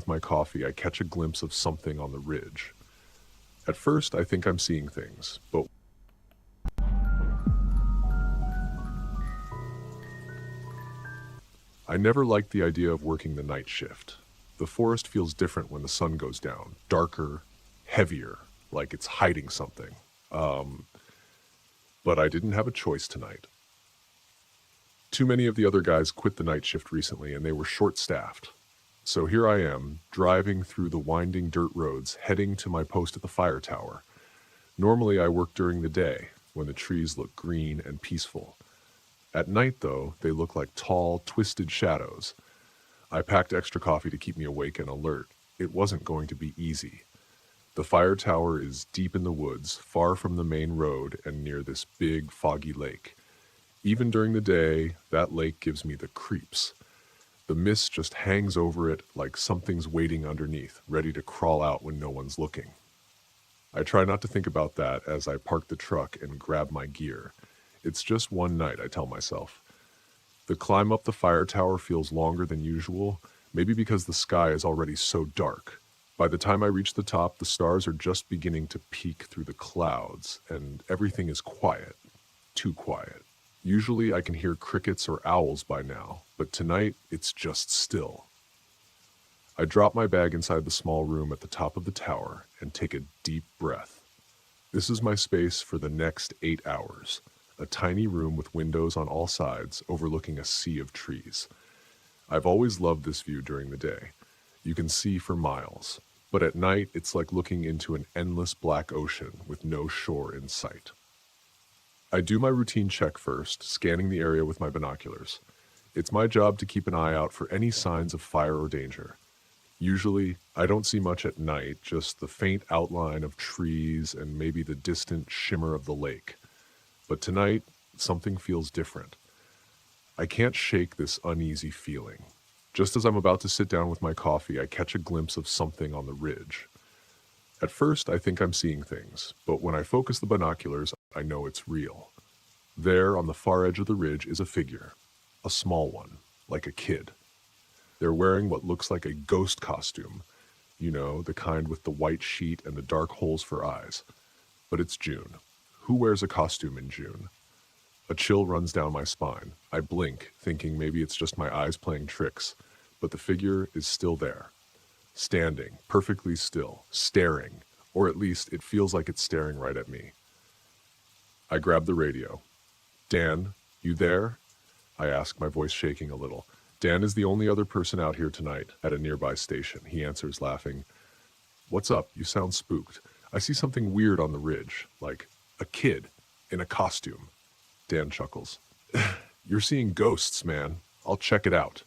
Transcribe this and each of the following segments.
with my coffee, I catch a glimpse of something on the ridge. At first, I think I'm seeing things, but I never liked the idea of working the night shift. The forest feels different when the sun goes down, darker, heavier, like it's hiding something. Um, but I didn't have a choice tonight. Too many of the other guys quit the night shift recently and they were short-staffed. So here I am, driving through the winding dirt roads, heading to my post at the fire tower. Normally I work during the day, when the trees look green and peaceful. At night, though, they look like tall, twisted shadows. I packed extra coffee to keep me awake and alert. It wasn't going to be easy. The fire tower is deep in the woods, far from the main road and near this big, foggy lake. Even during the day, that lake gives me the creeps. The mist just hangs over it like something's waiting underneath, ready to crawl out when no one's looking. I try not to think about that as I park the truck and grab my gear. It's just one night, I tell myself. The climb up the fire tower feels longer than usual, maybe because the sky is already so dark. By the time I reach the top, the stars are just beginning to peek through the clouds, and everything is quiet. Too quiet. Usually I can hear crickets or owls by now, but tonight it's just still. I drop my bag inside the small room at the top of the tower and take a deep breath. This is my space for the next 8 hours. A tiny room with windows on all sides overlooking a sea of trees. I've always loved this view during the day. You can see for miles, but at night it's like looking into an endless black ocean with no shore in sight. I do my routine check first, scanning the area with my binoculars. It's my job to keep an eye out for any signs of fire or danger. Usually, I don't see much at night, just the faint outline of trees and maybe the distant shimmer of the lake. But tonight, something feels different. I can't shake this uneasy feeling. Just as I'm about to sit down with my coffee, I catch a glimpse of something on the ridge. At first, I think I'm seeing things, but when I focus the binoculars, I know it's real. There, on the far edge of the ridge, is a figure. A small one, like a kid. They're wearing what looks like a ghost costume. You know, the kind with the white sheet and the dark holes for eyes. But it's June. Who wears a costume in June? A chill runs down my spine. I blink, thinking maybe it's just my eyes playing tricks. But the figure is still there. Standing, perfectly still, staring. Or at least it feels like it's staring right at me. I grab the radio. Dan, you there? I ask, my voice shaking a little. Dan is the only other person out here tonight at a nearby station. He answers, laughing. What's up? You sound spooked. I see something weird on the ridge, like a kid in a costume. Dan chuckles. You're seeing ghosts, man. I'll check it out.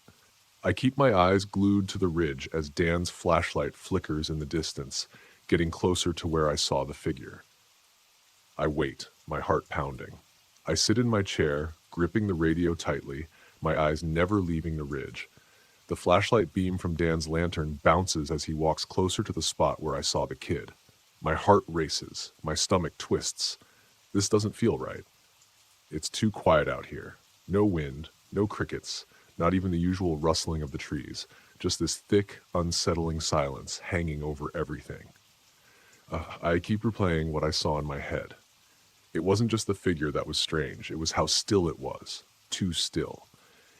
I keep my eyes glued to the ridge as Dan's flashlight flickers in the distance, getting closer to where I saw the figure. I wait, my heart pounding. I sit in my chair, gripping the radio tightly, my eyes never leaving the ridge. The flashlight beam from Dan's lantern bounces as he walks closer to the spot where I saw the kid. My heart races, my stomach twists. This doesn't feel right. It's too quiet out here. No wind, no crickets, not even the usual rustling of the trees. Just this thick, unsettling silence hanging over everything. I keep replaying what I saw in my head. It wasn't just the figure that was strange, it was how still it was. Too still.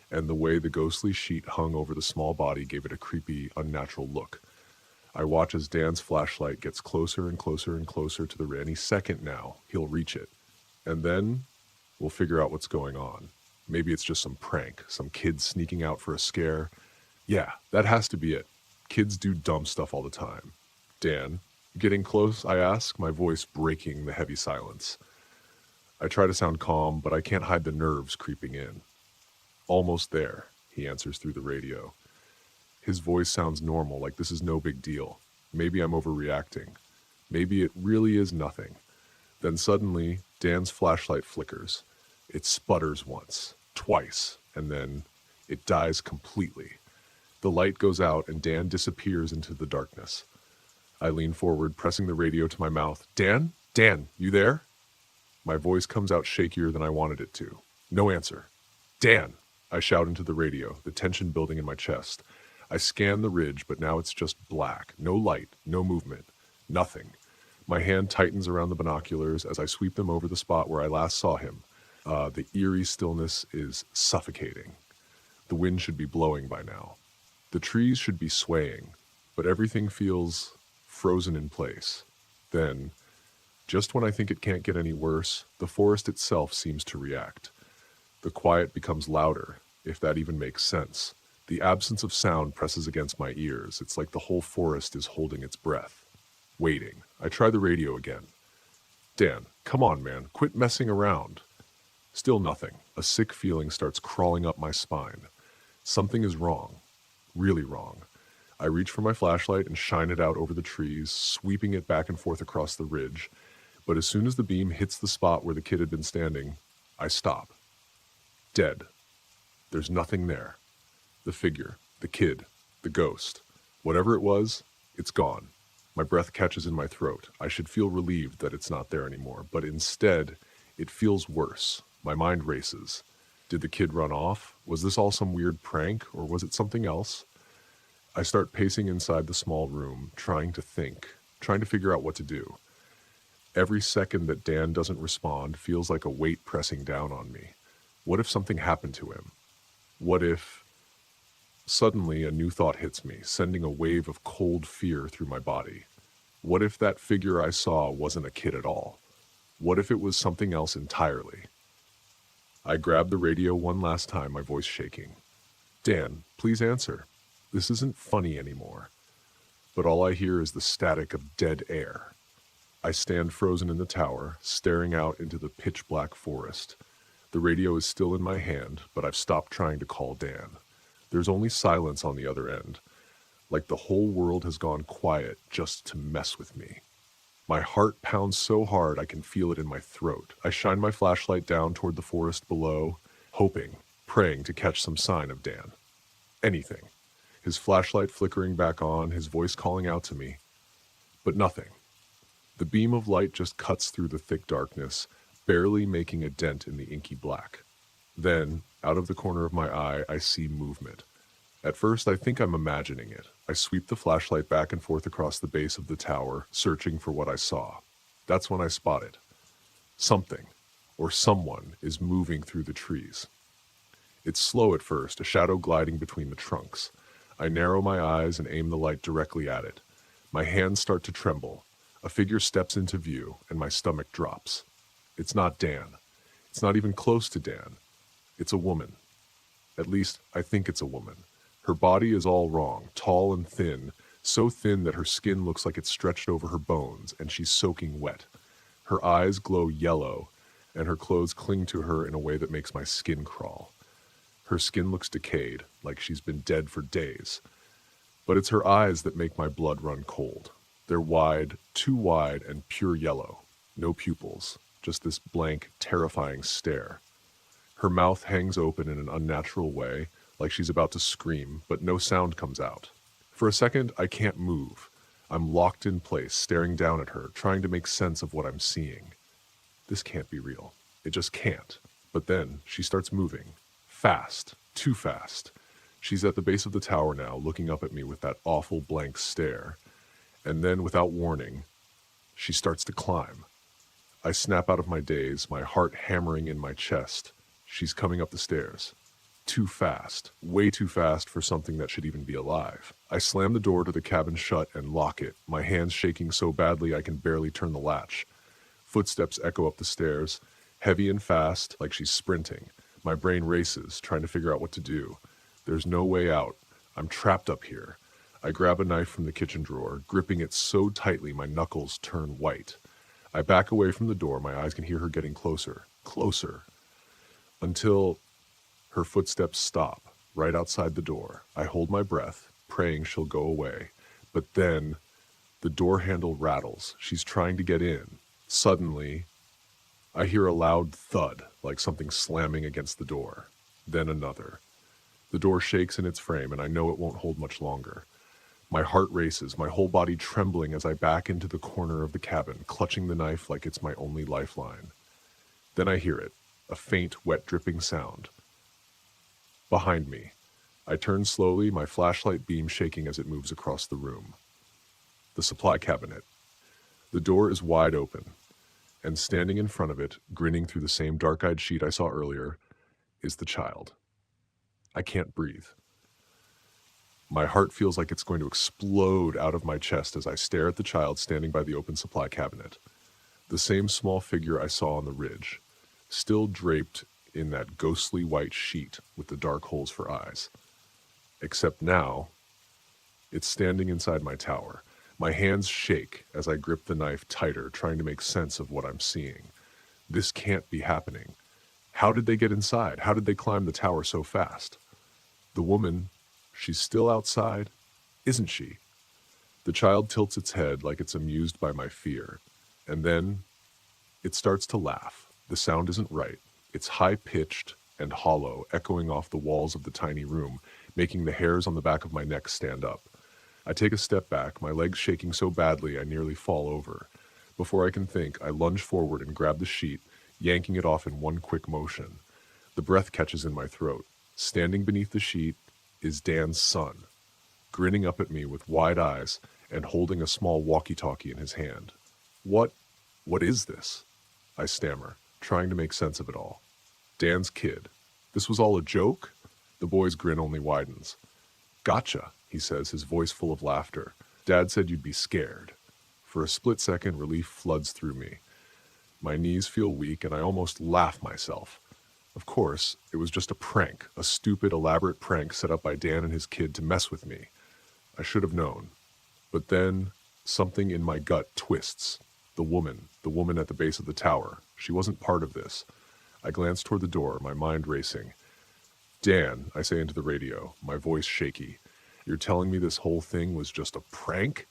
And the way the ghostly sheet hung over the small body gave it a creepy, unnatural look. I watch as Dan's flashlight gets closer and closer and closer to the ridge. Any second now, he'll reach it. And then we'll figure out what's going on. Maybe it's just some prank, some kid sneaking out for a scare. Yeah, that has to be it. Kids do dumb stuff all the time. Dan, getting close, I ask, my voice breaking the heavy silence. I try to sound calm, but I can't hide the nerves creeping in. Almost there, he answers through the radio. His voice sounds normal, like this is no big deal. Maybe I'm overreacting. Maybe it really is nothing. Then suddenly, Dan's flashlight flickers. It sputters once, twice, and then it dies completely. The light goes out and Dan disappears into the darkness. I lean forward, pressing the radio to my mouth. Dan? Dan, you there? My voice comes out shakier than I wanted it to. No answer. Dan! I shout into the radio, the tension building in my chest. I scan the ridge, but now it's just black. No light, no movement, nothing. My hand tightens around the binoculars as I sweep them over the spot where I last saw him. The eerie stillness is suffocating. The wind should be blowing by now. The trees should be swaying, but everything feels frozen in place. Then, just when I think it can't get any worse, the forest itself seems to react. The quiet becomes louder, if that even makes sense. The absence of sound presses against my ears. It's like the whole forest is holding its breath, waiting. I try the radio again. Dan, come on, man, quit messing around. Still nothing. A sick feeling starts crawling up my spine. Something is wrong. Really wrong. I reach for my flashlight and shine it out over the trees, sweeping it back and forth across the ridge. But as soon as the beam hits the spot where the kid had been standing, I stop. Dead. There's nothing there. The figure, the kid, the ghost. Whatever it was, it's gone. My breath catches in my throat. I should feel relieved that it's not there anymore, but instead, it feels worse. My mind races. Did the kid run off? Was this all some weird prank, or was it something else? I start pacing inside the small room, trying to think, trying to figure out what to do. Every second that Dan doesn't respond feels like a weight pressing down on me. What if something happened to him? What if... Suddenly, a new thought hits me, sending a wave of cold fear through my body. What if that figure I saw wasn't a kid at all? What if it was something else entirely? I grab the radio one last time, my voice shaking. Dan, please answer. This isn't funny anymore. But all I hear is the static of dead air. I stand frozen in the tower, staring out into the pitch-black forest. The radio is still in my hand, but I've stopped trying to call Dan. There's only silence on the other end, like the whole world has gone quiet just to mess with me. My heart pounds so hard I can feel it in my throat. I shine my flashlight down toward the forest below, hoping, praying to catch some sign of Dan. Anything. His flashlight flickering back on, his voice calling out to me. But nothing. The beam of light just cuts through the thick darkness, barely making a dent in the inky black. Then, out of the corner of my eye, I see movement. At first, I think I'm imagining it. I sweep the flashlight back and forth across the base of the tower, searching for what I saw. That's when I spot it. Something, or someone, is moving through the trees. It's slow at first, a shadow gliding between the trunks. I narrow my eyes and aim the light directly at it. My hands start to tremble. A figure steps into view, and my stomach drops. It's not Dan. It's not even close to Dan. It's a woman. At least, I think it's a woman. Her body is all wrong, tall and thin, so thin that her skin looks like it's stretched over her bones, and she's soaking wet. Her eyes glow yellow, and her clothes cling to her in a way that makes my skin crawl. Her skin looks decayed, like she's been dead for days. But it's her eyes that make my blood run cold. They're wide, too wide, and pure yellow. No pupils, just this blank, terrifying stare. Her mouth hangs open in an unnatural way, like she's about to scream, but no sound comes out. For a second, I can't move. I'm locked in place, staring down at her, trying to make sense of what I'm seeing. This can't be real. It just can't. But then, she starts moving. Fast. Too fast. She's at the base of the tower now, looking up at me with that awful blank stare. And then, without warning, she starts to climb. I snap out of my daze, my heart hammering in my chest. She's coming up the stairs. Too fast. Way too fast for something that should even be alive. I slam the door to the cabin shut and lock it, my hands shaking so badly I can barely turn the latch. Footsteps echo up the stairs, heavy and fast, like she's sprinting. My brain races, trying to figure out what to do. There's no way out. I'm trapped up here. I grab a knife from the kitchen drawer, gripping it so tightly my knuckles turn white. I back away from the door, my eyes can hear her getting closer, closer, until her footsteps stop, right outside the door. I hold my breath, praying she'll go away. But then, the door handle rattles. She's trying to get in. Suddenly, I hear a loud thud, like something slamming against the door. Then another. The door shakes in its frame, and I know it won't hold much longer. My heart races, my whole body trembling as I back into the corner of the cabin, clutching the knife like it's my only lifeline. Then I hear it, a faint, wet dripping sound. Behind me. I turn slowly, my flashlight beam shaking as it moves across the room. The supply cabinet. The door is wide open, and standing in front of it, grinning through the same dark-eyed sheet I saw earlier, is the child. I can't breathe. My heart feels like it's going to explode out of my chest as I stare at the child standing by the open supply cabinet. The same small figure I saw on the ridge, still draped in that ghostly white sheet with the dark holes for eyes. Except now, it's standing inside my tower. My hands shake as I grip the knife tighter, trying to make sense of what I'm seeing. This can't be happening. How did they get inside? How did they climb the tower so fast? The woman, she's still outside, isn't she? The child tilts its head like it's amused by my fear, and then it starts to laugh. The sound isn't right. It's high-pitched and hollow, echoing off the walls of the tiny room, making the hairs on the back of my neck stand up. I take a step back, my legs shaking so badly I nearly fall over. Before I can think, I lunge forward and grab the sheet, yanking it off in one quick motion. The breath catches in my throat. Standing beneath the sheet is Dan's son, grinning up at me with wide eyes and holding a small walkie-talkie in his hand. What is this? I stammer, trying to make sense of it all. Dan's kid. This was all a joke? The boy's grin only widens. Gotcha, he says, his voice full of laughter. Dad said you'd be scared. For a split second, relief floods through me. My knees feel weak and I almost laugh myself. Of course, it was just a prank, a stupid, elaborate prank set up by Dan and his kid to mess with me. I should have known. But then, something in my gut twists. The woman at the base of the tower. She wasn't part of this. I glance toward the door, my mind racing. Dan, I say into the radio, my voice shaky. You're telling me this whole thing was just a prank?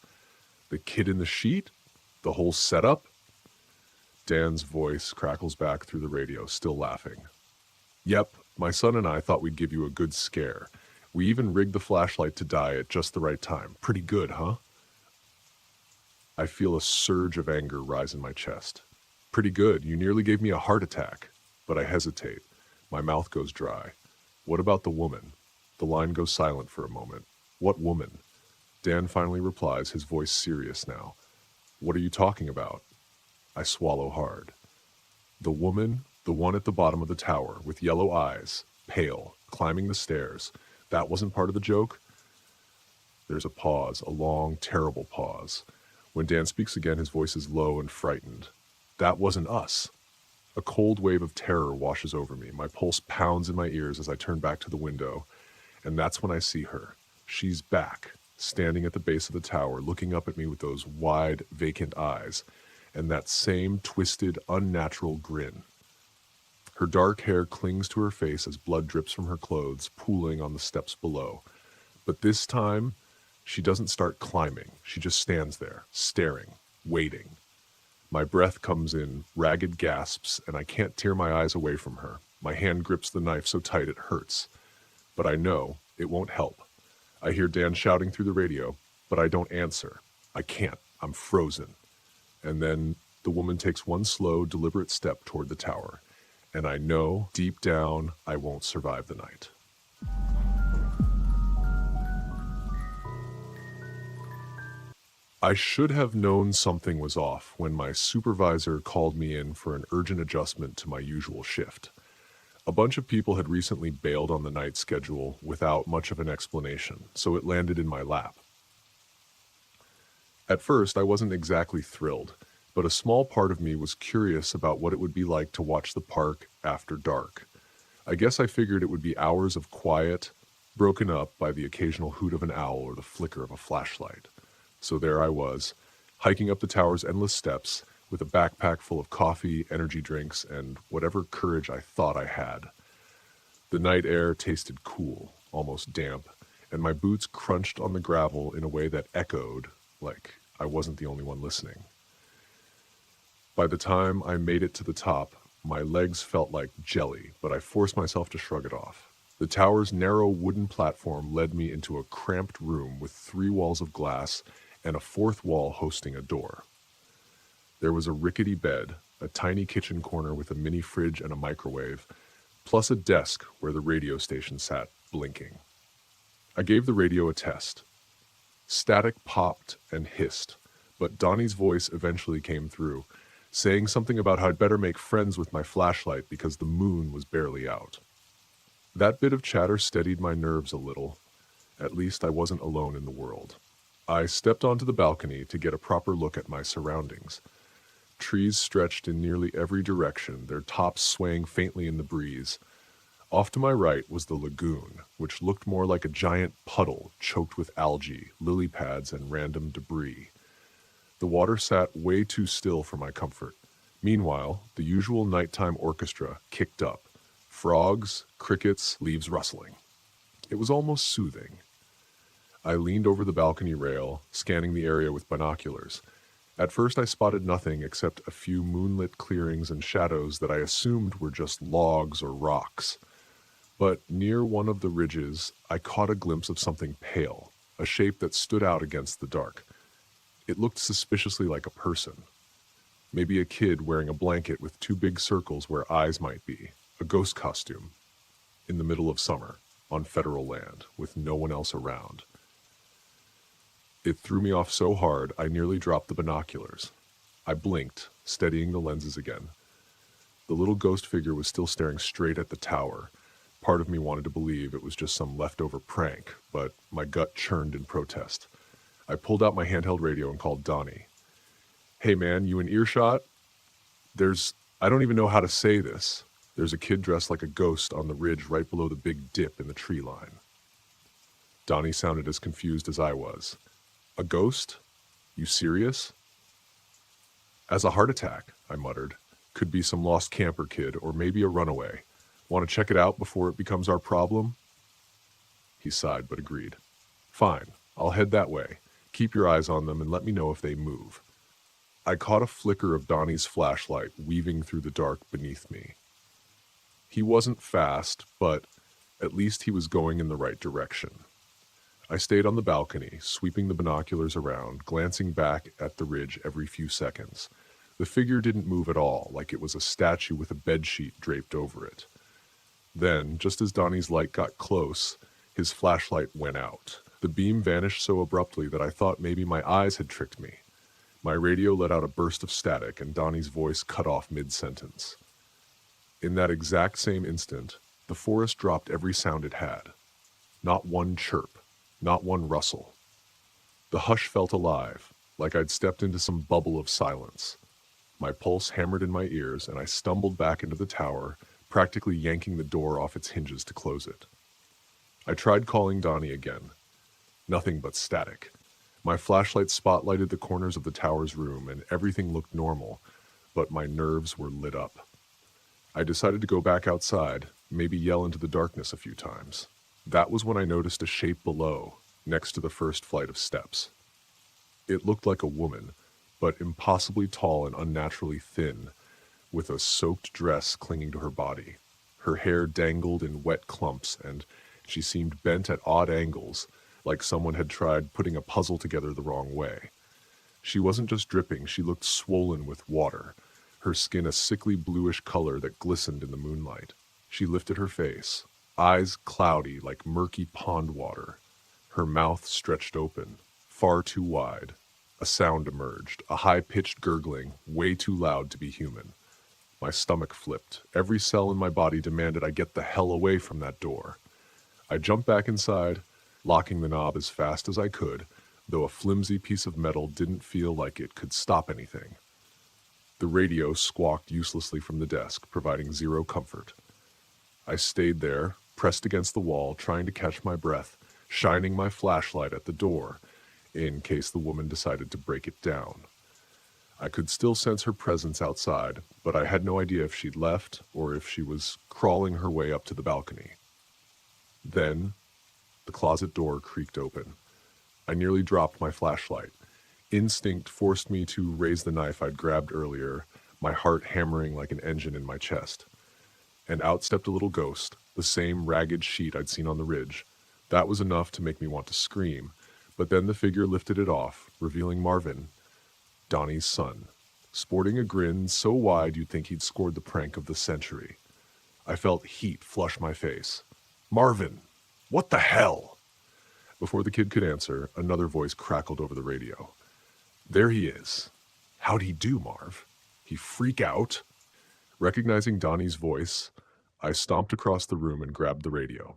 The kid in the sheet? The whole setup? Dan's voice crackles back through the radio, still laughing. Yep, my son and I thought we'd give you a good scare. We even rigged the flashlight to die at just the right time. Pretty good, huh? I feel a surge of anger rise in my chest. Pretty good. You nearly gave me a heart attack. But I hesitate. My mouth goes dry. What about the woman? The line goes silent for a moment. What woman? Dan finally replies, his voice serious now. What are you talking about? I swallow hard. The woman, the one at the bottom of the tower, with yellow eyes, pale, climbing the stairs. That wasn't part of the joke? There's a pause, a long, terrible pause. When Dan speaks again, his voice is low and frightened. That wasn't us. A cold wave of terror washes over me. My pulse pounds in my ears as I turn back to the window, and that's when I see her. She's back, standing at the base of the tower, looking up at me with those wide, vacant eyes, and that same twisted, unnatural grin. Her dark hair clings to her face as blood drips from her clothes, pooling on the steps below. But this time, she doesn't start climbing. She just stands there, staring, waiting. My breath comes in ragged gasps, and I can't tear my eyes away from her. My hand grips the knife so tight it hurts. But I know it won't help. I hear Dan shouting through the radio, but I don't answer. I can't. I'm frozen. And then the woman takes one slow, deliberate step toward the tower. And I know, deep down, I won't survive the night. I should have known something was off when my supervisor called me in for an urgent adjustment to my usual shift. A bunch of people had recently bailed on the night schedule without much of an explanation, so it landed in my lap. At first, I wasn't exactly thrilled, but a small part of me was curious about what it would be like to watch the park after dark. I guess I figured it would be hours of quiet, broken up by the occasional hoot of an owl or the flicker of a flashlight. So there I was, hiking up the tower's endless steps with a backpack full of coffee, energy drinks, and whatever courage I thought I had. The night air tasted cool, almost damp, and my boots crunched on the gravel in a way that echoed, like I wasn't the only one listening. By the time I made it to the top, my legs felt like jelly, but I forced myself to shrug it off. The tower's narrow wooden platform led me into a cramped room with 3 walls of glass and a 4th wall hosting a door. There was a rickety bed, a tiny kitchen corner with a mini fridge and a microwave, plus a desk where the radio station sat, blinking. I gave the radio a test. Static popped and hissed, but Donnie's voice eventually came through, saying something about how I'd better make friends with my flashlight because the moon was barely out. That bit of chatter steadied my nerves a little. At least I wasn't alone in the world. I stepped onto the balcony to get a proper look at my surroundings. Trees stretched in nearly every direction, their tops swaying faintly in the breeze. Off to my right was the lagoon, which looked more like a giant puddle choked with algae, lily pads, and random debris. The water sat way too still for my comfort. Meanwhile, the usual nighttime orchestra kicked up. Frogs, crickets, leaves rustling. It was almost soothing. I leaned over the balcony rail, scanning the area with binoculars. At first I spotted nothing except a few moonlit clearings and shadows that I assumed were just logs or rocks. But near one of the ridges, I caught a glimpse of something pale, a shape that stood out against the dark. It looked suspiciously like a person. Maybe a kid wearing a blanket with two big circles where eyes might be, a ghost costume, in the middle of summer, on federal land, with no one else around. It threw me off so hard, I nearly dropped the binoculars. I blinked, steadying the lenses again. The little ghost figure was still staring straight at the tower. Part of me wanted to believe it was just some leftover prank, but my gut churned in protest. I pulled out my handheld radio and called Donnie. "Hey man, you in earshot? I don't even know how to say this. There's a kid dressed like a ghost on the ridge right below the big dip in the tree line." Donnie sounded as confused as I was. "A ghost? You serious?" "As a heart attack," I muttered. "Could be some lost camper kid, or maybe a runaway. Want to check it out before it becomes our problem?" He sighed but agreed. "Fine, I'll head that way. Keep your eyes on them and let me know if they move." I caught a flicker of Donnie's flashlight weaving through the dark beneath me. He wasn't fast, but at least he was going in the right direction. I stayed on the balcony, sweeping the binoculars around, glancing back at the ridge every few seconds. The figure didn't move at all, like it was a statue with a bedsheet draped over it. Then, just as Donnie's light got close, his flashlight went out. The beam vanished so abruptly that I thought maybe my eyes had tricked me. My radio let out a burst of static, and Donnie's voice cut off mid-sentence. In that exact same instant, the forest dropped every sound it had. Not one chirp, not one rustle. The hush felt alive, like I'd stepped into some bubble of silence. My pulse hammered in my ears, and I stumbled back into the tower, practically yanking the door off its hinges to close it. I tried calling Donnie again. Nothing but static. My flashlight spotlighted the corners of the tower's room, and everything looked normal, but my nerves were lit up. I decided to go back outside, maybe yell into the darkness a few times. That was when I noticed a shape below, next to the first flight of steps. It looked like a woman, but impossibly tall and unnaturally thin, with a soaked dress clinging to her body. Her hair dangled in wet clumps, and she seemed bent at odd angles, like someone had tried putting a puzzle together the wrong way. She wasn't just dripping, she looked swollen with water, her skin a sickly bluish color that glistened in the moonlight. She lifted her face, eyes cloudy like murky pond water. Her mouth stretched open, far too wide. A sound emerged, a high-pitched gurgling, way too loud to be human. My stomach flipped. Every cell in my body demanded I get the hell away from that door. I jumped back inside, locking the knob as fast as I could, though a flimsy piece of metal didn't feel like it could stop anything. The radio squawked uselessly from the desk, providing zero comfort. I stayed there, pressed against the wall, trying to catch my breath, shining my flashlight at the door, in case the woman decided to break it down. I could still sense her presence outside, but I had no idea if she'd left or if she was crawling her way up to the balcony. Then, the closet door creaked open. I nearly dropped my flashlight. Instinct forced me to raise the knife I'd grabbed earlier, my heart hammering like an engine in my chest. And out stepped a little ghost, the same ragged sheet I'd seen on the ridge. That was enough to make me want to scream, but then the figure lifted it off, revealing Marvin, Donnie's son, sporting a grin so wide you'd think he'd scored the prank of the century. I felt heat flush my face. "Marvin, what the hell?" Before the kid could answer, another voice crackled over the radio. "There he is." "How'd he do, Marv?" "He freak out?" Recognizing Donnie's voice, I stomped across the room and grabbed the radio.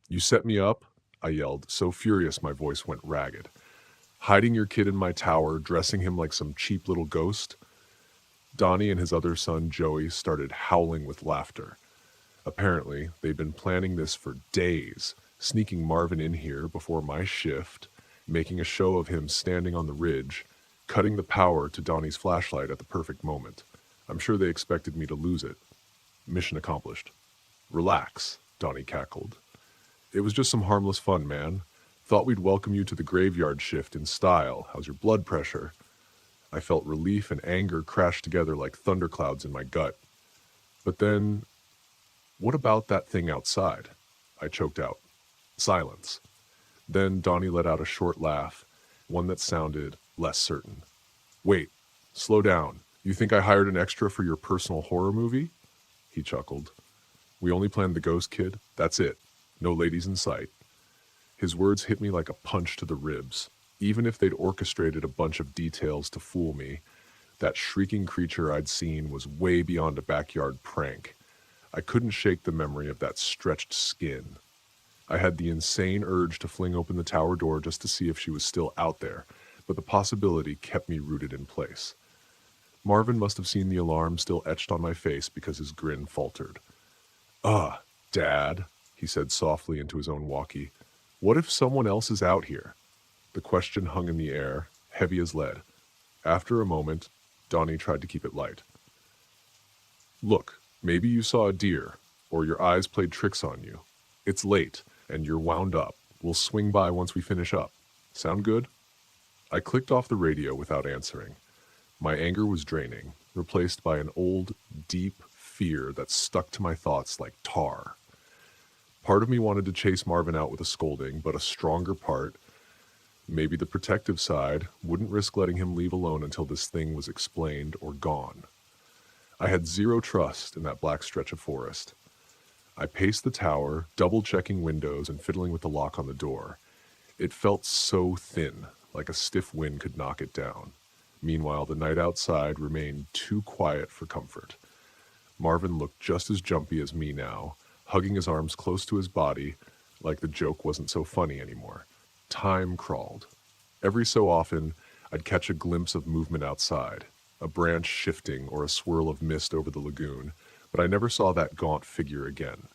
"You set me up?" I yelled, so furious my voice went ragged. "Hiding your kid in my tower, dressing him like some cheap little ghost?" Donnie and his other son, Joey, started howling with laughter. Apparently, they'd been planning this for days, sneaking Marvin in here before my shift, making a show of him standing on the ridge, cutting the power to Donnie's flashlight at the perfect moment. I'm sure they expected me to lose it. Mission accomplished. "Relax," Donnie cackled. "It was just some harmless fun, man. Thought we'd welcome you to the graveyard shift in style. How's your blood pressure?" I felt relief and anger crash together like thunderclouds in my gut. But then, what about that thing outside? I choked out. Silence. Then Donnie let out a short laugh, one that sounded less certain. "Wait, slow down. You think I hired an extra for your personal horror movie?" He chuckled. "We only planned the ghost, kid. That's it. No ladies in sight." His words hit me like a punch to the ribs. Even if they'd orchestrated a bunch of details to fool me, that shrieking creature I'd seen was way beyond a backyard prank. I couldn't shake the memory of that stretched skin. I had the insane urge to fling open the tower door just to see if she was still out there, but the possibility kept me rooted in place. Marvin must have seen the alarm still etched on my face because his grin faltered. Dad," he said softly into his own walkie. "What if someone else is out here?" The question hung in the air, heavy as lead. After a moment, Donnie tried to keep it light. "Look, maybe you saw a deer, or your eyes played tricks on you. It's late, and you're wound up. We'll swing by once we finish up. Sound good?" I clicked off the radio without answering. My anger was draining, replaced by an old, deep fear that stuck to my thoughts like tar. Part of me wanted to chase Marvin out with a scolding, but a stronger part, maybe the protective side, wouldn't risk letting him leave alone until this thing was explained or gone. I had zero trust in that black stretch of forest. I paced the tower, double-checking windows and fiddling with the lock on the door. It felt so thin, like a stiff wind could knock it down. Meanwhile, the night outside remained too quiet for comfort. Marvin looked just as jumpy as me now, hugging his arms close to his body, like the joke wasn't so funny anymore. Time crawled. Every so often, I'd catch a glimpse of movement outside, a branch shifting or a swirl of mist over the lagoon, but I never saw that gaunt figure again.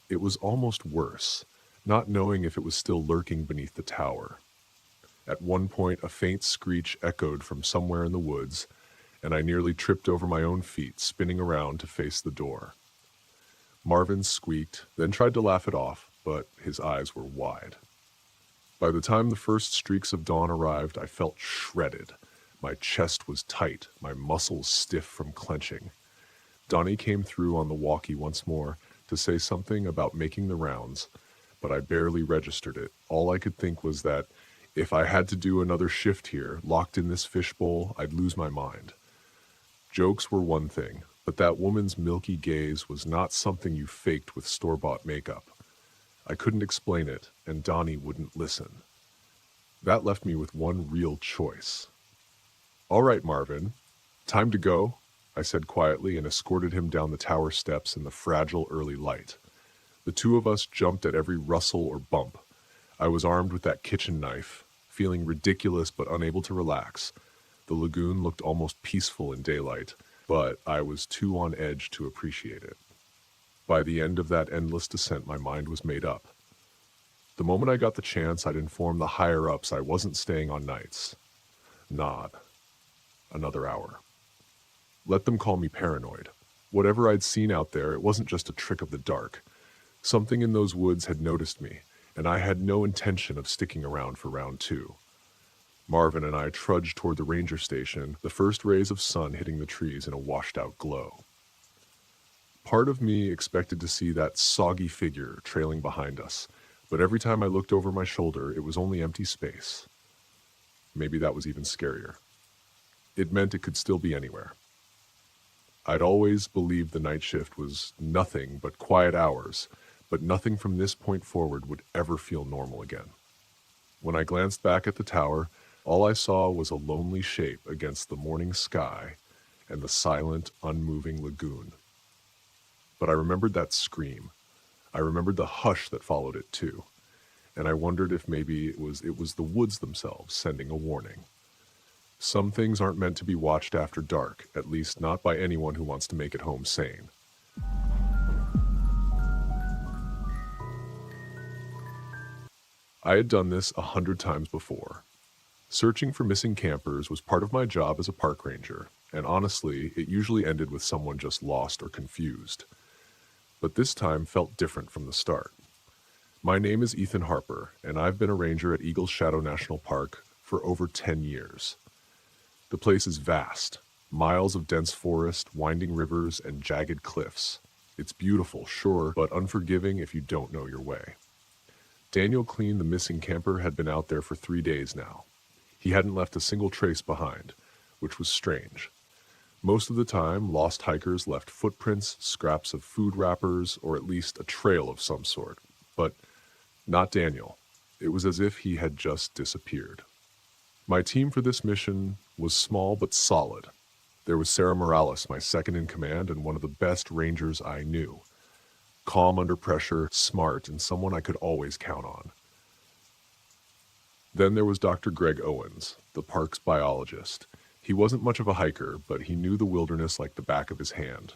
It was almost worse, not knowing if it was still lurking beneath the tower. At one point, a faint screech echoed from somewhere in the woods, and I nearly tripped over my own feet, spinning around to face the door. Marvin squeaked, then tried to laugh it off, but his eyes were wide. By the time the first streaks of dawn arrived, I felt shredded. My chest was tight, my muscles stiff from clenching. Donnie came through on the walkie once more to say something about making the rounds, but I barely registered it. All I could think was that if I had to do another shift here, locked in this fishbowl, I'd lose my mind. Jokes were one thing, but that woman's milky gaze was not something you faked with store-bought makeup. I couldn't explain it, and Donnie wouldn't listen. That left me with one real choice. "All right, Marvin, time to go," I said quietly and escorted him down the tower steps in the fragile early light. The two of us jumped at every rustle or bump. I was armed with that kitchen knife, feeling ridiculous but unable to relax. The lagoon looked almost peaceful in daylight, but I was too on edge to appreciate it. By the end of that endless descent, my mind was made up. The moment I got the chance, I'd inform the higher-ups I wasn't staying on nights. Not another hour. Let them call me paranoid. Whatever I'd seen out there, it wasn't just a trick of the dark. Something in those woods had noticed me, and I had no intention of sticking around for round two. Marvin and I trudged toward the ranger station, the first rays of sun hitting the trees in a washed-out glow. Part of me expected to see that soggy figure trailing behind us, but every time I looked over my shoulder, it was only empty space. Maybe that was even scarier. It meant it could still be anywhere. I'd always believed the night shift was nothing but quiet hours, but nothing from this point forward would ever feel normal again. When I glanced back at the tower, all I saw was a lonely shape against the morning sky and the silent, unmoving lagoon. But I remembered that scream. I remembered the hush that followed it too, and I wondered if maybe it was the woods themselves sending a warning. Some things aren't meant to be watched after dark, at least not by anyone who wants to make it home sane. I had done this 100 times before. Searching for missing campers was part of my job as a park ranger, and honestly, it usually ended with someone just lost or confused. But this time felt different from the start. My name is Ethan Harper, and I've been a ranger at Eagle's Shadow National Park for over 10 years. The place is vast, miles of dense forest, winding rivers, and jagged cliffs. It's beautiful, sure, but unforgiving if you don't know your way. Daniel Clean, the missing camper, had been out there for 3 days now. He hadn't left a single trace behind, which was strange. Most of the time, lost hikers left footprints, scraps of food wrappers, or at least a trail of some sort. But not Daniel. It was as if he had just disappeared. My team for this mission was small but solid. There was Sarah Morales, my second in command and one of the best rangers I knew. Calm under pressure, smart, and someone I could always count on. Then there was Dr. Greg Owens, the park's biologist. He wasn't much of a hiker, but he knew the wilderness like the back of his hand.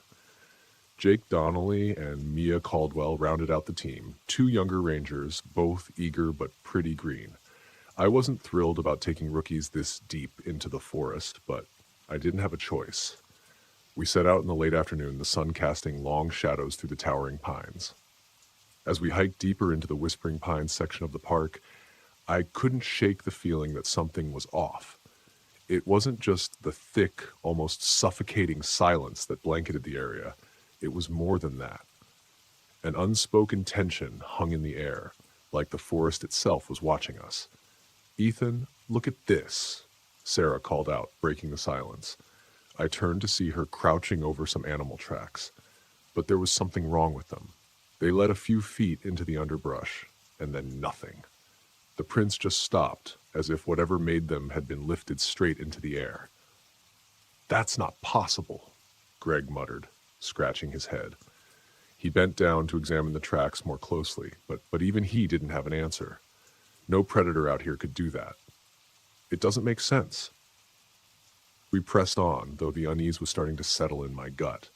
Jake Donnelly and Mia Caldwell rounded out the team, 2 younger rangers, both eager but pretty green. I wasn't thrilled about taking rookies this deep into the forest, but I didn't have a choice. We set out in the late afternoon, the sun casting long shadows through the towering pines. As we hiked deeper into the Whispering Pines section of the park, I couldn't shake the feeling that something was off. It wasn't just the thick, almost suffocating silence that blanketed the area. It was more than that. An unspoken tension hung in the air, like the forest itself was watching us. "Ethan, look at this," Sarah called out, breaking the silence. I turned to see her crouching over some animal tracks, but there was something wrong with them. They led a few feet into the underbrush, and then nothing. The prints just stopped, as if whatever made them had been lifted straight into the air. "That's not possible," Greg muttered, scratching his head. He bent down to examine the tracks more closely, but even he didn't have an answer. No predator out here could do that. It doesn't make sense. We pressed on, though the unease was starting to settle in my gut.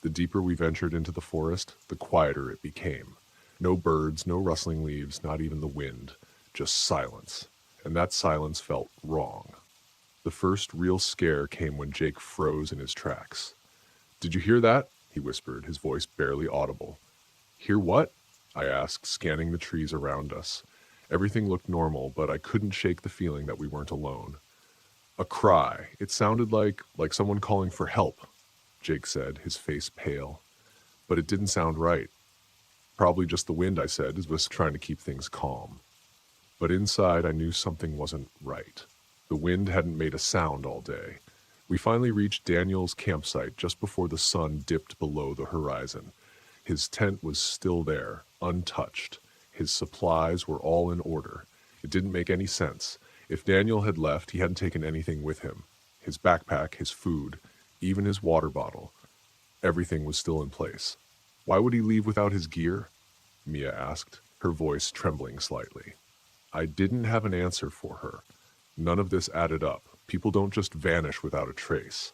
The deeper we ventured into the forest, the quieter it became. No birds, no rustling leaves, not even the wind. Just silence. And that silence felt wrong. The first real scare came when Jake froze in his tracks. "Did you hear that?" he whispered, his voice barely audible. "Hear what?" I asked, scanning the trees around us. Everything looked normal, but I couldn't shake the feeling that we weren't alone. "A cry. It sounded like someone calling for help," Jake said, his face pale. "But it didn't sound right." "Probably just the wind," I said, as was trying to keep things calm. But inside, I knew something wasn't right. The wind hadn't made a sound all day. We finally reached Daniel's campsite just before the sun dipped below the horizon. His tent was still there, untouched. His supplies were all in order. It didn't make any sense. If Daniel had left, he hadn't taken anything with him. His backpack, his food, even his water bottle. Everything was still in place. "Why would he leave without his gear?" Mia asked, her voice trembling slightly. I didn't have an answer for her. None of this added up. People don't just vanish without a trace.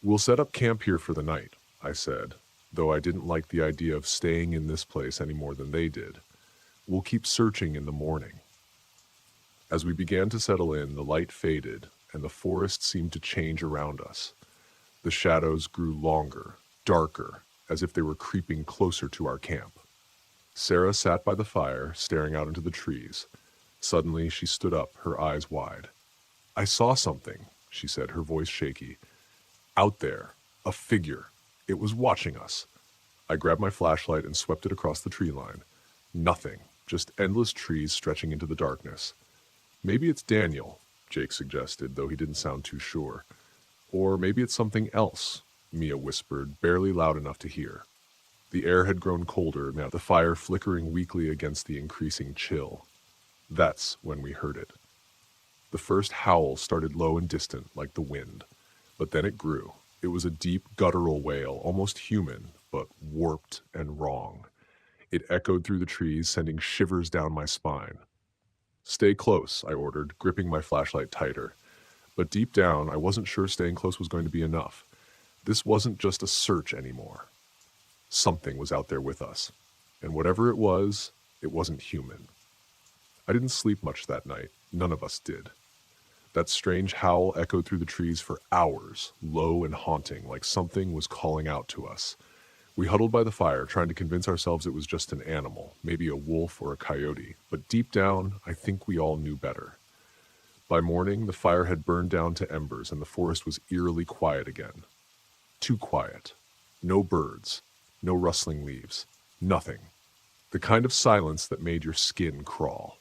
"We'll set up camp here for the night," I said, though I didn't like the idea of staying in this place any more than they did. "We'll keep searching in the morning." As we began to settle in, the light faded, and the forest seemed to change around us. The shadows grew longer, darker, as if they were creeping closer to our camp. Sarah sat by the fire, staring out into the trees. Suddenly, she stood up, her eyes wide. "I saw something," she said, her voice shaky. "Out there. A figure. It was watching us." I grabbed my flashlight and swept it across the tree line. Nothing. Just endless trees stretching into the darkness. "Maybe it's Daniel," Jake suggested, though he didn't sound too sure. "Or maybe it's something else," Mia whispered, barely loud enough to hear. The air had grown colder now, the fire flickering weakly against the increasing chill. That's when we heard it. The first howl started low and distant, like the wind, but then it grew. It was a deep, guttural wail, almost human, but warped and wrong. It echoed through the trees, sending shivers down my spine. "Stay close," I ordered, gripping my flashlight tighter. But deep down, I wasn't sure staying close was going to be enough. This wasn't just a search anymore. Something was out there with us. And whatever it wasn't human. I didn't sleep much that night. None of us did. That strange howl echoed through the trees for hours, low and haunting, like something was calling out to us. We huddled by the fire, trying to convince ourselves it was just an animal, maybe a wolf or a coyote, but deep down, I think we all knew better. By morning, the fire had burned down to embers, and the forest was eerily quiet again. Too quiet. No birds, no rustling leaves, nothing. The kind of silence that made your skin crawl.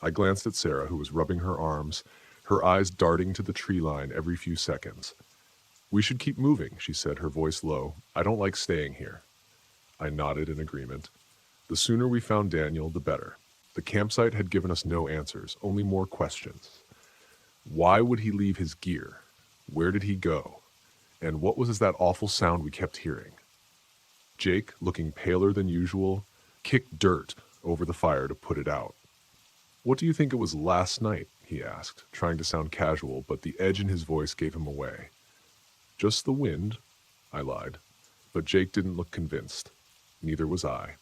I glanced at Sarah, who was rubbing her arms, her eyes darting to the tree line every few seconds. "We should keep moving," she said, her voice low. "I don't like staying here." I nodded in agreement. The sooner we found Daniel, the better. The campsite had given us no answers, only more questions. Why would he leave his gear? Where did he go? And what was that awful sound we kept hearing? Jake, looking paler than usual, kicked dirt over the fire to put it out. "What do you think it was last night?" he asked, trying to sound casual, but the edge in his voice gave him away. "Just the wind," I lied. But Jake didn't look convinced. Neither was I.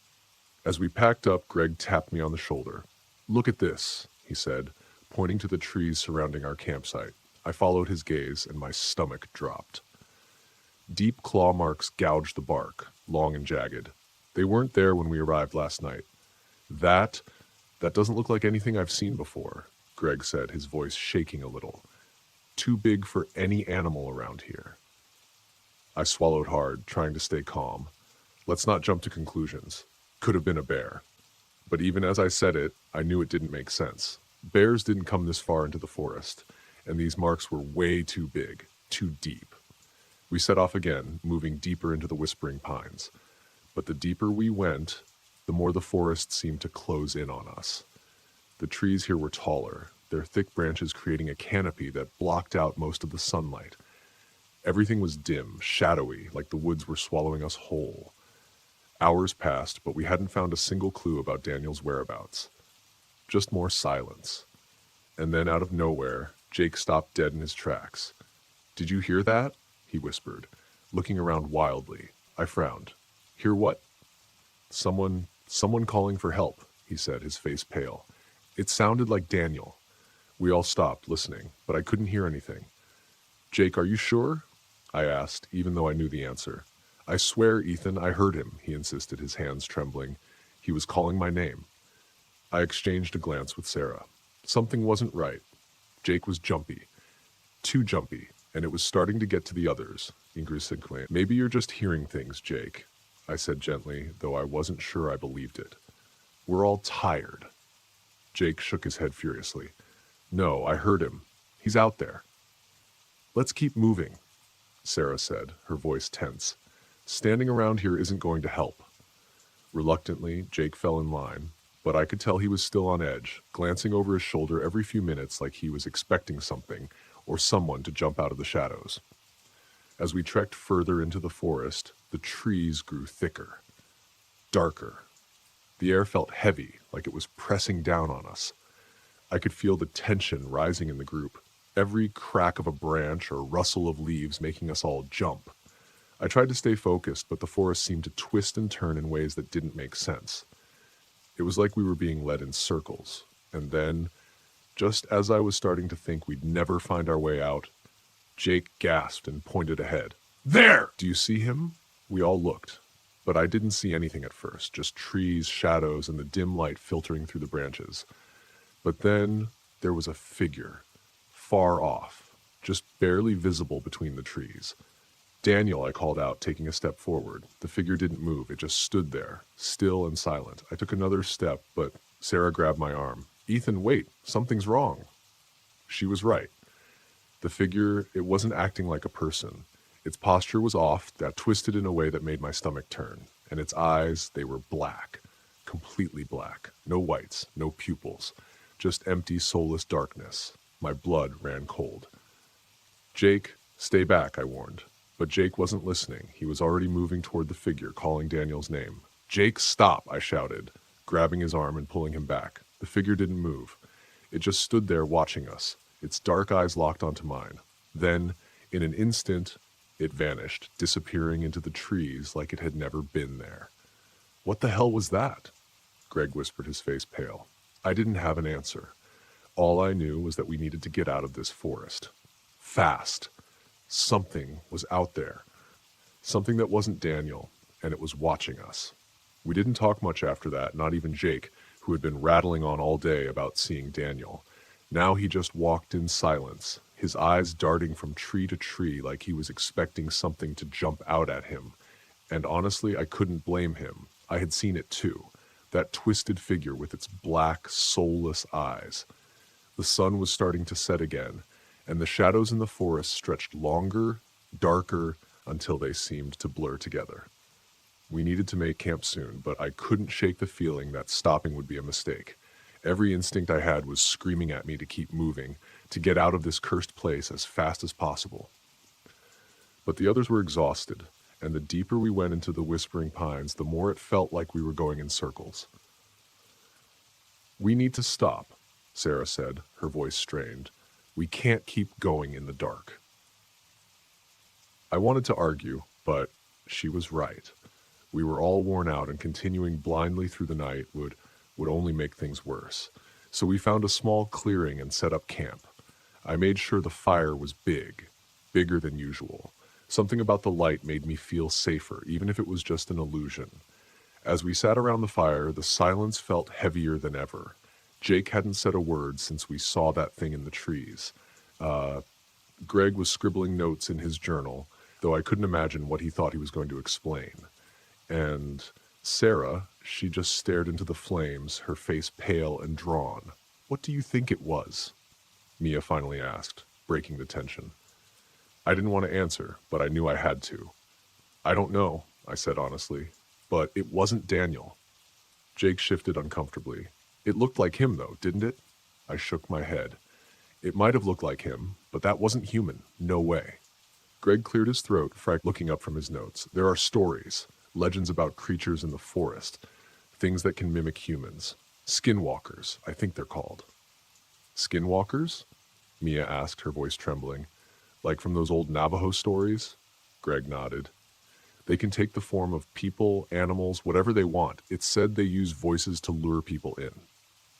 As we packed up, Greg tapped me on the shoulder. "Look at this," he said, pointing to the trees surrounding our campsite. I followed his gaze, and my stomach dropped. Deep claw marks gouged the bark, long and jagged. They weren't there when we arrived last night. That doesn't look like anything I've seen before," Greg said, his voice shaking a little. "Too big for any animal around here." I swallowed hard, trying to stay calm. Let's not jump to conclusions. Could have been a bear. But even as I said it, I knew it didn't make sense. Bears didn't come this far into the forest, and these marks were way too big, too deep. We set off again, moving deeper into the whispering pines. But the deeper we went, the more the forest seemed to close in on us. The trees here were taller, their thick branches creating a canopy that blocked out most of the sunlight. Everything was dim, shadowy, like the woods were swallowing us whole. Hours passed, but we hadn't found a single clue about Daniel's whereabouts. Just more silence. And then out of nowhere, Jake stopped dead in his tracks. "Did you hear that?" he whispered, looking around wildly. I frowned. "Hear what?" Someone calling for help," he said, his face pale. It sounded like Daniel. We all stopped, listening, but I couldn't hear anything. "Jake, are you sure?" I asked, even though I knew the answer. "I swear, Ethan, I heard him," he insisted, his hands trembling. He was calling my name. I exchanged a glance with Sarah. Something wasn't right. Jake was jumpy. Too jumpy, and it was starting to get to the others, Ingrid said. "Maybe you're just hearing things, Jake," I said gently, though I wasn't sure I believed it. "We're all tired." Jake shook his head furiously. "No, I heard him. He's out there." "Let's keep moving," Sarah said, her voice tense. "Standing around here isn't going to help." Reluctantly, Jake fell in line, but I could tell he was still on edge, glancing over his shoulder every few minutes like he was expecting something or someone to jump out of the shadows. As we trekked further into the forest, the trees grew thicker, darker. The air felt heavy, like it was pressing down on us. I could feel the tension rising in the group, every crack of a branch or rustle of leaves making us all jump. I tried to stay focused, but the forest seemed to twist and turn in ways that didn't make sense. It was like we were being led in circles. And then, just as I was starting to think we'd never find our way out, Jake gasped and pointed ahead. "There! Do you see him?" We all looked, but I didn't see anything at first, just trees, shadows, and the dim light filtering through the branches. But then there was a figure, far off, just barely visible between the trees. "Daniel," I called out, taking a step forward. The figure didn't move, it just stood there, still and silent. I took another step, but Sarah grabbed my arm. "Ethan, wait, something's wrong." She was right. The figure, it wasn't acting like a person. Its posture was off, that twisted in a way that made my stomach turn. and its eyes, they were black, completely black. No whites, no pupils, just empty, soulless darkness. My blood ran cold. "Jake, stay back," I warned. But Jake wasn't listening. He was already moving toward the figure, calling Daniel's name. "Jake, stop!" I shouted, grabbing his arm and pulling him back. The figure didn't move. It just stood there watching us, its dark eyes locked onto mine. Then, in an instant, it vanished, disappearing into the trees like it had never been there. "What the hell was that?" Greg whispered, his face pale. I didn't have an answer. All I knew was that we needed to get out of this forest. Fast. Something was out there. Something that wasn't Daniel, and it was watching us. We didn't talk much after that, not even Jake, who had been rattling on all day about seeing Daniel. Now he just walked in silence, his eyes darting from tree to tree like he was expecting something to jump out at him. And honestly, I couldn't blame him. I had seen it too. That twisted figure with its black, soulless eyes. The sun was starting to set again, and the shadows in the forest stretched longer, darker, until they seemed to blur together. We needed to make camp soon, but I couldn't shake the feeling that stopping would be a mistake. Every instinct I had was screaming at me to keep moving, to get out of this cursed place as fast as possible. But the others were exhausted, and the deeper we went into the whispering pines, the more it felt like we were going in circles. "We need to stop," Sarah said, her voice strained. "We can't keep going in the dark." I wanted to argue, but she was right. We were all worn out, and continuing blindly through the night would only make things worse. So we found a small clearing and set up camp. I made sure the fire was big, bigger than usual. Something about the light made me feel safer, even if it was just an illusion. As we sat around the fire, the silence felt heavier than ever. Jake hadn't said a word since we saw that thing in the trees. Greg was scribbling notes in his journal, though I couldn't imagine what he thought he was going to explain. And Sarah, she just stared into the flames, her face pale and drawn. "What do you think it was?" Mia finally asked, breaking the tension. I didn't want to answer, but I knew I had to. "I don't know," I said honestly, "but it wasn't Daniel." Jake shifted uncomfortably. "It looked like him, though, didn't it?" I shook my head. "It might have looked like him, but that wasn't human. No way." Greg cleared his throat, looking up from his notes. "There are stories, legends about creatures in the forest, things that can mimic humans. Skinwalkers, I think they're called." "Skinwalkers?" Mia asked, her voice trembling. "Like from those old Navajo stories?" Greg nodded. "They can take the form of people, animals, whatever they want. It's said they use voices to lure people in."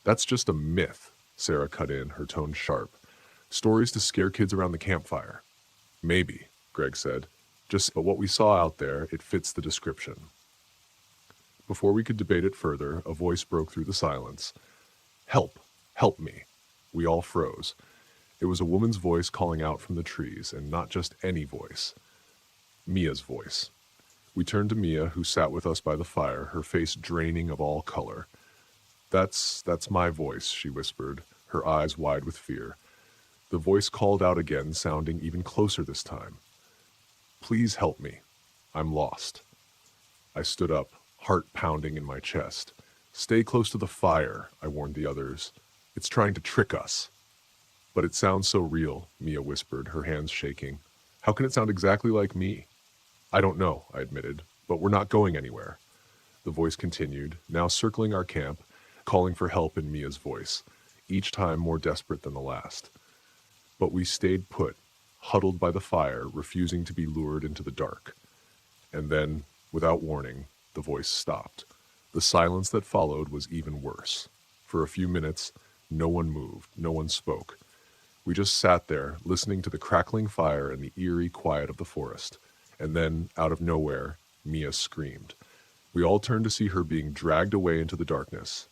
"That's just a myth," Sarah cut in, her tone sharp. "Stories to scare kids around the campfire." "Maybe," Greg said. But what we saw out there, it fits the description." Before we could debate it further, a voice broke through the silence. "Help! Help me!" We all froze. It was a woman's voice calling out from the trees, and not just any voice. Mia's voice. We turned to Mia, who sat with us by the fire, her face draining of all color. That's my voice," she whispered, her eyes wide with fear. The voice called out again, sounding even closer this time. "Please help me. I'm lost." I stood up, heart pounding in my chest. "Stay close to the fire," I warned the others. "It's trying to trick us." "But it sounds so real," Mia whispered, her hands shaking. "How can it sound exactly like me?" "I don't know," I admitted, "but we're not going anywhere." The voice continued, now circling our camp, calling for help in Mia's voice, each time more desperate than the last. But we stayed put, huddled by the fire, refusing to be lured into the dark. And then, without warning, the voice stopped. The silence that followed was even worse. For a few minutes, no one moved, no one spoke. We just sat there, listening to the crackling fire and the eerie quiet of the forest. And then, out of nowhere, Mia screamed. We all turned to see her being dragged away into the darkness,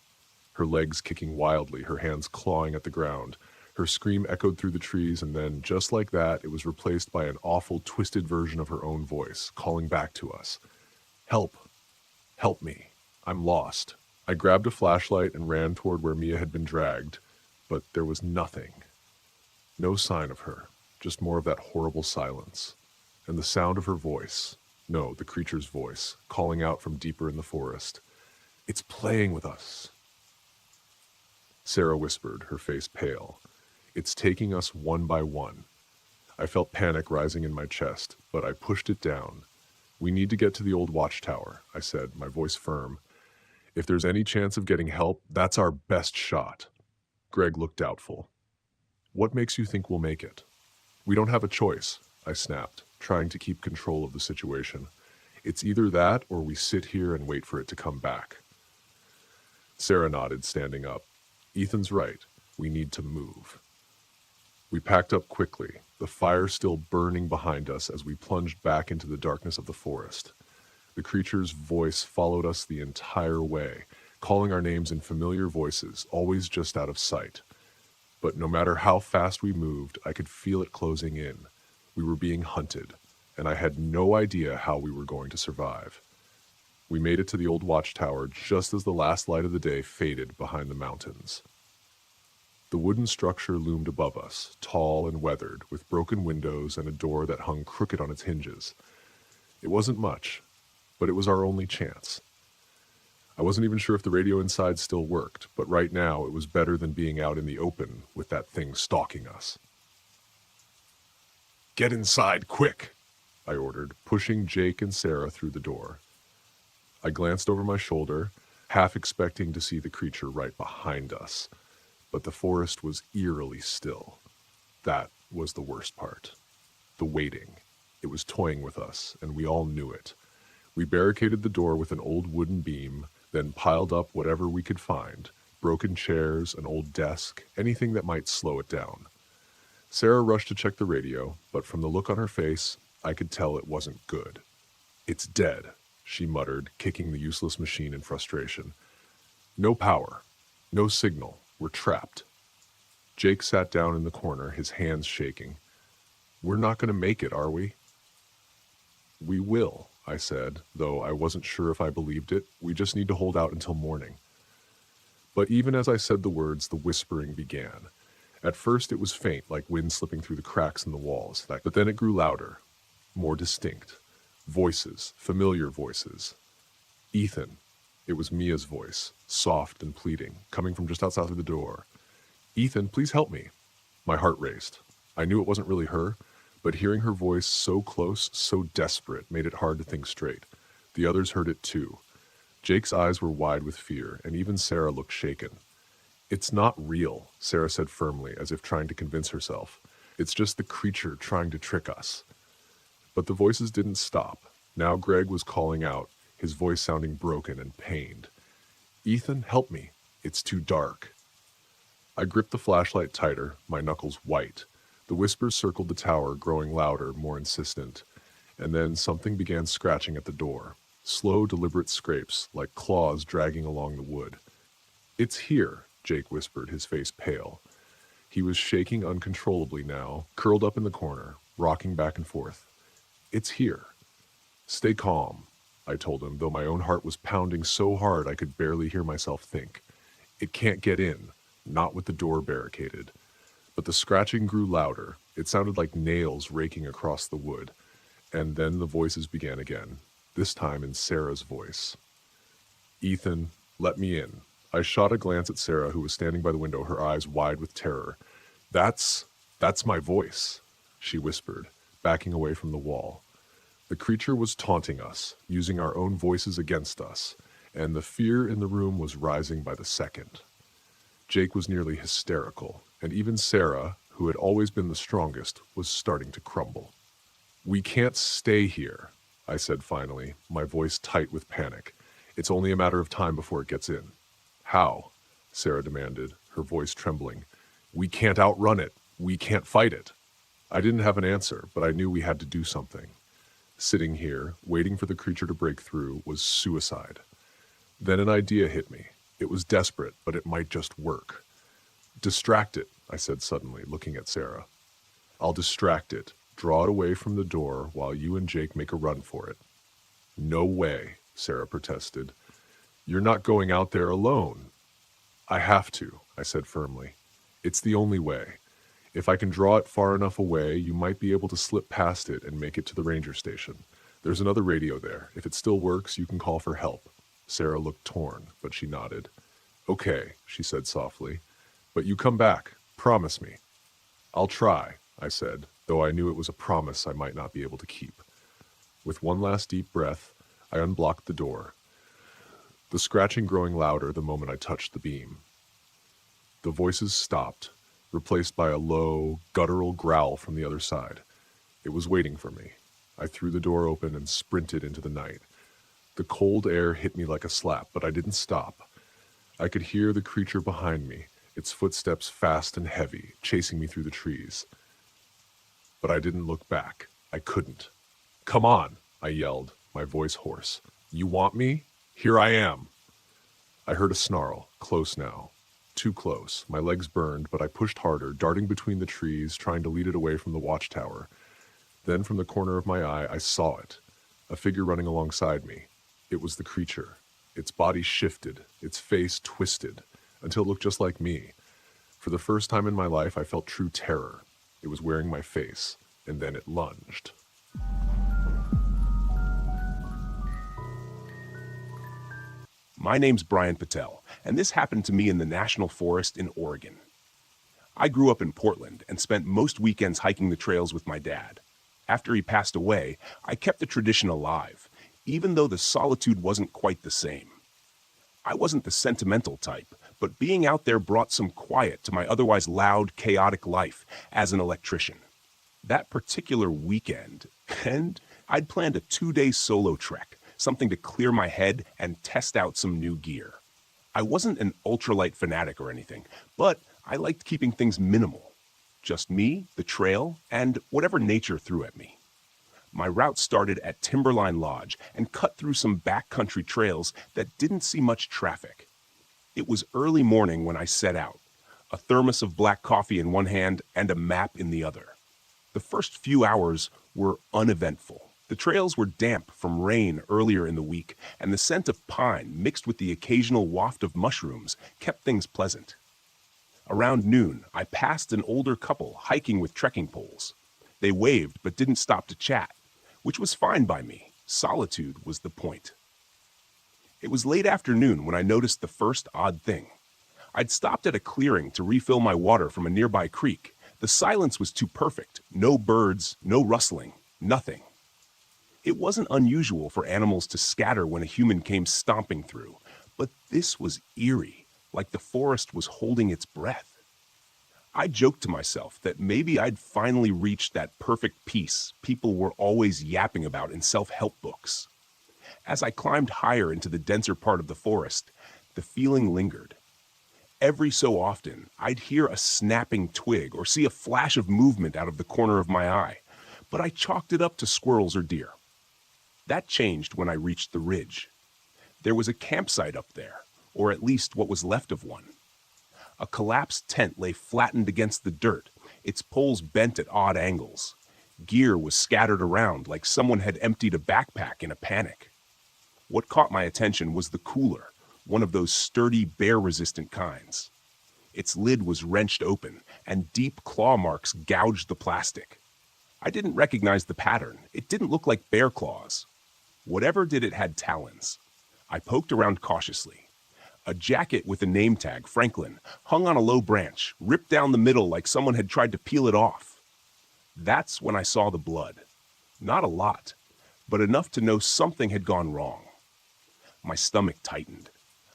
her legs kicking wildly, her hands clawing at the ground. Her scream echoed through the trees, and then, just like that, it was replaced by an awful, twisted version of her own voice, calling back to us. "Help! Help me! I'm lost." I grabbed a flashlight and ran toward where Mia had been dragged, but there was nothing. No sign of her, just more of that horrible silence, and the sound of her voice, No, the creature's voice, calling out from deeper in the forest. It's playing with us. Sarah whispered, her face pale. It's taking us one by one. I felt panic rising in my chest, but I pushed it down. We need to get to the old watchtower, I said, my voice firm. If there's any chance of getting help, that's our best shot. Greg looked doubtful. What makes you think we'll make it? We don't have a choice, I snapped, trying to keep control of the situation. It's either that or we sit here and wait for it to come back. Sarah nodded, standing up. Ethan's right. We need to move. We packed up quickly, the fire still burning behind us as we plunged back into the darkness of the forest. The creature's voice followed us the entire way, calling our names in familiar voices, always just out of sight. But no matter how fast we moved, I could feel it closing in. We were being hunted, and I had no idea how we were going to survive. We made it to the old watchtower just as the last light of the day faded behind the mountains. The wooden structure loomed above us, tall and weathered, with broken windows and a door that hung crooked on its hinges. It wasn't much, but it was our only chance. I wasn't even sure if the radio inside still worked, but right now it was better than being out in the open with that thing stalking us. Get inside, quick, I ordered, pushing Jake and Sarah through the door. I glanced over my shoulder, half expecting to see the creature right behind us, but the forest was eerily still. That was the worst part. The waiting. It was toying with us, and we all knew it. We barricaded the door with an old wooden beam, then piled up whatever we could find, broken chairs, an old desk, anything that might slow it down. Sarah rushed to check the radio, but from the look on her face, I could tell it wasn't good. It's dead, she muttered, kicking the useless machine in frustration. No power. No signal. We're trapped. Jake sat down in the corner, his hands shaking. We're not going to make it, are we? We will, I said, though I wasn't sure if I believed it. We just need to hold out until morning. But even as I said the words, the whispering began. At first it was faint, like wind slipping through the cracks in the walls, but then it grew louder, more distinct. Voices, familiar voices. Ethan. It was Mia's voice, soft and pleading, coming from just outside of the door. Ethan, please help me. My heart raced. I knew it wasn't really her, but hearing her voice so close, so desperate, made it hard to think straight. The others heard it too. Jake's eyes were wide with fear, and even Sarah looked shaken. It's not real, Sarah said firmly, as if trying to convince herself. It's just the creature trying to trick us. But the voices didn't stop. Now Greg was calling out, his voice sounding broken and pained. Ethan, help me. It's too dark. I gripped the flashlight tighter, my knuckles white. The whispers circled the tower, growing louder, more insistent. And then something began scratching at the door. Slow, deliberate scrapes, like claws dragging along the wood. It's here, Jake whispered, his face pale. He was shaking uncontrollably now, curled up in the corner, rocking back and forth. It's here. Stay calm, I told him, though my own heart was pounding so hard I could barely hear myself think. It can't get in, not with the door barricaded. But the scratching grew louder. It sounded like nails raking across the wood. And then the voices began again, this time in Sarah's voice. Ethan, let me in. I shot a glance at Sarah, who was standing by the window, her eyes wide with terror. That's my voice, she whispered, backing away from the wall. The creature was taunting us, using our own voices against us, and the fear in the room was rising by the second. Jake was nearly hysterical, and even Sarah, who had always been the strongest, was starting to crumble. We can't stay here, I said finally, my voice tight with panic. It's only a matter of time before it gets in. How? Sarah demanded, her voice trembling. We can't outrun it. We can't fight it. I didn't have an answer, but I knew we had to do something. Sitting here, waiting for the creature to break through, was suicide. Then an idea hit me. It was desperate, but it might just work. Distract it, I said suddenly, looking at Sarah. I'll distract it, draw it away from the door while you and Jake make a run for it. No way, Sarah protested. You're not going out there alone. I have to, I said firmly. It's the only way. If I can draw it far enough away, you might be able to slip past it and make it to the ranger station. There's another radio there. If it still works, you can call for help. Sarah looked torn, but she nodded. Okay, she said softly. But you come back. Promise me. I'll try, I said, though I knew it was a promise I might not be able to keep. With one last deep breath, I unblocked the door, the scratching growing louder the moment I touched the beam. The voices stopped, replaced by a low, guttural growl from the other side. It was waiting for me. I threw the door open and sprinted into the night. The cold air hit me like a slap, but I didn't stop. I could hear the creature behind me, its footsteps fast and heavy, chasing me through the trees. But I didn't look back. I couldn't. Come on, I yelled, my voice hoarse. You want me? Here I am. I heard a snarl, close now. Too close. My legs burned, but I pushed harder, darting between the trees, trying to lead it away from the watchtower. Then from the corner of my eye, I saw it, a figure running alongside me. It was the creature. Its body shifted, its face twisted, until it looked just like me. For the first time in my life, I felt true terror. It was wearing my face, and then it lunged. My name's Brian Patel, and this happened to me in the National Forest in Oregon. I grew up in Portland and spent most weekends hiking the trails with my dad. After he passed away, I kept the tradition alive, even though the solitude wasn't quite the same. I wasn't the sentimental type, but being out there brought some quiet to my otherwise loud, chaotic life as an electrician. That particular weekend, and I'd planned a 2-day solo trek, something to clear my head and test out some new gear. I wasn't an ultralight fanatic or anything, but I liked keeping things minimal. Just me, the trail, and whatever nature threw at me. My route started at Timberline Lodge and cut through some backcountry trails that didn't see much traffic. It was early morning when I set out, a thermos of black coffee in one hand and a map in the other. The first few hours were uneventful. The trails were damp from rain earlier in the week, and the scent of pine mixed with the occasional waft of mushrooms kept things pleasant. Around noon, I passed an older couple hiking with trekking poles. They waved but didn't stop to chat, which was fine by me. Solitude was the point. It was late afternoon when I noticed the first odd thing. I'd stopped at a clearing to refill my water from a nearby creek. The silence was too perfect. No birds, no rustling, nothing. It wasn't unusual for animals to scatter when a human came stomping through, but this was eerie, like the forest was holding its breath. I joked to myself that maybe I'd finally reached that perfect peace people were always yapping about in self-help books. As I climbed higher into the denser part of the forest, the feeling lingered. Every so often, I'd hear a snapping twig or see a flash of movement out of the corner of my eye, but I chalked it up to squirrels or deer. That changed when I reached the ridge. There was a campsite up there, or at least what was left of one. A collapsed tent lay flattened against the dirt, its poles bent at odd angles. Gear was scattered around like someone had emptied a backpack in a panic. What caught my attention was the cooler, one of those sturdy, bear-resistant kinds. Its lid was wrenched open, and deep claw marks gouged the plastic. I didn't recognize the pattern. It didn't look like bear claws. Whatever did it had talons. I poked around cautiously. A jacket with a name tag, Franklin, hung on a low branch, ripped down the middle like someone had tried to peel it off. That's when I saw the blood. Not a lot, but enough to know something had gone wrong. My stomach tightened.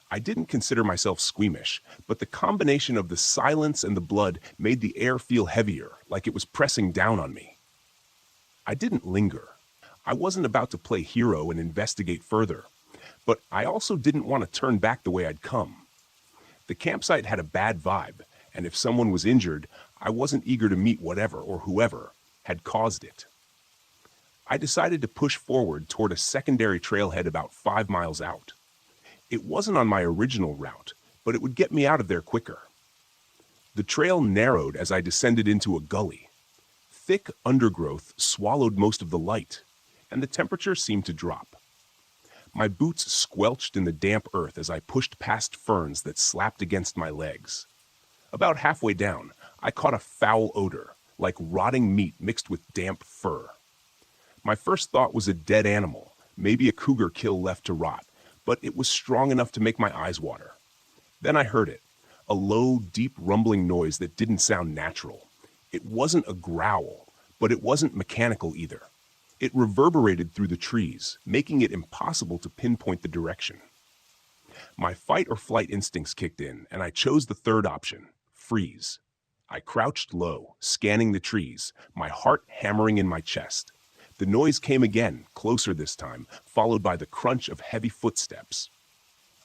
I didn't consider myself squeamish, but the combination of the silence and the blood made the air feel heavier, like it was pressing down on me. I didn't linger. I wasn't about to play hero and investigate further, but I also didn't want to turn back the way I'd come. The campsite had a bad vibe, and if someone was injured, I wasn't eager to meet whatever or whoever had caused it. I decided to push forward toward a secondary trailhead about 5 miles out. It wasn't on my original route, but it would get me out of there quicker. The trail narrowed as I descended into a gully. Thick undergrowth swallowed most of the light, and the temperature seemed to drop. My boots squelched in the damp earth as I pushed past ferns that slapped against my legs. About halfway down, I caught a foul odor, like rotting meat mixed with damp fur. My first thought was a dead animal, maybe a cougar kill left to rot, but it was strong enough to make my eyes water. Then I heard it, a low, deep rumbling noise that didn't sound natural. It wasn't a growl, but it wasn't mechanical either. It reverberated through the trees, making it impossible to pinpoint the direction. My fight or flight instincts kicked in, and I chose the third option, freeze. I crouched low, scanning the trees, my heart hammering in my chest. The noise came again, closer this time, followed by the crunch of heavy footsteps.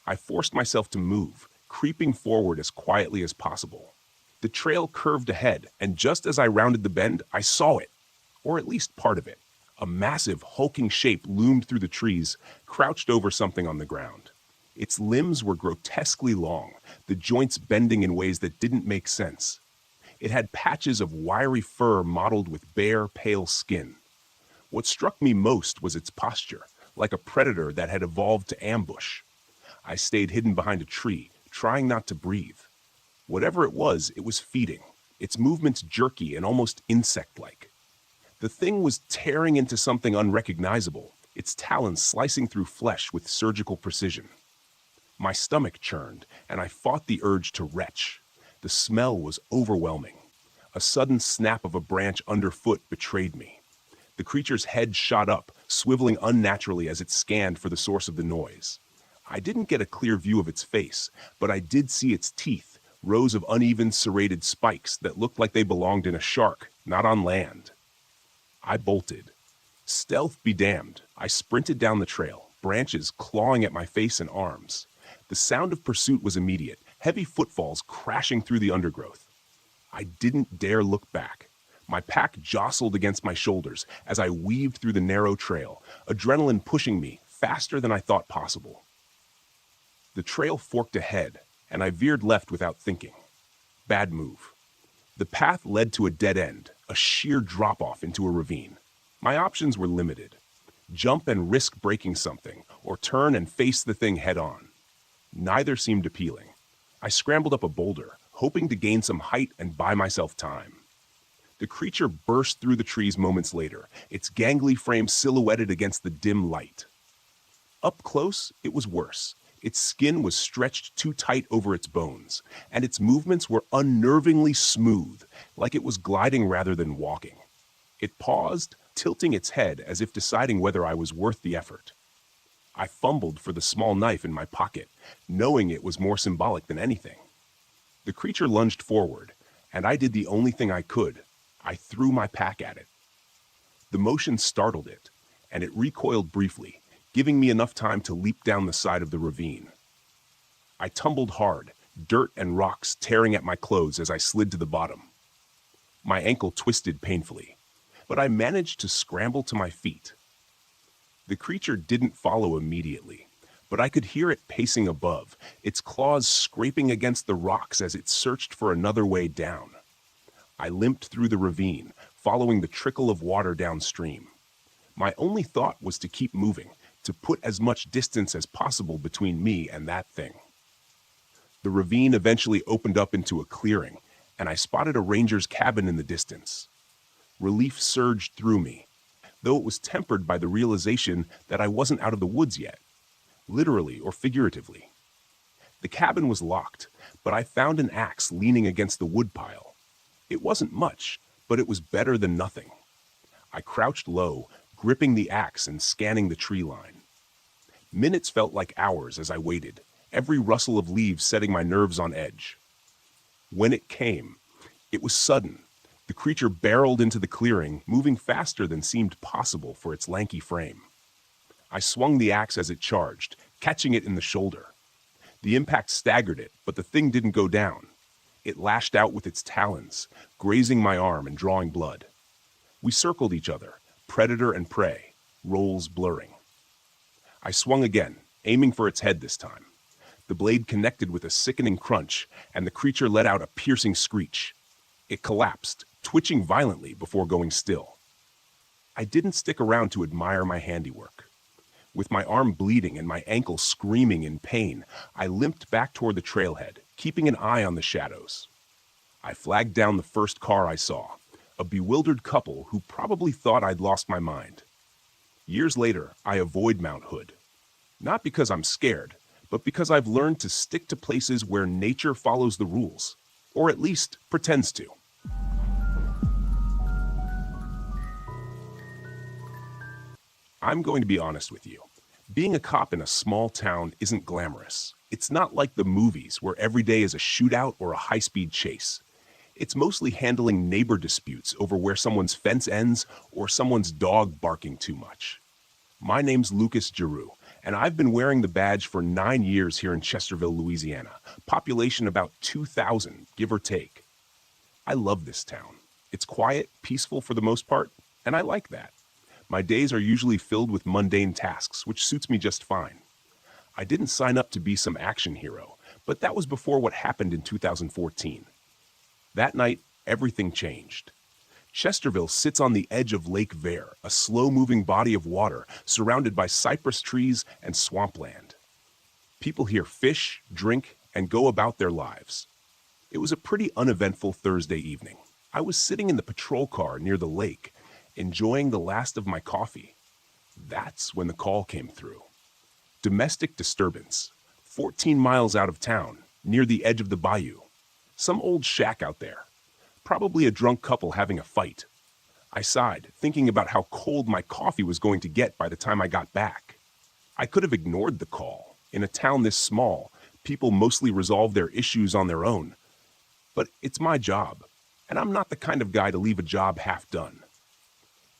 I forced myself to move, creeping forward as quietly as possible. The trail curved ahead, and just as I rounded the bend, I saw it, or at least part of it. A massive, hulking shape loomed through the trees, crouched over something on the ground. Its limbs were grotesquely long, the joints bending in ways that didn't make sense. It had patches of wiry fur mottled with bare, pale skin. What struck me most was its posture, like a predator that had evolved to ambush. I stayed hidden behind a tree, trying not to breathe. Whatever it was feeding, its movements jerky and almost insect-like. The thing was tearing into something unrecognizable, its talons slicing through flesh with surgical precision. My stomach churned, and I fought the urge to retch. The smell was overwhelming. A sudden snap of a branch underfoot betrayed me. The creature's head shot up, swiveling unnaturally as it scanned for the source of the noise. I didn't get a clear view of its face, but I did see its teeth, rows of uneven, serrated spikes that looked like they belonged in a shark, not on land. I bolted. Stealth be damned. I sprinted down the trail, branches clawing at my face and arms. The sound of pursuit was immediate, heavy footfalls crashing through the undergrowth. I didn't dare look back. My pack jostled against my shoulders as I weaved through the narrow trail, adrenaline pushing me faster than I thought possible. The trail forked ahead, and I veered left without thinking. Bad move. The path led to a dead end, a sheer drop-off into a ravine. My options were limited. Jump and risk breaking something, or turn and face the thing head-on. Neither seemed appealing. I scrambled up a boulder, hoping to gain some height and buy myself time. The creature burst through the trees moments later, its gangly frame silhouetted against the dim light. Up close, it was worse. Its skin was stretched too tight over its bones, and its movements were unnervingly smooth, like it was gliding rather than walking. It paused, tilting its head as if deciding whether I was worth the effort. I fumbled for the small knife in my pocket, knowing it was more symbolic than anything. The creature lunged forward, and I did the only thing I could. I threw my pack at it. The motion startled it, and it recoiled briefly, giving me enough time to leap down the side of the ravine. I tumbled hard, dirt and rocks tearing at my clothes as I slid to the bottom. My ankle twisted painfully, but I managed to scramble to my feet. The creature didn't follow immediately, but I could hear it pacing above, its claws scraping against the rocks as it searched for another way down. I limped through the ravine, following the trickle of water downstream. My only thought was to keep moving, to put as much distance as possible between me and that thing. The ravine eventually opened up into a clearing, and I spotted a ranger's cabin in the distance. Relief surged through me, though it was tempered by the realization that I wasn't out of the woods yet, literally or figuratively. The cabin was locked, but I found an axe leaning against the woodpile. It wasn't much, but it was better than nothing. I crouched low, gripping the axe and scanning the tree line. Minutes felt like hours as I waited, every rustle of leaves setting my nerves on edge. When it came, it was sudden. The creature barreled into the clearing, moving faster than seemed possible for its lanky frame. I swung the axe as it charged, catching it in the shoulder. The impact staggered it, but the thing didn't go down. It lashed out with its talons, grazing my arm and drawing blood. We circled each other, predator and prey, roles blurring. I swung again, aiming for its head this time. The blade connected with a sickening crunch, and the creature let out a piercing screech. It collapsed, twitching violently before going still. I didn't stick around to admire my handiwork. With my arm bleeding and my ankle screaming in pain, I limped back toward the trailhead, keeping an eye on the shadows. I flagged down the first car I saw, a bewildered couple who probably thought I'd lost my mind. Years later, I avoid Mount Hood. Not because I'm scared, but because I've learned to stick to places where nature follows the rules, or at least pretends to. I'm going to be honest with you. Being a cop in a small town isn't glamorous. It's not like the movies where every day is a shootout or a high-speed chase. It's mostly handling neighbor disputes over where someone's fence ends or someone's dog barking too much. My name's Lucas Giroux, and I've been wearing the badge for 9 years here in Chesterville, Louisiana. Population about 2,000, give or take. I love this town. It's quiet, peaceful for the most part, and I like that. My days are usually filled with mundane tasks, which suits me just fine. I didn't sign up to be some action hero, but that was before what happened in 2014. That night, everything changed. Chesterville sits on the edge of Lake Vere, a slow-moving body of water surrounded by cypress trees and swampland. People here fish, drink, and go about their lives. It was a pretty uneventful Thursday evening. I was sitting in the patrol car near the lake, enjoying the last of my coffee. That's when the call came through. Domestic disturbance, 14 miles out of town, near the edge of the bayou. Some old shack out there. Probably a drunk couple having a fight. I sighed, thinking about how cold my coffee was going to get by the time I got back. I could have ignored the call. In a town this small, people mostly resolve their issues on their own. But it's my job, and I'm not the kind of guy to leave a job half done.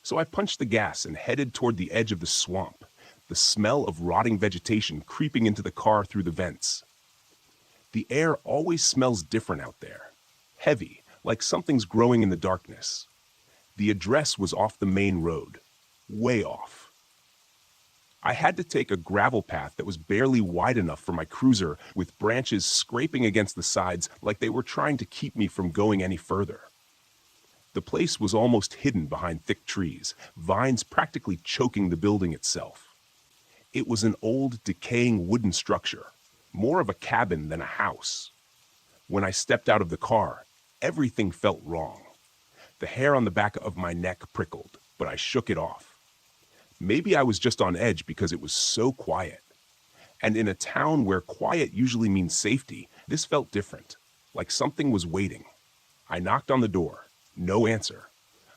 So I punched the gas and headed toward the edge of the swamp, the smell of rotting vegetation creeping into the car through the vents. The air always smells different out there. Heavy, like something's growing in the darkness. The address was off the main road. Way off. I had to take a gravel path that was barely wide enough for my cruiser, with branches scraping against the sides like they were trying to keep me from going any further. The place was almost hidden behind thick trees, vines practically choking the building itself. It was an old, decaying wooden structure, more of a cabin than a house. When I stepped out of the car, everything felt wrong. The hair on the back of my neck prickled, but I shook it off. Maybe I was just on edge because it was so quiet. And in a town where quiet usually means safety, this felt different, like something was waiting. I knocked on the door. No answer.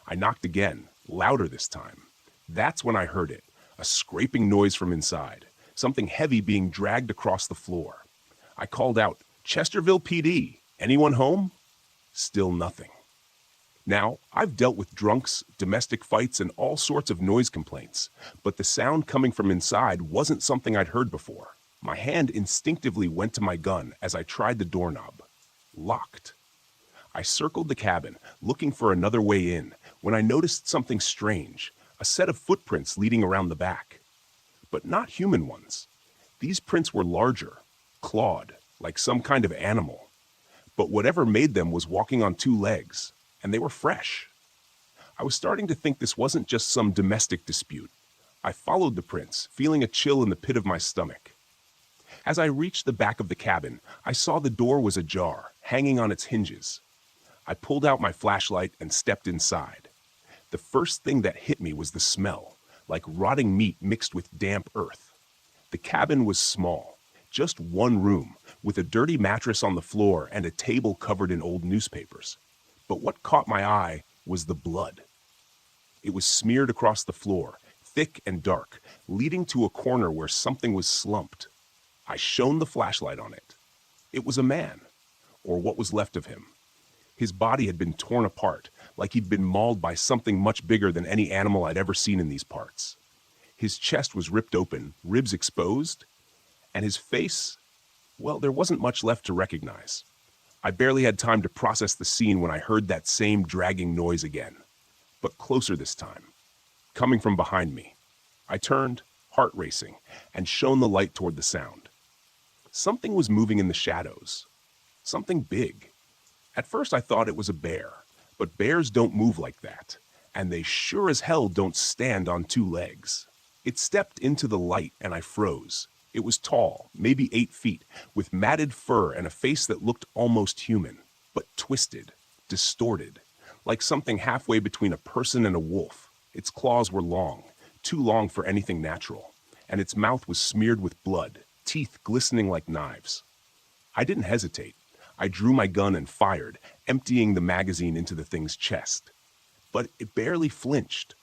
I knocked again, louder this time. That's when I heard it, a scraping noise from inside, something heavy being dragged across the floor. I called out, "Chesterville PD, anyone home?" Still nothing. Now, I've dealt with drunks, domestic fights, and all sorts of noise complaints, but the sound coming from inside wasn't something I'd heard before. My hand instinctively went to my gun as I tried the doorknob. Locked. I circled the cabin, looking for another way in, when I noticed something strange, a set of footprints leading around the back. But not human ones. These prints were larger, clawed, like some kind of animal. But whatever made them was walking on 2 legs, and they were fresh. I was starting to think this wasn't just some domestic dispute. I followed the prints, feeling a chill in the pit of my stomach. As I reached the back of the cabin, I saw the door was ajar, hanging on its hinges. I pulled out my flashlight and stepped inside. The first thing that hit me was the smell, like rotting meat mixed with damp earth. The cabin was small, just one room, with a dirty mattress on the floor and a table covered in old newspapers. But what caught my eye was the blood. It was smeared across the floor, thick and dark, leading to a corner where something was slumped. I shone the flashlight on it. It was a man, or what was left of him. His body had been torn apart, like he'd been mauled by something much bigger than any animal I'd ever seen in these parts. His chest was ripped open, ribs exposed, and his face, well, there wasn't much left to recognize. I barely had time to process the scene when I heard that same dragging noise again, but closer this time, coming from behind me. I turned, heart racing, and shone the light toward the sound. Something was moving in the shadows. Something big. At first I thought it was a bear, but bears don't move like that, and they sure as hell don't stand on 2 legs. It stepped into the light and I froze. It was tall, maybe 8 feet, with matted fur and a face that looked almost human, but twisted, distorted, like something halfway between a person and a wolf. Its claws were long, too long for anything natural, and its mouth was smeared with blood, teeth glistening like knives. I didn't hesitate. I drew my gun and fired, emptying the magazine into the thing's chest. But it barely flinched.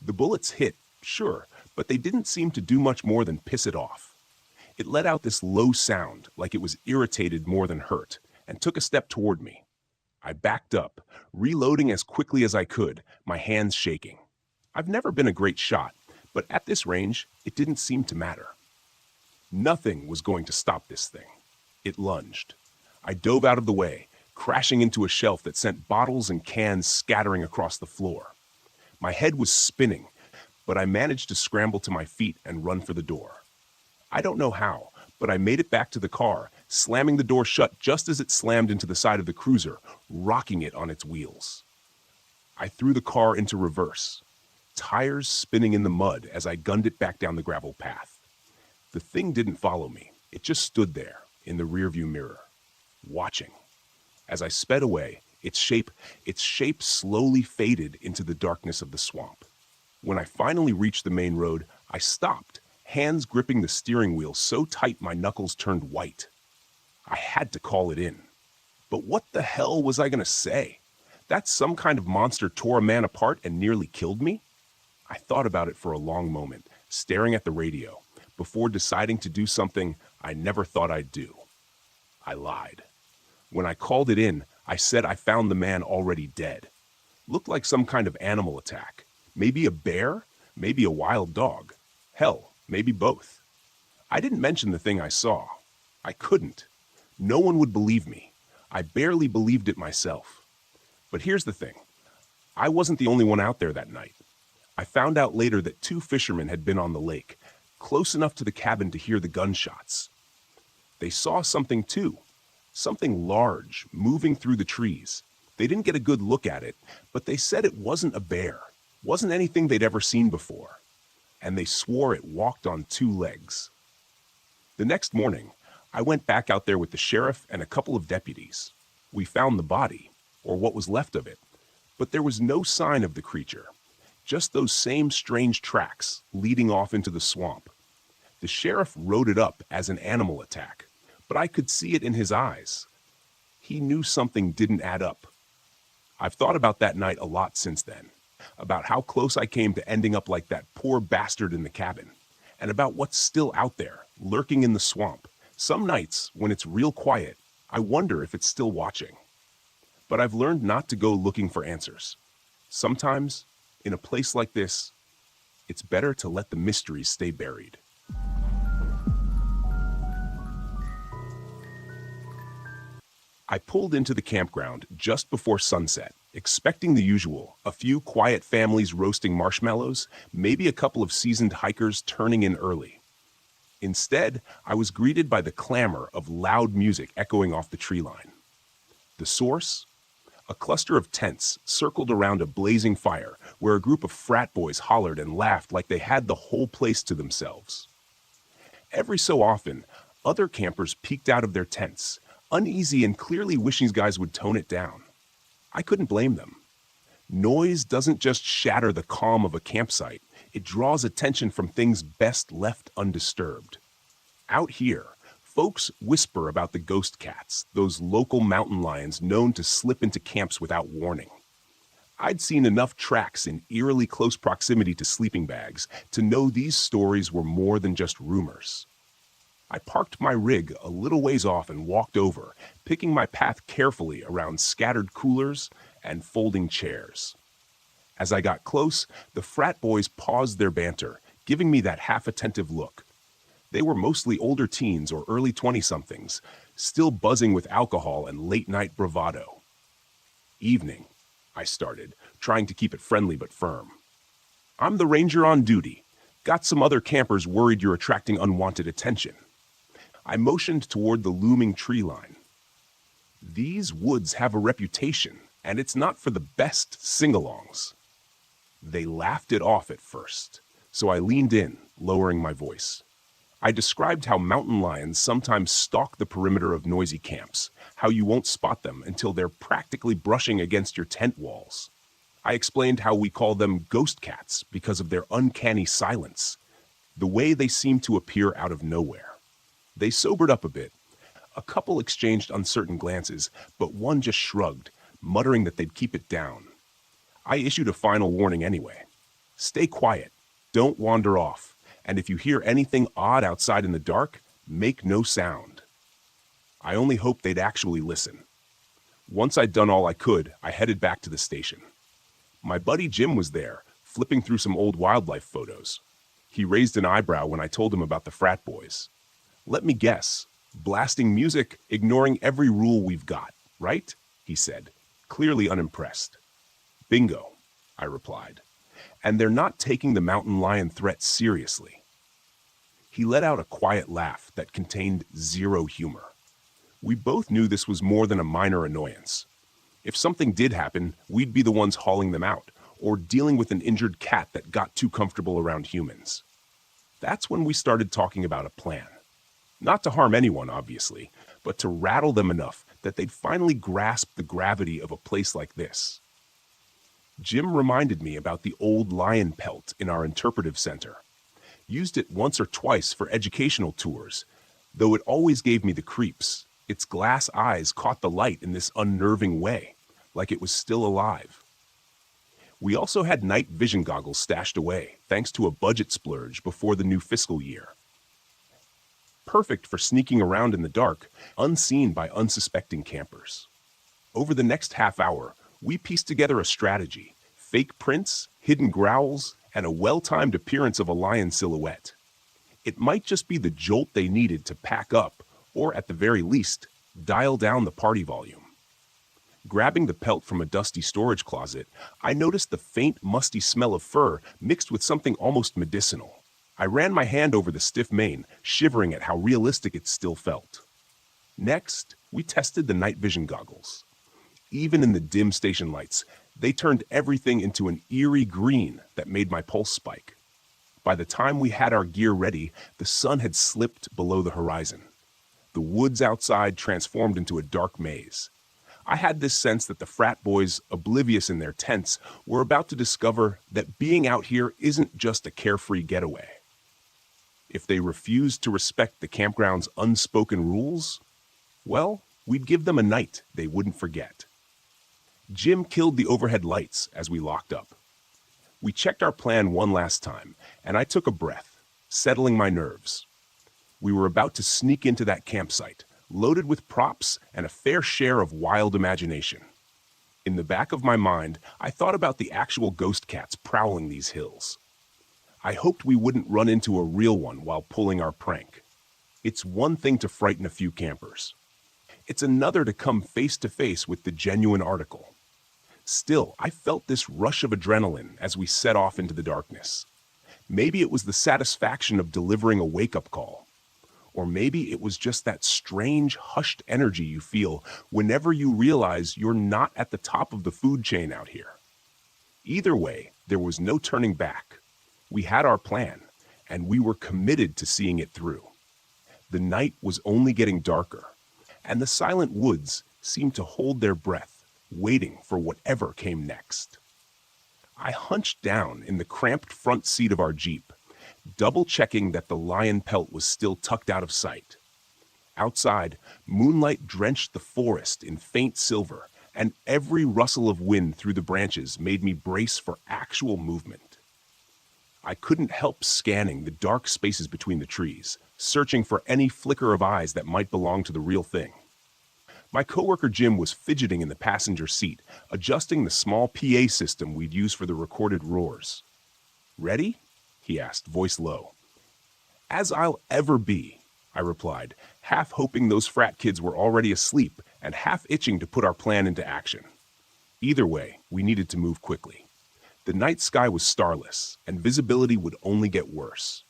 The bullets hit, sure, but they didn't seem to do much more than piss it off. It let out this low sound, like it was irritated more than hurt, and took a step toward me. I backed up, reloading as quickly as I could, my hands shaking. I've never been a great shot, but at this range, it didn't seem to matter. Nothing was going to stop this thing. It lunged. I dove out of the way, crashing into a shelf that sent bottles and cans scattering across the floor. My head was spinning, but I managed to scramble to my feet and run for the door. I don't know how, but I made it back to the car, slamming the door shut just as it slammed into the side of the cruiser, rocking it on its wheels. I threw the car into reverse, tires spinning in the mud as I gunned it back down the gravel path. The thing didn't follow me. It just stood there in the rearview mirror, watching. As I sped away, its shape slowly faded into the darkness of the swamp. When I finally reached the main road, I stopped, hands gripping the steering wheel so tight my knuckles turned white. I had to call it in. But what the hell was I going to say? That some kind of monster tore a man apart and nearly killed me? I thought about it for a long moment, staring at the radio, before deciding to do something I never thought I'd do. I lied. When I called it in, I said I found the man already dead. Looked like some kind of animal attack. Maybe a bear, maybe a wild dog. Hell, maybe both. I didn't mention the thing I saw. I couldn't. No one would believe me. I barely believed it myself. But here's the thing. I wasn't the only one out there that night. I found out later that 2 fishermen had been on the lake, close enough to the cabin to hear the gunshots. They saw something too. Something large, moving through the trees. They didn't get a good look at it, but they said it wasn't a bear. Wasn't anything they'd ever seen before. And they swore it walked on 2 legs. The next morning, I went back out there with the sheriff and a couple of deputies. We found the body, or what was left of it, but there was no sign of the creature. Just those same strange tracks leading off into the swamp. The sheriff wrote it up as an animal attack, but I could see it in his eyes. He knew something didn't add up. I've thought about that night a lot since then, about how close I came to ending up like that poor bastard in the cabin, and about what's still out there, lurking in the swamp. Some nights, when it's real quiet, I wonder if it's still watching. But I've learned not to go looking for answers. Sometimes, in a place like this, it's better to let the mysteries stay buried. I pulled into the campground just before sunset, expecting the usual, a few quiet families roasting marshmallows, maybe a couple of seasoned hikers turning in early. Instead, I was greeted by the clamor of loud music echoing off the tree line. The source? A cluster of tents circled around a blazing fire where a group of frat boys hollered and laughed like they had the whole place to themselves. Every so often, other campers peeked out of their tents, uneasy and clearly wishing guys would tone it down. I couldn't blame them. Noise doesn't just shatter the calm of a campsite, it draws attention from things best left undisturbed. Out here, folks whisper about the ghost cats, those local mountain lions known to slip into camps without warning. I'd seen enough tracks in eerily close proximity to sleeping bags to know these stories were more than just rumors. I parked my rig a little ways off and walked over, picking my path carefully around scattered coolers and folding chairs. As I got close, the frat boys paused their banter, giving me that half-attentive look. They were mostly older teens or early 20-somethings, still buzzing with alcohol and late-night bravado. Evening, I started, trying to keep it friendly but firm. I'm the ranger on duty. Got some other campers worried you're attracting unwanted attention. I motioned toward the looming tree line. These woods have a reputation, and it's not for the best sing-alongs. They laughed it off at first, so I leaned in, lowering my voice. I described how mountain lions sometimes stalk the perimeter of noisy camps, how you won't spot them until they're practically brushing against your tent walls. I explained how we call them ghost cats because of their uncanny silence, the way they seem to appear out of nowhere. They sobered up a bit. A couple exchanged uncertain glances, but one just shrugged, muttering that they'd keep it down. I issued a final warning anyway. Stay quiet, don't wander off, and if you hear anything odd outside in the dark, make no sound. I only hoped they'd actually listen. Once I'd done all I could, I headed back to the station. My buddy Jim was there, flipping through some old wildlife photos. He raised an eyebrow when I told him about the frat boys. Let me guess, blasting music, ignoring every rule we've got, right? He said, clearly unimpressed. Bingo, I replied. And they're not taking the mountain lion threat seriously. He let out a quiet laugh that contained zero humor. We both knew this was more than a minor annoyance. If something did happen, we'd be the ones hauling them out, or dealing with an injured cat that got too comfortable around humans. That's when we started talking about a plan. Not to harm anyone, obviously, but to rattle them enough that they'd finally grasp the gravity of a place like this. Jim reminded me about the old lion pelt in our interpretive center. Used it once or twice for educational tours, though it always gave me the creeps. Its glass eyes caught the light in this unnerving way, like it was still alive. We also had night vision goggles stashed away, thanks to a budget splurge before the new fiscal year. Perfect for sneaking around in the dark, unseen by unsuspecting campers. Over the next half hour, we pieced together a strategy, fake prints, hidden growls, and a well-timed appearance of a lion silhouette. It might just be the jolt they needed to pack up, or at the very least, dial down the party volume. Grabbing the pelt from a dusty storage closet, I noticed the faint, musty smell of fur mixed with something almost medicinal. I ran my hand over the stiff mane, shivering at how realistic it still felt. Next, we tested the night vision goggles. Even in the dim station lights, they turned everything into an eerie green that made my pulse spike. By the time we had our gear ready, the sun had slipped below the horizon. The woods outside transformed into a dark maze. I had this sense that the frat boys, oblivious in their tents, were about to discover that being out here isn't just a carefree getaway. If they refused to respect the campground's unspoken rules, well, we'd give them a night they wouldn't forget. Jim killed the overhead lights as we locked up. We checked our plan one last time, and I took a breath, settling my nerves. We were about to sneak into that campsite, loaded with props and a fair share of wild imagination. In the back of my mind, I thought about the actual ghost cats prowling these hills. I hoped we wouldn't run into a real one while pulling our prank. It's one thing to frighten a few campers. It's another to come face to face with the genuine article. Still, I felt this rush of adrenaline as we set off into the darkness. Maybe it was the satisfaction of delivering a wake-up call. Or maybe it was just that strange, hushed energy you feel whenever you realize you're not at the top of the food chain out here. Either way, there was no turning back. We had our plan, and we were committed to seeing it through. The night was only getting darker, and the silent woods seemed to hold their breath, waiting for whatever came next. I hunched down in the cramped front seat of our Jeep, double-checking that the lion pelt was still tucked out of sight. Outside, moonlight drenched the forest in faint silver, and every rustle of wind through the branches made me brace for actual movement. I couldn't help scanning the dark spaces between the trees, searching for any flicker of eyes that might belong to the real thing. My coworker Jim was fidgeting in the passenger seat, adjusting the small PA system we'd use for the recorded roars. "Ready?" he asked, voice low. "As I'll ever be," I replied, half hoping those frat kids were already asleep and half itching to put our plan into action. Either way, we needed to move quickly. The night sky was starless, and visibility would only get worse.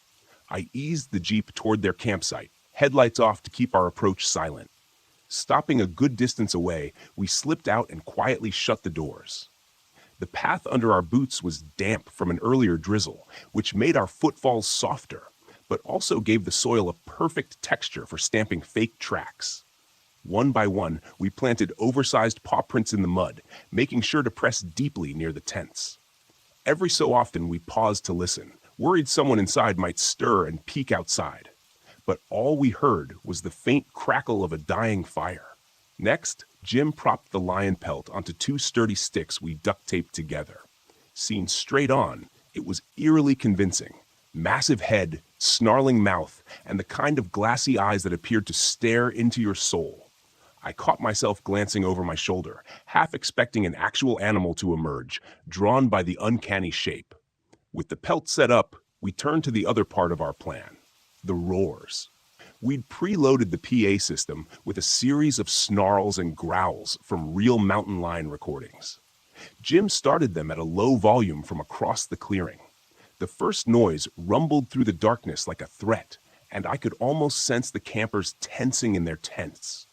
I eased the Jeep toward their campsite, headlights off to keep our approach silent. Stopping a good distance away, we slipped out and quietly shut the doors. The path under our boots was damp from an earlier drizzle, which made our footfalls softer, but also gave the soil a perfect texture for stamping fake tracks. One by one, we planted oversized paw prints in the mud, making sure to press deeply near the tents. Every so often, we paused to listen, worried someone inside might stir and peek outside. But all we heard was the faint crackle of a dying fire. Next, Jim propped the lion pelt onto two sturdy sticks we duct-taped together. Seen straight on, it was eerily convincing. Massive head, snarling mouth, and the kind of glassy eyes that appeared to stare into your soul. I caught myself glancing over my shoulder, half expecting an actual animal to emerge, drawn by the uncanny shape. With the pelt set up, we turned to the other part of our plan, the roars. We'd preloaded the PA system with a series of snarls and growls from real mountain lion recordings. Jim started them at a low volume from across the clearing. The first noise rumbled through the darkness like a threat, and I could almost sense the campers tensing in their tents.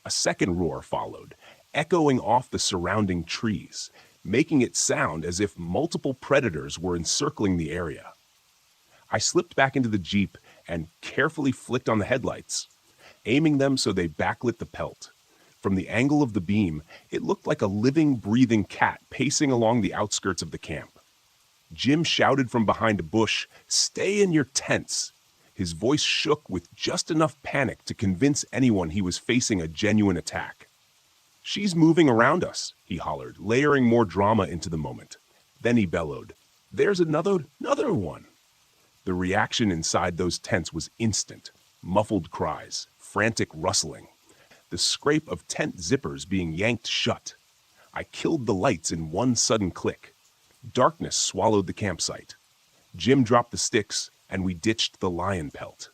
A second roar followed, echoing off the surrounding trees, making it sound as if multiple predators were encircling the area. I slipped back into the Jeep and carefully flicked on the headlights, aiming them so they backlit the pelt. From the angle of the beam, it looked like a living, breathing cat pacing along the outskirts of the camp. Jim shouted from behind a bush, "Stay in your tents!" His voice shook with just enough panic to convince anyone he was facing a genuine attack. "She's moving around us," he hollered, layering more drama into the moment. Then he bellowed, "There's another one." The reaction inside those tents was instant. Muffled cries, frantic rustling, the scrape of tent zippers being yanked shut. I killed the lights in one sudden click. Darkness swallowed the campsite. Jim dropped the sticks, and we ditched the lion pelt.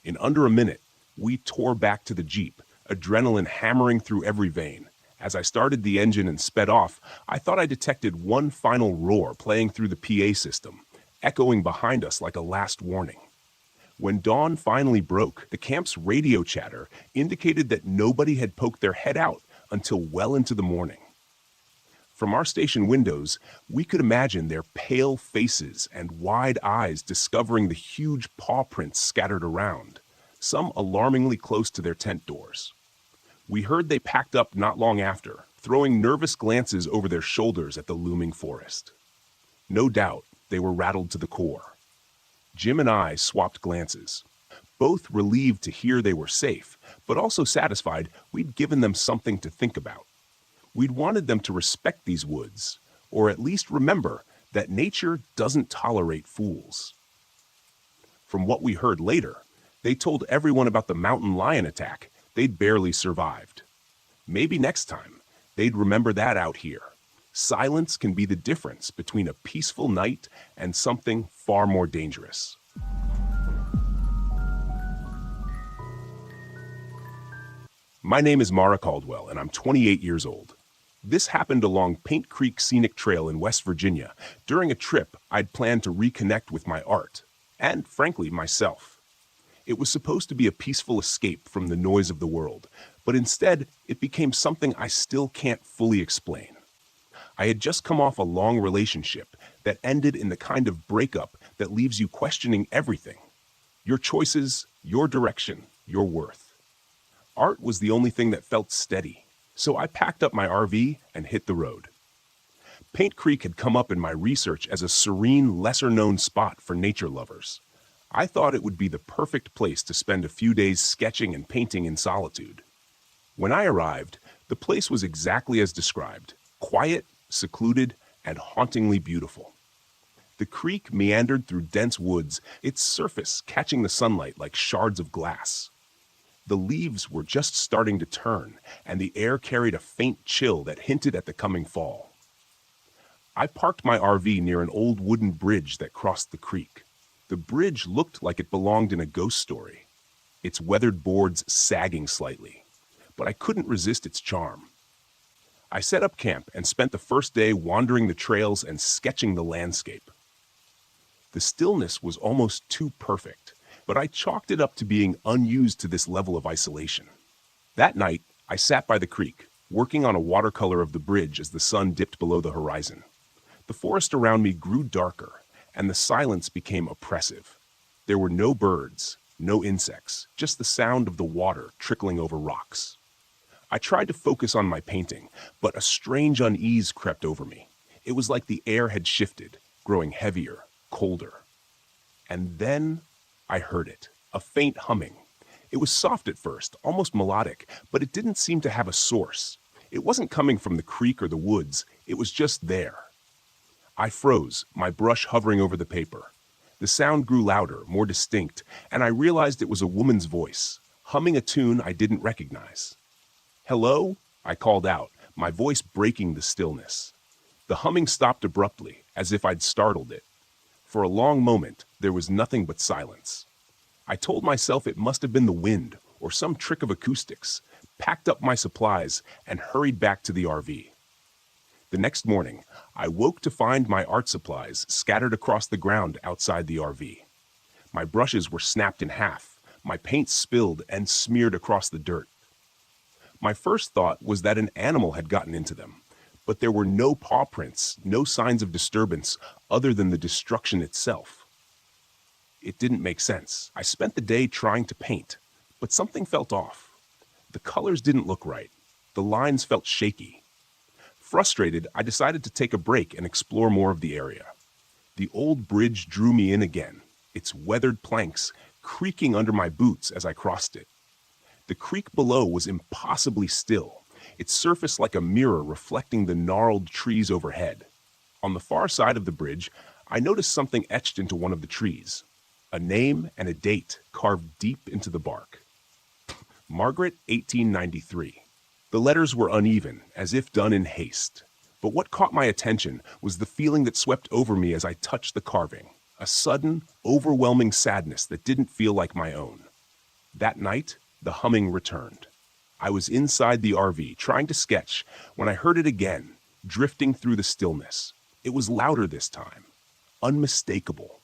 In under a minute, we tore back to the Jeep, adrenaline hammering through every vein. As I started the engine and sped off, I thought I detected one final roar playing through the PA system, echoing behind us like a last warning. When dawn finally broke, the camp's radio chatter indicated that nobody had poked their head out until well into the morning. From our station windows, we could imagine their pale faces and wide eyes discovering the huge paw prints scattered around, some alarmingly close to their tent doors. We heard they packed up not long after, throwing nervous glances over their shoulders at the looming forest. No doubt, they were rattled to the core. Jim and I swapped glances, both relieved to hear they were safe, but also satisfied we'd given them something to think about. We'd wanted them to respect these woods, or at least remember that nature doesn't tolerate fools. From what we heard later, they told everyone about the mountain lion attack they'd barely survived. Maybe next time, they'd remember that out here. Silence can be the difference between a peaceful night and something far more dangerous. My name is Mara Caldwell, and I'm 28 years old. This happened along Paint Creek Scenic Trail in West Virginia during a trip I'd planned to reconnect with my art, and frankly, myself. It was supposed to be a peaceful escape from the noise of the world, but instead, it became something I still can't fully explain. I had just come off a long relationship that ended in the kind of breakup that leaves you questioning everything. Your choices, your direction, your worth. Art was the only thing that felt steady, so I packed up my RV and hit the road. Paint Creek had come up in my research as a serene, lesser-known spot for nature lovers. I thought it would be the perfect place to spend a few days sketching and painting in solitude. When I arrived, the place was exactly as described, quiet, secluded, and hauntingly beautiful. The creek meandered through dense woods, its surface catching the sunlight like shards of glass. The leaves were just starting to turn, and the air carried a faint chill that hinted at the coming fall. I parked my RV near an old wooden bridge that crossed the creek. The bridge looked like it belonged in a ghost story, its weathered boards sagging slightly, but I couldn't resist its charm. I set up camp and spent the first day wandering the trails and sketching the landscape. The stillness was almost too perfect, but I chalked it up to being unused to this level of isolation. That night, I sat by the creek, working on a watercolor of the bridge as the sun dipped below the horizon. The forest around me grew darker, and the silence became oppressive. There were no birds, no insects, just the sound of the water trickling over rocks. I tried to focus on my painting, but a strange unease crept over me. It was like the air had shifted, growing heavier, colder. And then I heard it, a faint humming. It was soft at first, almost melodic, but it didn't seem to have a source. It wasn't coming from the creek or the woods, it was just there. I froze, my brush hovering over the paper. The sound grew louder, more distinct, and I realized it was a woman's voice, humming a tune I didn't recognize. "Hello?" I called out, my voice breaking the stillness. The humming stopped abruptly, as if I'd startled it. For a long moment, there was nothing but silence. I told myself it must have been the wind or some trick of acoustics, packed up my supplies, and hurried back to the RV. The next morning, I woke to find my art supplies scattered across the ground outside the RV. My brushes were snapped in half, my paint spilled and smeared across the dirt. My first thought was that an animal had gotten into them, but there were no paw prints, no signs of disturbance other than the destruction itself. It didn't make sense. I spent the day trying to paint, but something felt off. The colors didn't look right. The lines felt shaky. Frustrated, I decided to take a break and explore more of the area. The old bridge drew me in again, its weathered planks creaking under my boots as I crossed it. The creek below was impossibly still, its surface like a mirror reflecting the gnarled trees overhead. On the far side of the bridge, I noticed something etched into one of the trees. A name and a date carved deep into the bark. Margaret, 1893. The letters were uneven, as if done in haste. But what caught my attention was the feeling that swept over me as I touched the carving. A sudden, overwhelming sadness that didn't feel like my own. That night, the humming returned. I was inside the RV, trying to sketch, when I heard it again, drifting through the stillness. It was louder this time, unmistakable.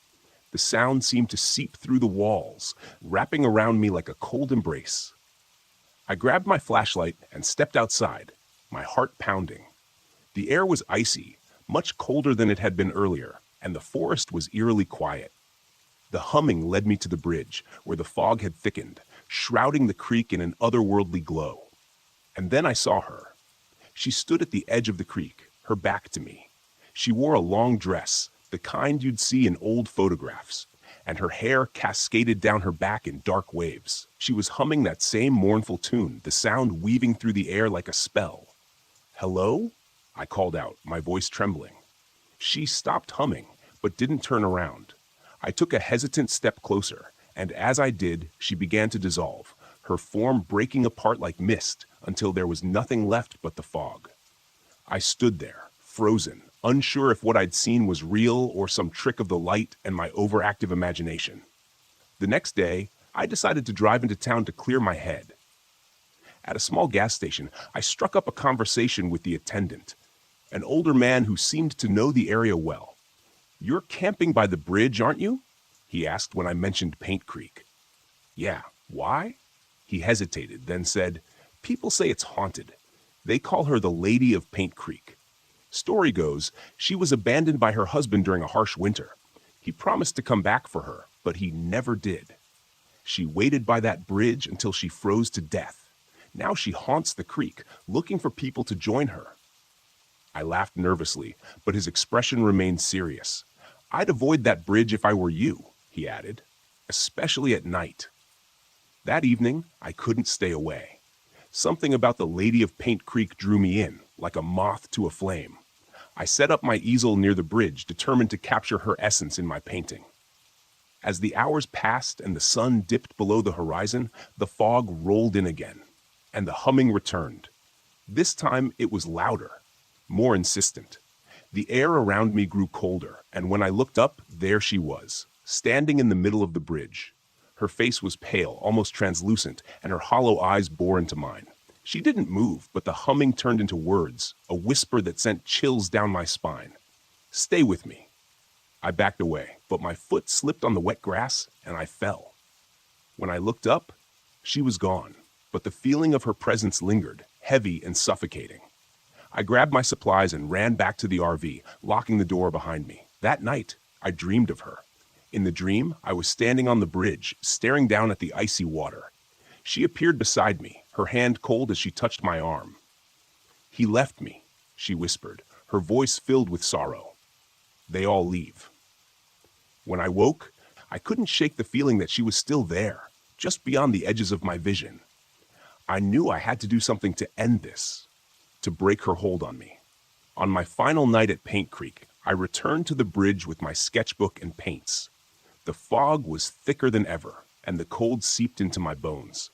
The sound seemed to seep through the walls, wrapping around me like a cold embrace. I grabbed my flashlight and stepped outside, my heart pounding. The air was icy, much colder than it had been earlier, and the forest was eerily quiet. The humming led me to the bridge, where the fog had thickened, shrouding the creek in an otherworldly glow. And then I saw her. She stood at the edge of the creek, her back to me. She wore a long dress, the kind you'd see in old photographs, and her hair cascaded down her back in dark waves. She was humming that same mournful tune, the sound weaving through the air like a spell. "Hello?" I called out, my voice trembling. She stopped humming, but didn't turn around. I took a hesitant step closer, and as I did, she began to dissolve, her form breaking apart like mist until there was nothing left but the fog. I stood there, frozen, unsure if what I'd seen was real or some trick of the light and my overactive imagination. The next day, I decided to drive into town to clear my head. At a small gas station, I struck up a conversation with the attendant, an older man who seemed to know the area well. "You're camping by the bridge, aren't you?" he asked when I mentioned Paint Creek. "Yeah, why?" He hesitated, then said, "People say it's haunted. They call her the Lady of Paint Creek. Story goes, she was abandoned by her husband during a harsh winter. He promised to come back for her, but he never did. She waited by that bridge until she froze to death. Now she haunts the creek, looking for people to join her." I laughed nervously, but his expression remained serious. "I'd avoid that bridge if I were you," he added, "especially at night." That evening, I couldn't stay away. Something about the Lady of Paint Creek drew me in, like a moth to a flame. I set up my easel near the bridge, determined to capture her essence in my painting. As the hours passed and the sun dipped below the horizon, the fog rolled in again, and the humming returned. This time it was louder, more insistent. The air around me grew colder, and when I looked up, there she was, standing in the middle of the bridge. Her face was pale, almost translucent, and her hollow eyes bore into mine. She didn't move, but the humming turned into words, a whisper that sent chills down my spine. "Stay with me." I backed away, but my foot slipped on the wet grass, and I fell. When I looked up, she was gone, but the feeling of her presence lingered, heavy and suffocating. I grabbed my supplies and ran back to the RV, locking the door behind me. That night, I dreamed of her. In the dream, I was standing on the bridge, staring down at the icy water. She appeared beside me, her hand cold as she touched my arm. "He left me," she whispered, her voice filled with sorrow. "They all leave." When I woke, I couldn't shake the feeling that she was still there, just beyond the edges of my vision. I knew I had to do something to end this, to break her hold on me. On my final night at Paint Creek, I returned to the bridge with my sketchbook and paints. The fog was thicker than ever, and the cold seeped into my bones.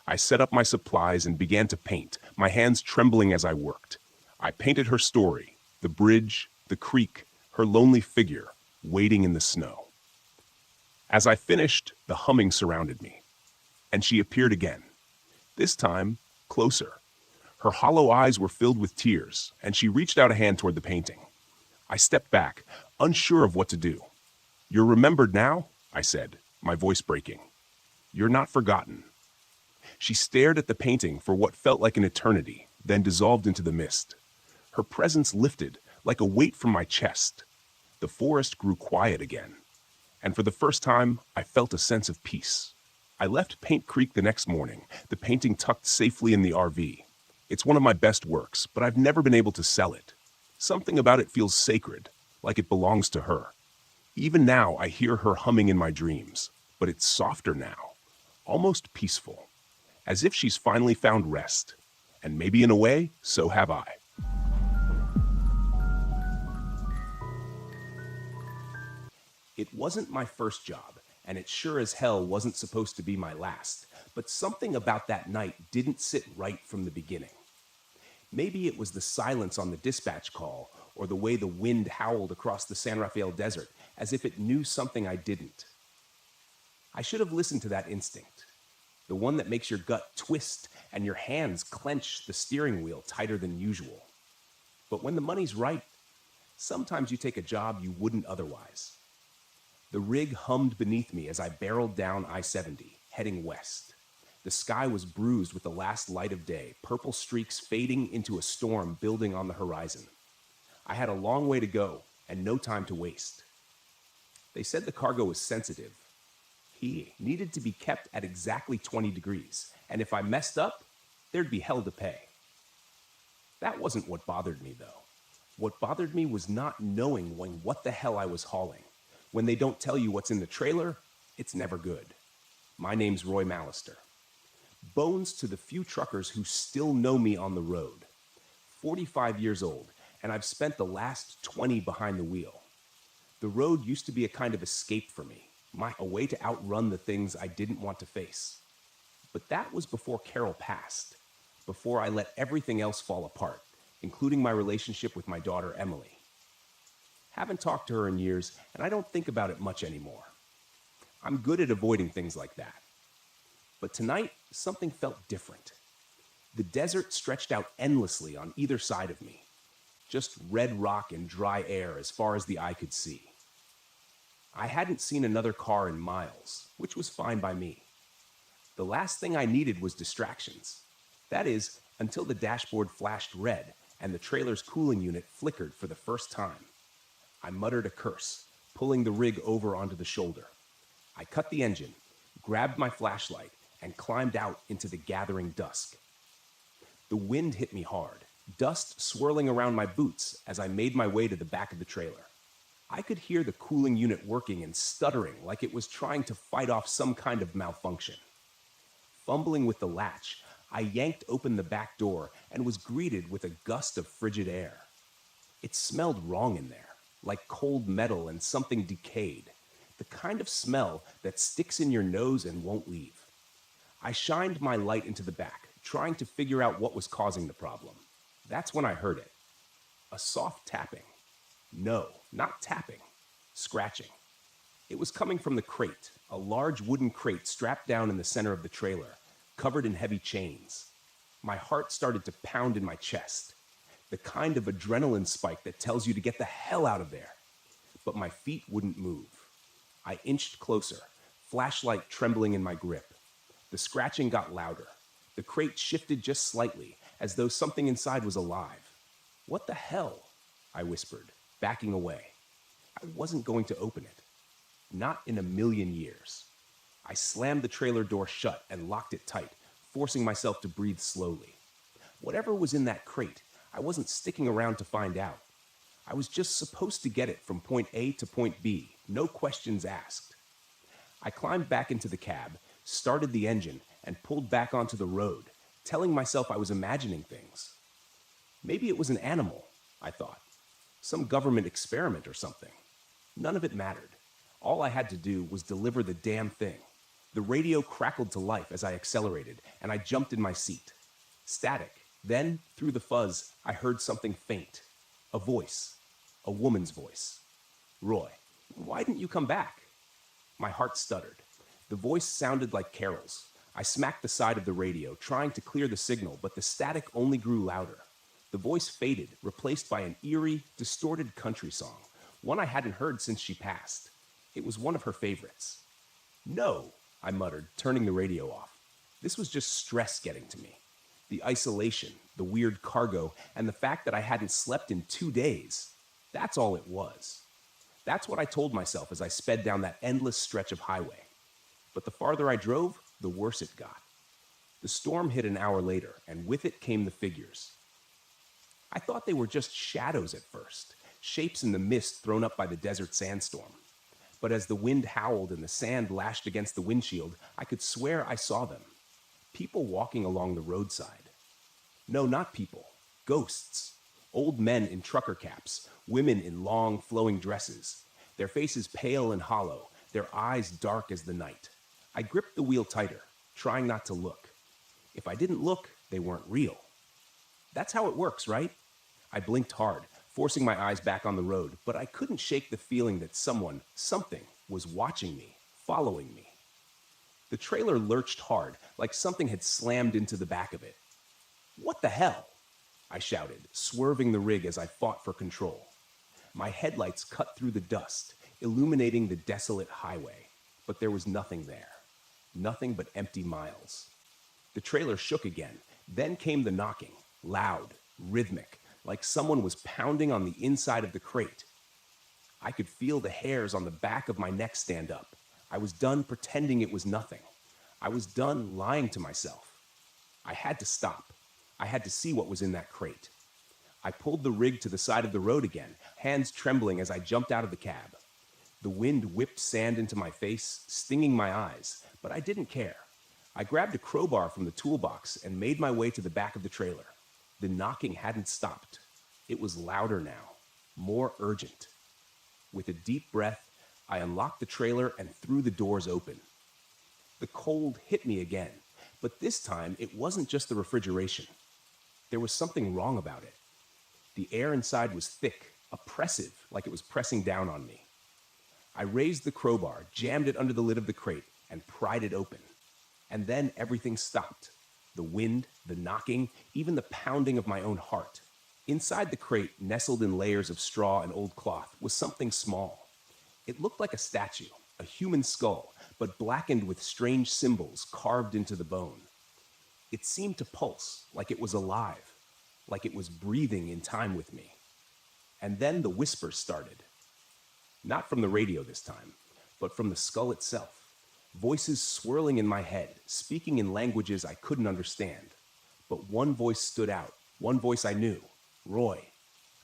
I set up my supplies and began to paint, my hands trembling as I worked. I painted her story, the bridge, the creek, her lonely figure, waiting in the snow. As I finished, the humming surrounded me, and she appeared again. This time, closer. Her hollow eyes were filled with tears, and she reached out a hand toward the painting. I stepped back, unsure of what to do. "You're remembered now?" I said, my voice breaking. "You're not forgotten." She stared at the painting for what felt like an eternity, then dissolved into the mist. Her presence lifted, like a weight from my chest. The forest grew quiet again, and for the first time, I felt a sense of peace. I left Paint Creek the next morning, the painting tucked safely in the RV. It's one of my best works, but I've never been able to sell it. Something about it feels sacred, like it belongs to her. Even now, I hear her humming in my dreams, but it's softer now, almost peaceful, as if she's finally found rest. And maybe in a way, so have I. It wasn't my first job, and it sure as hell wasn't supposed to be my last, but something about that night didn't sit right from the beginning. Maybe it was the silence on the dispatch call, or the way the wind howled across the San Rafael desert, as if it knew something I didn't. I should have listened to that instinct, the one that makes your gut twist and your hands clench the steering wheel tighter than usual. But when the money's right, sometimes you take a job you wouldn't otherwise. The rig hummed beneath me as I barreled down I-70, heading west. The sky was bruised with the last light of day, purple streaks fading into a storm building on the horizon. I had a long way to go and no time to waste. They said the cargo was sensitive. He needed to be kept at exactly 20 degrees, and if I messed up, there'd be hell to pay. That wasn't what bothered me, though. What bothered me was not knowing what the hell I was hauling. When they don't tell you what's in the trailer, it's never good. My name's Roy Mallister. Bones to the few truckers who still know me on the road. 45 years old, and I've spent the last 20 behind the wheel. The road used to be a kind of escape for me, a way to outrun the things I didn't want to face. But that was before Carol passed, before I let everything else fall apart, including my relationship with my daughter, Emily. Haven't talked to her in years, and I don't think about it much anymore. I'm good at avoiding things like that. But tonight, something felt different. The desert stretched out endlessly on either side of me. Just red rock and dry air as far as the eye could see. I hadn't seen another car in miles, which was fine by me. The last thing I needed was distractions. That is, until the dashboard flashed red and the trailer's cooling unit flickered for the first time. I muttered a curse, pulling the rig over onto the shoulder. I cut the engine, grabbed my flashlight, and climbed out into the gathering dusk. The wind hit me hard, dust swirling around my boots as I made my way to the back of the trailer. I could hear the cooling unit working and stuttering like it was trying to fight off some kind of malfunction. Fumbling with the latch, I yanked open the back door and was greeted with a gust of frigid air. It smelled wrong in there, like cold metal and something decayed, the kind of smell that sticks in your nose and won't leave. I shined my light into the back, trying to figure out what was causing the problem. That's when I heard it. A soft tapping. No, not tapping. Scratching. It was coming from the crate, a large wooden crate strapped down in the center of the trailer, covered in heavy chains. My heart started to pound in my chest. The kind of adrenaline spike that tells you to get the hell out of there. But my feet wouldn't move. I inched closer, flashlight trembling in my grip. The scratching got louder. The crate shifted just slightly, as though something inside was alive. "What the hell?" I whispered, backing away. I wasn't going to open it. Not in a million years. I slammed the trailer door shut and locked it tight, forcing myself to breathe slowly. Whatever was in that crate, I wasn't sticking around to find out. I was just supposed to get it from point A to point B, no questions asked. I climbed back into the cab, started the engine, and pulled back onto the road, telling myself I was imagining things. Maybe it was an animal, I thought. Some government experiment or something. None of it mattered. All I had to do was deliver the damn thing. The radio crackled to life as I accelerated, and I jumped in my seat. Static. Then, through the fuzz, I heard something faint. A voice. A woman's voice. "Roy, why didn't you come back?" My heart stuttered. The voice sounded like Carol's. I smacked the side of the radio, trying to clear the signal, but the static only grew louder. The voice faded, replaced by an eerie, distorted country song, one I hadn't heard since she passed. It was one of her favorites. "No," I muttered, turning the radio off. This was just stress getting to me. The isolation, the weird cargo, and the fact that I hadn't slept in 2 days. That's all it was. That's what I told myself as I sped down that endless stretch of highway. But the farther I drove, the worse it got. The storm hit an hour later, and with it came the figures. I thought they were just shadows at first, shapes in the mist thrown up by the desert sandstorm. But as the wind howled and the sand lashed against the windshield, I could swear I saw them. People walking along the roadside. No, not people. Ghosts. Old men in trucker caps, women in long, flowing dresses, their faces pale and hollow, their eyes dark as the night. I gripped the wheel tighter, trying not to look. If I didn't look, they weren't real. That's how it works, right? I blinked hard, forcing my eyes back on the road, but I couldn't shake the feeling that someone, something, was watching me, following me. The trailer lurched hard, like something had slammed into the back of it. "What the hell?" I shouted, swerving the rig as I fought for control. My headlights cut through the dust, illuminating the desolate highway, but there was nothing there. Nothing but empty miles. The trailer shook again, then came the knocking, loud, rhythmic, like someone was pounding on the inside of the crate. I could feel the hairs on the back of my neck stand up. I was done pretending it was nothing. I was done lying to myself. I had to stop. I had to see what was in that crate. I pulled the rig to the side of the road again, hands trembling as I jumped out of the cab. The wind whipped sand into my face, stinging my eyes, but I didn't care. I grabbed a crowbar from the toolbox and made my way to the back of the trailer. The knocking hadn't stopped. It was louder now, more urgent. With a deep breath, I unlocked the trailer and threw the doors open. The cold hit me again, but this time it wasn't just the refrigeration. There was something wrong about it. The air inside was thick, oppressive, like it was pressing down on me. I raised the crowbar, jammed it under the lid of the crate, and pried it open. And then everything stopped. The wind, the knocking, even the pounding of my own heart. Inside the crate, nestled in layers of straw and old cloth, was something small. It looked like a statue, a human skull, but blackened with strange symbols carved into the bone. It seemed to pulse, like it was alive, like it was breathing in time with me. And then the whispers started. Not from the radio this time, but from the skull itself. Voices swirling in my head, speaking in languages I couldn't understand. But one voice stood out, one voice I knew. Roy.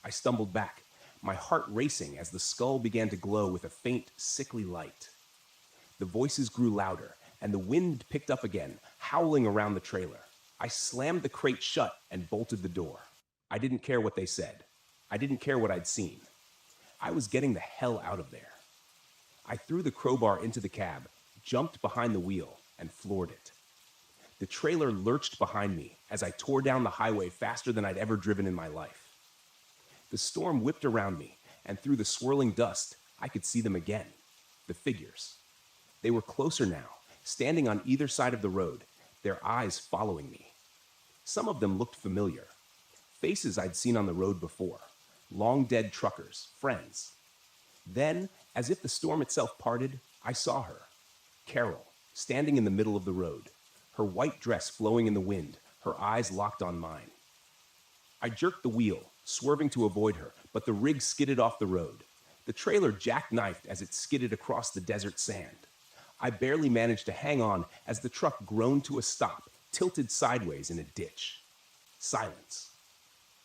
I stumbled back, my heart racing as the skull began to glow with a faint, sickly light. The voices grew louder, and the wind picked up again, howling around the trailer. I slammed the crate shut and bolted the door. I didn't care what they said. I didn't care what I'd seen. I was getting the hell out of there. I threw the crowbar into the cab, jumped behind the wheel, and floored it. The trailer lurched behind me as I tore down the highway faster than I'd ever driven in my life. The storm whipped around me, and through the swirling dust, I could see them again. The figures. They were closer now, standing on either side of the road, their eyes following me. Some of them looked familiar. Faces I'd seen on the road before. Long-dead truckers, friends. Then, as if the storm itself parted, I saw her. Carol, standing in the middle of the road, her white dress flowing in the wind, her eyes locked on mine. I jerked the wheel, swerving to avoid her, but the rig skidded off the road. The trailer jackknifed as it skidded across the desert sand. I barely managed to hang on as the truck groaned to a stop, tilted sideways in a ditch. Silence.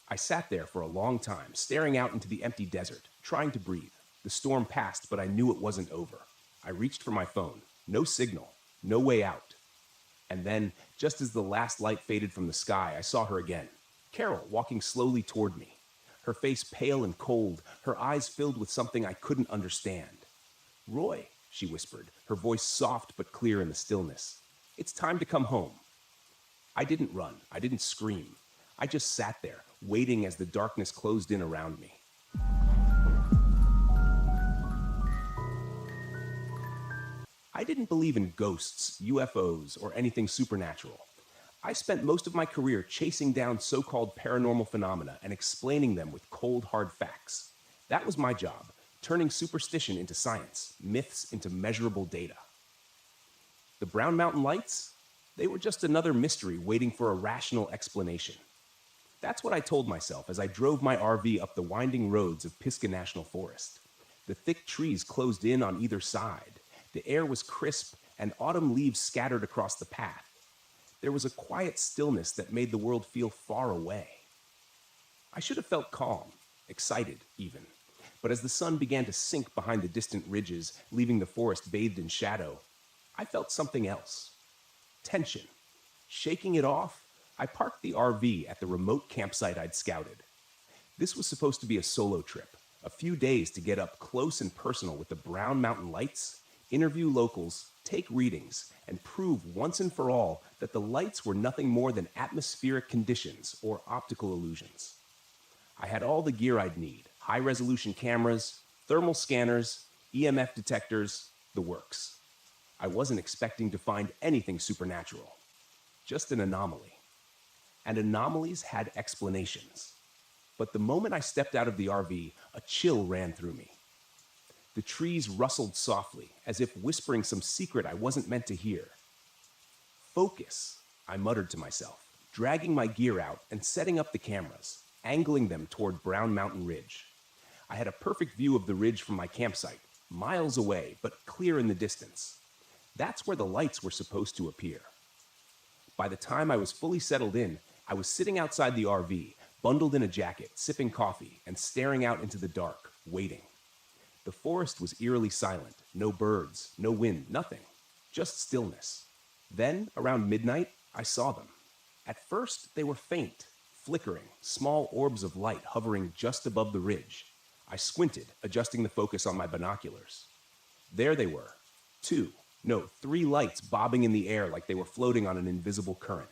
I sat there for a long time, staring out into the empty desert, trying to breathe. The storm passed, but I knew it wasn't over. I reached for my phone. No signal. No way out. And then, just as the last light faded from the sky, I saw her again. Carol, walking slowly toward me. Her face pale and cold, her eyes filled with something I couldn't understand. "Roy," she whispered, her voice soft but clear in the stillness. "It's time to come home." I didn't run. I didn't scream. I just sat there, waiting as the darkness closed in around me. I didn't believe in ghosts, UFOs, or anything supernatural. I spent most of my career chasing down so-called paranormal phenomena and explaining them with cold, hard facts. That was my job, turning superstition into science, myths into measurable data. The Brown Mountain Lights? They were just another mystery waiting for a rational explanation. That's what I told myself as I drove my RV up the winding roads of Pisgah National Forest. The thick trees closed in on either side. The air was crisp, and autumn leaves scattered across the path. There was a quiet stillness that made the world feel far away. I should have felt calm, excited even. But as the sun began to sink behind the distant ridges, leaving the forest bathed in shadow, I felt something else. Tension. Shaking it off, I parked the RV at the remote campsite I'd scouted. This was supposed to be a solo trip, a few days to get up close and personal with the Brown Mountain Lights, interview locals, take readings, and prove once and for all that the lights were nothing more than atmospheric conditions or optical illusions. I had all the gear I'd need: high-resolution cameras, thermal scanners, EMF detectors, the works. I wasn't expecting to find anything supernatural, just an anomaly. And anomalies had explanations. But the moment I stepped out of the RV, a chill ran through me. The trees rustled softly, as if whispering some secret I wasn't meant to hear. "Focus," I muttered to myself, dragging my gear out and setting up the cameras, angling them toward Brown Mountain Ridge. I had a perfect view of the ridge from my campsite, miles away, but clear in the distance. That's where the lights were supposed to appear. By the time I was fully settled in, I was sitting outside the RV, bundled in a jacket, sipping coffee, and staring out into the dark, waiting. The forest was eerily silent. No birds, no wind, nothing. Just stillness. Then, around midnight, I saw them. At first, they were faint, flickering, small orbs of light hovering just above the ridge. I squinted, adjusting the focus on my binoculars. There they were. Three lights bobbing in the air like they were floating on an invisible current.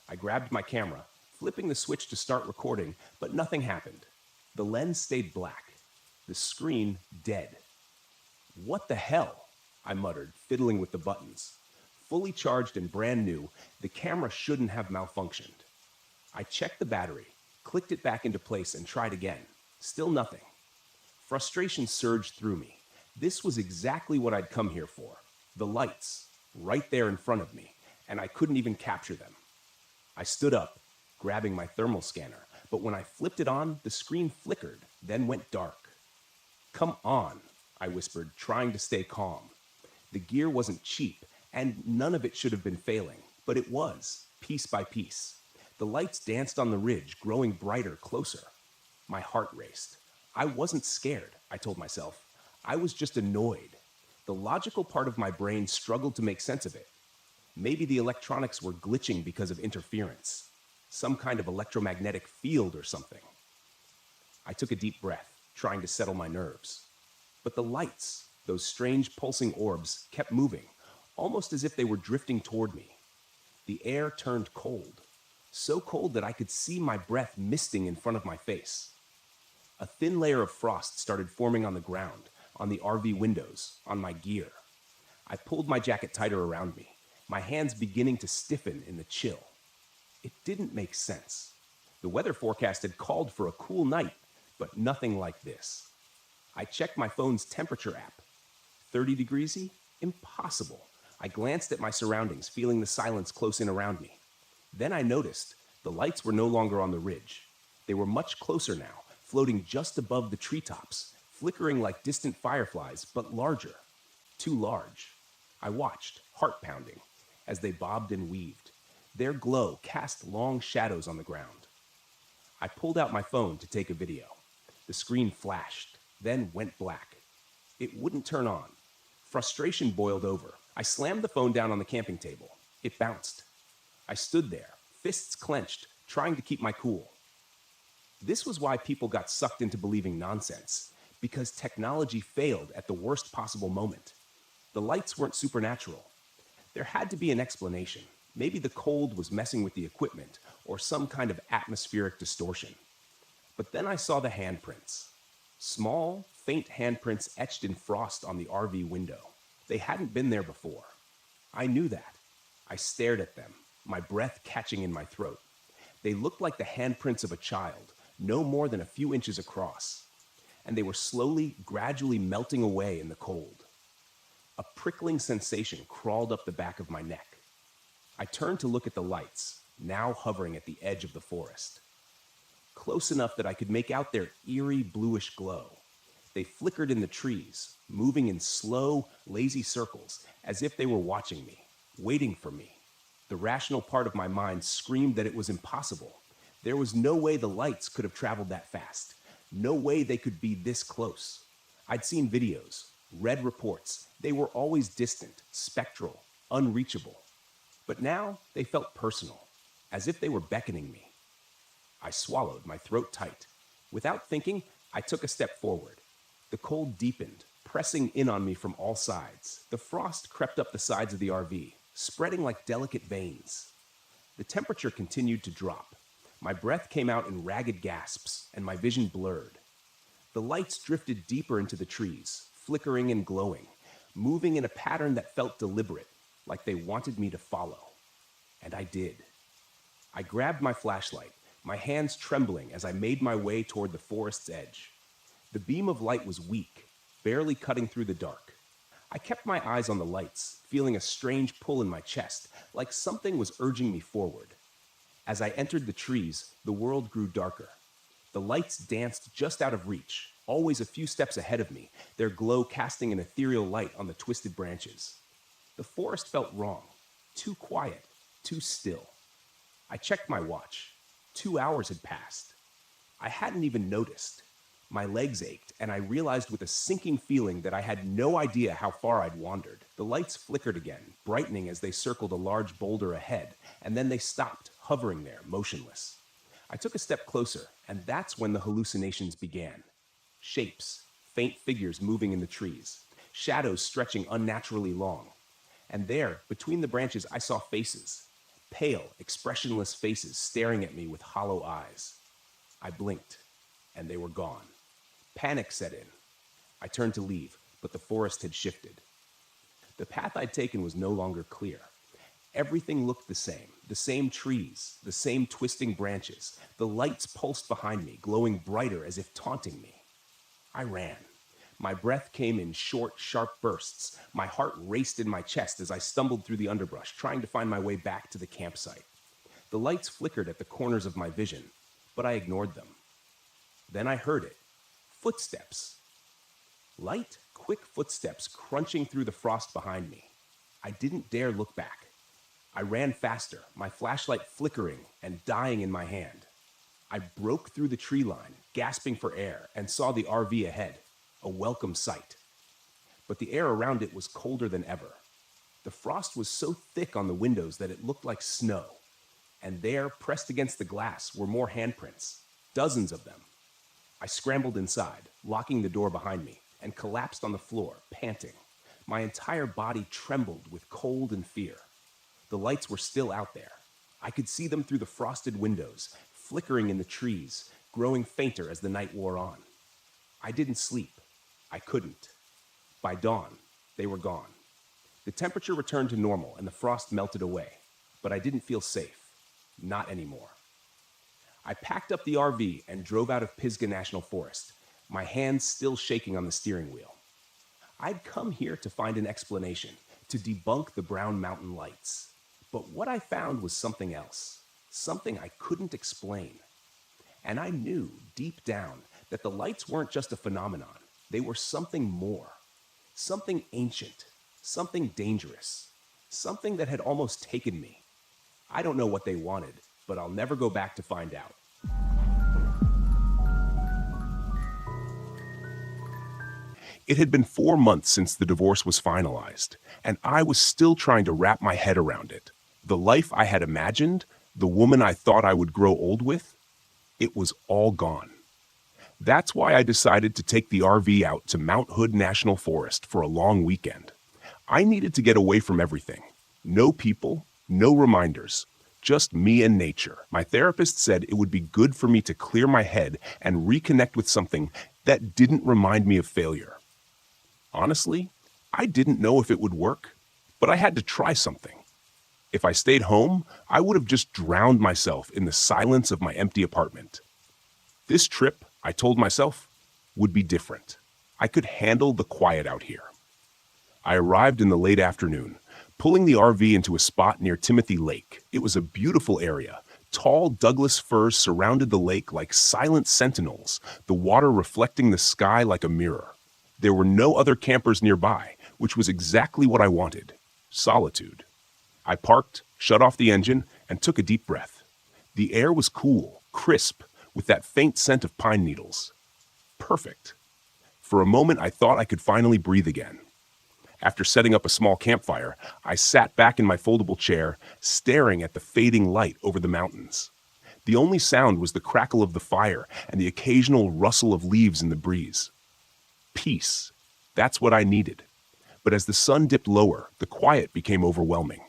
I grabbed my camera, flipping the switch to start recording, but nothing happened. The lens stayed black. The screen dead. "What the hell?" I muttered, fiddling with the buttons. Fully charged and brand new, the camera shouldn't have malfunctioned. I checked the battery, clicked it back into place, and tried again. Still nothing. Frustration surged through me. This was exactly what I'd come here for. The lights, right there in front of me, and I couldn't even capture them. I stood up, grabbing my thermal scanner, but when I flipped it on, the screen flickered, then went dark. "Come on," I whispered, trying to stay calm. The gear wasn't cheap, and none of it should have been failing, but it was, piece by piece. The lights danced on the ridge, growing brighter, closer. My heart raced. I wasn't scared, I told myself. I was just annoyed. The logical part of my brain struggled to make sense of it. Maybe the electronics were glitching because of interference. Some kind of electromagnetic field or something. I took a deep breath, trying to settle my nerves. But the lights, those strange pulsing orbs, kept moving, almost as if they were drifting toward me. The air turned cold, so cold that I could see my breath misting in front of my face. A thin layer of frost started forming on the ground, on the RV windows, on my gear. I pulled my jacket tighter around me, my hands beginning to stiffen in the chill. It didn't make sense. The weather forecast had called for a cool night, but nothing like this. I checked my phone's temperature app. 30 degreesy? Impossible. I glanced at my surroundings, feeling the silence close in around me. Then I noticed the lights were no longer on the ridge. They were much closer now, floating just above the treetops, flickering like distant fireflies, but larger. Too large. I watched, heart pounding, as they bobbed and weaved. Their glow cast long shadows on the ground. I pulled out my phone to take a video. The screen flashed, then went black. It wouldn't turn on. Frustration boiled over. I slammed the phone down on the camping table. It bounced. I stood there, fists clenched, trying to keep my cool. This was why people got sucked into believing nonsense, because technology failed at the worst possible moment. The lights weren't supernatural. There had to be an explanation. Maybe the cold was messing with the equipment, or some kind of atmospheric distortion. But then I saw the handprints. Small, faint handprints etched in frost on the RV window. They hadn't been there before. I knew that. I stared at them, my breath catching in my throat. They looked like the handprints of a child, no more than a few inches across. And they were slowly, gradually melting away in the cold. A prickling sensation crawled up the back of my neck. I turned to look at the lights, now hovering at the edge of the forest. Close enough that I could make out their eerie bluish glow. They flickered in the trees, moving in slow, lazy circles, as if they were watching me, waiting for me. The rational part of my mind screamed that it was impossible. There was no way the lights could have traveled that fast. No way they could be this close. I'd seen videos, read reports. They were always distant, spectral, unreachable. But now they felt personal, as if they were beckoning me. I swallowed, my throat tight. Without thinking, I took a step forward. The cold deepened, pressing in on me from all sides. The frost crept up the sides of the RV, spreading like delicate veins. The temperature continued to drop. My breath came out in ragged gasps, and my vision blurred. The lights drifted deeper into the trees, flickering and glowing, moving in a pattern that felt deliberate, like they wanted me to follow. And I did. I grabbed my flashlight, my hands trembling as I made my way toward the forest's edge. The beam of light was weak, barely cutting through the dark. I kept my eyes on the lights, feeling a strange pull in my chest, like something was urging me forward. As I entered the trees, the world grew darker. The lights danced just out of reach, always a few steps ahead of me, their glow casting an ethereal light on the twisted branches. The forest felt wrong, too quiet, too still. I checked my watch. 2 hours had passed. I hadn't even noticed. My legs ached, and I realized with a sinking feeling that I had no idea how far I'd wandered. The lights flickered again, brightening as they circled a large boulder ahead, and then they stopped, hovering there, motionless. I took a step closer, and that's when the hallucinations began. Shapes, faint figures moving in the trees, shadows stretching unnaturally long. And there, between the branches, I saw faces. Pale, expressionless faces staring at me with hollow eyes. I blinked, and they were gone. Panic set in. I turned to leave, but the forest had shifted. The path I'd taken was no longer clear. Everything looked the same trees, the same twisting branches. The lights pulsed behind me, glowing brighter as if taunting me. I ran. My breath came in short, sharp bursts. My heart raced in my chest as I stumbled through the underbrush, trying to find my way back to the campsite. The lights flickered at the corners of my vision, but I ignored them. Then I heard it. Footsteps. Light, quick footsteps crunching through the frost behind me. I didn't dare look back. I ran faster, my flashlight flickering and dying in my hand. I broke through the tree line, gasping for air, and saw the RV ahead. A welcome sight. But the air around it was colder than ever. The frost was so thick on the windows that it looked like snow. And there, pressed against the glass, were more handprints, dozens of them. I scrambled inside, locking the door behind me, and collapsed on the floor, panting. My entire body trembled with cold and fear. The lights were still out there. I could see them through the frosted windows, flickering in the trees, growing fainter as the night wore on. I didn't sleep. I couldn't. By dawn, they were gone. The temperature returned to normal and the frost melted away, but I didn't feel safe. Not anymore. I packed up the RV and drove out of Pisgah National Forest, my hands still shaking on the steering wheel. I'd come here to find an explanation, to debunk the Brown Mountain lights. But what I found was something else, something I couldn't explain. And I knew, deep down, that the lights weren't just a phenomenon. They were something more, something ancient, something dangerous, something that had almost taken me. I don't know what they wanted, but I'll never go back to find out. It had been 4 months since the divorce was finalized, and I was still trying to wrap my head around it. The life I had imagined, the woman I thought I would grow old with, it was all gone. That's why I decided to take the RV out to Mount Hood National Forest for a long weekend. I needed to get away from everything. No people, no reminders, just me and nature. My therapist said it would be good for me to clear my head and reconnect with something that didn't remind me of failure. Honestly, I didn't know if it would work, but I had to try something. If I stayed home, I would have just drowned myself in the silence of my empty apartment. This trip, I told myself, would be different. I could handle the quiet out here. I arrived in the late afternoon, pulling the RV into a spot near Timothy Lake. It was a beautiful area. Tall Douglas firs surrounded the lake like silent sentinels, the water reflecting the sky like a mirror. There were no other campers nearby, which was exactly what I wanted: solitude. I parked, shut off the engine, and took a deep breath. The air was cool, crisp, with that faint scent of pine needles. Perfect. For a moment, I thought I could finally breathe again. After setting up a small campfire, I sat back in my foldable chair, staring at the fading light over the mountains. The only sound was the crackle of the fire and the occasional rustle of leaves in the breeze. Peace. That's what I needed. But as the sun dipped lower, the quiet became overwhelming.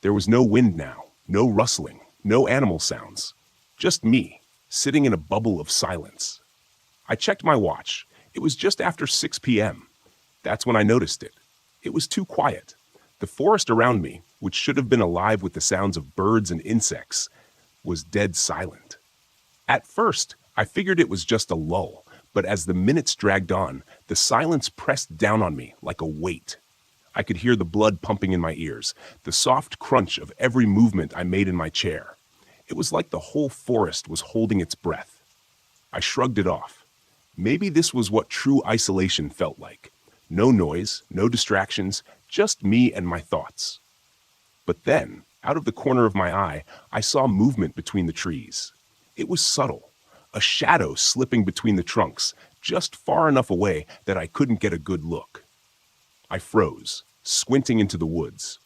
There was no wind now, no rustling, no animal sounds. Just me, sitting in a bubble of silence. I checked my watch. It was just after 6 p.m. That's when I noticed it. It was too quiet. The forest around me, which should have been alive with the sounds of birds and insects, was dead silent. At first, I figured it was just a lull, but as the minutes dragged on, the silence pressed down on me like a weight. I could hear the blood pumping in my ears, the soft crunch of every movement I made in my chair. It was like the whole forest was holding its breath. I shrugged it off. Maybe this was what true isolation felt like. No noise, no distractions, just me and my thoughts. But then, out of the corner of my eye, I saw movement between the trees. It was subtle, a shadow slipping between the trunks, just far enough away that I couldn't get a good look. I froze, squinting into the woods.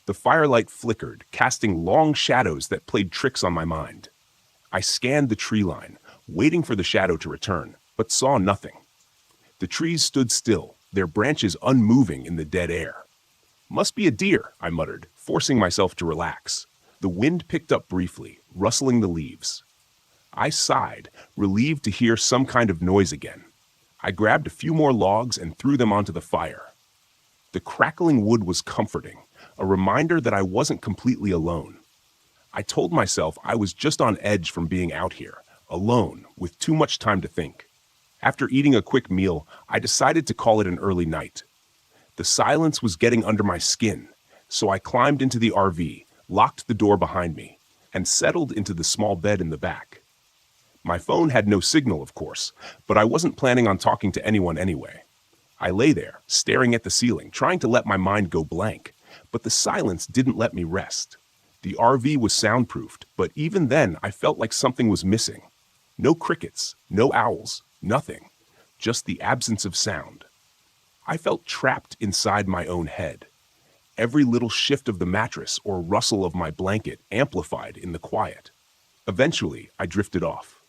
The firelight flickered, casting long shadows that played tricks on my mind. I scanned the tree line, waiting for the shadow to return, but saw nothing. The trees stood still, their branches unmoving in the dead air. "Must be a deer," I muttered, forcing myself to relax. The wind picked up briefly, rustling the leaves. I sighed, relieved to hear some kind of noise again. I grabbed a few more logs and threw them onto the fire. The crackling wood was comforting, a reminder that I wasn't completely alone. I told myself I was just on edge from being out here, alone, with too much time to think. After eating a quick meal, I decided to call it an early night. The silence was getting under my skin, so I climbed into the RV, locked the door behind me, and settled into the small bed in the back. My phone had no signal, of course, but I wasn't planning on talking to anyone anyway. I lay there, staring at the ceiling, trying to let my mind go blank, but the silence didn't let me rest. The RV was soundproofed, but even then I felt like something was missing. No crickets, no owls, nothing, just the absence of sound. I felt trapped inside my own head. Every little shift of the mattress or rustle of my blanket amplified in the quiet. Eventually, I drifted off.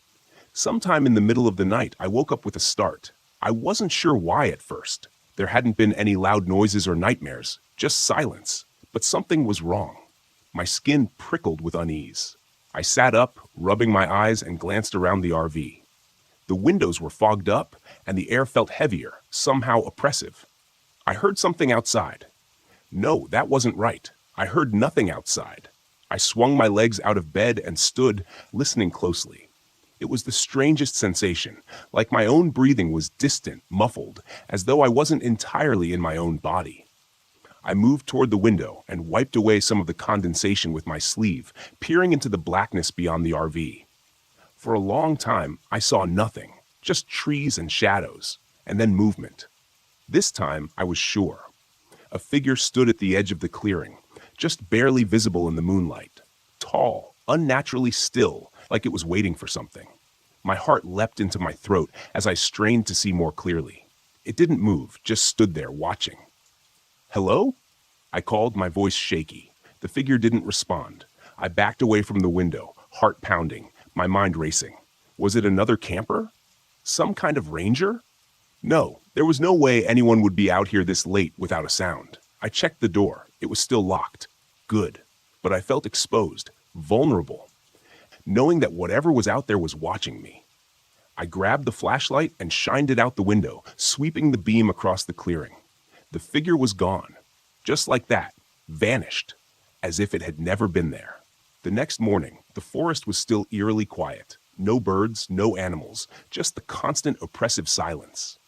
Sometime in the middle of the night, I woke up with a start. I wasn't sure why at first. There hadn't been any loud noises or nightmares, just silence. But something was wrong. My skin prickled with unease. I sat up, rubbing my eyes, and glanced around the RV. The windows were fogged up, and the air felt heavier, somehow oppressive. I heard something outside. No, that wasn't right. I heard nothing outside. I swung my legs out of bed and stood, listening closely. It was the strangest sensation, like my own breathing was distant, muffled, as though I wasn't entirely in my own body. I moved toward the window and wiped away some of the condensation with my sleeve, peering into the blackness beyond the RV. For a long time, I saw nothing, just trees and shadows, and then movement. This time, I was sure. A figure stood at the edge of the clearing, just barely visible in the moonlight. tall, unnaturally still, like it was waiting for something. My heart leapt into my throat as I strained to see more clearly. It didn't move, just stood there watching. "Hello?" I called, my voice shaky. The figure didn't respond. I backed away from the window, heart pounding, my mind racing. Was it another camper? Some kind of ranger? No, there was no way anyone would be out here this late without a sound. I checked the door. It was still locked. Good. But I felt exposed, vulnerable, knowing that whatever was out there was watching me. I grabbed the flashlight and shined it out the window, sweeping the beam across the clearing. The figure was gone. Just like that. Vanished. As if it had never been there. The next morning, the forest was still eerily quiet. No birds, no animals, just the constant oppressive silence.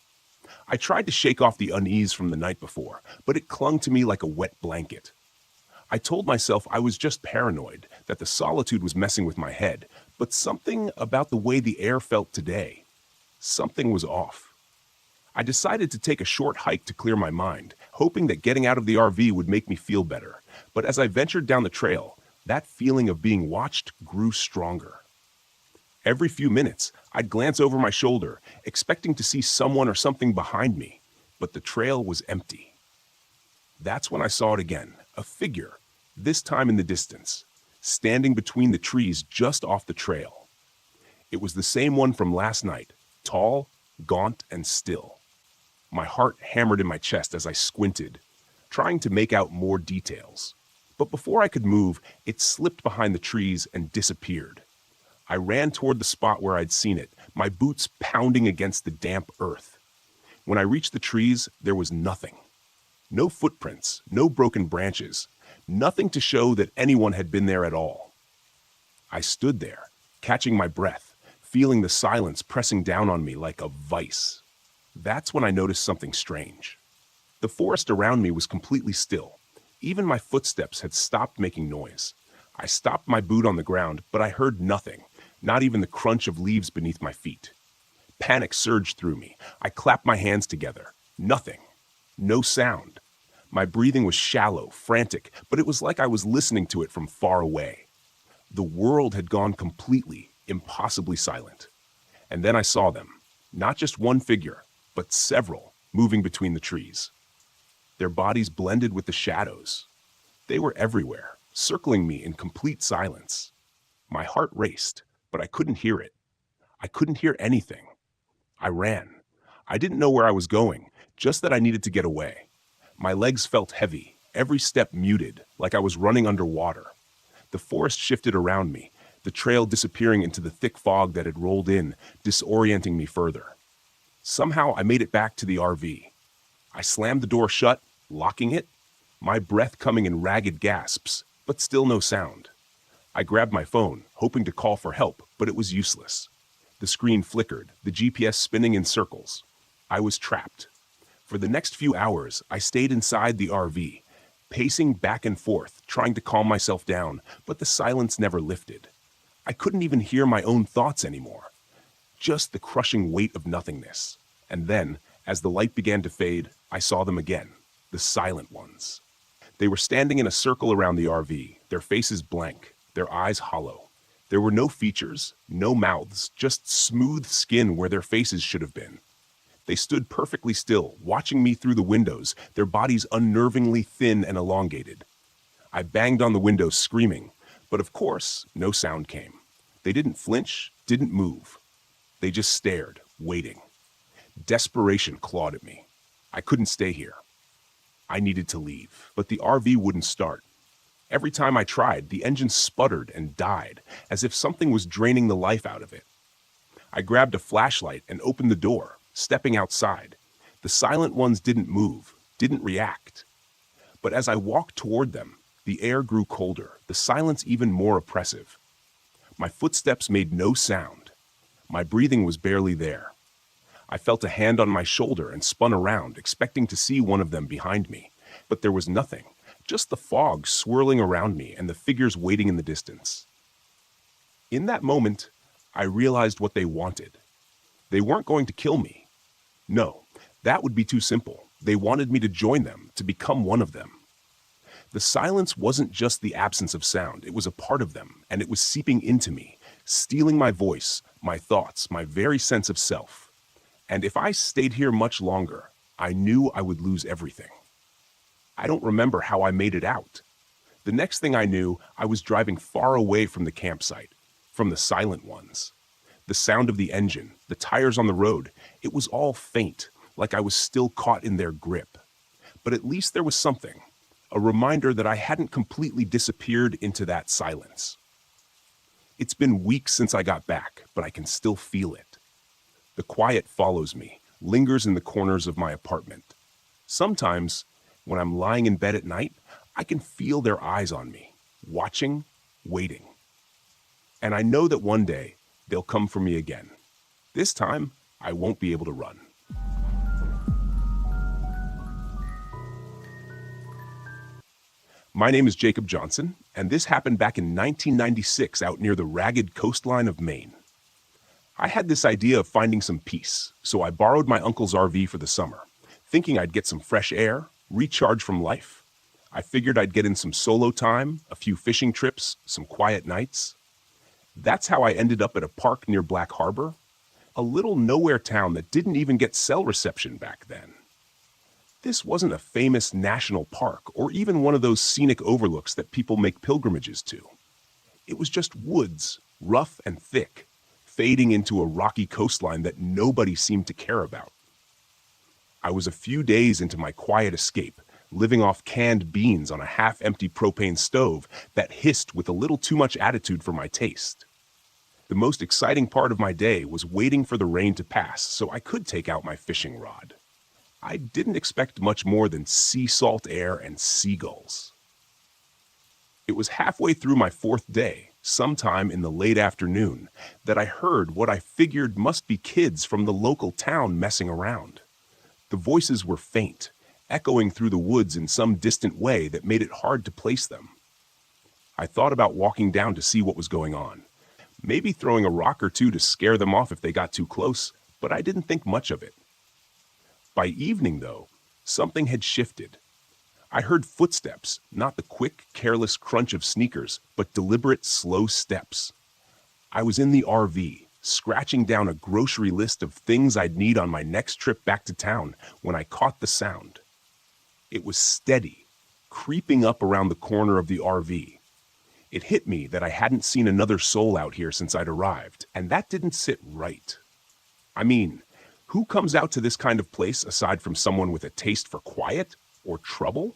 I tried to shake off the unease from the night before, but it clung to me like a wet blanket. I told myself I was just paranoid, that the solitude was messing with my head, but something about the way the air felt today, something was off. I decided to take a short hike to clear my mind, hoping that getting out of the RV would make me feel better. But as I ventured down the trail, that feeling of being watched grew stronger. Every few minutes, I'd glance over my shoulder, expecting to see someone or something behind me, but the trail was empty. That's when I saw it again, a figure, this time in the distance, standing between the trees just off the trail. It was the same one from last night, tall, gaunt, and still. My heart hammered in my chest as I squinted, trying to make out more details. But before I could move, it slipped behind the trees and disappeared. I ran toward the spot where I'd seen it, my boots pounding against the damp earth. When I reached the trees, there was nothing. No footprints, no broken branches, nothing to show that anyone had been there at all. I stood there, catching my breath, feeling the silence pressing down on me like a vice. That's when I noticed something strange. The forest around me was completely still. Even my footsteps had stopped making noise. I stopped my boot on the ground, but I heard nothing, not even the crunch of leaves beneath my feet. Panic surged through me. I clapped my hands together. Nothing. No sound. My breathing was shallow, frantic, but it was like I was listening to it from far away. The world had gone completely, impossibly silent. And then I saw them. Not just one figure, but several, moving between the trees. Their bodies blended with the shadows. They were everywhere, circling me in complete silence. My heart raced, but I couldn't hear it. I couldn't hear anything. I ran. I didn't know where I was going, just that I needed to get away. My legs felt heavy, every step muted, like I was running underwater. The forest shifted around me, the trail disappearing into the thick fog that had rolled in, disorienting me further. Somehow I made it back to the RV. I slammed the door shut, locking it, my breath coming in ragged gasps, but still no sound. I grabbed my phone, hoping to call for help, but it was useless. The screen flickered, the GPS spinning in circles. I was trapped. For the next few hours, I stayed inside the RV, pacing back and forth, trying to calm myself down, but the silence never lifted. I couldn't even hear my own thoughts anymore. Just the crushing weight of nothingness. And then, as the light began to fade, I saw them again, the silent ones. They were standing in a circle around the RV, their faces blank, their eyes hollow. There were no features, no mouths, just smooth skin where their faces should have been. They stood perfectly still, watching me through the windows, their bodies unnervingly thin and elongated. I banged on the window, screaming, but of course, no sound came. They didn't flinch, didn't move. They just stared, waiting. Desperation clawed at me. I couldn't stay here. I needed to leave, but the RV wouldn't start. Every time I tried, the engine sputtered and died, as if something was draining the life out of it. I grabbed a flashlight and opened the door, stepping outside. The silent ones didn't move, didn't react. But as I walked toward them, the air grew colder, the silence even more oppressive. My footsteps made no sound. My breathing was barely there. I felt a hand on my shoulder and spun around, expecting to see one of them behind me. But there was nothing, just the fog swirling around me and the figures waiting in the distance. In that moment, I realized what they wanted. They weren't going to kill me. No, that would be too simple. They wanted me to join them, to become one of them. The silence wasn't just the absence of sound, it was a part of them, and it was seeping into me, stealing my voice, my thoughts, my very sense of self. And if I stayed here much longer, I knew I would lose everything. I don't remember how I made it out. The next thing I knew, I was driving far away from the campsite, from the silent ones. The sound of the engine, the tires on the road, it was all faint, like I was still caught in their grip. But at least there was something, a reminder that I hadn't completely disappeared into that silence. It's been weeks since I got back, but I can still feel it. The quiet follows me, lingers in the corners of my apartment. Sometimes, when I'm lying in bed at night, I can feel their eyes on me, watching, waiting. And I know that one day, they'll come for me again. This time, I won't be able to run. My name is Jacob Johnson, and this happened back in 1996 out near the ragged coastline of Maine. I had this idea of finding some peace, so I borrowed my uncle's RV for the summer, thinking I'd get some fresh air, recharge from life. I figured I'd get in some solo time, a few fishing trips, some quiet nights. That's how I ended up at a park near Black Harbor, a little nowhere town that didn't even get cell reception back then. This wasn't a famous national park or even one of those scenic overlooks that people make pilgrimages to. It was just woods, rough and thick, fading into a rocky coastline that nobody seemed to care about. I was a few days into my quiet escape, living off canned beans on a half-empty propane stove that hissed with a little too much attitude for my taste. The most exciting part of my day was waiting for the rain to pass so I could take out my fishing rod. I didn't expect much more than sea salt air and seagulls. It was halfway through my fourth day, sometime in the late afternoon, that I heard what I figured must be kids from the local town messing around. The voices were faint, echoing through the woods in some distant way that made it hard to place them. I thought about walking down to see what was going on, maybe throwing a rock or two to scare them off if they got too close, but I didn't think much of it. By evening, though, something had shifted. I heard footsteps, not the quick, careless crunch of sneakers, but deliberate, slow steps. I was in the RV, scratching down a grocery list of things I'd need on my next trip back to town when I caught the sound. It was steady, creeping up around the corner of the RV. It hit me that I hadn't seen another soul out here since I'd arrived, and that didn't sit right. I mean, who comes out to this kind of place aside from someone with a taste for quiet or trouble?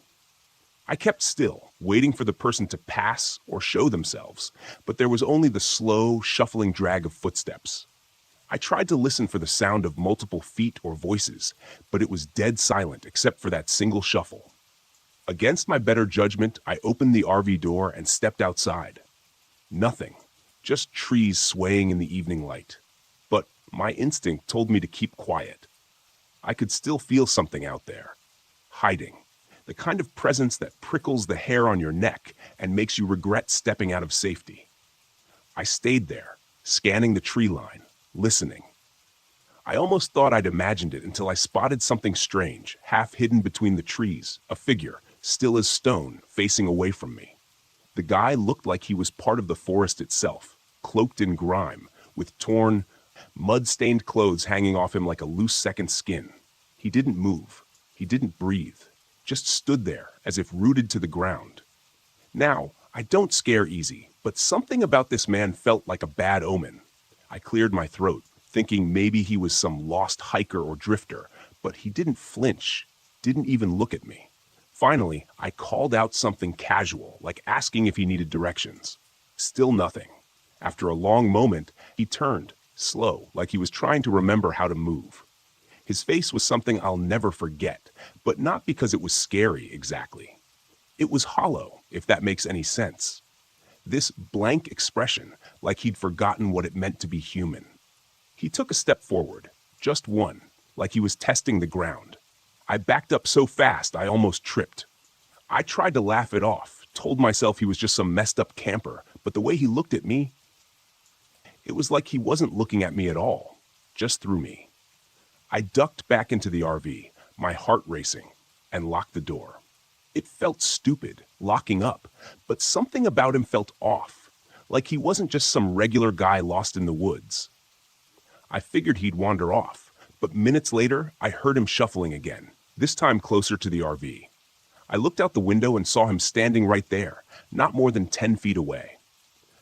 I kept still, waiting for the person to pass or show themselves, but there was only the slow, shuffling drag of footsteps. I tried to listen for the sound of multiple feet or voices, but it was dead silent except for that single shuffle. Against my better judgment, I opened the RV door and stepped outside. Nothing, just trees swaying in the evening light. But my instinct told me to keep quiet. I could still feel something out there, hiding, the kind of presence that prickles the hair on your neck and makes you regret stepping out of safety. I stayed there, scanning the tree line, listening. I almost thought I'd imagined it until I spotted something strange, half hidden between the trees, a figure, still as stone, facing away from me. The guy looked like he was part of the forest itself, cloaked in grime, with torn, mud-stained clothes hanging off him like a loose second skin. He didn't move. He didn't breathe. Just stood there, as if rooted to the ground. Now, I don't scare easy, but something about this man felt like a bad omen. I cleared my throat, thinking maybe he was some lost hiker or drifter, but he didn't flinch, didn't even look at me. Finally, I called out something casual, like asking if he needed directions. Still nothing. After a long moment, he turned, slow, like he was trying to remember how to move. His face was something I'll never forget, but not because it was scary exactly. It was hollow, if that makes any sense. This blank expression, like he'd forgotten what it meant to be human. He took a step forward, just one, like he was testing the ground. I backed up so fast I almost tripped. I tried to laugh it off, told myself he was just some messed up camper, but the way he looked at me, it was like he wasn't looking at me at all, just through me. I ducked back into the RV, my heart racing, and locked the door. It felt stupid, locking up, but something about him felt off, like he wasn't just some regular guy lost in the woods. I figured he'd wander off, but minutes later, I heard him shuffling again, this time closer to the RV. I looked out the window and saw him standing right there, not more than 10 feet away.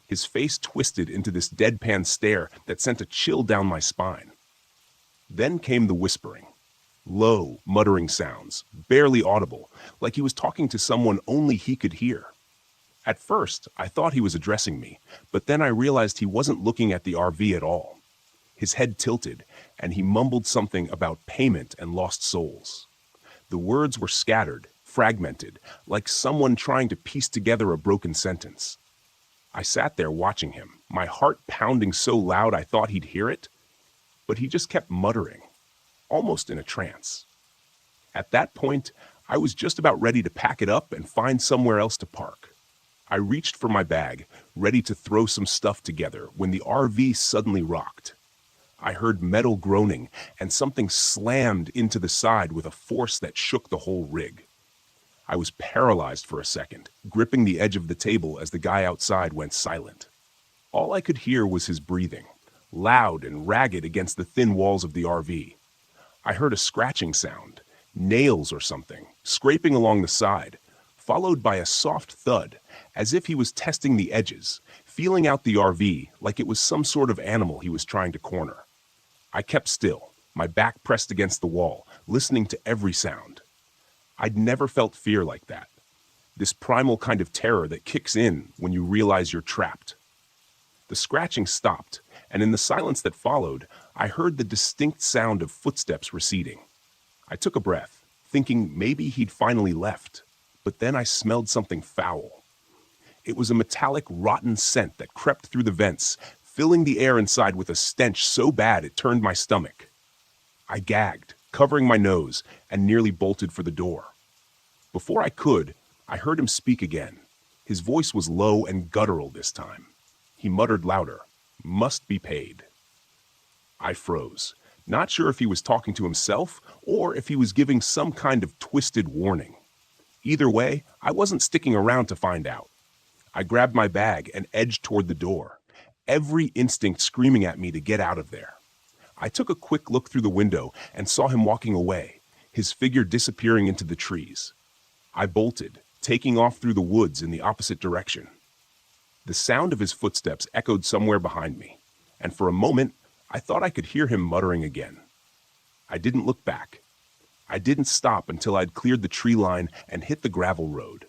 His face twisted into this deadpan stare that sent a chill down my spine. Then came the whispering. Low, muttering sounds, barely audible, like he was talking to someone only he could hear. At first, I thought he was addressing me, but then I realized he wasn't looking at the RV at all. His head tilted, and he mumbled something about payment and lost souls. The words were scattered, fragmented, like someone trying to piece together a broken sentence. I sat there watching him, my heart pounding so loud I thought he'd hear it, but he just kept muttering, almost in a trance. At that point, I was just about ready to pack it up and find somewhere else to park. I reached for my bag, ready to throw some stuff together, when the RV suddenly rocked. I heard metal groaning, and something slammed into the side with a force that shook the whole rig. I was paralyzed for a second, gripping the edge of the table as the guy outside went silent. All I could hear was his breathing, loud and ragged against the thin walls of the RV. I heard a scratching sound, nails or something, scraping along the side, followed by a soft thud, as if he was testing the edges, feeling out the RV like it was some sort of animal he was trying to corner. I kept still, my back pressed against the wall, listening to every sound. I'd never felt fear like that. This primal kind of terror that kicks in when you realize you're trapped. The scratching stopped, and in the silence that followed, I heard the distinct sound of footsteps receding. I took a breath, thinking maybe he'd finally left, but then I smelled something foul. It was a metallic, rotten scent that crept through the vents, filling the air inside with a stench so bad it turned my stomach. I gagged, covering my nose, and nearly bolted for the door. Before I could, I heard him speak again. His voice was low and guttural this time. He muttered louder, "Must be paid." I froze, not sure if he was talking to himself or if he was giving some kind of twisted warning. Either way, I wasn't sticking around to find out. I grabbed my bag and edged toward the door, every instinct screaming at me to get out of there. I took a quick look through the window and saw him walking away, his figure disappearing into the trees. I bolted, taking off through the woods in the opposite direction. The sound of his footsteps echoed somewhere behind me, and for a moment, I thought I could hear him muttering again. I didn't look back. I didn't stop until I'd cleared the tree line and hit the gravel road.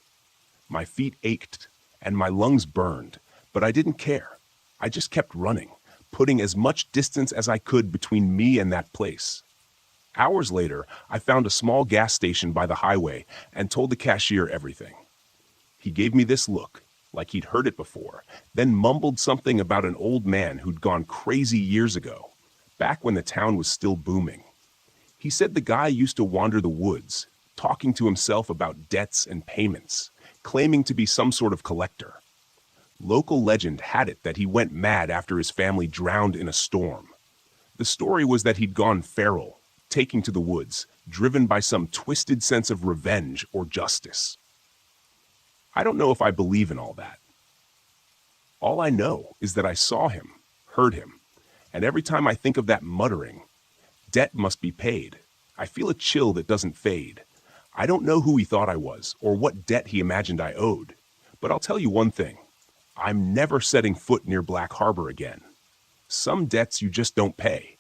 My feet ached, and my lungs burned, but I didn't care. I just kept running, putting as much distance as I could between me and that place. Hours later, I found a small gas station by the highway and told the cashier everything. He gave me this look, like he'd heard it before, then mumbled something about an old man who'd gone crazy years ago, back when the town was still booming. He said the guy used to wander the woods, talking to himself about debts and payments, claiming to be some sort of collector. Local legend had it that he went mad after his family drowned in a storm. The story was that he'd gone feral, taking to the woods, driven by some twisted sense of revenge or justice. I don't know if I believe in all that. All I know is that I saw him, heard him, and every time I think of that muttering, debt must be paid, I feel a chill that doesn't fade. I don't know who he thought I was or what debt he imagined I owed, but I'll tell you one thing. I'm never setting foot near Black Harbor again. Some debts you just don't pay.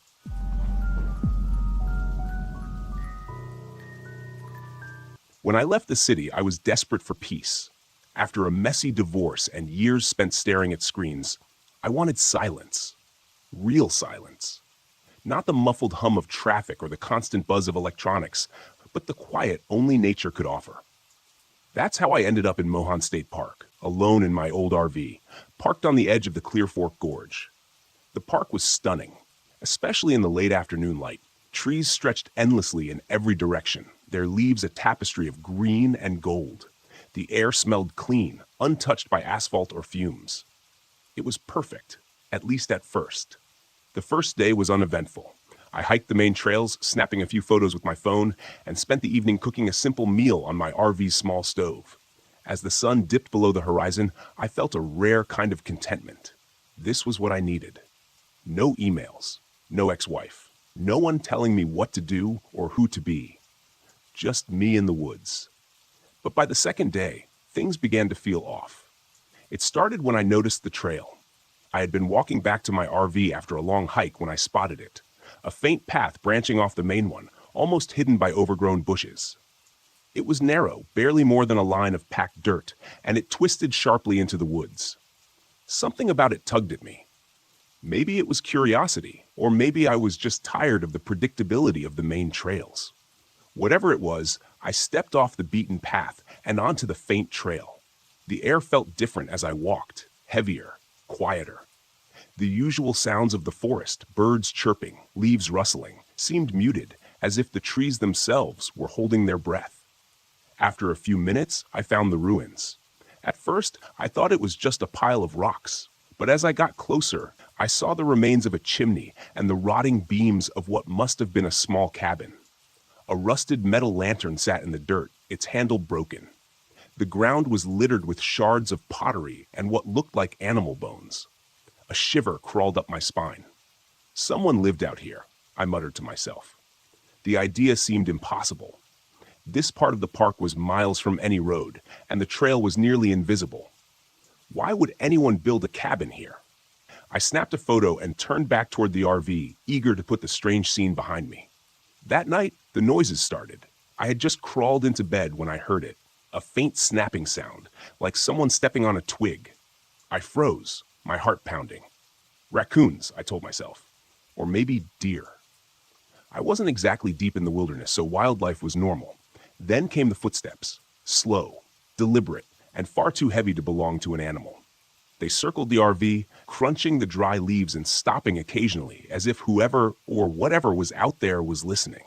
When I left the city, I was desperate for peace. After a messy divorce and years spent staring at screens, I wanted silence. Real silence. Not the muffled hum of traffic or the constant buzz of electronics, but the quiet only nature could offer. That's how I ended up in Mohan State Park, alone in my old RV, parked on the edge of the Clear Fork Gorge. The park was stunning, especially in the late afternoon light. Trees stretched endlessly in every direction, their leaves a tapestry of green and gold. The air smelled clean, untouched by asphalt or fumes. It was perfect, at least at first. The first day was uneventful. I hiked the main trails, snapping a few photos with my phone, and spent the evening cooking a simple meal on my RV's small stove. As the sun dipped below the horizon, I felt a rare kind of contentment. This was what I needed. No emails, no ex-wife, no one telling me what to do or who to be. Just me in the woods. But by the second day, things began to feel off. It started when I noticed the trail. I had been walking back to my RV after a long hike when I spotted it. A faint path branching off the main one, almost hidden by overgrown bushes. It was narrow, barely more than a line of packed dirt, and it twisted sharply into the woods. Something about it tugged at me. Maybe it was curiosity, or maybe I was just tired of the predictability of the main trails. Whatever it was, I stepped off the beaten path and onto the faint trail. The air felt different as I walked, heavier, quieter. The usual sounds of the forest, birds chirping, leaves rustling, seemed muted, as if the trees themselves were holding their breath. After a few minutes, I found the ruins. At first, I thought it was just a pile of rocks, but as I got closer, I saw the remains of a chimney and the rotting beams of what must have been a small cabin. A rusted metal lantern sat in the dirt, its handle broken. The ground was littered with shards of pottery and what looked like animal bones. A shiver crawled up my spine. Someone lived out here, I muttered to myself. The idea seemed impossible. This part of the park was miles from any road, and the trail was nearly invisible. Why would anyone build a cabin here? I snapped a photo and turned back toward the RV, eager to put the strange scene behind me. That night, the noises started. I had just crawled into bed when I heard it, a faint snapping sound, like someone stepping on a twig. I froze, my heart pounding. Raccoons, I told myself. Or maybe deer. I wasn't exactly deep in the wilderness, so wildlife was normal. Then came the footsteps, slow, deliberate, and far too heavy to belong to an animal. They circled the RV, crunching the dry leaves and stopping occasionally, as if whoever or whatever was out there was listening.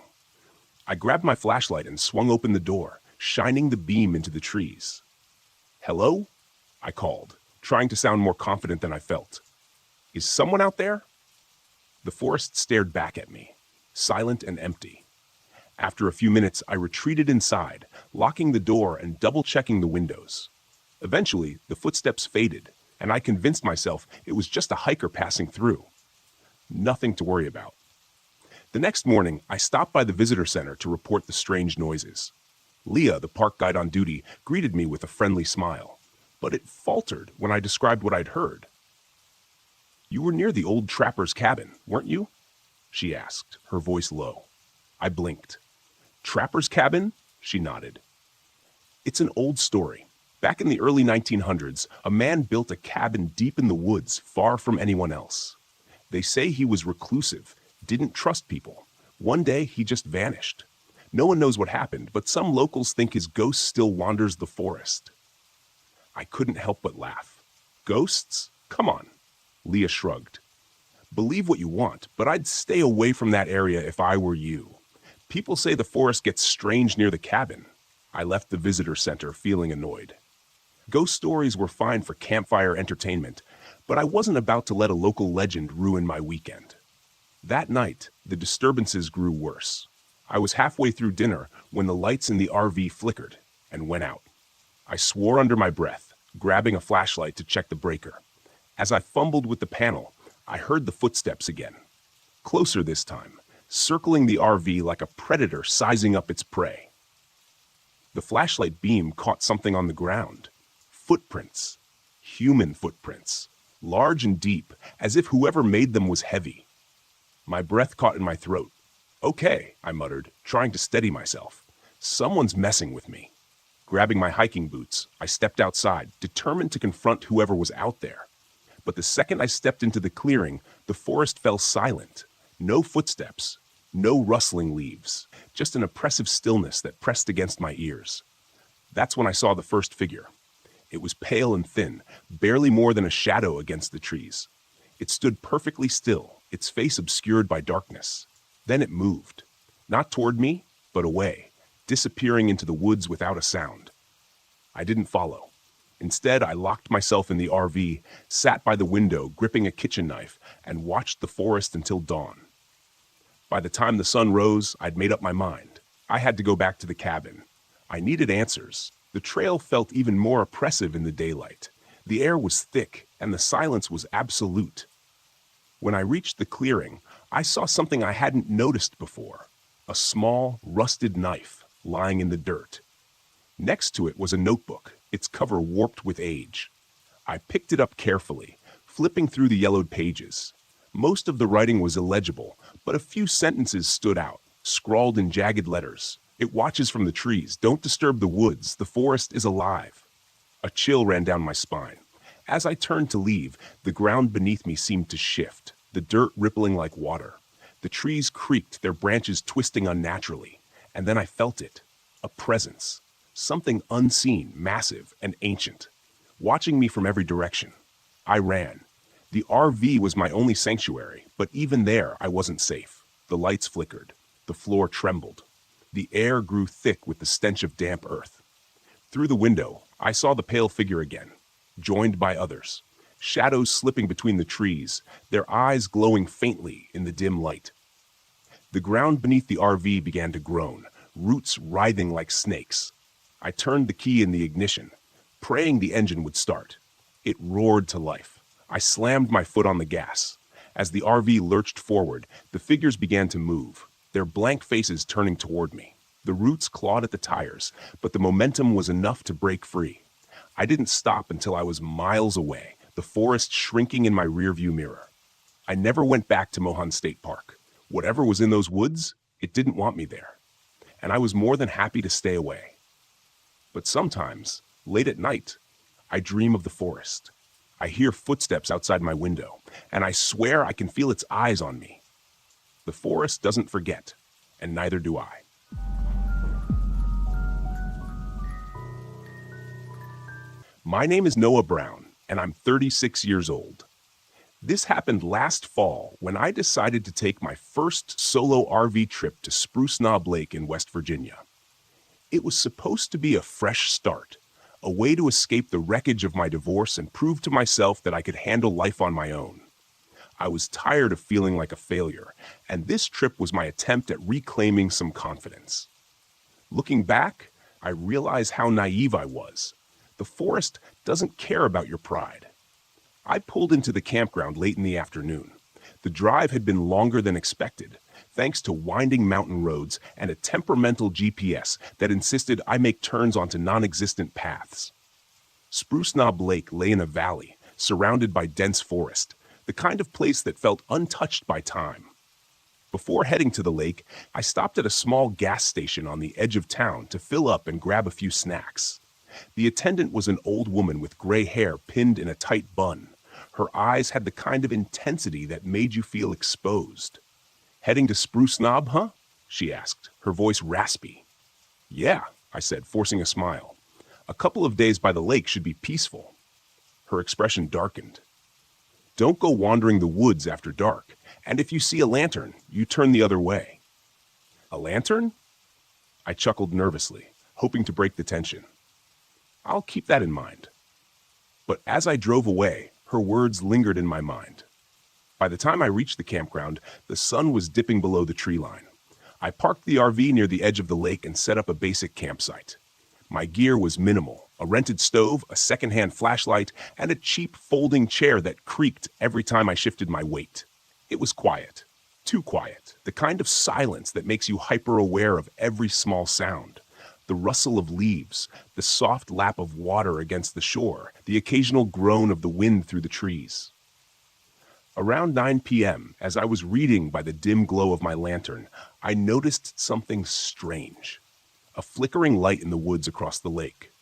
I grabbed my flashlight and swung open the door, shining the beam into the trees. "Hello?" I called, trying to sound more confident than I felt. "Is someone out there?" The forest stared back at me, silent and empty. After a few minutes, I retreated inside, locking the door and double-checking the windows. Eventually, the footsteps faded, and I convinced myself it was just a hiker passing through. Nothing to worry about. The next morning, I stopped by the visitor center to report the strange noises. Leah, the park guide on duty, greeted me with a friendly smile, but it faltered when I described what I'd heard. "You were near the old trapper's cabin, weren't you?" she asked, her voice low. I blinked. "Trapper's cabin?" she nodded. "It's an old story. Back in the early 1900s, a man built a cabin deep in the woods, far from anyone else. They say he was reclusive, didn't trust people. One day, he just vanished. No one knows what happened, but some locals think his ghost still wanders the forest." I couldn't help but laugh. "Ghosts? Come on." Leah shrugged. "Believe what you want, but I'd stay away from that area if I were you. People say the forest gets strange near the cabin." I left the visitor center feeling annoyed. Ghost stories were fine for campfire entertainment, but I wasn't about to let a local legend ruin my weekend. That night, the disturbances grew worse. I was halfway through dinner when the lights in the RV flickered and went out. I swore under my breath, grabbing a flashlight to check the breaker. As I fumbled with the panel, I heard the footsteps again. Closer this time, circling the RV like a predator sizing up its prey. The flashlight beam caught something on the ground. Footprints. Human footprints. Large and deep, as if whoever made them was heavy. My breath caught in my throat. "Okay," I muttered, trying to steady myself. "Someone's messing with me." Grabbing my hiking boots, I stepped outside, determined to confront whoever was out there. But the second I stepped into the clearing, the forest fell silent. No footsteps, no rustling leaves, just an oppressive stillness that pressed against my ears. That's when I saw the first figure. It was pale and thin, barely more than a shadow against the trees. It stood perfectly still, its face obscured by darkness. Then it moved, not toward me, but away, disappearing into the woods without a sound. I didn't follow. Instead, I locked myself in the RV, sat by the window gripping a kitchen knife, and watched the forest until dawn. By the time the sun rose, I'd made up my mind. I had to go back to the cabin. I needed answers. The trail felt even more oppressive in the daylight. The air was thick, and the silence was absolute. When I reached the clearing, I saw something I hadn't noticed before. A small, rusted knife lying in the dirt. Next to it was a notebook, its cover warped with age. I picked it up carefully, flipping through the yellowed pages. Most of the writing was illegible, but a few sentences stood out, scrawled in jagged letters. It watches from the trees. Don't disturb the woods. The forest is alive. A chill ran down my spine. As I turned to leave, the ground beneath me seemed to shift, the dirt rippling like water. The trees creaked, their branches twisting unnaturally. And then I felt it. A presence. Something unseen, massive, and ancient. Watching me from every direction. I ran. The RV was my only sanctuary, but even there I wasn't safe. The lights flickered. The floor trembled. The air grew thick with the stench of damp earth. Through the window, I saw the pale figure again, joined by others, shadows slipping between the trees, their eyes glowing faintly in the dim light. The ground beneath the RV began to groan, roots writhing like snakes. I turned the key in the ignition, praying the engine would start. It roared to life. I slammed my foot on the gas. As the RV lurched forward, the figures began to move, their blank faces turning toward me. The roots clawed at the tires, but the momentum was enough to break free. I didn't stop until I was miles away, the forest shrinking in my rearview mirror. I never went back to Mohan State Park. Whatever was in those woods, it didn't want me there. And I was more than happy to stay away. But sometimes, late at night, I dream of the forest. I hear footsteps outside my window, and I swear I can feel its eyes on me. The forest doesn't forget, and neither do I. My name is Noah Brown, and I'm 36 years old. This happened last fall when I decided to take my first solo RV trip to Spruce Knob Lake in West Virginia. It was supposed to be a fresh start, a way to escape the wreckage of my divorce and prove to myself that I could handle life on my own. I was tired of feeling like a failure, and this trip was my attempt at reclaiming some confidence. Looking back, I realize how naive I was. The forest doesn't care about your pride. I pulled into the campground late in the afternoon. The drive had been longer than expected, thanks to winding mountain roads and a temperamental GPS that insisted I make turns onto non-existent paths. Spruce Knob Lake lay in a valley, surrounded by dense forest, the kind of place that felt untouched by time. Before heading to the lake, I stopped at a small gas station on the edge of town to fill up and grab a few snacks. The attendant was an old woman with gray hair pinned in a tight bun. Her eyes had the kind of intensity that made you feel exposed. "Heading to Spruce Knob, huh?" she asked, her voice raspy. "Yeah," I said, forcing a smile. "A couple of days by the lake should be peaceful." Her expression darkened. "Don't go wandering the woods after dark, and if you see a lantern, you turn the other way." "A lantern?" I chuckled nervously, hoping to break the tension. "I'll keep that in mind." But as I drove away, her words lingered in my mind. By the time I reached the campground, the sun was dipping below the tree line. I parked the RV near the edge of the lake and set up a basic campsite. My gear was minimal: a rented stove, a secondhand flashlight, and a cheap folding chair that creaked every time I shifted my weight. It was quiet. Too quiet. The kind of silence that makes you hyper-aware of every small sound. The rustle of leaves, the soft lap of water against the shore, the occasional groan of the wind through the trees. Around 9 p.m., as I was reading by the dim glow of my lantern, I noticed something strange. A flickering light in the woods across the lake.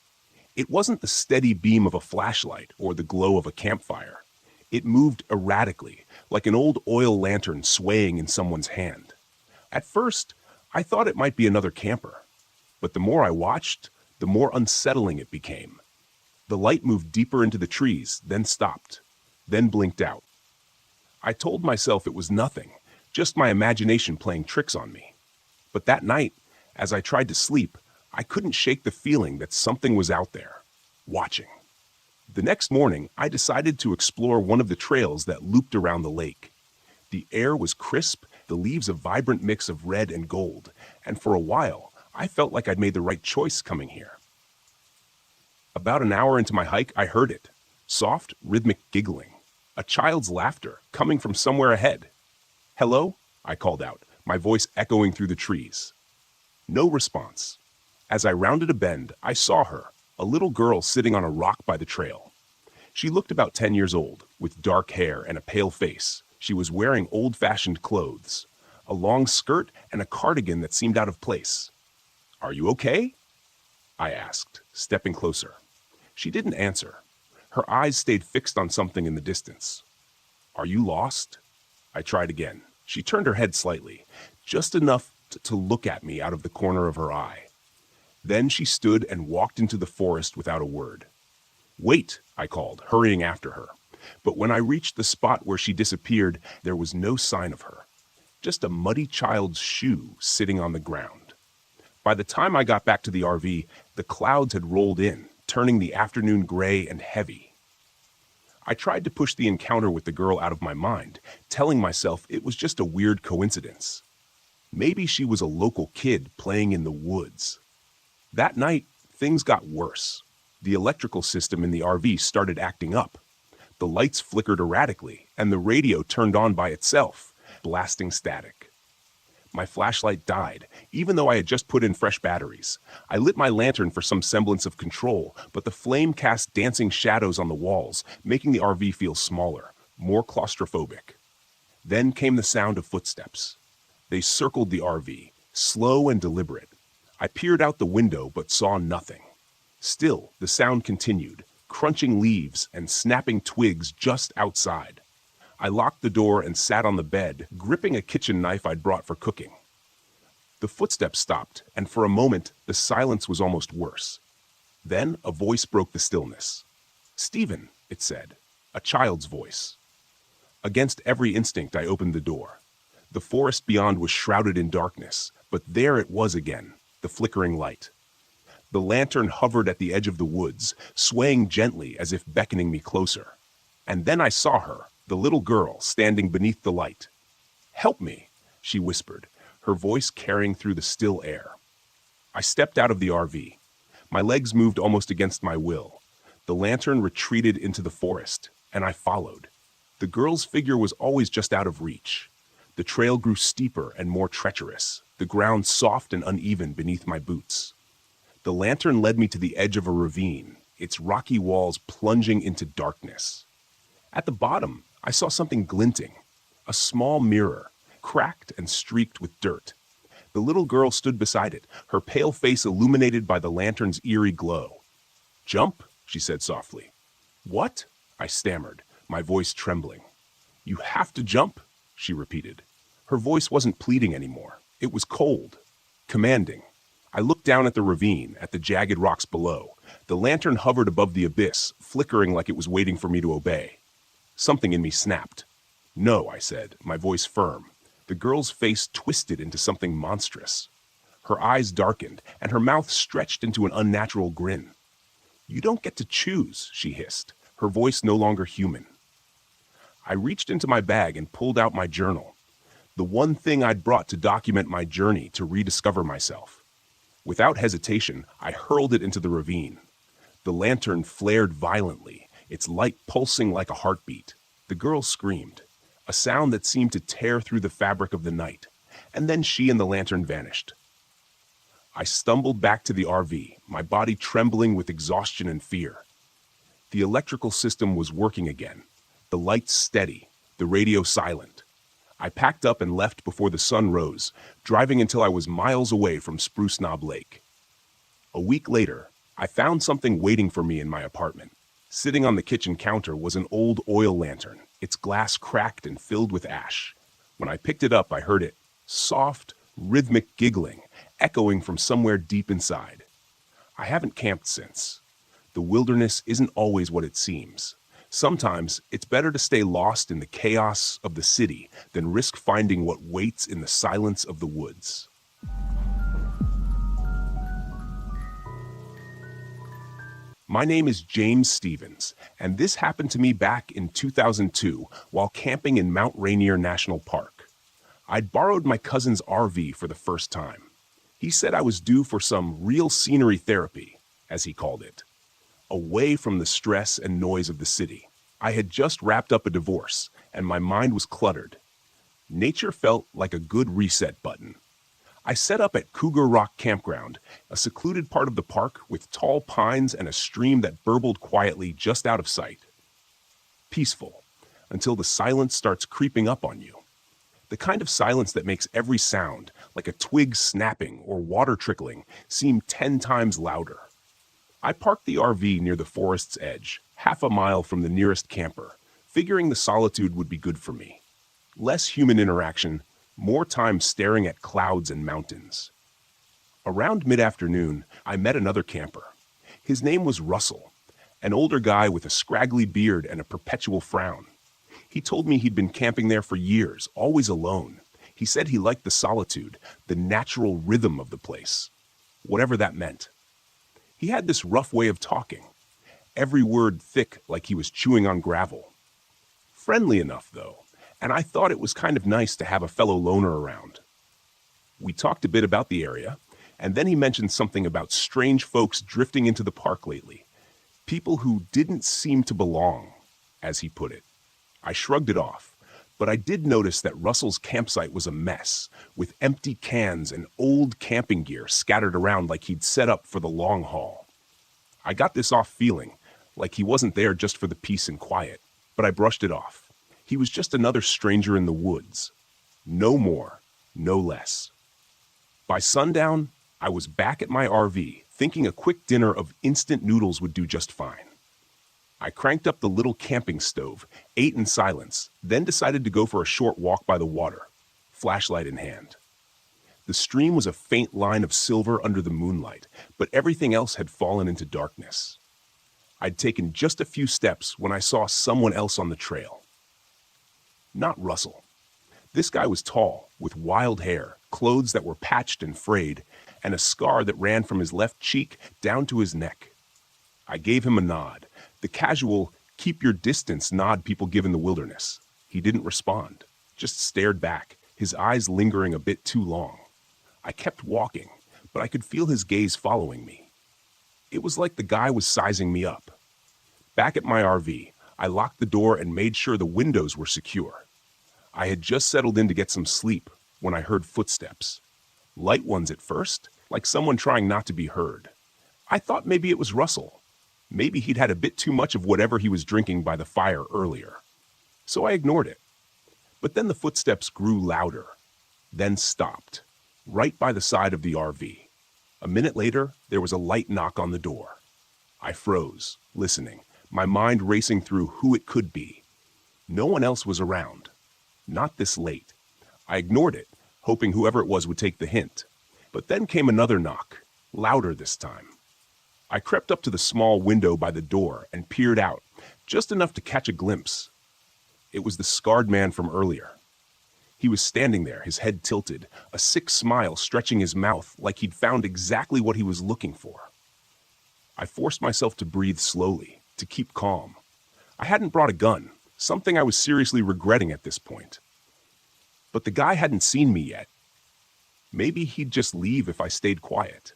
It wasn't the steady beam of a flashlight or the glow of a campfire. It moved erratically, like an old oil lantern swaying in someone's hand. At first, I thought it might be another camper. But the more I watched, the more unsettling it became. The light moved deeper into the trees, then stopped, then blinked out. I told myself it was nothing, just my imagination playing tricks on me. But that night, as I tried to sleep, I couldn't shake the feeling that something was out there, watching. The next morning, I decided to explore one of the trails that looped around the lake. The air was crisp, the leaves a vibrant mix of red and gold, and for a while, I felt like I'd made the right choice coming here. About an hour into my hike, I heard it. Soft, rhythmic giggling. A child's laughter coming from somewhere ahead. "Hello?" I called out, my voice echoing through the trees. No response. As I rounded a bend, I saw her, a little girl sitting on a rock by the trail. She looked about 10 years old, with dark hair and a pale face. She was wearing old-fashioned clothes, a long skirt and a cardigan that seemed out of place. "Are you okay?" I asked, stepping closer. She didn't answer. Her eyes stayed fixed on something in the distance. "Are you lost?" I tried again. She turned her head slightly, just enough to look at me out of the corner of her eye. Then she stood and walked into the forest without a word. "Wait," I called, hurrying after her. But when I reached the spot where she disappeared, there was no sign of her. Just a muddy child's shoe sitting on the ground. By the time I got back to the RV, the clouds had rolled in, turning the afternoon gray and heavy. I tried to push the encounter with the girl out of my mind, telling myself it was just a weird coincidence. Maybe she was a local kid playing in the woods. That night, things got worse. The electrical system in the RV started acting up. The lights flickered erratically, and the radio turned on by itself, blasting static. My flashlight died, even though I had just put in fresh batteries. I lit my lantern for some semblance of control, but the flame cast dancing shadows on the walls, making the RV feel smaller, more claustrophobic. Then came the sound of footsteps. They circled the RV, slow and deliberate. I peered out the window but saw nothing. Still, the sound continued, crunching leaves and snapping twigs just outside. I locked the door and sat on the bed, gripping a kitchen knife I'd brought for cooking. The footsteps stopped, and for a moment, the silence was almost worse. Then a voice broke the stillness. "Stephen," it said, a child's voice. Against every instinct, I opened the door. The forest beyond was shrouded in darkness, but there it was again, the flickering light. The lantern hovered at the edge of the woods, swaying gently as if beckoning me closer. And then I saw her, the little girl, standing beneath the light. "Help me," she whispered, her voice carrying through the still air. I stepped out of the RV. My legs moved almost against my will. The lantern retreated into the forest, and I followed. The girl's figure was always just out of reach. The trail grew steeper and more treacherous, the ground soft and uneven beneath my boots. The lantern led me to the edge of a ravine, its rocky walls plunging into darkness. At the bottom, I saw something glinting, a small mirror, cracked and streaked with dirt. The little girl stood beside it, her pale face illuminated by the lantern's eerie glow. "Jump," she said softly. "What?" I stammered, my voice trembling. "You have to jump," she repeated. Her voice wasn't pleading anymore. It was cold, commanding. I looked down at the ravine, at the jagged rocks below. The lantern hovered above the abyss, flickering like it was waiting for me to obey. Something in me snapped. "No," I said, my voice firm. The girl's face twisted into something monstrous. Her eyes darkened, and her mouth stretched into an unnatural grin. "You don't get to choose," she hissed, her voice no longer human. I reached into my bag and pulled out my journal, the one thing I'd brought to document my journey to rediscover myself. Without hesitation, I hurled it into the ravine. The lantern flared violently, its light pulsing like a heartbeat. The girl screamed, a sound that seemed to tear through the fabric of the night, and then she and the lantern vanished. I stumbled back to the RV, my body trembling with exhaustion and fear. The electrical system was working again, the lights steady, the radio silent. I packed up and left before the sun rose, driving until I was miles away from Spruce Knob Lake. A week later, I found something waiting for me in my apartment. Sitting on the kitchen counter was an old oil lantern, its glass cracked and filled with ash. When I picked it up, I heard it, soft, rhythmic giggling, echoing from somewhere deep inside. I haven't camped since. The wilderness isn't always what it seems. Sometimes it's better to stay lost in the chaos of the city than risk finding what waits in the silence of the woods. My name is James Stevens, and this happened to me back in 2002 while camping in Mount Rainier National Park. I'd borrowed my cousin's RV for the first time. He said I was due for some real scenery therapy, as he called it, away from the stress and noise of the city. I had just wrapped up a divorce, and my mind was cluttered. Nature felt like a good reset button. I set up at Cougar Rock Campground, a secluded part of the park with tall pines and a stream that burbled quietly just out of sight. Peaceful, until the silence starts creeping up on you. The kind of silence that makes every sound, like a twig snapping or water trickling, seem 10 times louder. I parked the RV near the forest's edge, half a mile from the nearest camper, figuring the solitude would be good for me. Less human interaction, more time staring at clouds and mountains. Around mid-afternoon, I met another camper. His name was Russell, an older guy with a scraggly beard and a perpetual frown. He told me he'd been camping there for years, always alone. He said he liked the solitude, the natural rhythm of the place, whatever that meant. He had this rough way of talking, every word thick like he was chewing on gravel. Friendly enough, though, and I thought it was kind of nice to have a fellow loner around. We talked a bit about the area, and then he mentioned something about strange folks drifting into the park lately. People who didn't seem to belong, as he put it. I shrugged it off, but I did notice that Russell's campsite was a mess, with empty cans and old camping gear scattered around like he'd set up for the long haul. I got this off feeling, like he wasn't there just for the peace and quiet, but I brushed it off. He was just another stranger in the woods. No more, no less. By sundown, I was back at my RV, thinking a quick dinner of instant noodles would do just fine. I cranked up the little camping stove, ate in silence, then decided to go for a short walk by the water, flashlight in hand. The stream was a faint line of silver under the moonlight, but everything else had fallen into darkness. I'd taken just a few steps when I saw someone else on the trail. Not Russell. This guy was tall, with wild hair, clothes that were patched and frayed, and a scar that ran from his left cheek down to his neck. I gave him a nod, the casual, keep your distance nod people give in the wilderness. He didn't respond, just stared back, his eyes lingering a bit too long. I kept walking, but I could feel his gaze following me. It was like the guy was sizing me up. Back at my RV, I locked the door and made sure the windows were secure. I had just settled in to get some sleep when I heard footsteps. Light ones at first, like someone trying not to be heard. I thought maybe it was Russell. Maybe he'd had a bit too much of whatever he was drinking by the fire earlier. So I ignored it. But then the footsteps grew louder, then stopped, right by the side of the RV. A minute later, there was a light knock on the door. I froze, listening, my mind racing through who it could be. No one else was around. Not this late. I ignored it, hoping whoever it was would take the hint. But then came another knock, louder this time. I crept up to the small window by the door and peered out, just enough to catch a glimpse. It was the scarred man from earlier. He was standing there, his head tilted, a sick smile stretching his mouth like he'd found exactly what he was looking for. I forced myself to breathe slowly, to keep calm. I hadn't brought a gun, something I was seriously regretting at this point. But the guy hadn't seen me yet. Maybe he'd just leave if I stayed quiet.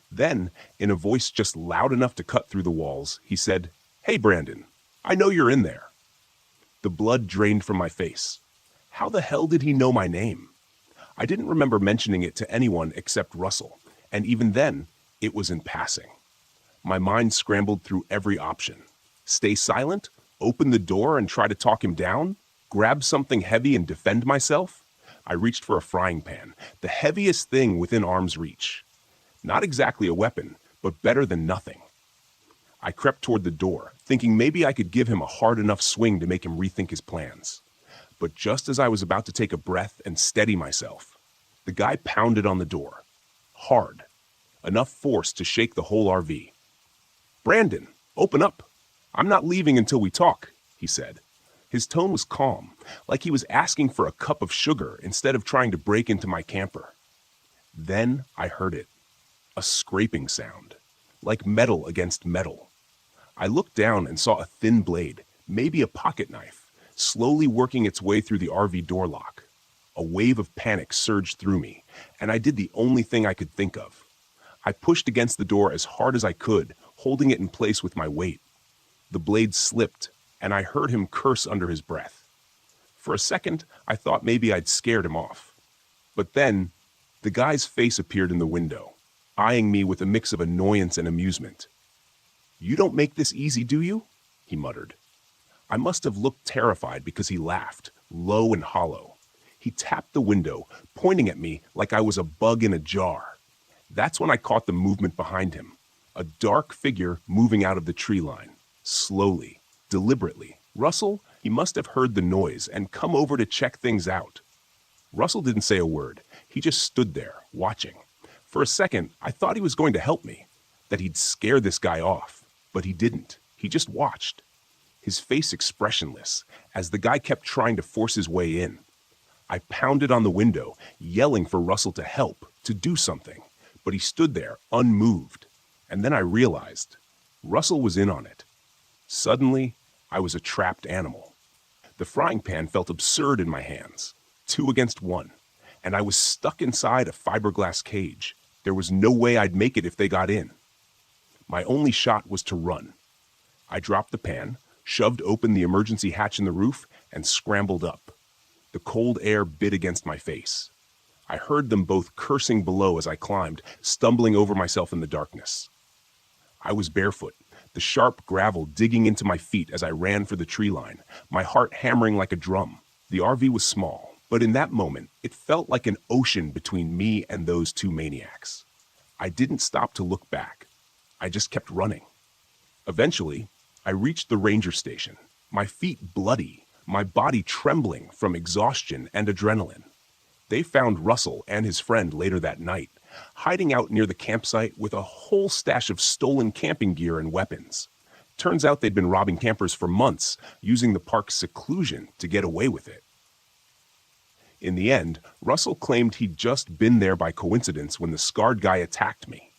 Then, in a voice just loud enough to cut through the walls, he said, "Hey, Brandon, I know you're in there." The blood drained from my face. How the hell did he know my name? I didn't remember mentioning it to anyone except Russell, and even then, it was in passing. My mind scrambled through every option. Stay silent? Open the door and try to talk him down? Grab something heavy and defend myself? I reached for a frying pan, the heaviest thing within arm's reach. Not exactly a weapon, but better than nothing. I crept toward the door, thinking maybe I could give him a hard enough swing to make him rethink his plans. But just as I was about to take a breath and steady myself, the guy pounded on the door. Hard. Enough force to shake the whole RV. "Brandon, open up. I'm not leaving until we talk," he said. His tone was calm, like he was asking for a cup of sugar instead of trying to break into my camper. Then I heard it. A scraping sound, like metal against metal. I looked down and saw a thin blade, maybe a pocket knife, slowly working its way through the RV door lock. A wave of panic surged through me, and I did the only thing I could think of. I pushed against the door as hard as I could, holding it in place with my weight. The blade slipped, and I heard him curse under his breath. For a second, I thought maybe I'd scared him off. But then, the guy's face appeared in the window, eyeing me with a mix of annoyance and amusement. "You don't make this easy, do you?" he muttered. I must have looked terrified because he laughed, low and hollow. He tapped the window, pointing at me like I was a bug in a jar. That's when I caught the movement behind him, a dark figure moving out of the tree line, slowly, deliberately. Russell, he must have heard the noise and come over to check things out. Russell didn't say a word. He just stood there, watching. For a second, I thought he was going to help me, that he'd scare this guy off. But he didn't. He just watched, his face expressionless, as the guy kept trying to force his way in. I pounded on the window, yelling for Russell to help, to do something, but he stood there, unmoved. And then I realized, Russell was in on it. Suddenly, I was a trapped animal. The frying pan felt absurd in my hands, 2 against 1, and I was stuck inside a fiberglass cage. There was no way I'd make it if they got in. My only shot was to run. I dropped the pan, shoved open the emergency hatch in the roof, and scrambled up. The cold air bit against my face. I heard them both cursing below as I climbed, stumbling over myself in the darkness. I was barefoot, the sharp gravel digging into my feet as I ran for the tree line, my heart hammering like a drum. The RV was small, but in that moment, it felt like an ocean between me and those 2 maniacs. I didn't stop to look back. I just kept running. Eventually, I reached the ranger station, my feet bloody, my body trembling from exhaustion and adrenaline. They found Russell and his friend later that night, hiding out near the campsite with a whole stash of stolen camping gear and weapons. Turns out they'd been robbing campers for months, using the park's seclusion to get away with it. In the end, Russell claimed he'd just been there by coincidence when the scarred guy attacked me.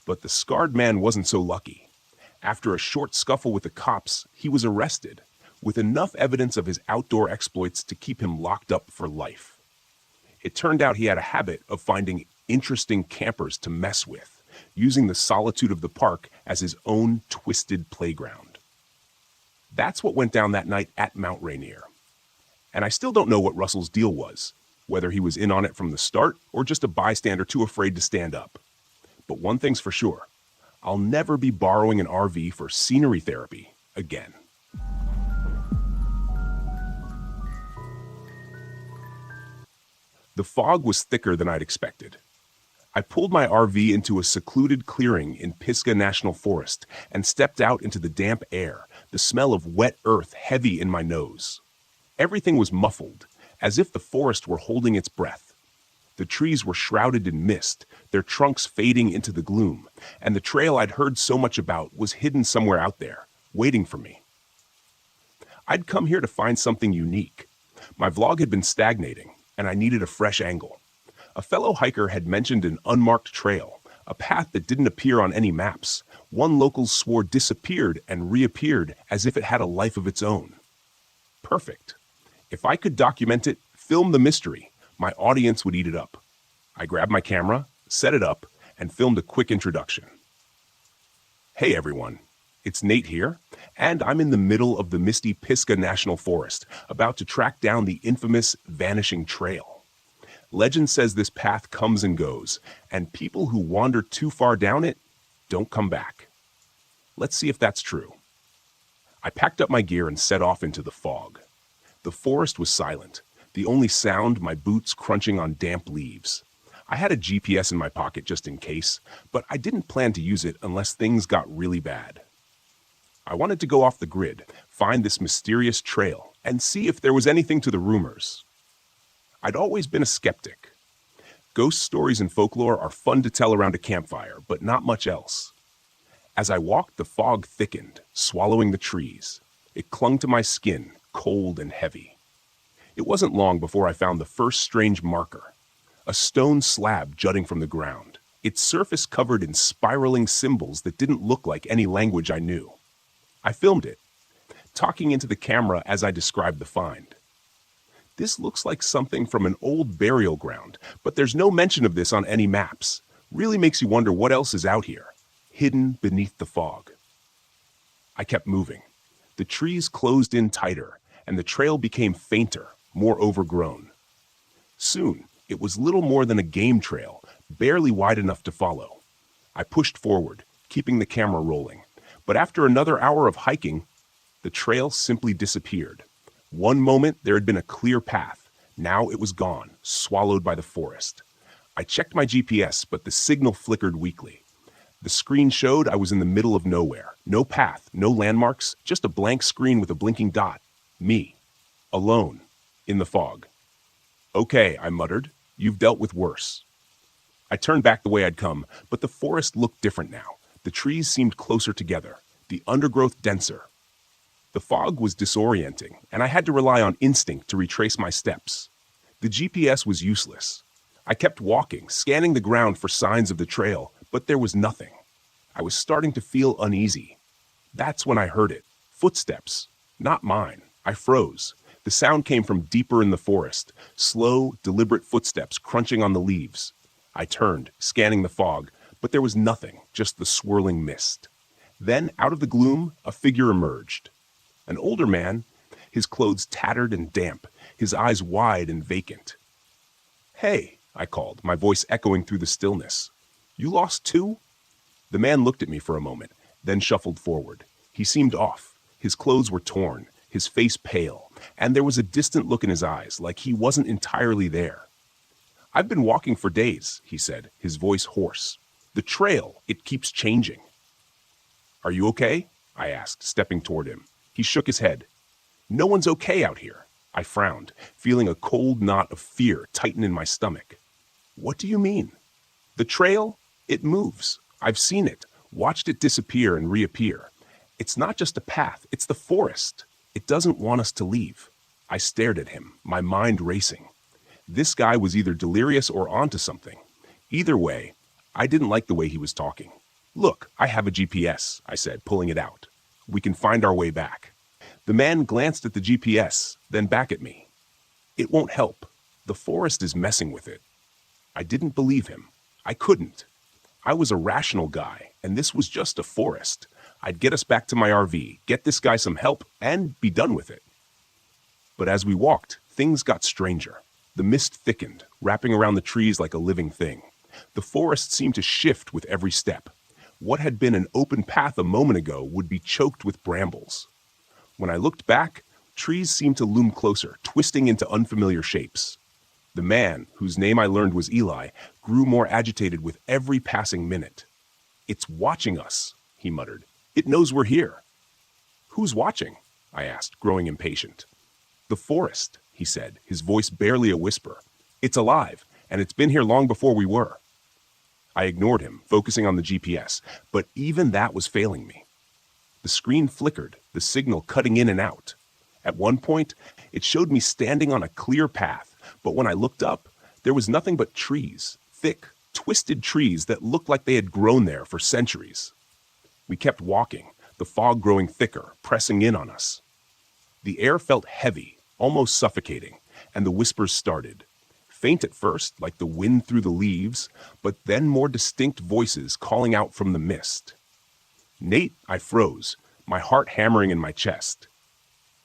But the scarred man wasn't so lucky. After a short scuffle with the cops, he was arrested, with enough evidence of his outdoor exploits to keep him locked up for life. It turned out he had a habit of finding interesting campers to mess with, using the solitude of the park as his own twisted playground. That's what went down that night at Mount Rainier. And I still don't know what Russell's deal was, whether he was in on it from the start or just a bystander too afraid to stand up. But one thing's for sure, I'll never be borrowing an RV for scenery therapy again. The fog was thicker than I'd expected. I pulled my RV into a secluded clearing in Pisgah National Forest and stepped out into the damp air, the smell of wet earth heavy in my nose. Everything was muffled, as if the forest were holding its breath. The trees were shrouded in mist, their trunks fading into the gloom, and the trail I'd heard so much about was hidden somewhere out there, waiting for me. I'd come here to find something unique. My vlog had been stagnating, and I needed a fresh angle. A fellow hiker had mentioned an unmarked trail, a path that didn't appear on any maps. One locals swore disappeared and reappeared as if it had a life of its own. Perfect. If I could document it, film the mystery, my audience would eat it up. I grabbed my camera, set it up, and filmed a quick introduction. Hey everyone, it's Nate here, and I'm in the middle of the misty Pisgah National Forest, about to track down the infamous Vanishing Trail. Legend says this path comes and goes, and people who wander too far down it don't come back. Let's see if that's true. I packed up my gear and set off into the fog. The forest was silent, the only sound my boots crunching on damp leaves. I had a GPS in my pocket just in case, but I didn't plan to use it unless things got really bad. I wanted to go off the grid, find this mysterious trail, and see if there was anything to the rumors. I'd always been a skeptic. Ghost stories and folklore are fun to tell around a campfire, but not much else. As I walked, the fog thickened, swallowing the trees. It clung to my skin, cold and heavy. It wasn't long before I found the first strange marker, a stone slab jutting from the ground, its surface covered in spiraling symbols that didn't look like any language I knew. I filmed it, talking into the camera as I described the find. This looks like something from an old burial ground, but there's no mention of this on any maps. Really makes you wonder what else is out here, hidden beneath the fog. I kept moving. The trees closed in tighter, and the trail became fainter, more overgrown. Soon, it was little more than a game trail, barely wide enough to follow. I pushed forward, keeping the camera rolling, but after another hour of hiking, the trail simply disappeared. One moment there had been a clear path. Now it was gone, swallowed by the forest. I checked my GPS, but the signal flickered weakly. The screen showed I was in the middle of nowhere. No path, no landmarks, just a blank screen with a blinking dot. Me. Alone. In the fog. Okay, I muttered. You've dealt with worse. I turned back the way I'd come, but the forest looked different now. The trees seemed closer together, the undergrowth denser. The fog was disorienting, and I had to rely on instinct to retrace my steps. The GPS was useless. I kept walking, scanning the ground for signs of the trail, but there was nothing. I was starting to feel uneasy. That's when I heard it. Footsteps. Not mine. I froze. The sound came from deeper in the forest, slow, deliberate footsteps crunching on the leaves. I turned, scanning the fog, but there was nothing, just the swirling mist. Then, out of the gloom, a figure emerged. An older man, his clothes tattered and damp, his eyes wide and vacant. "Hey," I called, my voice echoing through the stillness. "You lost too?" The man looked at me for a moment, then shuffled forward. He seemed off. His clothes were torn, his face pale, and there was a distant look in his eyes, like he wasn't entirely there. "I've been walking for days," he said, his voice hoarse. "The trail, it keeps changing." "Are you okay?" I asked, stepping toward him. He shook his head. "No one's okay out here." I frowned, feeling a cold knot of fear tighten in my stomach. "What do you mean?" "The trail, it moves. I've seen it, watched it disappear and reappear. It's not just a path, it's the forest. It doesn't want us to leave." I stared at him, my mind racing. This guy was either delirious or onto something. Either way, I didn't like the way he was talking. "Look, I have a GPS," I said, pulling it out. "We can find our way back." The man glanced at the GPS, then back at me. "It won't help. The forest is messing with it." I didn't believe him. I couldn't. I was a rational guy, and this was just a forest. I'd get us back to my RV, get this guy some help, and be done with it. But as we walked, things got stranger. The mist thickened, wrapping around the trees like a living thing. The forest seemed to shift with every step. What had been an open path a moment ago would be choked with brambles. When I looked back, trees seemed to loom closer, twisting into unfamiliar shapes. The man, whose name I learned was Eli, grew more agitated with every passing minute. "It's watching us," he muttered. "It knows we're here." "Who's watching?" I asked, growing impatient. "The forest," he said, his voice barely a whisper. "It's alive, and it's been here long before we were." I ignored him, focusing on the GPS, but even that was failing me. The screen flickered, the signal cutting in and out. At one point, it showed me standing on a clear path, but when I looked up, there was nothing but trees, thick, twisted trees that looked like they had grown there for centuries. We kept walking, the fog growing thicker, pressing in on us. The air felt heavy, almost suffocating, and the whispers started. Faint at first, like the wind through the leaves, but then more distinct voices calling out from the mist. "Nate," I froze, my heart hammering in my chest.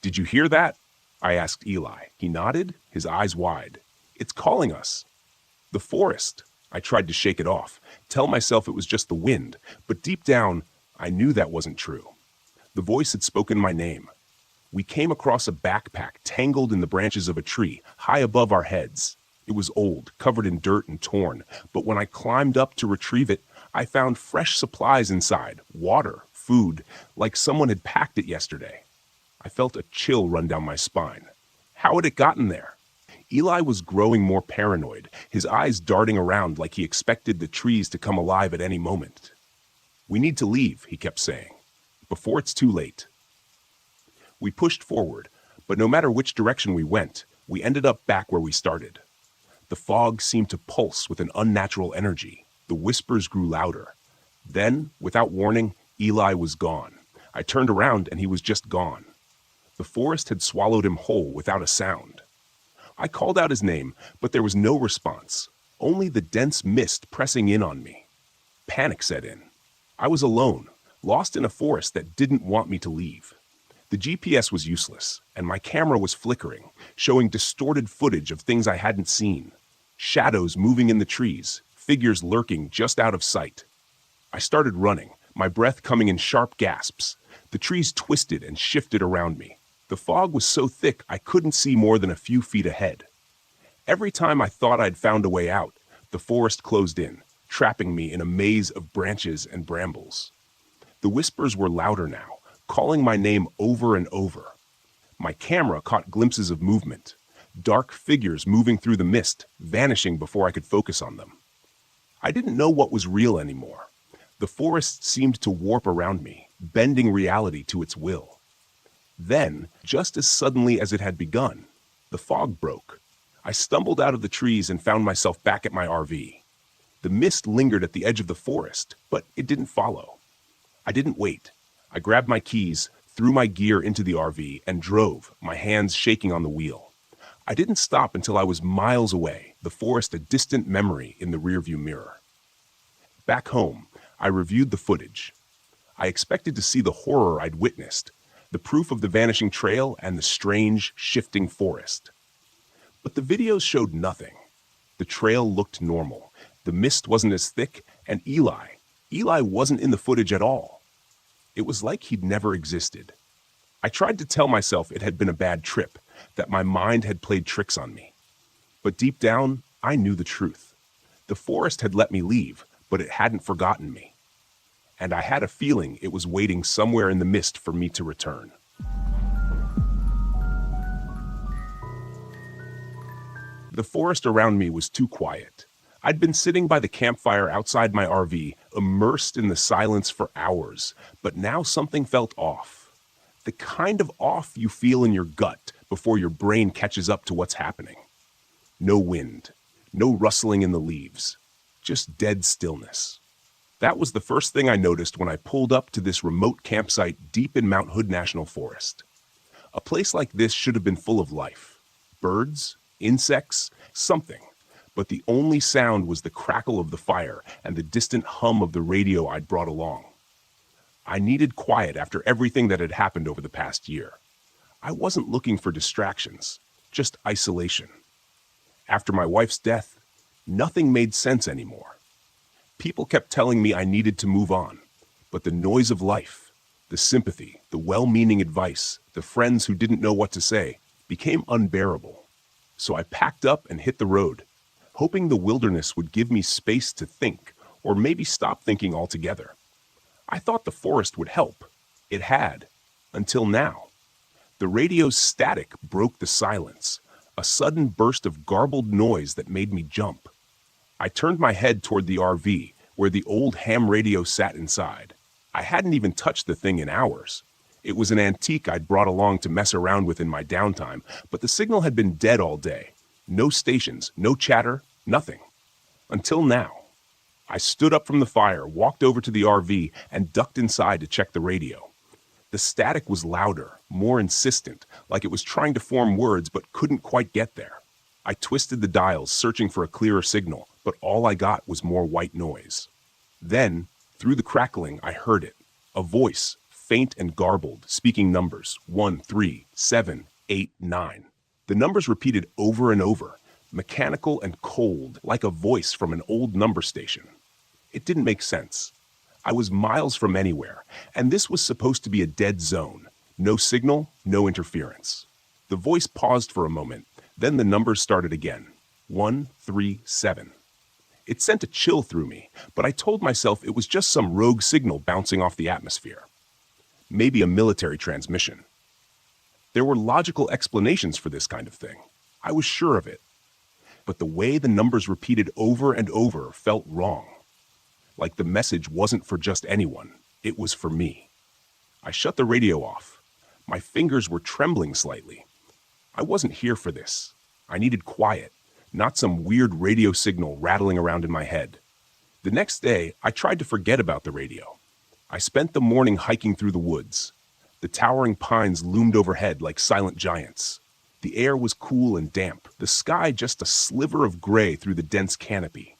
"Did you hear that?" I asked Eli. He nodded, his eyes wide. "It's calling us." "The forest." I tried to shake it off, tell myself it was just the wind, but deep down, I knew that wasn't true. The voice had spoken my name. We came across a backpack tangled in the branches of a tree, high above our heads. It was old, covered in dirt and torn, but when I climbed up to retrieve it, I found fresh supplies inside, water, food, like someone had packed it yesterday. I felt a chill run down my spine. How had it gotten there? Eli was growing more paranoid, his eyes darting around like he expected the trees to come alive at any moment. "We need to leave," he kept saying, "before it's too late." We pushed forward, but no matter which direction we went, we ended up back where we started. The fog seemed to pulse with an unnatural energy. The whispers grew louder. Then, without warning, Eli was gone. I turned around and he was just gone. The forest had swallowed him whole without a sound. I called out his name, but there was no response, only the dense mist pressing in on me. Panic set in. I was alone, lost in a forest that didn't want me to leave. The GPS was useless, and my camera was flickering, showing distorted footage of things I hadn't seen. Shadows moving in the trees, figures lurking just out of sight. I started running, my breath coming in sharp gasps. The trees twisted and shifted around me. The fog was so thick I couldn't see more than a few feet ahead. Every time I thought I'd found a way out, the forest closed in, trapping me in a maze of branches and brambles. The whispers were louder now, calling my name over and over. My camera caught glimpses of movement, dark figures moving through the mist, vanishing before I could focus on them. I didn't know what was real anymore. The forest seemed to warp around me, bending reality to its will. Then, just as suddenly as it had begun, the fog broke. I stumbled out of the trees and found myself back at my RV. The mist lingered at the edge of the forest, but it didn't follow. I didn't wait. I grabbed my keys, threw my gear into the RV, and drove, my hands shaking on the wheel. I didn't stop until I was miles away, the forest a distant memory in the rearview mirror. Back home, I reviewed the footage. I expected to see the horror I'd witnessed, the proof of the vanishing trail and the strange, shifting forest. But the videos showed nothing. The trail looked normal. The mist wasn't as thick, and Eli wasn't in the footage at all. It was like he'd never existed. I tried to tell myself it had been a bad trip, that my mind had played tricks on me. But deep down, I knew the truth. The forest had let me leave, but it hadn't forgotten me. And I had a feeling it was waiting somewhere in the mist for me to return. The forest around me was too quiet. I'd been sitting by the campfire outside my RV, immersed in the silence for hours, but now something felt off. The kind of off you feel in your gut before your brain catches up to what's happening. No wind, no rustling in the leaves, just dead stillness. That was the first thing I noticed when I pulled up to this remote campsite deep in Mount Hood National Forest. A place like this should have been full of life. Birds, insects, something. But the only sound was the crackle of the fire and the distant hum of the radio I'd brought along. I needed quiet after everything that had happened over the past year. I wasn't looking for distractions, just isolation. After my wife's death, nothing made sense anymore. People kept telling me I needed to move on, but the noise of life, the sympathy, the well-meaning advice, the friends who didn't know what to say, became unbearable. So I packed up and hit the road, hoping the wilderness would give me space to think, or maybe stop thinking altogether. I thought the forest would help. It had, until now. The radio's static broke the silence, a sudden burst of garbled noise that made me jump. I turned my head toward the RV, where the old ham radio sat inside. I hadn't even touched the thing in hours. It was an antique I'd brought along to mess around with in my downtime, but the signal had been dead all day. No stations, no chatter, nothing. Until now. I stood up from the fire, walked over to the RV, and ducked inside to check the radio. The static was louder, more insistent, like it was trying to form words but couldn't quite get there. I twisted the dials, searching for a clearer signal, but all I got was more white noise. Then, through the crackling, I heard it. A voice, faint and garbled, speaking numbers, 1, 3, 7, 8, 9. The numbers repeated over and over, mechanical and cold, like a voice from an old number station. It didn't make sense. I was miles from anywhere, and this was supposed to be a dead zone. No signal, no interference. The voice paused for a moment, then the numbers started again. 1, 3, 7. It sent a chill through me, but I told myself it was just some rogue signal bouncing off the atmosphere. Maybe a military transmission. There were logical explanations for this kind of thing. I was sure of it. But the way the numbers repeated over and over felt wrong. Like the message wasn't for just anyone. It was for me. I shut the radio off. My fingers were trembling slightly. I wasn't here for this. I needed quiet, not some weird radio signal rattling around in my head. The next day, I tried to forget about the radio. I spent the morning hiking through the woods. The towering pines loomed overhead like silent giants. The air was cool and damp, the sky just a sliver of gray through the dense canopy.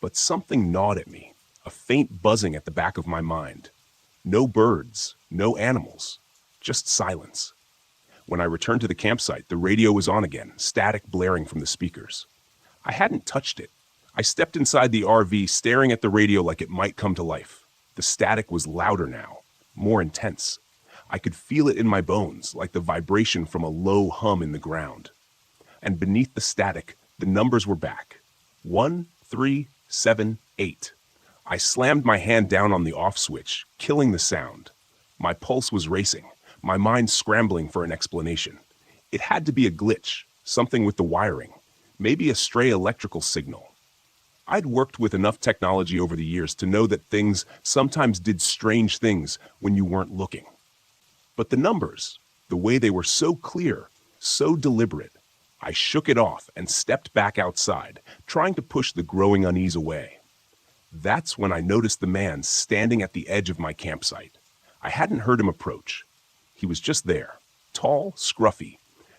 But something gnawed at me, a faint buzzing at the back of my mind. No birds, no animals, just silence. When I returned to the campsite, the radio was on again, static blaring from the speakers. I hadn't touched it. I stepped inside the RV, staring at the radio like it might come to life. The static was louder now, more intense. I could feel it in my bones, like the vibration from a low hum in the ground. And beneath the static, the numbers were back. 1, 3, 7, 8. I slammed my hand down on the off switch, killing the sound. My pulse was racing, my mind scrambling for an explanation. It had to be a glitch, something with the wiring, maybe a stray electrical signal. I'd worked with enough technology over the years to know that things sometimes did strange things when you weren't looking. But the numbers, the way they were so clear, so deliberate, I shook it off and stepped back outside, trying to push the growing unease away. That's when I noticed the man standing at the edge of my campsite. I hadn't heard him approach. He was just there, tall, scruffy,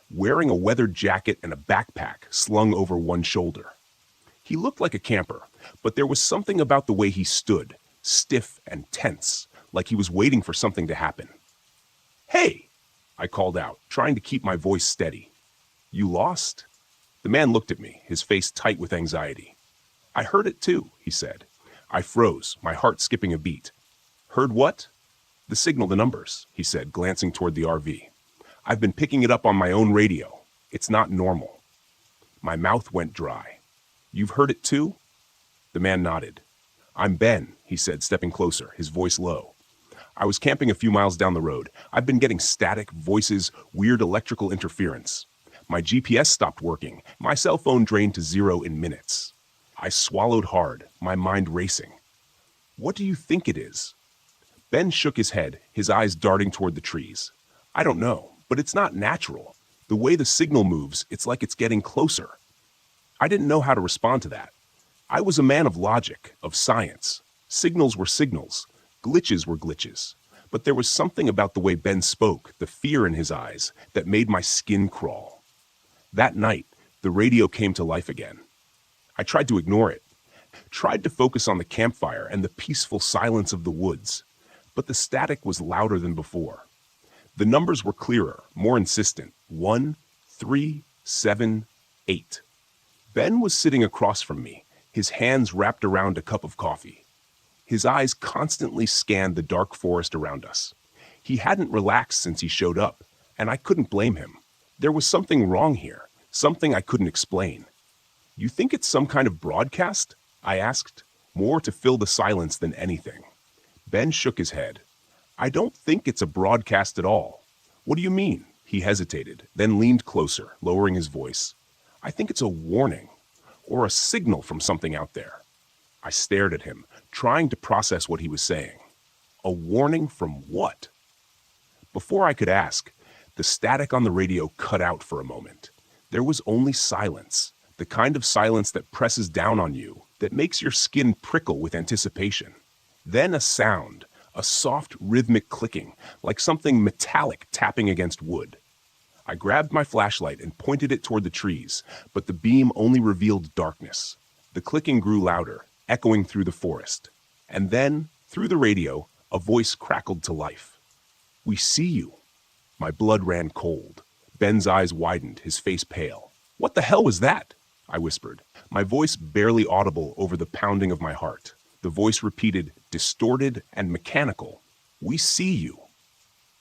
wearing a weathered jacket and a backpack slung over one shoulder. He looked like a camper, but there was something about the way he stood, stiff and tense, like he was waiting for something to happen. "Hey!" I called out, trying to keep my voice steady. "You lost?" The man looked at me, his face tight with anxiety. "I heard it too," he said. I froze, my heart skipping a beat. "Heard what?" "The signal, the numbers," he said, glancing toward the RV. "I've been picking it up on my own radio. It's not normal." My mouth went dry. "You've heard it too?" The man nodded. "I'm Ben," he said, stepping closer, his voice low. "I was camping a few miles down the road. I've been getting static, voices, weird electrical interference. My GPS stopped working. My cell phone drained to 0 in minutes." I swallowed hard, my mind racing. "What do you think it is?" Ben shook his head, his eyes darting toward the trees. "I don't know, but it's not natural. The way the signal moves, it's like it's getting closer." I didn't know how to respond to that. I was a man of logic, of science. Signals were signals. Glitches were glitches. But there was something about the way Ben spoke, the fear in his eyes, that made my skin crawl. That night, the radio came to life again. I tried to ignore it, tried to focus on the campfire and the peaceful silence of the woods, but the static was louder than before. The numbers were clearer, more insistent. 1, 3, 7, 8. Ben was sitting across from me, his hands wrapped around a cup of coffee. His eyes constantly scanned the dark forest around us. He hadn't relaxed since he showed up, and I couldn't blame him. There was something wrong here, something I couldn't explain. "You think it's some kind of broadcast?" I asked, more to fill the silence than anything. Ben shook his head. "I don't think it's a broadcast at all." "What do you mean?" He hesitated, then leaned closer, lowering his voice. "I think it's a warning, or a signal from something out there." I stared at him, trying to process what he was saying. A warning from what? Before I could ask, the static on the radio cut out for a moment. There was only silence. The kind of silence that presses down on you, that makes your skin prickle with anticipation. Then a sound, a soft rhythmic clicking, like something metallic tapping against wood. I grabbed my flashlight and pointed it toward the trees, but the beam only revealed darkness. The clicking grew louder, echoing through the forest. And then, through the radio, a voice crackled to life. "We see you." My blood ran cold. Ben's eyes widened, his face pale. "What the hell was that?" I whispered, my voice barely audible over the pounding of my heart. The voice repeated, distorted and mechanical, "We see you."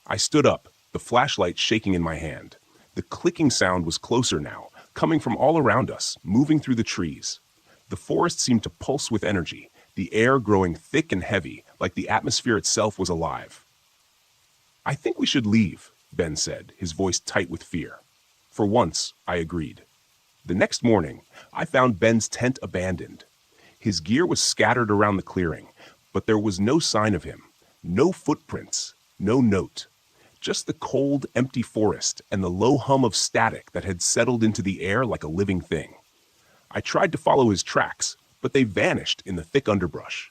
I stood up, the flashlight shaking in my hand. The clicking sound was closer now, coming from all around us, moving through the trees. The forest seemed to pulse with energy, the air growing thick and heavy, like the atmosphere itself was alive. "I think we should leave," Ben said, his voice tight with fear. For once, I agreed. The next morning, I found Ben's tent abandoned. His gear was scattered around the clearing, but there was no sign of him, no footprints, no note. Just the cold, empty forest and the low hum of static that had settled into the air like a living thing. I tried to follow his tracks, but they vanished in the thick underbrush.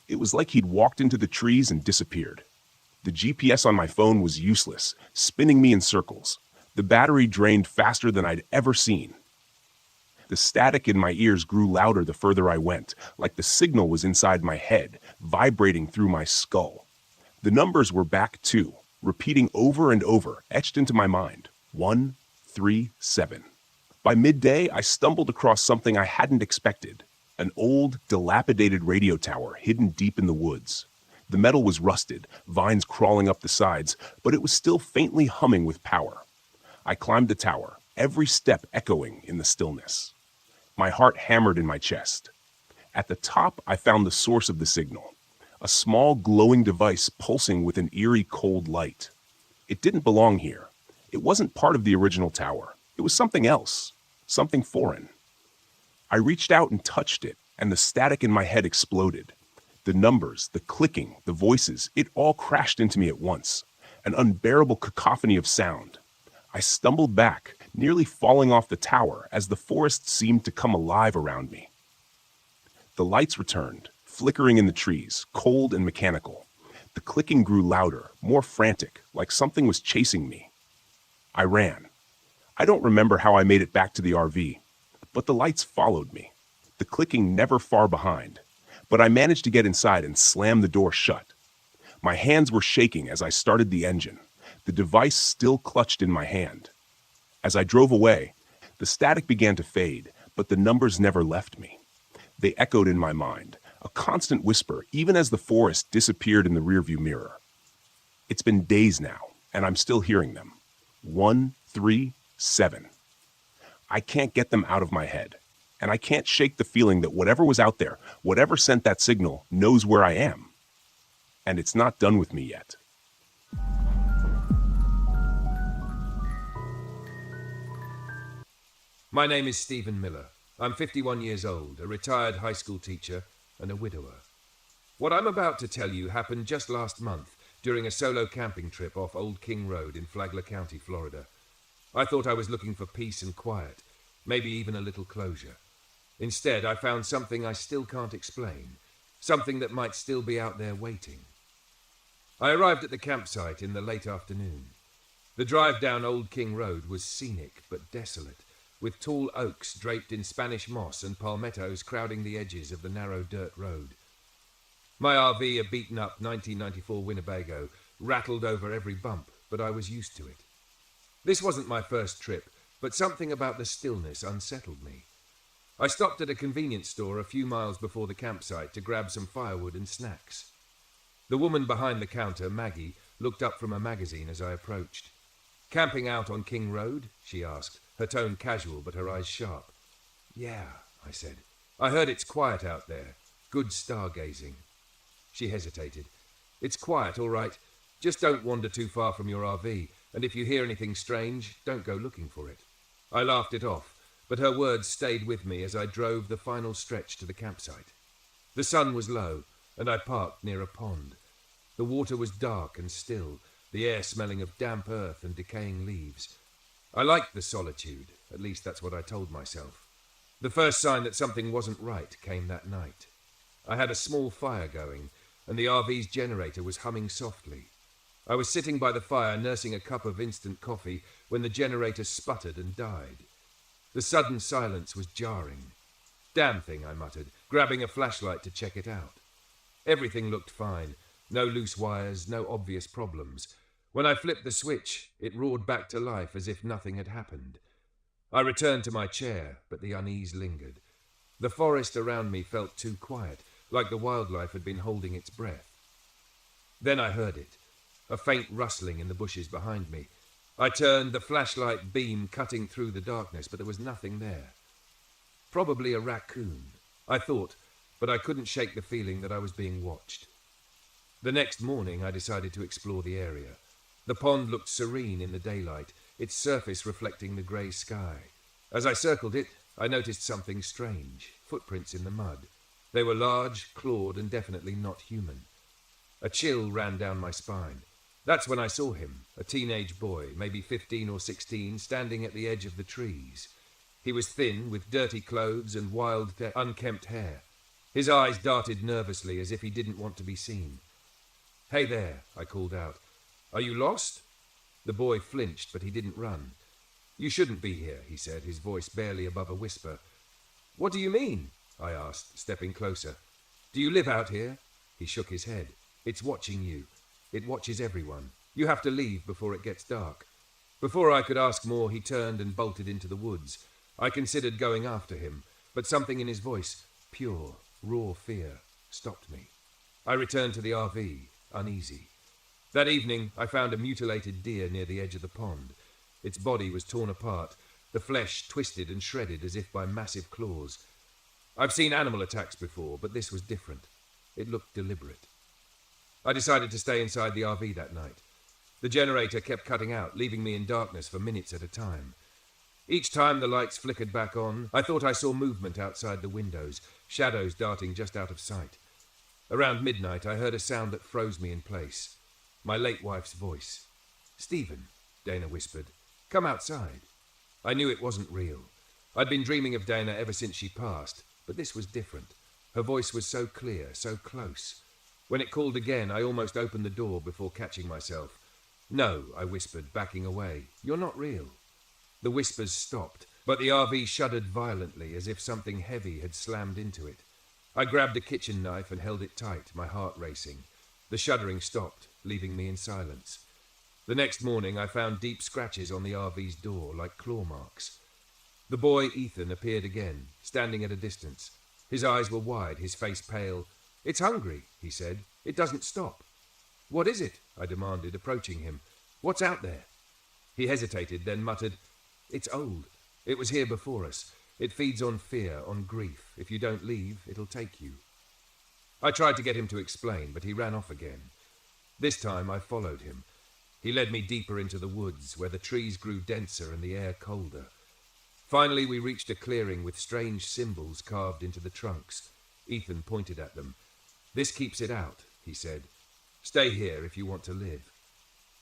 It was like he'd walked into the trees and disappeared. The GPS on my phone was useless, spinning me in circles. The battery drained faster than I'd ever seen. The static in my ears grew louder the further I went, like the signal was inside my head, vibrating through my skull. The numbers were back too, repeating over and over, etched into my mind. 137. By midday, I stumbled across something I hadn't expected. An old, dilapidated radio tower hidden deep in the woods. The metal was rusted, vines crawling up the sides, but it was still faintly humming with power. I climbed the tower, every step echoing in the stillness. My heart hammered in my chest. At the top, I found the source of the signal. A small glowing device pulsing with an eerie cold light. It didn't belong here. It wasn't part of the original tower. It was something else, something foreign. I reached out and touched it, and the static in my head exploded. The numbers, the clicking, the voices, it all crashed into me at once. An unbearable cacophony of sound. I stumbled back, nearly falling off the tower as the forest seemed to come alive around me. The lights returned, flickering in the trees, cold and mechanical. The clicking grew louder, more frantic, like something was chasing me. I ran. I don't remember how I made it back to the RV, but the lights followed me, the clicking never far behind. But I managed to get inside and slam the door shut. My hands were shaking as I started the engine, the device still clutched in my hand. As I drove away, the static began to fade, but the numbers never left me. They echoed in my mind, a constant whisper, even as the forest disappeared in the rearview mirror. It's been days now, and I'm still hearing them. 137. I can't get them out of my head, and I can't shake the feeling that whatever was out there, whatever sent that signal, knows where I am. And it's not done with me yet. My name is Stephen Miller. I'm 51 years old, a retired high school teacher, and a widower. What I'm about to tell you happened just last month during a solo camping trip off Old King Road in Flagler County, Florida. I thought I was looking for peace and quiet, maybe even a little closure. Instead, I found something I still can't explain, something that might still be out there waiting. I arrived at the campsite in the late afternoon. The drive down Old King Road was scenic but desolate, with tall oaks draped in Spanish moss and palmettos crowding the edges of the narrow dirt road. My RV, a beaten-up 1994 Winnebago, rattled over every bump, but I was used to it. This wasn't my first trip, but something about the stillness unsettled me. I stopped at a convenience store a few miles before the campsite to grab some firewood and snacks. The woman behind the counter, Maggie, looked up from a magazine as I approached. "Camping out on King Road?" she asked, her tone casual but her eyes sharp. "Yeah," I said. "I heard it's quiet out there. Good stargazing." She hesitated. "It's quiet, all right. Just don't wander too far from your RV, and if you hear anything strange, don't go looking for it." I laughed it off, but her words stayed with me as I drove the final stretch to the campsite. The sun was low, and I parked near a pond. The water was dark and still, the air smelling of damp earth and decaying leaves. I liked the solitude, at least that's what I told myself. The first sign that something wasn't right came that night. I had a small fire going, and the RV's generator was humming softly. I was sitting by the fire nursing a cup of instant coffee when the generator sputtered and died. The sudden silence was jarring. "Damn thing," I muttered, grabbing a flashlight to check it out. Everything looked fine. No loose wires, no obvious problems. When I flipped the switch, it roared back to life as if nothing had happened. I returned to my chair, but the unease lingered. The forest around me felt too quiet, like the wildlife had been holding its breath. Then I heard it, a faint rustling in the bushes behind me. I turned, the flashlight beam cutting through the darkness, but there was nothing there. Probably a raccoon, I thought, but I couldn't shake the feeling that I was being watched. The next morning, I decided to explore the area. The pond looked serene in the daylight, its surface reflecting the grey sky. As I circled it, I noticed something strange, footprints in the mud. They were large, clawed, and definitely not human. A chill ran down my spine. That's when I saw him, a teenage boy, maybe 15 or 16, standing at the edge of the trees. He was thin, with dirty clothes and wild, unkempt hair. His eyes darted nervously as if he didn't want to be seen. "Hey there," I called out. "Are you lost?" The boy flinched, but he didn't run. You shouldn't be here, he said, his voice barely above a whisper. What do you mean? I asked, stepping closer. Do you live out here? He shook his head. It's watching you. It watches everyone. You have to leave before it gets dark. Before I could ask more, he turned and bolted into the woods. I considered going after him, but something in his voice, pure, raw fear, stopped me. I returned to the RV, uneasy. That evening, I found a mutilated deer near the edge of the pond. Its body was torn apart, the flesh twisted and shredded as if by massive claws. I've seen animal attacks before, but this was different. It looked deliberate. I decided to stay inside the RV that night. The generator kept cutting out, leaving me in darkness for minutes at a time. Each time the lights flickered back on, I thought I saw movement outside the windows, shadows darting just out of sight. Around midnight, I heard a sound that froze me in place. My late wife's voice. "Stephen," Dana whispered, "come outside." I knew it wasn't real. I'd been dreaming of Dana ever since she passed, but this was different. Her voice was so clear, so close. When it called again, I almost opened the door before catching myself. "No," I whispered, backing away. "You're not real." The whispers stopped, but the RV shuddered violently as if something heavy had slammed into it. I grabbed a kitchen knife and held it tight, my heart racing. The shuddering stopped, leaving me in silence. The next morning I found deep scratches on the RV's door, like claw marks. The boy, Ethan, appeared again, standing at a distance. His eyes were wide, his face pale. "It's hungry," he said. "It doesn't stop." "What is it?" I demanded, approaching him. "What's out there?" He hesitated, then muttered, "It's old. It was here before us. It feeds on fear, on grief. If you don't leave, it'll take you." I tried to get him to explain, but he ran off again. This time I followed him. He led me deeper into the woods, where the trees grew denser and the air colder. Finally, we reached a clearing with strange symbols carved into the trunks. Ethan pointed at them. "This keeps it out," he said. "Stay here if you want to live."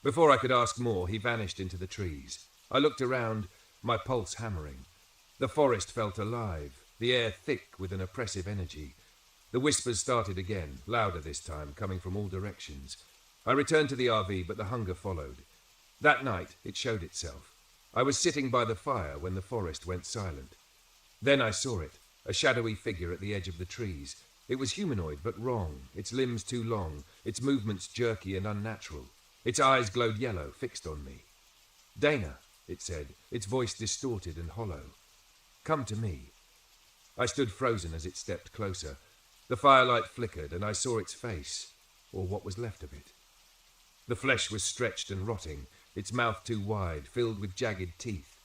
Before I could ask more, he vanished into the trees. I looked around, my pulse hammering. The forest felt alive, the air thick with an oppressive energy. The whispers started again, louder this time, coming from all directions. I returned to the RV, but the hunger followed. That night, it showed itself. I was sitting by the fire when the forest went silent. Then I saw it, a shadowy figure at the edge of the trees. It was humanoid, but wrong, its limbs too long, its movements jerky and unnatural. Its eyes glowed yellow, fixed on me. "Dana," it said, its voice distorted and hollow. "Come to me." I stood frozen as it stepped closer. The firelight flickered, and I saw its face, or what was left of it. The flesh was stretched and rotting, its mouth too wide, filled with jagged teeth.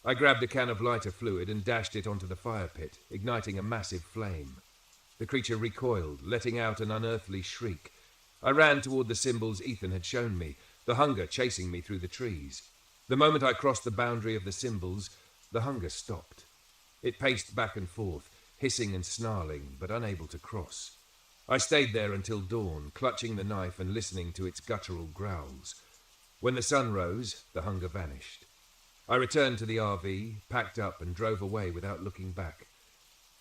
I grabbed a can of lighter fluid and dashed it onto the fire pit, igniting a massive flame. The creature recoiled, letting out an unearthly shriek. I ran toward the symbols Ethan had shown me, the hunger chasing me through the trees. The moment I crossed the boundary of the symbols, the hunger stopped. It paced back and forth, hissing and snarling, but unable to cross. I stayed there until dawn, clutching the knife and listening to its guttural growls. When the sun rose, the hunger vanished. I returned to the RV, packed up, and drove away without looking back.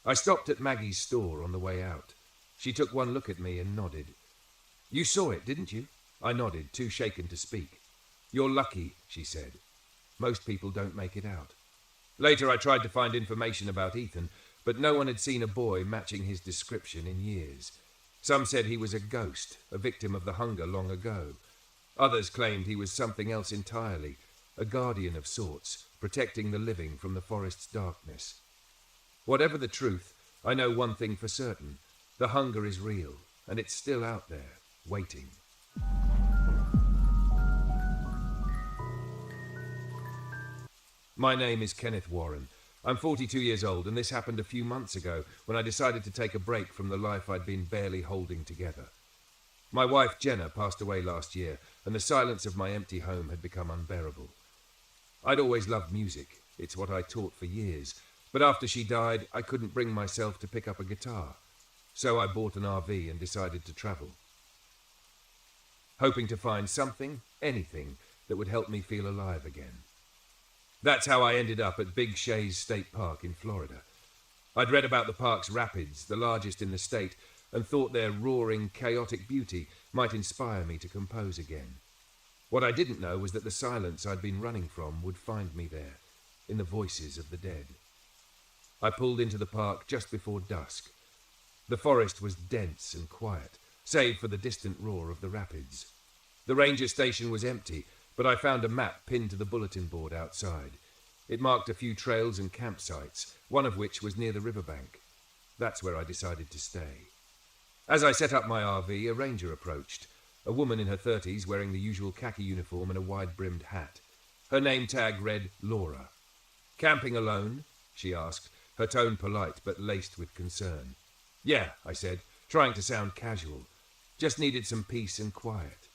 I stopped at Maggie's store on the way out. She took one look at me and nodded. "You saw it, didn't you?" I nodded, too shaken to speak. "You're lucky," she said. "Most people don't make it out." Later I tried to find information about Ethan, but no one had seen a boy matching his description in years. Some said he was a ghost, a victim of the hunger long ago. Others claimed he was something else entirely, a guardian of sorts, protecting the living from the forest's darkness. Whatever the truth, I know one thing for certain. The hunger is real, and it's still out there, waiting. My name is Kenneth Warren. I'm 42 years old, and this happened a few months ago when I decided to take a break from the life I'd been barely holding together. My wife, Jenna, passed away last year, and the silence of my empty home had become unbearable. I'd always loved music. It's what I taught for years. But after she died, I couldn't bring myself to pick up a guitar. So I bought an RV and decided to travel, hoping to find something, anything, that would help me feel alive again. That's how I ended up at Big Shays State Park in Florida. I'd read about the park's rapids, the largest in the state, and thought their roaring, chaotic beauty might inspire me to compose again. What I didn't know was that the silence I'd been running from would find me there, in the voices of the dead. I pulled into the park just before dusk. The forest was dense and quiet, save for the distant roar of the rapids. The ranger station was empty, but I found a map pinned to the bulletin board outside. It marked a few trails and campsites, one of which was near the riverbank. That's where I decided to stay. As I set up my RV, a ranger approached, a woman in her 30s wearing the usual khaki uniform and a wide-brimmed hat. Her name tag read Laura. "Camping alone?" she asked, her tone polite but laced with concern. "Yeah," I said, trying to sound casual. "Just needed some peace and quiet."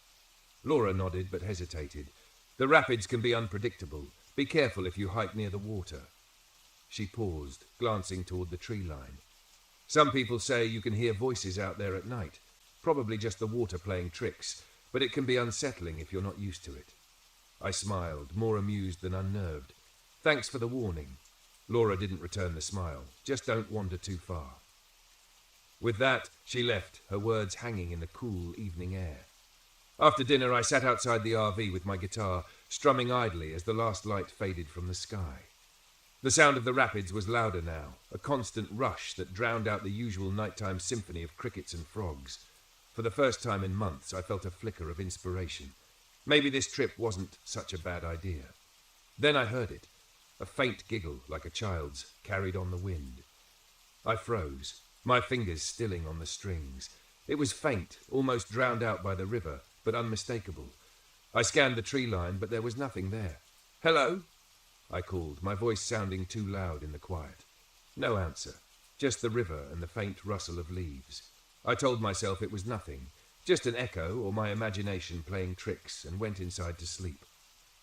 Laura nodded but hesitated. "The rapids can be unpredictable. Be careful if you hike near the water." She paused, glancing toward the tree line. "Some people say you can hear voices out there at night. Probably just the water playing tricks, but it can be unsettling if you're not used to it." I smiled, more amused than unnerved. "Thanks for the warning." Laura didn't return the smile. "Just don't wander too far." With that, she left, her words hanging in the cool evening air. After dinner, I sat outside the RV with my guitar, strumming idly as the last light faded from the sky. The sound of the rapids was louder now, a constant rush that drowned out the usual nighttime symphony of crickets and frogs. For the first time in months, I felt a flicker of inspiration. Maybe this trip wasn't such a bad idea. Then I heard it, a faint giggle like a child's, carried on the wind. I froze, my fingers stilling on the strings. It was faint, almost drowned out by the river, but unmistakable. I scanned the tree line, but there was nothing there. "Hello?" I called, my voice sounding too loud in the quiet. No answer, just the river and the faint rustle of leaves. I told myself it was nothing, just an echo or my imagination playing tricks, and went inside to sleep.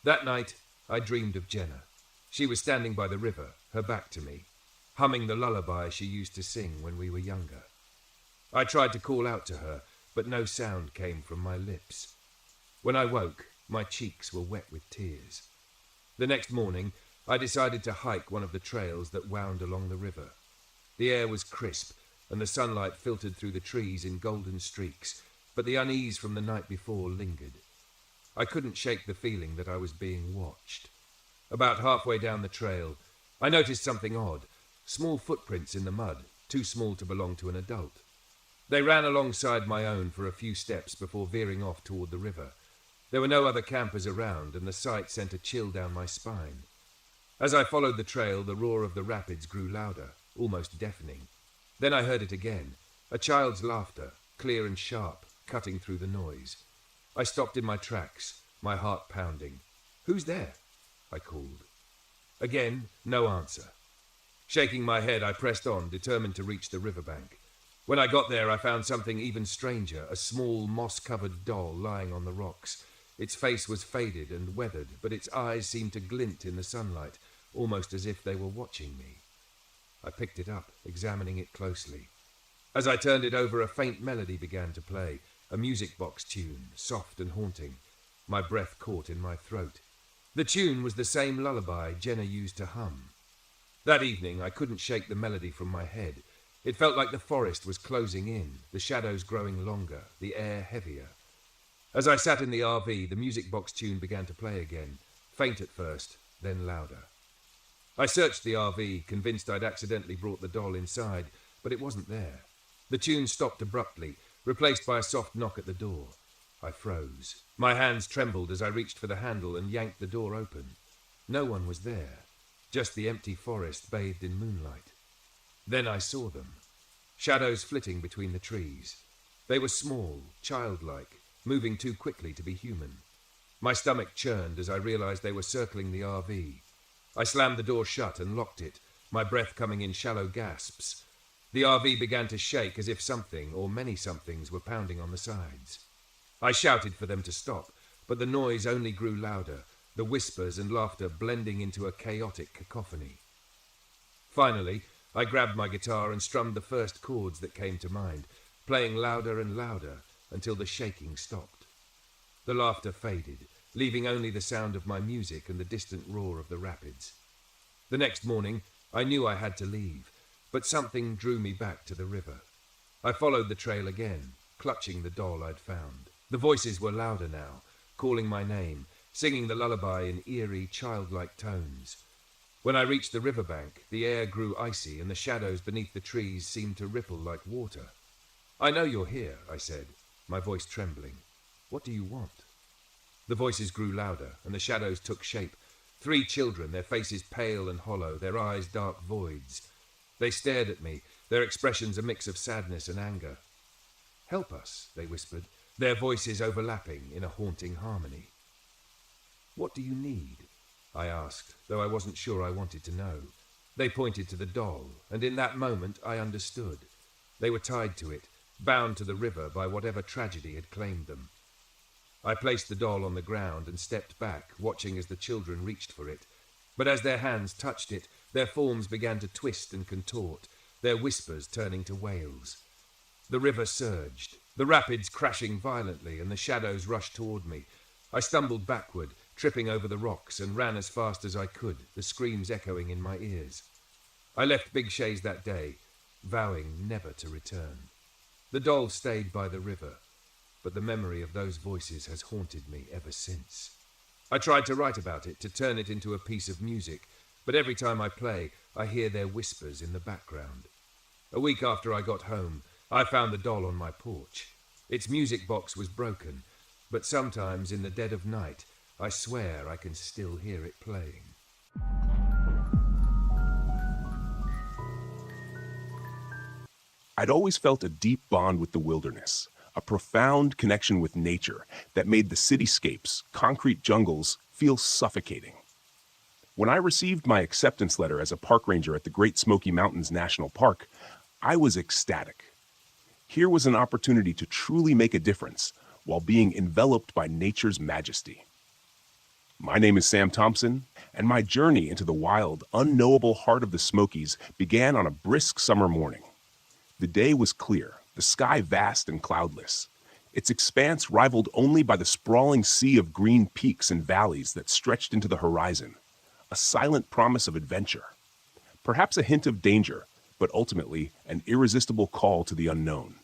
That night, I dreamed of Jenna. She was standing by the river, her back to me, humming the lullaby she used to sing when we were younger. I tried to call out to her, but no sound came from my lips. When I woke, my cheeks were wet with tears. The next morning, I decided to hike one of the trails that wound along the river. The air was crisp, and the sunlight filtered through the trees in golden streaks, but the unease from the night before lingered. I couldn't shake the feeling that I was being watched. About halfway down the trail, I noticed something odd, small footprints in the mud, too small to belong to an adult. They ran alongside my own for a few steps before veering off toward the river. There were no other campers around, and the sight sent a chill down my spine. As I followed the trail, the roar of the rapids grew louder, almost deafening. Then I heard it again, a child's laughter, clear and sharp, cutting through the noise. I stopped in my tracks, my heart pounding. "Who's there?" I called. Again, no answer. Shaking my head, I pressed on, determined to reach the riverbank. When I got there, I found something even stranger, a small, moss-covered doll lying on the rocks. Its face was faded and weathered, but its eyes seemed to glint in the sunlight, almost as if they were watching me. I picked it up, examining it closely. As I turned it over, a faint melody began to play, a music box tune, soft and haunting. My breath caught in my throat. The tune was the same lullaby Jenna used to hum. That evening, I couldn't shake the melody from my head. It felt like the forest was closing in, the shadows growing longer, the air heavier. As I sat in the RV, the music box tune began to play again, faint at first, then louder. I searched the RV, convinced I'd accidentally brought the doll inside, but it wasn't there. The tune stopped abruptly, replaced by a soft knock at the door. I froze. My hands trembled as I reached for the handle and yanked the door open. No one was there, just the empty forest bathed in moonlight. Then I saw them, shadows flitting between the trees. They were small, childlike, moving too quickly to be human. My stomach churned as I realized they were circling the RV. I slammed the door shut and locked it, my breath coming in shallow gasps. The RV began to shake as if something, or many somethings, were pounding on the sides. I shouted for them to stop, but the noise only grew louder, the whispers and laughter blending into a chaotic cacophony. Finally, I grabbed my guitar and strummed the first chords that came to mind, playing louder and louder until the shaking stopped. The laughter faded, leaving only the sound of my music and the distant roar of the rapids. The next morning, I knew I had to leave, but something drew me back to the river. I followed the trail again, clutching the doll I'd found. The voices were louder now, calling my name, singing the lullaby in eerie, childlike tones. When I reached the riverbank, the air grew icy and the shadows beneath the trees seemed to ripple like water. "I know you're here," I said, my voice trembling. "What do you want?" The voices grew louder and the shadows took shape. 3 children, their faces pale and hollow, their eyes dark voids. They stared at me, their expressions a mix of sadness and anger. "Help us," they whispered, their voices overlapping in a haunting harmony. "What do you need?" I asked, though I wasn't sure I wanted to know. They pointed to the doll, and in that moment I understood. They were tied to it, bound to the river by whatever tragedy had claimed them. I placed the doll on the ground and stepped back, watching as the children reached for it. But as their hands touched it, their forms began to twist and contort, their whispers turning to wails. The river surged, the rapids crashing violently, and the shadows rushed toward me. I stumbled backward, tripping over the rocks, and ran as fast as I could, the screams echoing in my ears. I left Big Shays that day, vowing never to return. The doll stayed by the river, but the memory of those voices has haunted me ever since. I tried to write about it, to turn it into a piece of music, but every time I play, I hear their whispers in the background. A week after I got home, I found the doll on my porch. Its music box was broken, but sometimes in the dead of night, I swear I can still hear it playing. I'd always felt a deep bond with the wilderness, a profound connection with nature that made the cityscapes, concrete jungles, feel suffocating. When I received my acceptance letter as a park ranger at the Great Smoky Mountains National Park, I was ecstatic. Here was an opportunity to truly make a difference while being enveloped by nature's majesty. My name is Sam Thompson, and my journey into the wild, unknowable heart of the Smokies began on a brisk summer morning. The day was clear, the sky vast and cloudless, its expanse rivaled only by the sprawling sea of green peaks and valleys that stretched into the horizon, a silent promise of adventure. Perhaps a hint of danger, but ultimately an irresistible call to the unknown.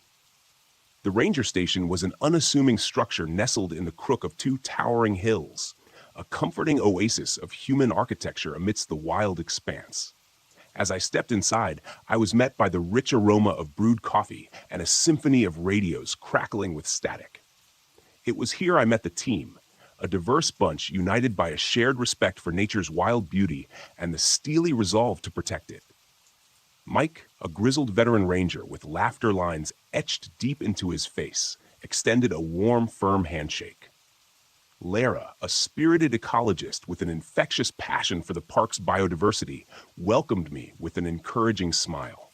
The ranger station was an unassuming structure nestled in the crook of 2 towering hills, a comforting oasis of human architecture amidst the wild expanse. As I stepped inside, I was met by the rich aroma of brewed coffee and a symphony of radios crackling with static. It was here I met the team, a diverse bunch united by a shared respect for nature's wild beauty and the steely resolve to protect it. Mike, a grizzled veteran ranger with laughter lines etched deep into his face, extended a warm, firm handshake. Lara, a spirited ecologist with an infectious passion for the park's biodiversity, welcomed me with an encouraging smile.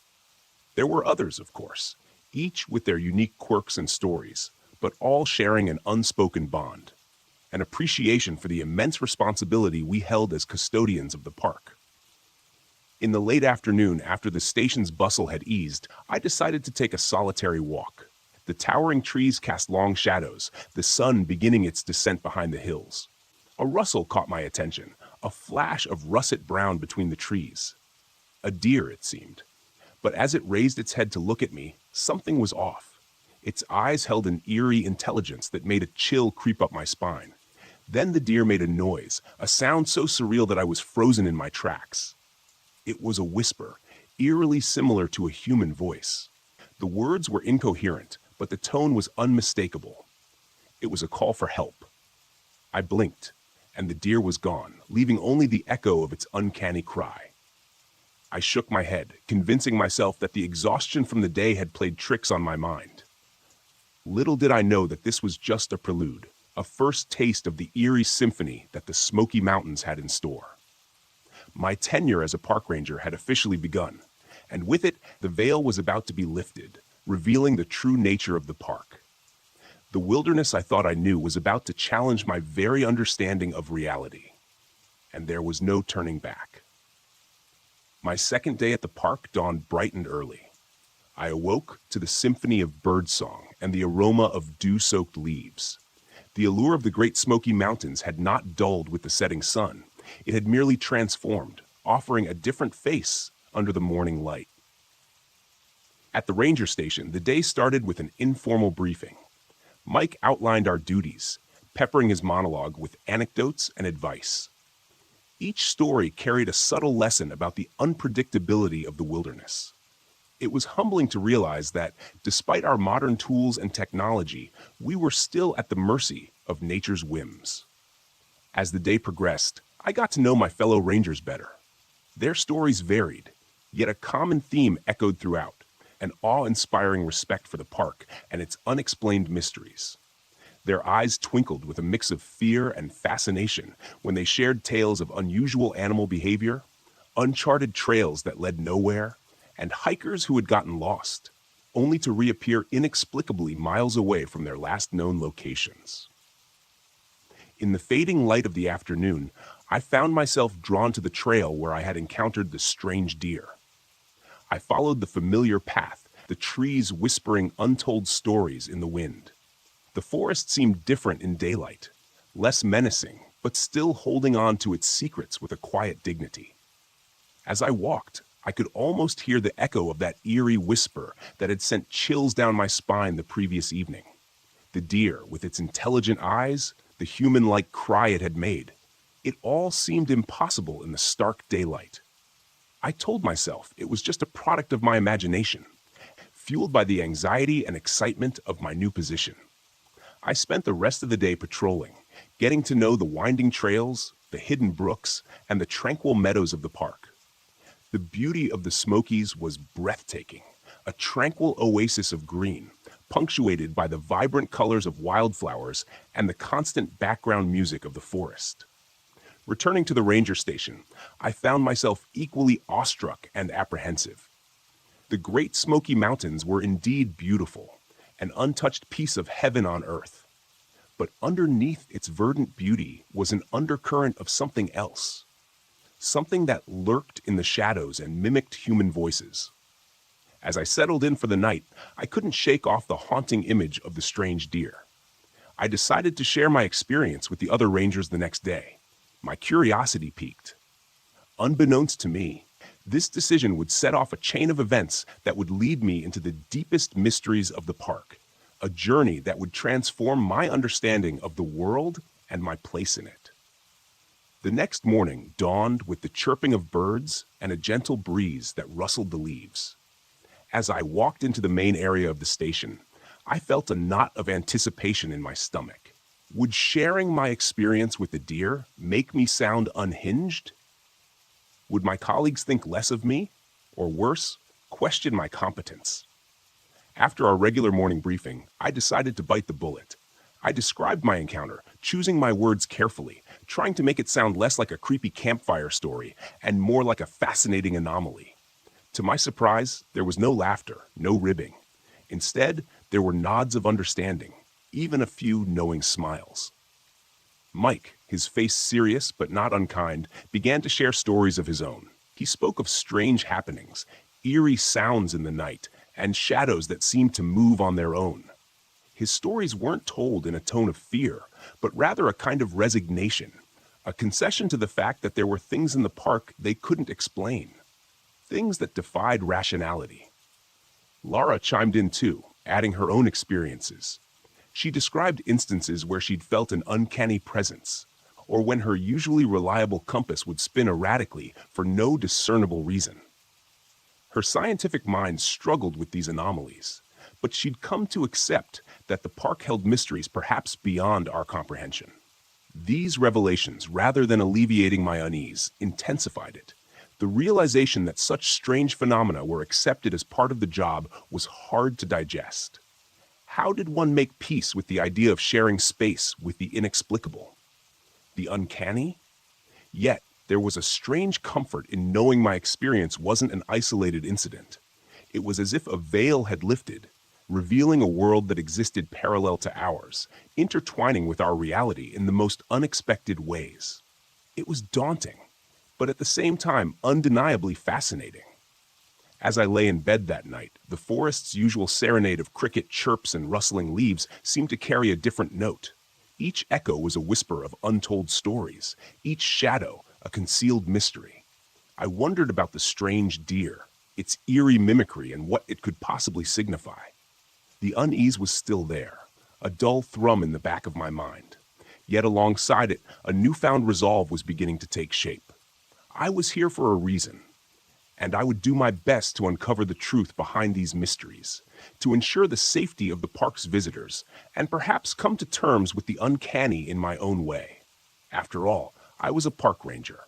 There were others, of course, each with their unique quirks and stories, but all sharing an unspoken bond, an appreciation for the immense responsibility we held as custodians of the park. In the late afternoon, after the station's bustle had eased, I decided to take a solitary walk. The towering trees cast long shadows, the sun beginning its descent behind the hills. A rustle caught my attention, a flash of russet brown between the trees. A deer, it seemed. But as it raised its head to look at me, something was off. Its eyes held an eerie intelligence that made a chill creep up my spine. Then the deer made a noise, a sound so surreal that I was frozen in my tracks. It was a whisper, eerily similar to a human voice. The words were incoherent, but the tone was unmistakable. It was a call for help. I blinked, and the deer was gone, leaving only the echo of its uncanny cry. I shook my head, convincing myself that the exhaustion from the day had played tricks on my mind. Little did I know that this was just a prelude, a first taste of the eerie symphony that the Smoky Mountains had in store. My tenure as a park ranger had officially begun, and with it, the veil was about to be lifted, revealing the true nature of the park. The wilderness I thought I knew was about to challenge my very understanding of reality, and there was no turning back. My second day at the park dawned bright and early. I awoke to the symphony of birdsong and the aroma of dew-soaked leaves. The allure of the Great Smoky Mountains had not dulled with the setting sun. It had merely transformed, offering a different face under the morning light. At the ranger station, the day started with an informal briefing. Mike outlined our duties, peppering his monologue with anecdotes and advice. Each story carried a subtle lesson about the unpredictability of the wilderness. It was humbling to realize that, despite our modern tools and technology, we were still at the mercy of nature's whims. As the day progressed, I got to know my fellow rangers better. Their stories varied, yet a common theme echoed throughout: an awe-inspiring respect for the park and its unexplained mysteries. Their eyes twinkled with a mix of fear and fascination when they shared tales of unusual animal behavior, uncharted trails that led nowhere, and hikers who had gotten lost, only to reappear inexplicably miles away from their last known locations. In the fading light of the afternoon, I found myself drawn to the trail where I had encountered the strange deer. I followed the familiar path, the trees whispering untold stories in the wind. The forest seemed different in daylight, less menacing, but still holding on to its secrets with a quiet dignity. As I walked, I could almost hear the echo of that eerie whisper that had sent chills down my spine the previous evening. The deer, with its intelligent eyes, the human-like cry it had made, it all seemed impossible in the stark daylight. I told myself it was just a product of my imagination, fueled by the anxiety and excitement of my new position. I spent the rest of the day patrolling, getting to know the winding trails, the hidden brooks, and the tranquil meadows of the park. The beauty of the Smokies was breathtaking, a tranquil oasis of green, punctuated by the vibrant colors of wildflowers and the constant background music of the forest. Returning to the ranger station, I found myself equally awestruck and apprehensive. The Great Smoky Mountains were indeed beautiful, an untouched piece of heaven on earth. But underneath its verdant beauty was an undercurrent of something else. Something that lurked in the shadows and mimicked human voices. As I settled in for the night, I couldn't shake off the haunting image of the strange deer. I decided to share my experience with the other rangers the next day. My curiosity piqued. Unbeknownst to me, this decision would set off a chain of events that would lead me into the deepest mysteries of the park, a journey that would transform my understanding of the world and my place in it. The next morning dawned with the chirping of birds and a gentle breeze that rustled the leaves. As I walked into the main area of the station, I felt a knot of anticipation in my stomach. Would sharing my experience with the deer make me sound unhinged? Would my colleagues think less of me, or worse, question my competence? After our regular morning briefing, I decided to bite the bullet. I described my encounter, choosing my words carefully, trying to make it sound less like a creepy campfire story and more like a fascinating anomaly. To my surprise, there was no laughter, no ribbing. Instead, there were nods of understanding, even a few knowing smiles. Mike, his face serious but not unkind, began to share stories of his own. He spoke of strange happenings, eerie sounds in the night, and shadows that seemed to move on their own. His stories weren't told in a tone of fear, but rather a kind of resignation, a concession to the fact that there were things in the park they couldn't explain, things that defied rationality. Laura chimed in too, adding her own experiences. She described instances where she'd felt an uncanny presence, or when her usually reliable compass would spin erratically for no discernible reason. Her scientific mind struggled with these anomalies, but she'd come to accept that the park held mysteries perhaps beyond our comprehension. These revelations, rather than alleviating my unease, intensified it. The realization that such strange phenomena were accepted as part of the job was hard to digest. How did one make peace with the idea of sharing space with the inexplicable? The uncanny? Yet, there was a strange comfort in knowing my experience wasn't an isolated incident. It was as if a veil had lifted, revealing a world that existed parallel to ours, intertwining with our reality in the most unexpected ways. It was daunting, but at the same time undeniably fascinating. As I lay in bed that night, the forest's usual serenade of cricket chirps and rustling leaves seemed to carry a different note. Each echo was a whisper of untold stories, each shadow a concealed mystery. I wondered about the strange deer, its eerie mimicry, and what it could possibly signify. The unease was still there, a dull thrum in the back of my mind. Yet alongside it, a newfound resolve was beginning to take shape. I was here for a reason, and I would do my best to uncover the truth behind these mysteries, to ensure the safety of the park's visitors, and perhaps come to terms with the uncanny in my own way. After all, I was a park ranger.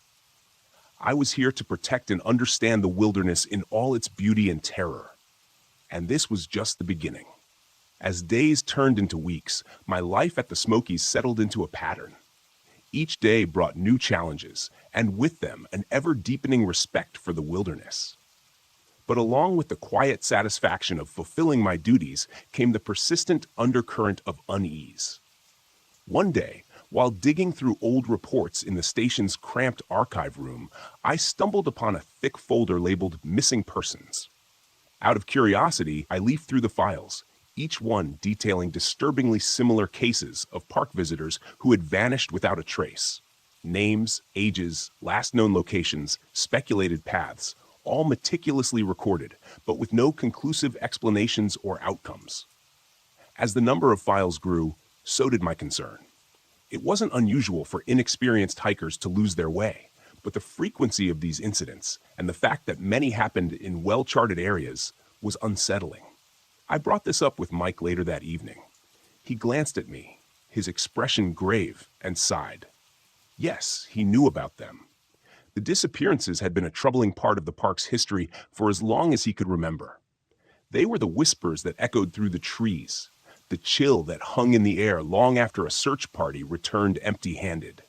I was here to protect and understand the wilderness in all its beauty and terror. And this was just the beginning. As days turned into weeks, my life at the Smokies settled into a pattern. Each day brought new challenges, and with them an ever-deepening respect for the wilderness. But along with the quiet satisfaction of fulfilling my duties came the persistent undercurrent of unease. One day, while digging through old reports in the station's cramped archive room, I stumbled upon a thick folder labeled Missing Persons. Out of curiosity, I leafed through the files, each one detailing disturbingly similar cases of park visitors who had vanished without a trace. Names, ages, last known locations, speculated paths, all meticulously recorded, but with no conclusive explanations or outcomes. As the number of files grew, so did my concern. It wasn't unusual for inexperienced hikers to lose their way, but the frequency of these incidents and the fact that many happened in well-charted areas was unsettling. I brought this up with Mike later that evening. He glanced at me, his expression grave, and sighed. Yes, he knew about them. The disappearances had been a troubling part of the park's history for as long as he could remember. They were the whispers that echoed through the trees, the chill that hung in the air long after a search party returned empty-handed.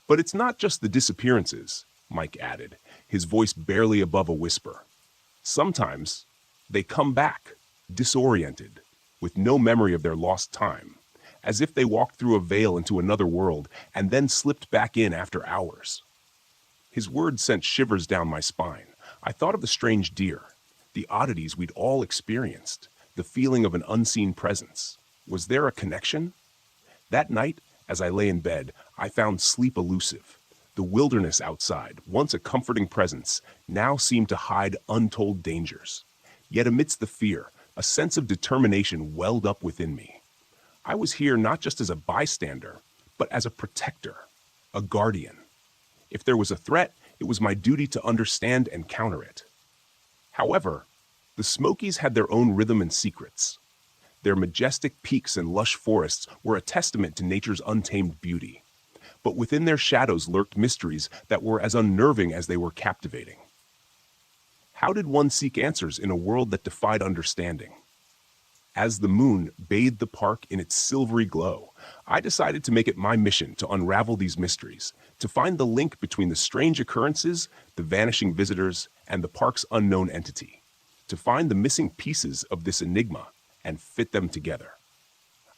But it's not just the disappearances, Mike added, his voice barely above a whisper. Sometimes they come back, disoriented, with no memory of their lost time, as if they walked through a veil into another world and then slipped back in after hours. His words sent shivers down my spine. I thought of the strange deer, the oddities we'd all experienced, the feeling of an unseen presence. Was there a connection? That night, as I lay in bed, I found sleep elusive. The wilderness outside, once a comforting presence, now seemed to hide untold dangers. Yet amidst the fear, a sense of determination welled up within me. I was here not just as a bystander, but as a protector, a guardian. If there was a threat, it was my duty to understand and counter it. However, the Smokies had their own rhythm and secrets. Their majestic peaks and lush forests were a testament to nature's untamed beauty. But within their shadows lurked mysteries that were as unnerving as they were captivating. How did one seek answers in a world that defied understanding? As the moon bathed the park in its silvery glow, I decided to make it my mission to unravel these mysteries, to find the link between the strange occurrences, the vanishing visitors, and the park's unknown entity, to find the missing pieces of this enigma and fit them together.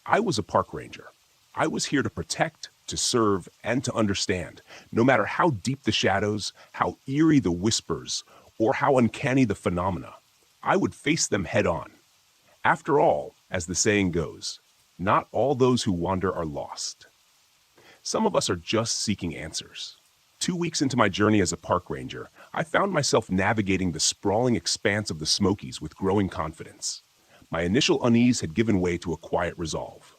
I was a park ranger. I was here to protect, to serve, and to understand, no matter how deep the shadows, how eerie the whispers, or how uncanny the phenomena. I would face them head on. After all, as the saying goes, not all those who wander are lost. Some of us are just seeking answers. 2 weeks into my journey as a park ranger, I found myself navigating the sprawling expanse of the Smokies with growing confidence. My initial unease had given way to a quiet resolve.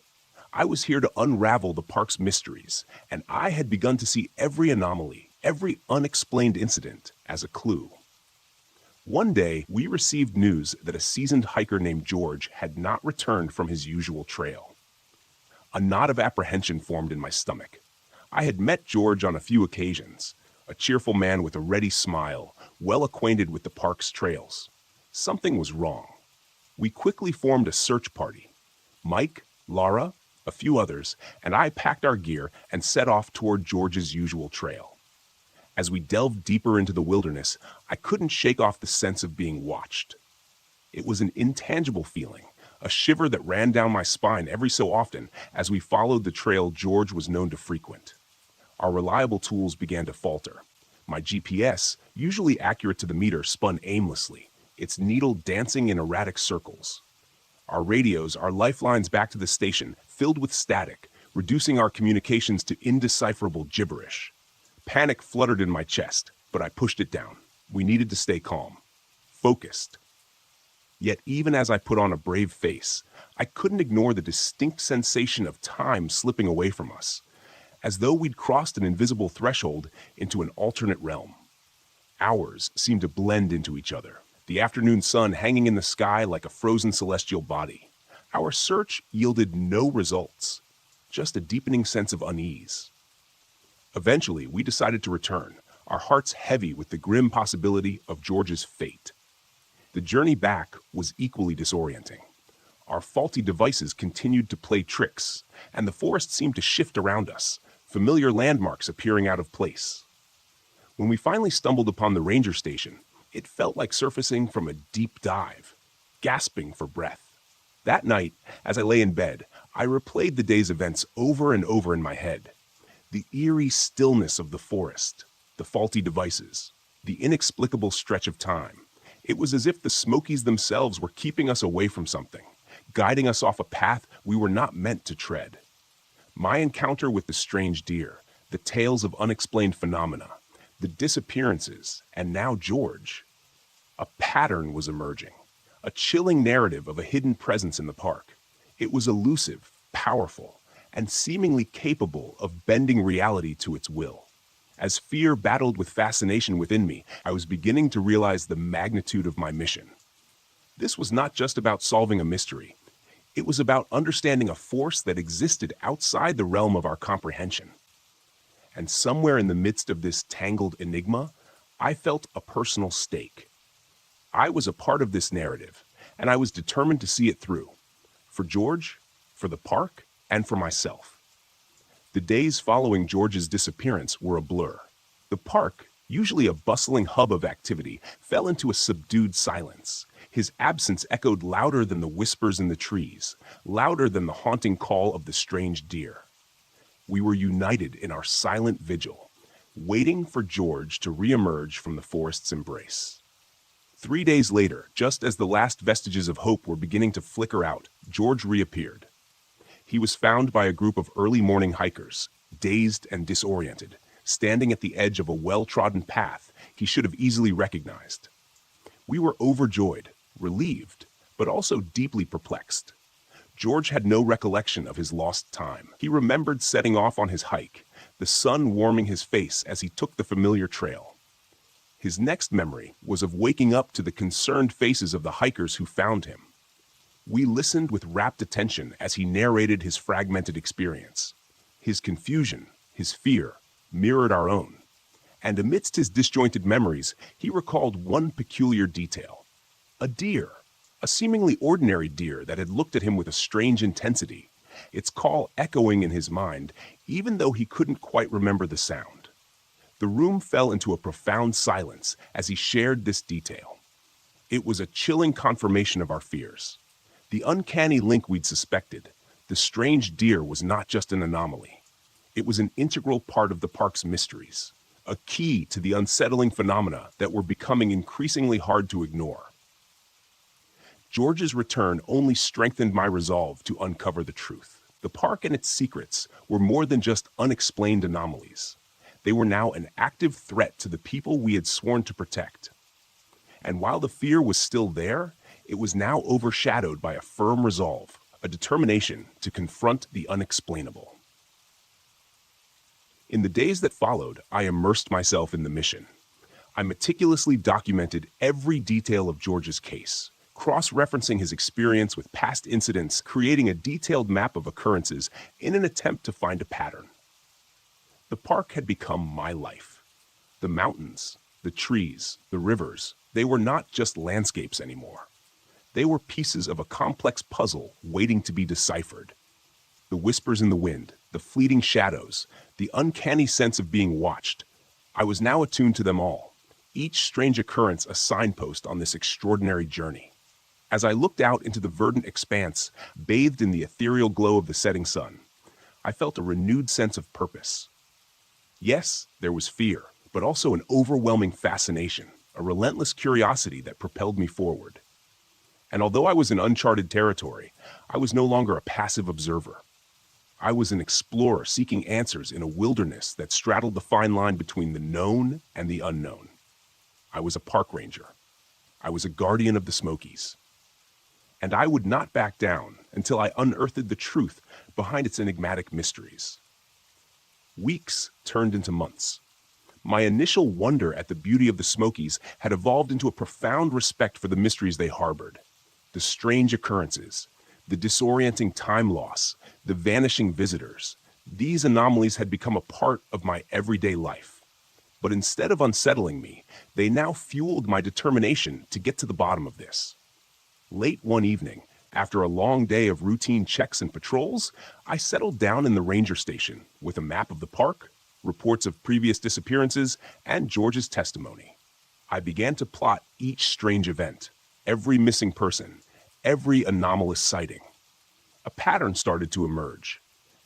I was here to unravel the park's mysteries, and I had begun to see every anomaly, every unexplained incident as a clue. One day, we received news that a seasoned hiker named George had not returned from his usual trail. A knot of apprehension formed in my stomach. I had met George on a few occasions, a cheerful man with a ready smile, well acquainted with the park's trails. Something was wrong. We quickly formed a search party. Mike, Laura, a few others, and I packed our gear and set off toward George's usual trail. As we delved deeper into the wilderness, I couldn't shake off the sense of being watched. It was an intangible feeling, a shiver that ran down my spine every so often as we followed the trail George was known to frequent. Our reliable tools began to falter. My GPS, usually accurate to the meter, spun aimlessly, its needle dancing in erratic circles. Our radios, our lifelines back to the station, filled with static, reducing our communications to indecipherable gibberish. Panic fluttered in my chest, but I pushed it down. We needed to stay calm, focused. Yet even as I put on a brave face, I couldn't ignore the distinct sensation of time slipping away from us, as though we'd crossed an invisible threshold into an alternate realm. Hours seemed to blend into each other, the afternoon sun hanging in the sky like a frozen celestial body. Our search yielded no results, just a deepening sense of unease. Eventually, we decided to return, our hearts heavy with the grim possibility of George's fate. The journey back was equally disorienting. Our faulty devices continued to play tricks, and the forest seemed to shift around us, familiar landmarks appearing out of place. When we finally stumbled upon the ranger station, it felt like surfacing from a deep dive, gasping for breath. That night, as I lay in bed, I replayed the day's events over and over in my head. The eerie stillness of the forest, the faulty devices, the inexplicable stretch of time. It was as if the Smokies themselves were keeping us away from something, guiding us off a path we were not meant to tread. My encounter with the strange deer, the tales of unexplained phenomena, the disappearances, and now George. A pattern was emerging, a chilling narrative of a hidden presence in the park. It was elusive, powerful, and seemingly capable of bending reality to its will. As fear battled with fascination within me, I was beginning to realize the magnitude of my mission. This was not just about solving a mystery. It was about understanding a force that existed outside the realm of our comprehension. And somewhere in the midst of this tangled enigma, I felt a personal stake. I was a part of this narrative, and I was determined to see it through. For George, for the park, and for myself. The days following George's disappearance were a blur. The park, usually a bustling hub of activity, fell into a subdued silence. His absence echoed louder than the whispers in the trees, louder than the haunting call of the strange deer. We were united in our silent vigil, waiting for George to reemerge from the forest's embrace. 3 days later, just as the last vestiges of hope were beginning to flicker out, George reappeared. He was found by a group of early morning hikers, dazed and disoriented, standing at the edge of a well-trodden path he should have easily recognized. We were overjoyed, relieved, but also deeply perplexed. George had no recollection of his lost time. He remembered setting off on his hike, the sun warming his face as he took the familiar trail. His next memory was of waking up to the concerned faces of the hikers who found him. We listened with rapt attention as he narrated his fragmented experience. His confusion, his fear, mirrored our own. And amidst his disjointed memories, he recalled one peculiar detail. A deer, a seemingly ordinary deer that had looked at him with a strange intensity, its call echoing in his mind, even though he couldn't quite remember the sound. The room fell into a profound silence as he shared this detail. It was a chilling confirmation of our fears. The uncanny link we'd suspected, the strange deer was not just an anomaly. It was an integral part of the park's mysteries, a key to the unsettling phenomena that were becoming increasingly hard to ignore. George's return only strengthened my resolve to uncover the truth. The park and its secrets were more than just unexplained anomalies. They were now an active threat to the people we had sworn to protect. And while the fear was still there, it was now overshadowed by a firm resolve, a determination to confront the unexplainable. In the days that followed, I immersed myself in the mission. I meticulously documented every detail of George's case, cross-referencing his experience with past incidents, creating a detailed map of occurrences in an attempt to find a pattern. The park had become my life. The mountains, the trees, the rivers, they were not just landscapes anymore. They were pieces of a complex puzzle waiting to be deciphered. The whispers in the wind, the fleeting shadows, the uncanny sense of being watched. I was now attuned to them all, each strange occurrence a signpost on this extraordinary journey. As I looked out into the verdant expanse, bathed in the ethereal glow of the setting sun, I felt a renewed sense of purpose. Yes, there was fear, but also an overwhelming fascination, a relentless curiosity that propelled me forward. And although I was in uncharted territory, I was no longer a passive observer. I was an explorer seeking answers in a wilderness that straddled the fine line between the known and the unknown. I was a park ranger. I was a guardian of the Smokies. and I would not back down until I unearthed the truth behind its enigmatic mysteries. Weeks turned into months. My initial wonder at the beauty of the Smokies had evolved into a profound respect for the mysteries they harbored. The strange occurrences, the disorienting time loss, the vanishing visitors. These anomalies had become a part of my everyday life. But instead of unsettling me, they now fueled my determination to get to the bottom of this. Late one evening, after a long day of routine checks and patrols, I settled down in the ranger station with a map of the park, reports of previous disappearances, and George's testimony. I began to plot each strange event, every missing person, every anomalous sighting. A pattern started to emerge.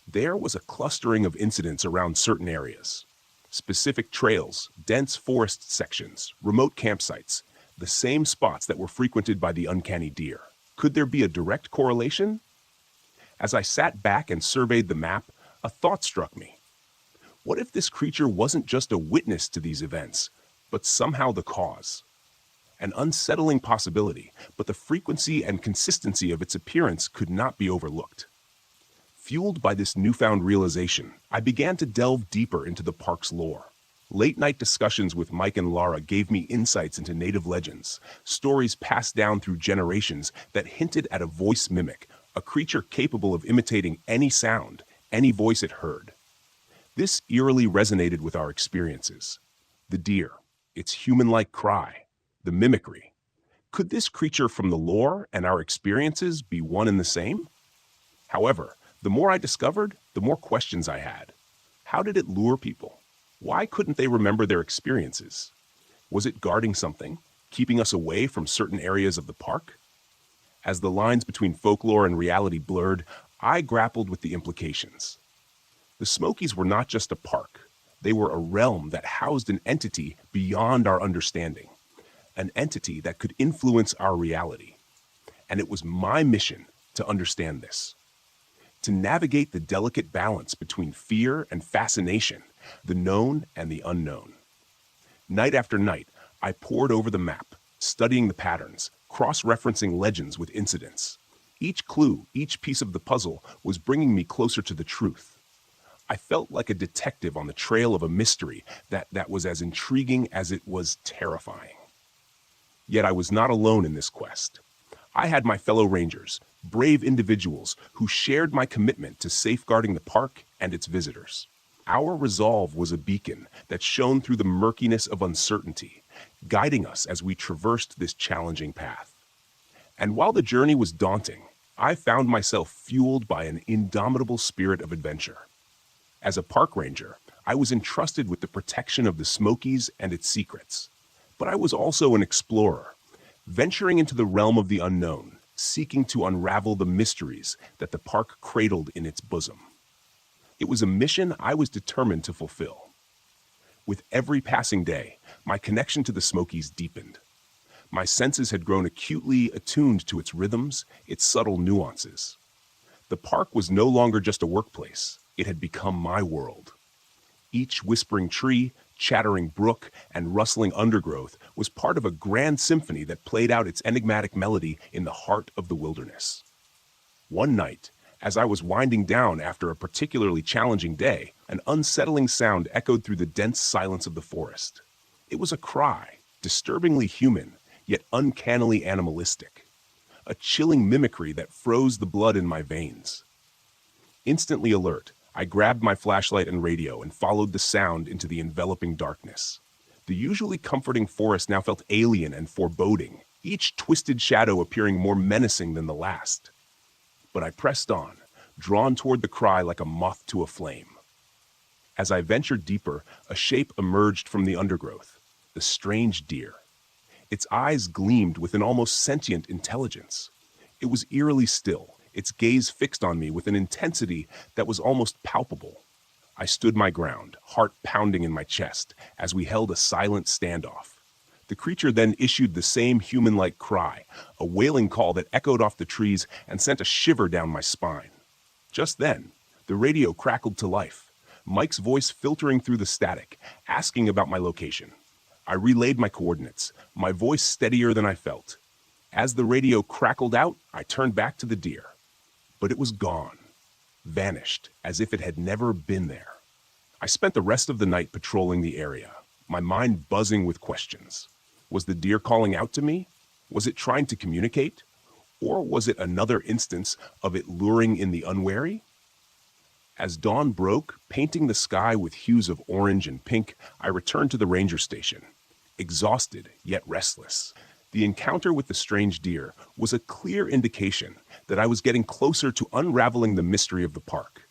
There was a clustering of incidents around certain areas. Specific trails, dense forest sections, remote campsites, the same spots that were frequented by the uncanny deer. Could there be a direct correlation? As I sat back and surveyed the map, a thought struck me. What if this creature wasn't just a witness to these events, but somehow the cause? An unsettling possibility, but the frequency and consistency of its appearance could not be overlooked. Fueled by this newfound realization, I began to delve deeper into the park's lore. Late-night discussions with Mike and Laura gave me insights into native legends, stories passed down through generations that hinted at a voice mimic, a creature capable of imitating any sound, any voice it heard. This eerily resonated with our experiences. The deer, its human-like cry, the mimicry. Could this creature from the lore and our experiences be one and the same? However, the more I discovered, the more questions I had. How did it lure people? Why couldn't they remember their experiences? Was it guarding something, keeping us away from certain areas of the park? As the lines between folklore and reality blurred, I grappled with the implications. The Smokies were not just a park. They were a realm that housed an entity beyond our understanding, an entity that could influence our reality. And it was my mission to understand this, to navigate the delicate balance between fear and fascination, the known and the unknown. Night after night, I pored over the map, studying the patterns, cross-referencing legends with incidents. Each clue, each piece of the puzzle was bringing me closer to the truth. I felt like a detective on the trail of a mystery that was as intriguing as it was terrifying. Yet I was not alone in this quest. I had my fellow rangers, brave individuals who shared my commitment to safeguarding the park and its visitors. Our resolve was a beacon that shone through the murkiness of uncertainty, guiding us as we traversed this challenging path. And while the journey was daunting, I found myself fueled by an indomitable spirit of adventure. As a park ranger, I was entrusted with the protection of the Smokies and its secrets. But I was also an explorer, venturing into the realm of the unknown, seeking to unravel the mysteries that the park cradled in its bosom. It was a mission I was determined to fulfill. With every passing day, my connection to the Smokies deepened. My senses had grown acutely attuned to its rhythms, its subtle nuances. The park was no longer just a workplace. It had become my world. Each whispering tree, chattering brook, and rustling undergrowth was part of a grand symphony that played out its enigmatic melody in the heart of the wilderness. One night, as I was winding down after a particularly challenging day, an unsettling sound echoed through the dense silence of the forest. It was a cry, disturbingly human, yet uncannily animalistic. A chilling mimicry that froze the blood in my veins. Instantly alert, I grabbed my flashlight and radio and followed the sound into the enveloping darkness. The usually comforting forest now felt alien and foreboding, each twisted shadow appearing more menacing than the last. But I pressed on, drawn toward the cry like a moth to a flame. As I ventured deeper, a shape emerged from the undergrowth, the strange deer. Its eyes gleamed with an almost sentient intelligence. It was eerily still, its gaze fixed on me with an intensity that was almost palpable. I stood my ground, heart pounding in my chest, as we held a silent standoff. The creature then issued the same human-like cry, a wailing call that echoed off the trees and sent a shiver down my spine. Just then, the radio crackled to life, Mike's voice filtering through the static, asking about my location. I relayed my coordinates, my voice steadier than I felt. As the radio crackled out, I turned back to the deer. But it was gone, vanished, as if it had never been there. I spent the rest of the night patrolling the area, my mind buzzing with questions. Was the deer calling out to me? Was it trying to communicate? Or was it another instance of it luring in the unwary? As dawn broke, painting the sky with hues of orange and pink, I returned to the ranger station, exhausted yet restless. The encounter with the strange deer was a clear indication that I was getting closer to unraveling the mystery of the park.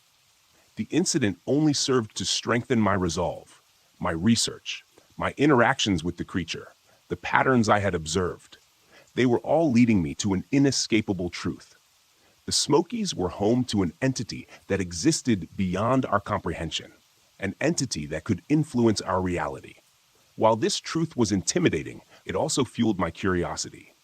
The incident only served to strengthen my resolve, my research, my interactions with the creature, the patterns I had observed. They were all leading me to an inescapable truth. The Smokies were home to an entity that existed beyond our comprehension, an entity that could influence our reality. While this truth was intimidating, it also fueled my curiosity.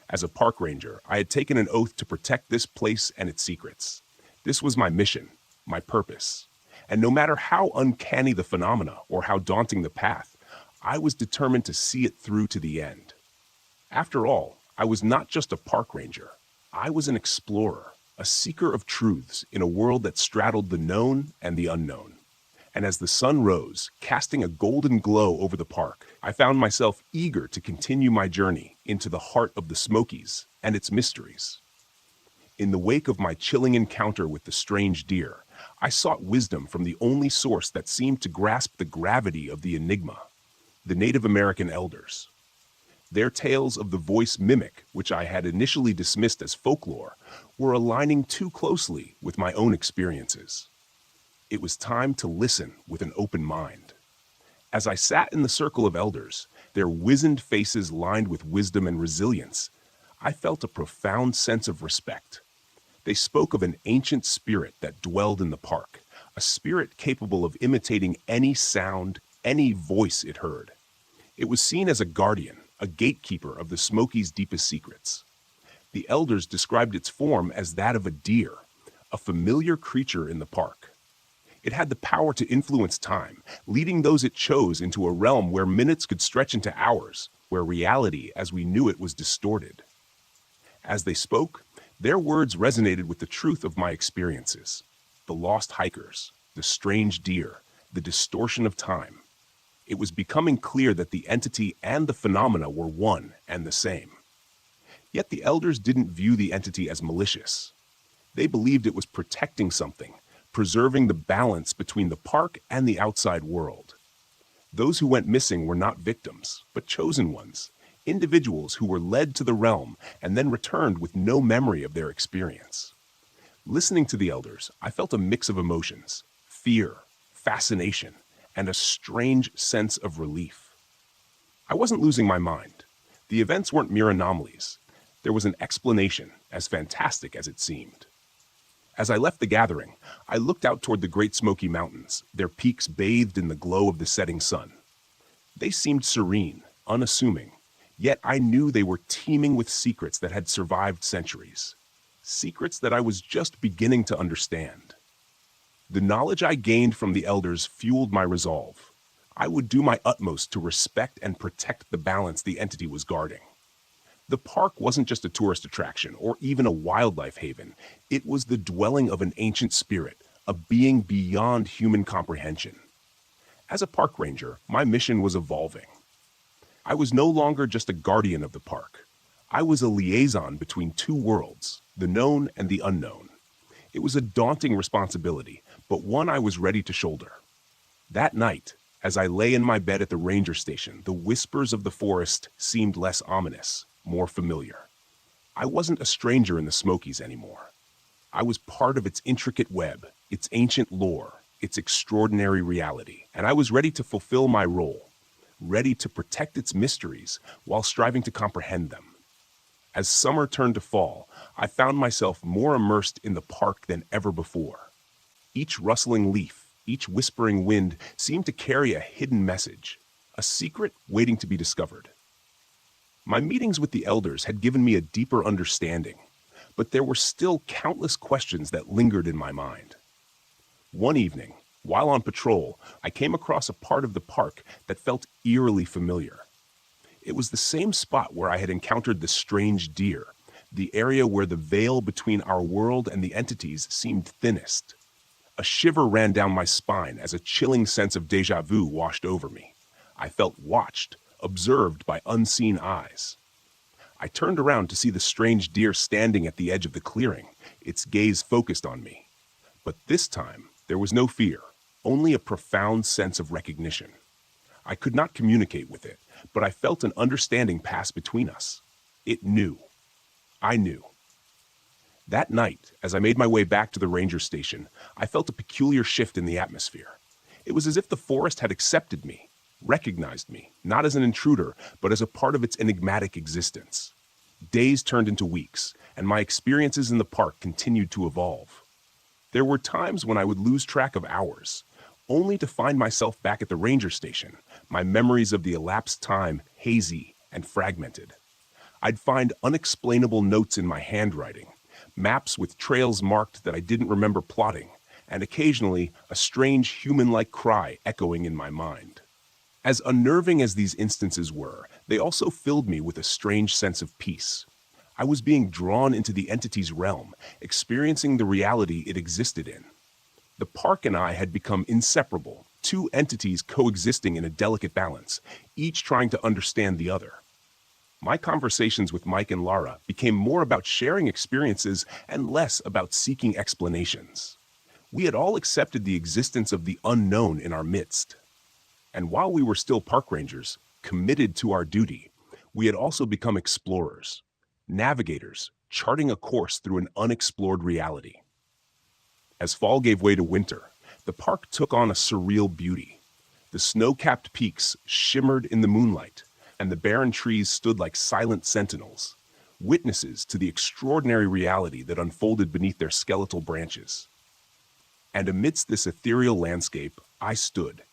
As a park ranger, I had taken an oath to protect this place and its secrets. This was my mission, my purpose. And no matter how uncanny the phenomena or how daunting the path, I was determined to see it through to the end. After all, I was not just a park ranger. I was an explorer, a seeker of truths in a world that straddled the known and the unknown. And as the sun rose, casting a golden glow over the park, I found myself eager to continue my journey into the heart of the Smokies and its mysteries. In the wake of my chilling encounter with the strange deer, I sought wisdom from the only source that seemed to grasp the gravity of the enigma, the Native American elders. Their tales of the voice mimic, which I had initially dismissed as folklore, were aligning too closely with my own experiences. It was time to listen with an open mind. As I sat in the circle of elders, their wizened faces lined with wisdom and resilience, I felt a profound sense of respect. They spoke of an ancient spirit that dwelled in the park, a spirit capable of imitating any sound, any voice it heard. It was seen as a guardian, a gatekeeper of the Smokies' deepest secrets. The elders described its form as that of a deer, a familiar creature in the park. It had the power to influence time, leading those it chose into a realm where minutes could stretch into hours, where reality as we knew it was distorted. As they spoke, their words resonated with the truth of my experiences. The lost hikers, the strange deer, the distortion of time. It was becoming clear that the entity and the phenomena were one and the same. Yet the elders didn't view the entity as malicious. They believed it was protecting something, preserving the balance between the park and the outside world. Those who went missing were not victims, but chosen ones, individuals who were led to the realm and then returned with no memory of their experience. Listening to the elders, I felt a mix of emotions, fear, fascination, and a strange sense of relief. I wasn't losing my mind. The events weren't mere anomalies. There was an explanation, as fantastic as it seemed. As I left the gathering, I looked out toward the Great Smoky Mountains, their peaks bathed in the glow of the setting sun. They seemed serene, unassuming, yet I knew they were teeming with secrets that had survived centuries. Secrets that I was just beginning to understand. The knowledge I gained from the elders fueled my resolve. I would do my utmost to respect and protect the balance the entity was guarding. The park wasn't just a tourist attraction or even a wildlife haven. It was the dwelling of an ancient spirit, a being beyond human comprehension. As a park ranger, my mission was evolving. I was no longer just a guardian of the park. I was a liaison between two worlds, the known and the unknown. It was a daunting responsibility, but one I was ready to shoulder. That night, as I lay in my bed at the ranger station, the whispers of the forest seemed less ominous, more familiar. I wasn't a stranger in the Smokies anymore. I was part of its intricate web, its ancient lore, its extraordinary reality, and I was ready to fulfill my role, ready to protect its mysteries while striving to comprehend them. As summer turned to fall, I found myself more immersed in the park than ever before. Each rustling leaf, each whispering wind seemed to carry a hidden message, a secret waiting to be discovered. My meetings with the elders had given me a deeper understanding, but there were still countless questions that lingered in my mind. One evening, while on patrol, I came across a part of the park that felt eerily familiar. It was the same spot where I had encountered the strange deer, the area where the veil between our world and the entities seemed thinnest. A shiver ran down my spine as a chilling sense of déjà vu washed over me. I felt watched, observed by unseen eyes. I turned around to see the strange deer standing at the edge of the clearing, its gaze focused on me. But this time, there was no fear, only a profound sense of recognition. I could not communicate with it, but I felt an understanding pass between us. It knew. I knew. That night, as I made my way back to the ranger station, I felt a peculiar shift in the atmosphere. It was as if the forest had accepted me, recognized me, not as an intruder, but as a part of its enigmatic existence. Days turned into weeks, and my experiences in the park continued to evolve. There were times when I would lose track of hours, only to find myself back at the ranger station, my memories of the elapsed time hazy and fragmented. I'd find unexplainable notes in my handwriting, maps with trails marked that I didn't remember plotting, and occasionally a strange human-like cry echoing in my mind. As unnerving as these instances were, they also filled me with a strange sense of peace. I was being drawn into the entity's realm, experiencing the reality it existed in. The park and I had become inseparable, two entities coexisting in a delicate balance, each trying to understand the other. My conversations with Mike and Lara became more about sharing experiences and less about seeking explanations. We had all accepted the existence of the unknown in our midst. And while we were still park rangers, committed to our duty, we had also become explorers, navigators, charting a course through an unexplored reality. As fall gave way to winter, the park took on a surreal beauty. The snow-capped peaks shimmered in the moonlight, and the barren trees stood like silent sentinels, witnesses to the extraordinary reality that unfolded beneath their skeletal branches. And amidst this ethereal landscape, I stood,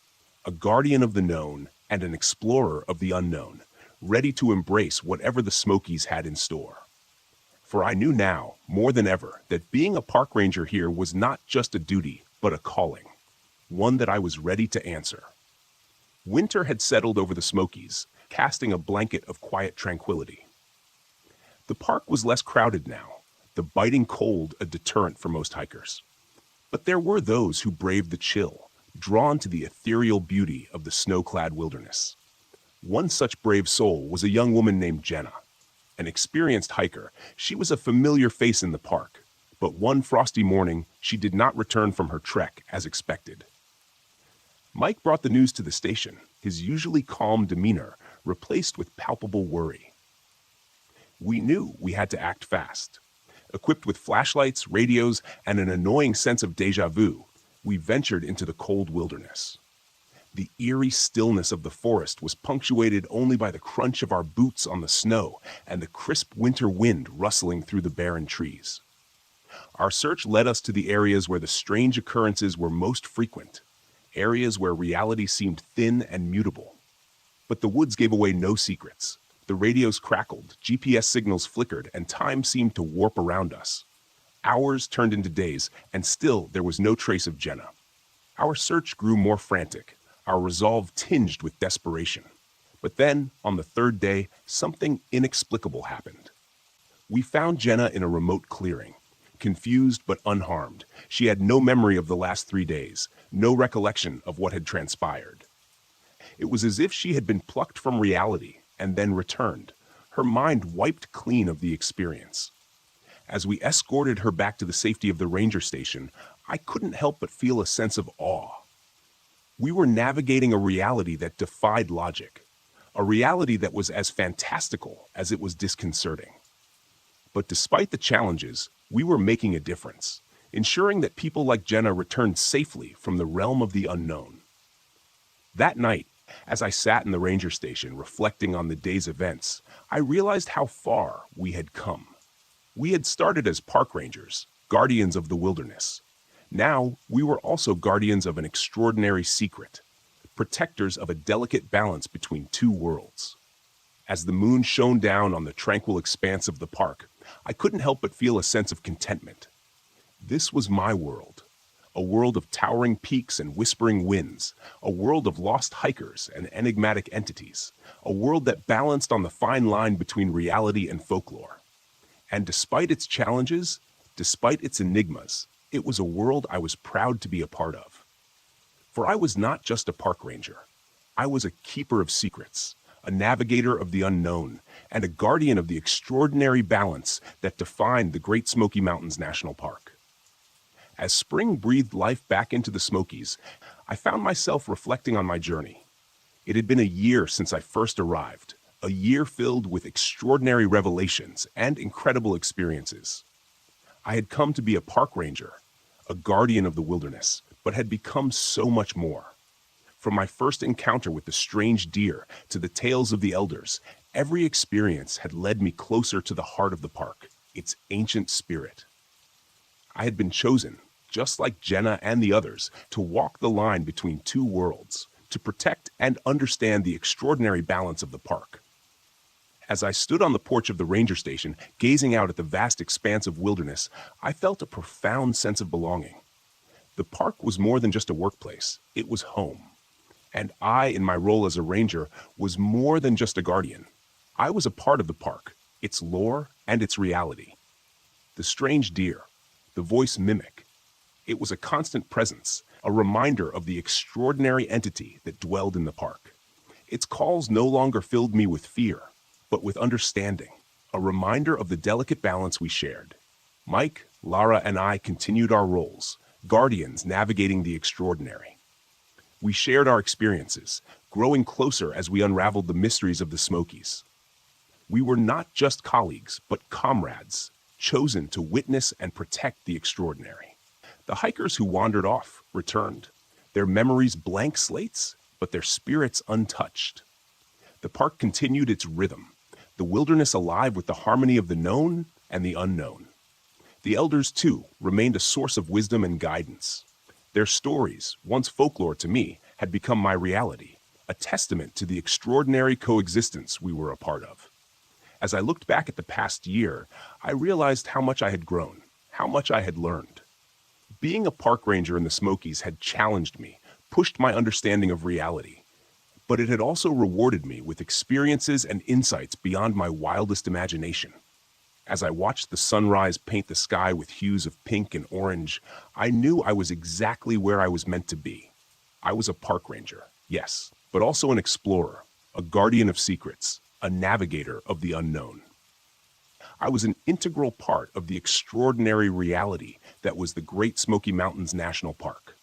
a guardian of the known and an explorer of the unknown, ready to embrace whatever the Smokies had in store. For I knew now, more than ever, that being a park ranger here was not just a duty, but a calling, one that I was ready to answer. Winter had settled over the Smokies, casting a blanket of quiet tranquility. The park was less crowded now, the biting cold a deterrent for most hikers. But there were those who braved the chill, drawn to the ethereal beauty of the snow-clad wilderness. One such brave soul was a young woman named Jenna. An experienced hiker, she was a familiar face in the park, but one frosty morning, she did not return from her trek as expected. Mike brought the news to the station, his usually calm demeanor replaced with palpable worry. We knew we had to act fast. Equipped with flashlights, radios, and an annoying sense of déjà vu, we ventured into the cold wilderness. The eerie stillness of the forest was punctuated only by the crunch of our boots on the snow and the crisp winter wind rustling through the barren trees. Our search led us to the areas where the strange occurrences were most frequent, areas where reality seemed thin and mutable. But the woods gave away no secrets. The radios crackled, GPS signals flickered, and time seemed to warp around us. Hours turned into days, and still there was no trace of Jenna. Our search grew more frantic, our resolve tinged with desperation. But then, on the third day, something inexplicable happened. We found Jenna in a remote clearing. Confused but unharmed, she had no memory of the last 3 days, no recollection of what had transpired. It was as if she had been plucked from reality and then returned, her mind wiped clean of the experience. As we escorted her back to the safety of the ranger station, I couldn't help but feel a sense of awe. We were navigating a reality that defied logic, a reality that was as fantastical as it was disconcerting. But despite the challenges, we were making a difference, ensuring that people like Jenna returned safely from the realm of the unknown. That night, as I sat in the ranger station reflecting on the day's events, I realized how far we had come. We had started as park rangers, guardians of the wilderness. Now, we were also guardians of an extraordinary secret, protectors of a delicate balance between two worlds. As the moon shone down on the tranquil expanse of the park, I couldn't help but feel a sense of contentment. This was my world, a world of towering peaks and whispering winds, a world of lost hikers and enigmatic entities, a world that balanced on the fine line between reality and folklore. And despite its challenges, despite its enigmas, it was a world I was proud to be a part of. For I was not just a park ranger. I was a keeper of secrets, a navigator of the unknown, and a guardian of the extraordinary balance that defined the Great Smoky Mountains National Park. As spring breathed life back into the Smokies, I found myself reflecting on my journey. It had been a year since I first arrived, a year filled with extraordinary revelations and incredible experiences. I had come to be a park ranger, a guardian of the wilderness, but had become so much more. From my first encounter with the strange deer to the tales of the elders, every experience had led me closer to the heart of the park, its ancient spirit. I had been chosen, just like Jenna and the others, to walk the line between two worlds, to protect and understand the extraordinary balance of the park. As I stood on the porch of the ranger station, gazing out at the vast expanse of wilderness, I felt a profound sense of belonging. The park was more than just a workplace, it was home. And I, in my role as a ranger, was more than just a guardian. I was a part of the park, its lore and its reality. The strange deer, the voice mimic, it was a constant presence, a reminder of the extraordinary entity that dwelled in the park. Its calls no longer filled me with fear, but with understanding, a reminder of the delicate balance we shared. Mike, Lara, and I continued our roles, guardians navigating the extraordinary. We shared our experiences, growing closer as we unraveled the mysteries of the Smokies. We were not just colleagues, but comrades, chosen to witness and protect the extraordinary. The hikers who wandered off returned, their memories blank slates, but their spirits untouched. The park continued its rhythm, the wilderness alive with the harmony of the known and the unknown. The elders, too, remained a source of wisdom and guidance. Their stories, once folklore to me, had become my reality, a testament to the extraordinary coexistence we were a part of. As I looked back at the past year, I realized how much I had grown, how much I had learned. Being a park ranger in the Smokies had challenged me, pushed my understanding of reality, but it had also rewarded me with experiences and insights beyond my wildest imagination. As I watched the sunrise paint the sky with hues of pink and orange, I knew I was exactly where I was meant to be. I was a park ranger, yes, but also an explorer, a guardian of secrets, a navigator of the unknown. I was an integral part of the extraordinary reality that was the Great Smoky Mountains National Park.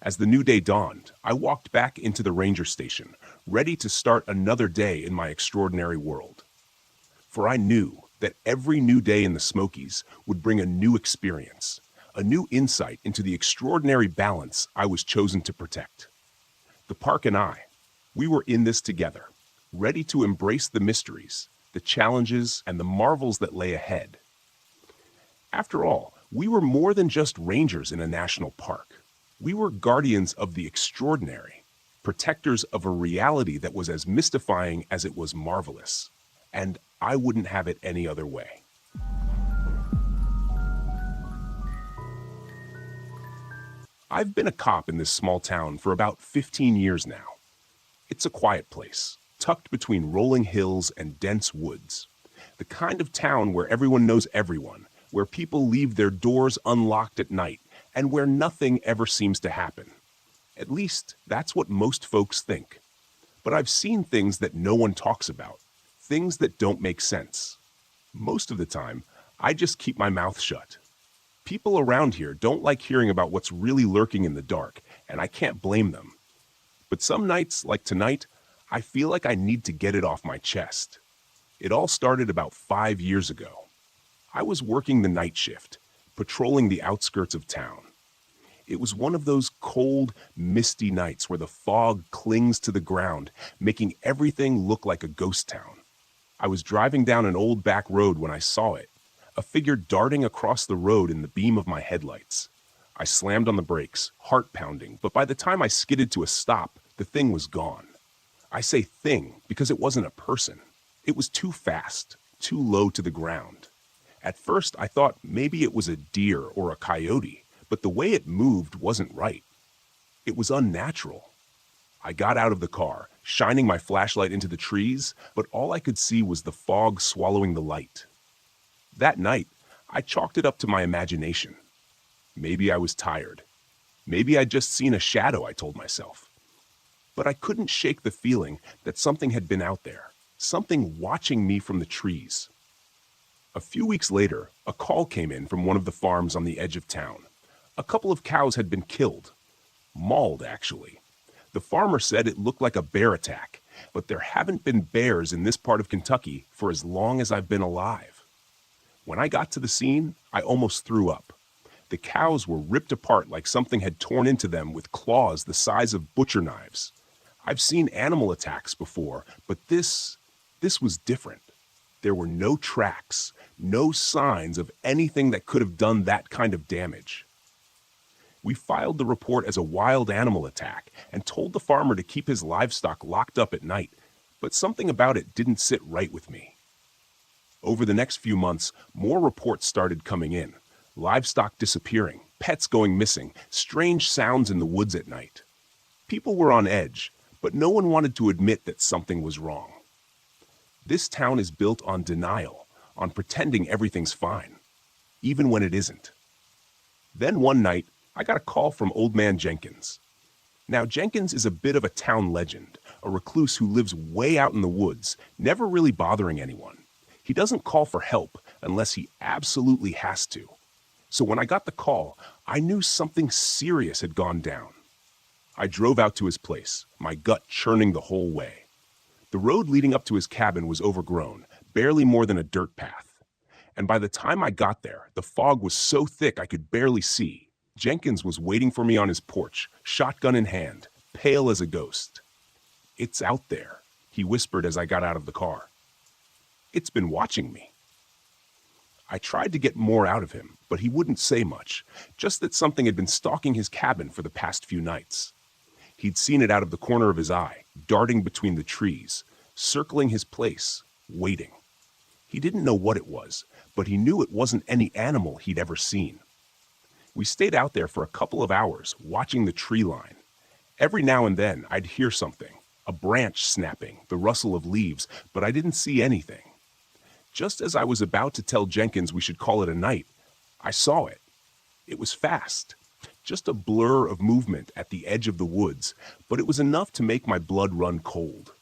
As the new day dawned, I walked back into the ranger station, ready to start another day in my extraordinary world. For I knew that every new day in the Smokies would bring a new experience, a new insight into the extraordinary balance I was chosen to protect. The park and I, we were in this together, ready to embrace the mysteries, the challenges, and the marvels that lay ahead. After all, we were more than just rangers in a national park. We were guardians of the extraordinary, protectors of a reality that was as mystifying as it was marvelous. And I wouldn't have it any other way. I've been a cop in this small town for about 15 years now. It's a quiet place, tucked between rolling hills and dense woods. The kind of town where everyone knows everyone, where people leave their doors unlocked at night, and where nothing ever seems to happen. At least, that's what most folks think. But I've seen things that no one talks about, things that don't make sense. Most of the time, I just keep my mouth shut. People around here don't like hearing about what's really lurking in the dark, and I can't blame them. But some nights, like tonight, I feel like I need to get it off my chest. It all started about 5 years ago. I was working the night shift, patrolling the outskirts of town. It was one of those cold, misty nights where the fog clings to the ground, making everything look like a ghost town. I was driving down an old back road when I saw it, a figure darting across the road in the beam of my headlights. I slammed on the brakes, heart pounding, but by the time I skidded to a stop, the thing was gone. I say thing because it wasn't a person. It was too fast, too low to the ground. At first, I thought maybe it was a deer or a coyote, but the way it moved wasn't right. It was unnatural. I got out of the car, shining my flashlight into the trees, but all I could see was the fog swallowing the light. That night, I chalked it up to my imagination. Maybe I was tired. Maybe I'd just seen a shadow, I told myself. But I couldn't shake the feeling that something had been out there, something watching me from the trees. A few weeks later, a call came in from one of the farms on the edge of town. A couple of cows had been killed. Mauled, actually. The farmer said it looked like a bear attack, but there haven't been bears in this part of Kentucky for as long as I've been alive. When I got to the scene, I almost threw up. The cows were ripped apart like something had torn into them with claws the size of butcher knives. I've seen animal attacks before, but this was different. There were no tracks, no signs of anything that could have done that kind of damage. We filed the report as a wild animal attack and told the farmer to keep his livestock locked up at night, but something about it didn't sit right with me. Over the next few months, more reports started coming in. Livestock disappearing, pets going missing, strange sounds in the woods at night. People were on edge, but no one wanted to admit that something was wrong. This town is built on denial, on pretending everything's fine, even when it isn't. Then one night, I got a call from Old Man Jenkins. Now, Jenkins is a bit of a town legend, a recluse who lives way out in the woods, never really bothering anyone. He doesn't call for help unless he absolutely has to. So when I got the call, I knew something serious had gone down. I drove out to his place, my gut churning the whole way. The road leading up to his cabin was overgrown, barely more than a dirt path. And by the time I got there, the fog was so thick I could barely see. Jenkins was waiting for me on his porch, shotgun in hand, pale as a ghost. "It's out there," he whispered as I got out of the car. "It's been watching me." I tried to get more out of him, but he wouldn't say much, just that something had been stalking his cabin for the past few nights. He'd seen it out of the corner of his eye, darting between the trees, circling his place, waiting. He didn't know what it was, but he knew it wasn't any animal he'd ever seen. We stayed out there for a couple of hours, watching the tree line. Every now and then, I'd hear something, a branch snapping, the rustle of leaves, but I didn't see anything. Just as I was about to tell Jenkins we should call it a night, I saw it. It was fast, just a blur of movement at the edge of the woods, but it was enough to make my blood run cold.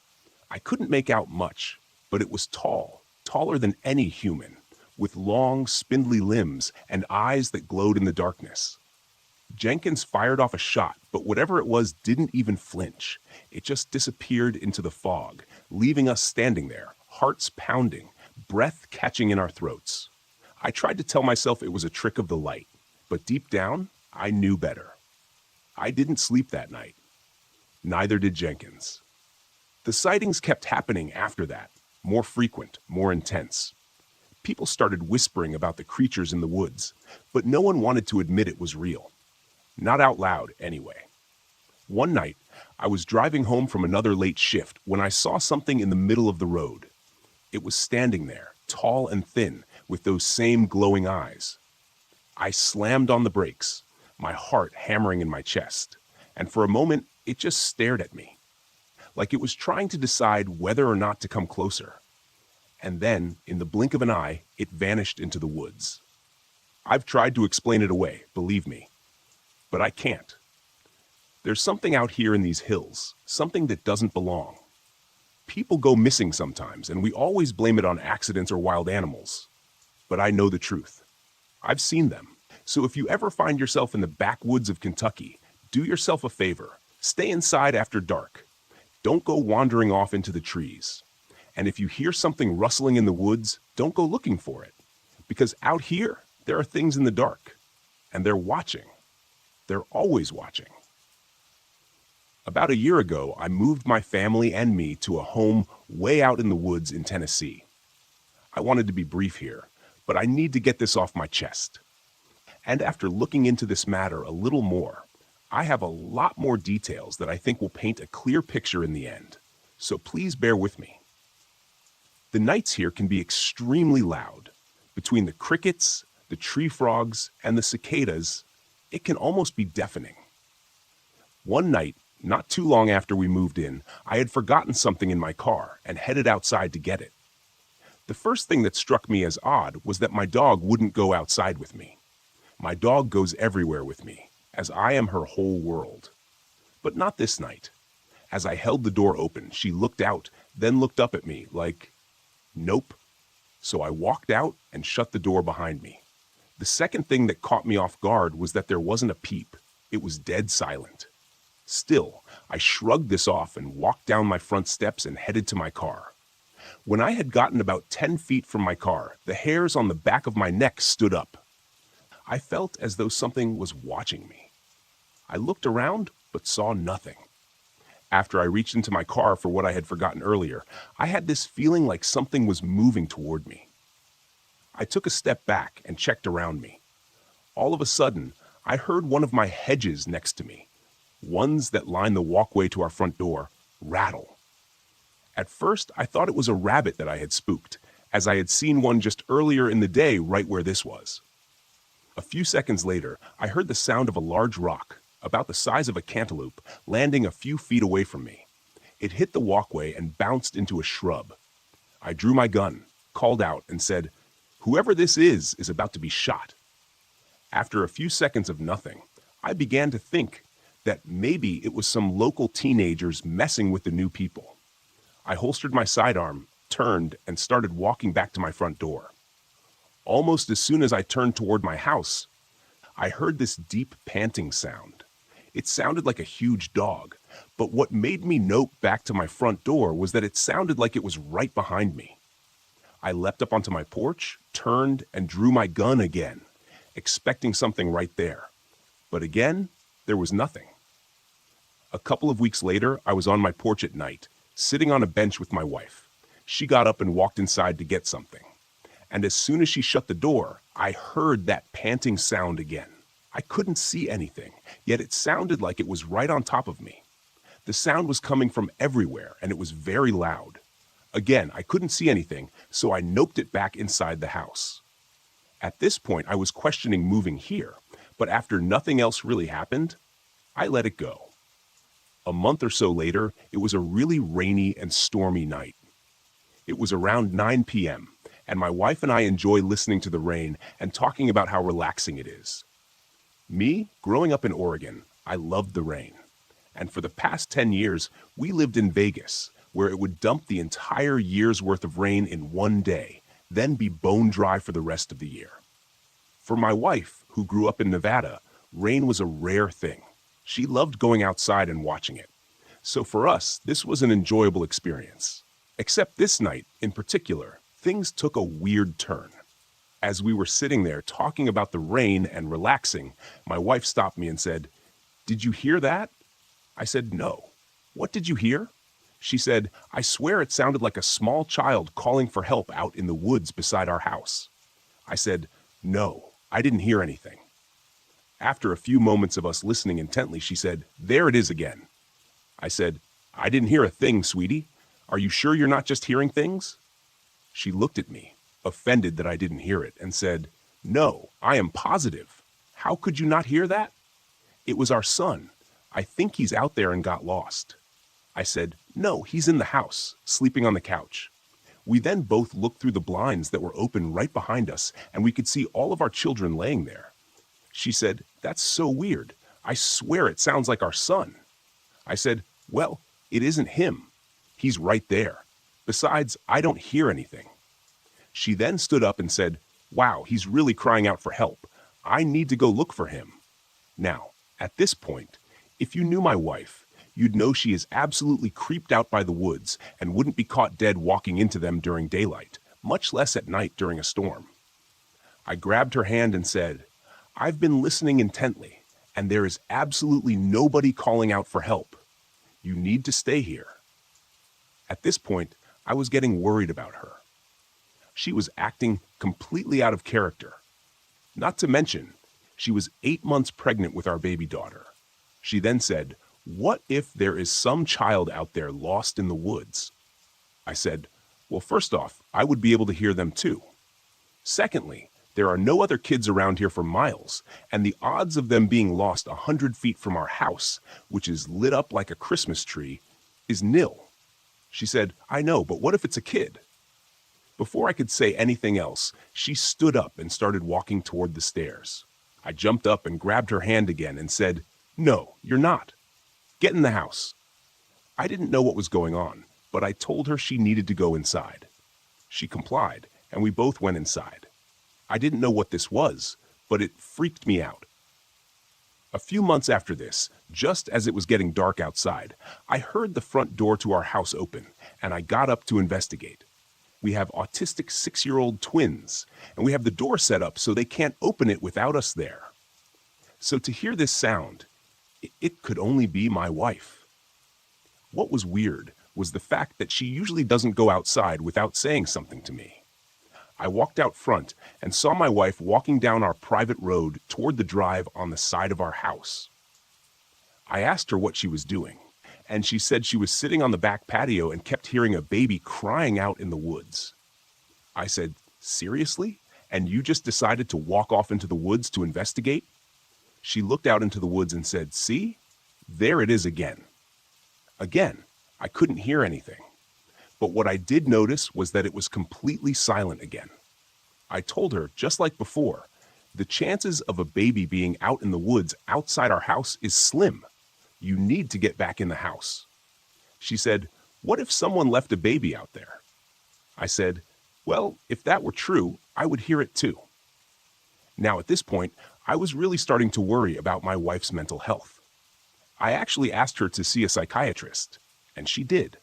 I couldn't make out much, but it was tall, taller than any human, with long, spindly limbs and eyes that glowed in the darkness. Jenkins fired off a shot, but whatever it was didn't even flinch. It just disappeared into the fog, leaving us standing there, hearts pounding, breath catching in our throats. I tried to tell myself it was a trick of the light, but deep down, I knew better. I didn't sleep that night. Neither did Jenkins. The sightings kept happening after that, more frequent, more intense. People started whispering about the creatures in the woods, but no one wanted to admit it was real. Not out loud, anyway. One night, I was driving home from another late shift when I saw something in the middle of the road. It was standing there, tall and thin, with those same glowing eyes. I slammed on the brakes, my heart hammering in my chest, and for a moment, it just stared at me, like it was trying to decide whether or not to come closer. And then, in the blink of an eye, it vanished into the woods. I've tried to explain it away, believe me, but I can't. There's something out here in these hills, something that doesn't belong. People go missing sometimes, and we always blame it on accidents or wild animals. But I know the truth. I've seen them. So if you ever find yourself in the backwoods of Kentucky, do yourself a favor. Stay inside after dark. Don't go wandering off into the trees. And if you hear something rustling in the woods, don't go looking for it. Because out here, there are things in the dark. And they're watching. They're always watching. About a year ago, I moved my family and me to a home way out in the woods in Tennessee. I wanted to be brief here, but I need to get this off my chest. And after looking into this matter a little more, I have a lot more details that I think will paint a clear picture in the end. So please bear with me. The nights here can be extremely loud. Between the crickets, the tree frogs, and the cicadas, It can almost be deafening. One night, not too long after we moved in, I had forgotten something in my car and headed outside to get it. The first thing that struck me as odd was that my dog wouldn't go outside with me. My dog goes everywhere with me, as I am her whole world. But not this night. As I held the door open, she looked out, then looked up at me like, nope. So I walked out and shut the door behind me. The second thing that caught me off guard was that there wasn't a peep. It was dead silent. Still, I shrugged this off and walked down my front steps and headed to my car. When I had gotten about 10 feet from my car, the hairs on the back of my neck stood up. I felt as though something was watching me. I looked around, but saw nothing. After I reached into my car for what I had forgotten earlier, I had this feeling like something was moving toward me. I took a step back and checked around me. All of a sudden, I heard one of my hedges next to me, ones that line the walkway to our front door, rattle. At first, I thought it was a rabbit that I had spooked, as I had seen one just earlier in the day right where this was. A few seconds later, I heard the sound of a large rock, about the size of a cantaloupe, landing a few feet away from me. It hit the walkway and bounced into a shrub. I drew my gun, called out, and said, "Whoever this is about to be shot." After a few seconds of nothing, I began to think that maybe it was some local teenagers messing with the new people. I holstered my sidearm, turned, and started walking back to my front door. Almost as soon as I turned toward my house, I heard this deep panting sound. It sounded like a huge dog, but what made me note back to my front door was that it sounded like it was right behind me. I leapt up onto my porch, turned, and drew my gun again, expecting something right there. But again, there was nothing. A couple of weeks later, I was on my porch at night, sitting on a bench with my wife. She got up and walked inside to get something. And as soon as she shut the door, I heard that panting sound again. I couldn't see anything, yet it sounded like it was right on top of me. The sound was coming from everywhere, and it was very loud. Again, I couldn't see anything, so I noped it back inside the house. At this point, I was questioning moving here, but after nothing else really happened, I let it go. A month or so later, it was a really rainy and stormy night. It was around 9 p.m., and my wife and I enjoy listening to the rain and talking about how relaxing it is. Me, growing up in Oregon, I loved the rain. And for the past 10 years, we lived in Vegas, where it would dump the entire year's worth of rain in one day, then be bone dry for the rest of the year. For my wife, who grew up in Nevada, rain was a rare thing. She loved going outside and watching it. So for us, this was an enjoyable experience. Except this night, in particular, things took a weird turn. As we were sitting there talking about the rain and relaxing, my wife stopped me and said, "Did you hear that?" I said, "No." "What did you hear?" She said, "I swear it sounded like a small child calling for help out in the woods beside our house." I said, "No, I didn't hear anything." After a few moments of us listening intently, she said, "There it is again." I said, "I didn't hear a thing, sweetie. Are you sure you're not just hearing things?" She looked at me, offended that I didn't hear it, and said, "No, I am positive. How could you not hear that? It was our son. I think he's out there and got lost." I said, "No, he's in the house, sleeping on the couch." We then both looked through the blinds that were open right behind us, and we could see all of our children laying there. She said, "That's so weird. I swear it sounds like our son." I said, "Well, it isn't him. He's right there. Besides, I don't hear anything." She then stood up and said, "Wow, he's really crying out for help. I need to go look for him." Now, at this point, if you knew my wife, you'd know she is absolutely creeped out by the woods and wouldn't be caught dead walking into them during daylight, much less at night during a storm. I grabbed her hand and said, "I've been listening intently, and there is absolutely nobody calling out for help. You need to stay here." At this point, I was getting worried about her. She was acting completely out of character. Not to mention, she was 8 months pregnant with our baby daughter. She then said, "What if there is some child out there lost in the woods?" I said, "Well, first off, I would be able to hear them too. Secondly, There are no other kids around here for miles, and the odds of them being lost 100 feet from our house, which is lit up like a Christmas tree, is nil. She said, I know, but what if it's a kid? Before I could say anything else, she stood up and started walking toward the stairs. I jumped up and grabbed her hand again and said, No, you're not. Get in the house. I didn't know what was going on, but I told her she needed to go inside. She complied, and we both went inside. I didn't know what this was, but it freaked me out. A few months after this, just as it was getting dark outside, I heard the front door to our house open, and I got up to investigate. We have autistic 6-year-old twins, and we have the door set up so they can't open it without us there. So to hear this sound, it could only be my wife. What was weird was the fact that she usually doesn't go outside without saying something to me. I walked out front and saw my wife walking down our private road toward the drive on the side of our house. I asked her what she was doing, and she said she was sitting on the back patio and kept hearing a baby crying out in the woods. I said, Seriously? And you just decided to walk off into the woods to investigate? She looked out into the woods and said, See? There it is again. Again, I couldn't hear anything. But what I did notice was that it was completely silent again. I told her, just like before, the chances of a baby being out in the woods outside our house is slim. You need to get back in the house. She said, What if someone left a baby out there? I said, Well, if that were true, I would hear it too. Now at this point, I was really starting to worry about my wife's mental health. I actually asked her to see a psychiatrist, and she did.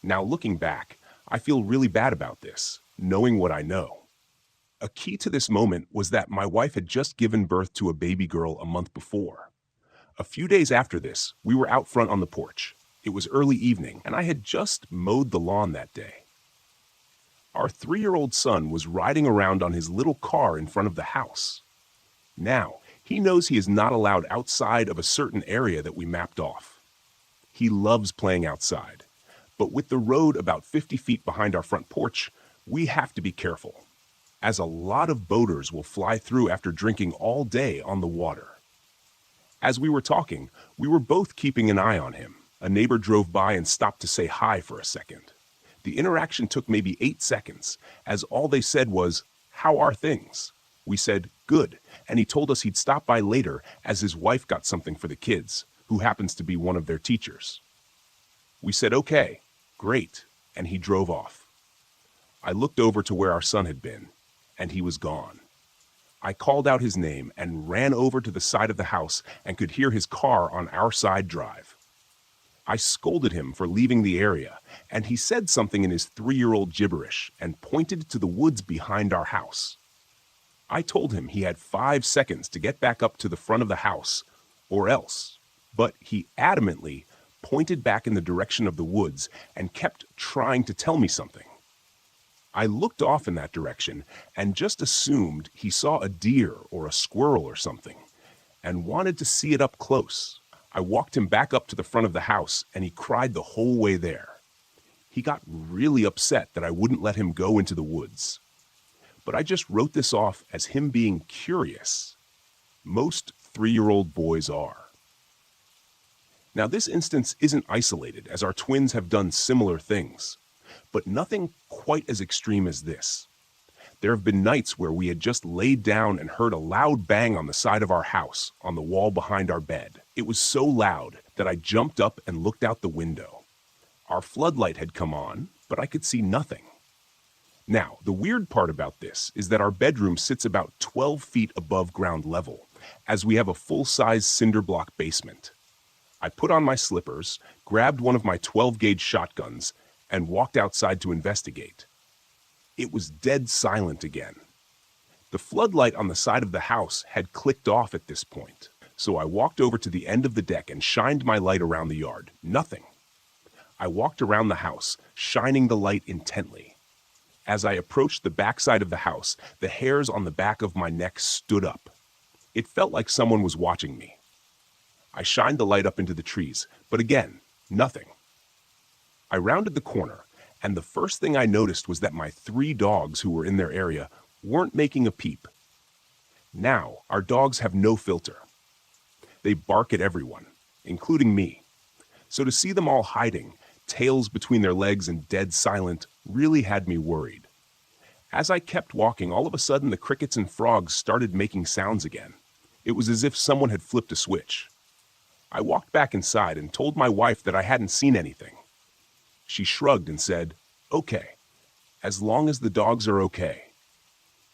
Now looking back, I feel really bad about this, knowing what I know. A key to this moment was that my wife had just given birth to a baby girl a month before. A few days after this, we were out front on the porch. It was early evening, and I had just mowed the lawn that day. Our 3-year-old son was riding around on his little car in front of the house. Now, he knows he is not allowed outside of a certain area that we mapped off. He loves playing outside, but with the road about 50 feet behind our front porch, we have to be careful, as a lot of boaters will fly through after drinking all day on the water. As we were talking, we were both keeping an eye on him. A neighbor drove by and stopped to say hi for a second. The interaction took maybe 8 seconds, as all they said was, How are things? We said, Good, and he told us he'd stop by later as his wife got something for the kids, who happens to be one of their teachers. We said, Okay, great, and he drove off. I looked over to where our son had been, and he was gone. I called out his name and ran over to the side of the house and could hear his car on our side drive. I scolded him for leaving the area, and he said something in his 3-year-old gibberish and pointed to the woods behind our house. I told him he had 5 seconds to get back up to the front of the house, or else, but he adamantly pointed back in the direction of the woods and kept trying to tell me something. I looked off in that direction and just assumed he saw a deer or a squirrel or something and wanted to see it up close. I walked him back up to the front of the house and he cried the whole way there. He got really upset that I wouldn't let him go into the woods. But I just wrote this off as him being curious. Most 3-year-old boys are. Now this instance isn't isolated, as our twins have done similar things, but nothing quite as extreme as this. There have been nights where we had just laid down and heard a loud bang on the side of our house, on the wall behind our bed. It was so loud that I jumped up and looked out the window. Our floodlight had come on, but I could see nothing. Now, the weird part about this is that our bedroom sits about 12 feet above ground level, as we have a full-size cinder block basement. I put on my slippers, grabbed one of my 12-gauge shotguns, and walked outside to investigate. It was dead silent again. The floodlight on the side of the house had clicked off at this point, so I walked over to the end of the deck and shined my light around the yard. Nothing. I walked around the house, shining the light intently. As I approached the backside of the house, the hairs on the back of my neck stood up. It felt like someone was watching me. I shined the light up into the trees, but again, nothing. I rounded the corner, and the first thing I noticed was that my 3 dogs who were in their area weren't making a peep. Now, our dogs have no filter. They bark at everyone, including me. So to see them all hiding, tails between their legs and dead silent, really had me worried. As I kept walking, all of a sudden the crickets and frogs started making sounds again. It was as if someone had flipped a switch. I walked back inside and told my wife that I hadn't seen anything. She shrugged and said, "Okay, as long as the dogs are okay."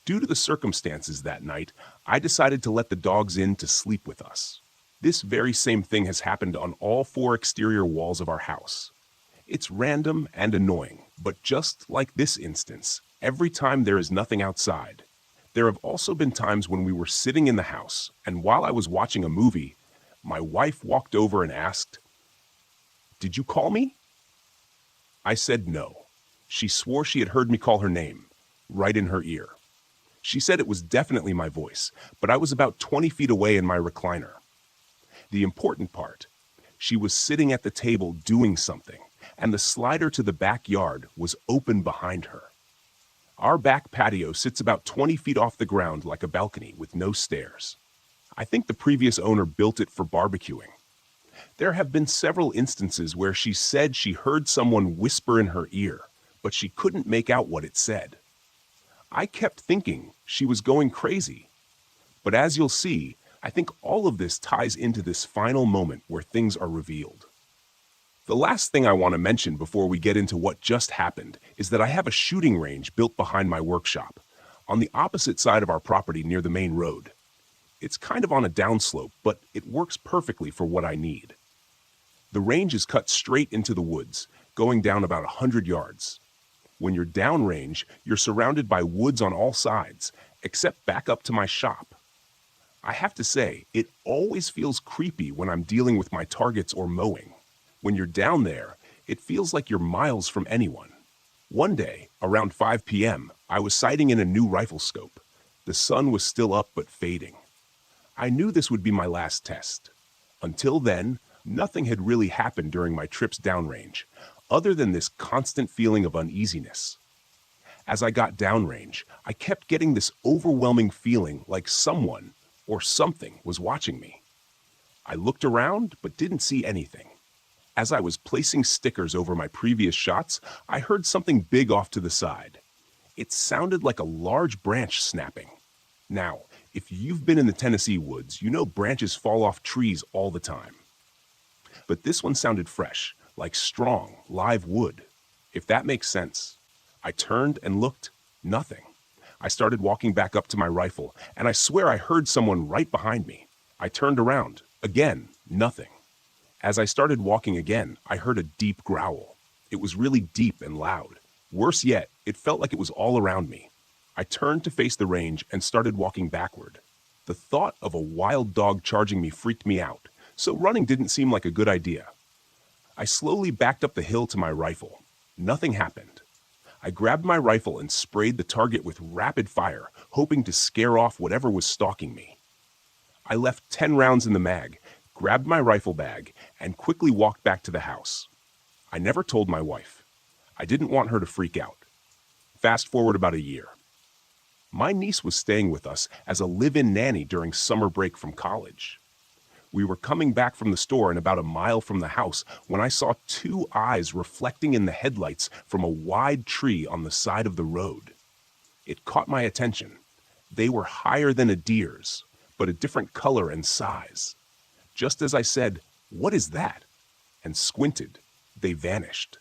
Due to the circumstances that night, I decided to let the dogs in to sleep with us. This very same thing has happened on all 4 exterior walls of our house. It's random and annoying, but just like this instance, every time there is nothing outside. There have also been times when we were sitting in the house, and while I was watching a movie, my wife walked over and asked, "Did you call me?" I said no. She swore she had heard me call her name, right in her ear. She said it was definitely my voice, but I was about 20 feet away in my recliner. The important part, she was sitting at the table doing something, and the slider to the backyard was open behind her. Our back patio sits about 20 feet off the ground like a balcony with no stairs. I think the previous owner built it for barbecuing. There have been several instances where she said she heard someone whisper in her ear, but she couldn't make out what it said. I kept thinking she was going crazy. But as you'll see, I think all of this ties into this final moment where things are revealed. The last thing I want to mention before we get into what just happened is that I have a shooting range built behind my workshop, on the opposite side of our property near the main road. It's kind of on a downslope, but it works perfectly for what I need. The range is cut straight into the woods, going down about 100 yards. When you're downrange, you're surrounded by woods on all sides, except back up to my shop. I have to say, it always feels creepy when I'm dealing with my targets or mowing. When you're down there, it feels like you're miles from anyone. One day, around 5 p.m., I was sighting in a new rifle scope. The sun was still up but fading. I knew this would be my last test. Until then, nothing had really happened during my trips downrange, other than this constant feeling of uneasiness. As I got downrange, I kept getting this overwhelming feeling like someone or something was watching me. I looked around but didn't see anything. As I was placing stickers over my previous shots, I heard something big off to the side. It sounded like a large branch snapping. Now, if you've been in the Tennessee woods, you know branches fall off trees all the time. But this one sounded fresh, like strong, live wood, if that makes sense. I turned and looked, nothing. I started walking back up to my rifle, and I swear I heard someone right behind me. I turned around, again, nothing. As I started walking again, I heard a deep growl. It was really deep and loud. Worse yet, it felt like it was all around me. I turned to face the range and started walking backward. The thought of a wild dog charging me freaked me out, so running didn't seem like a good idea. I slowly backed up the hill to my rifle. Nothing happened. I grabbed my rifle and sprayed the target with rapid fire, hoping to scare off whatever was stalking me. I left 10 rounds in the mag, grabbed my rifle bag, and quickly walked back to the house. I never told my wife. I didn't want her to freak out. Fast forward about a year. My niece was staying with us as a live-in nanny during summer break from college. We were coming back from the store and about a mile from the house when I saw 2 eyes reflecting in the headlights from a wide tree on the side of the road. It caught my attention. They were higher than a deer's, but a different color and size. Just as I said, "What is that?" and squinted, they vanished.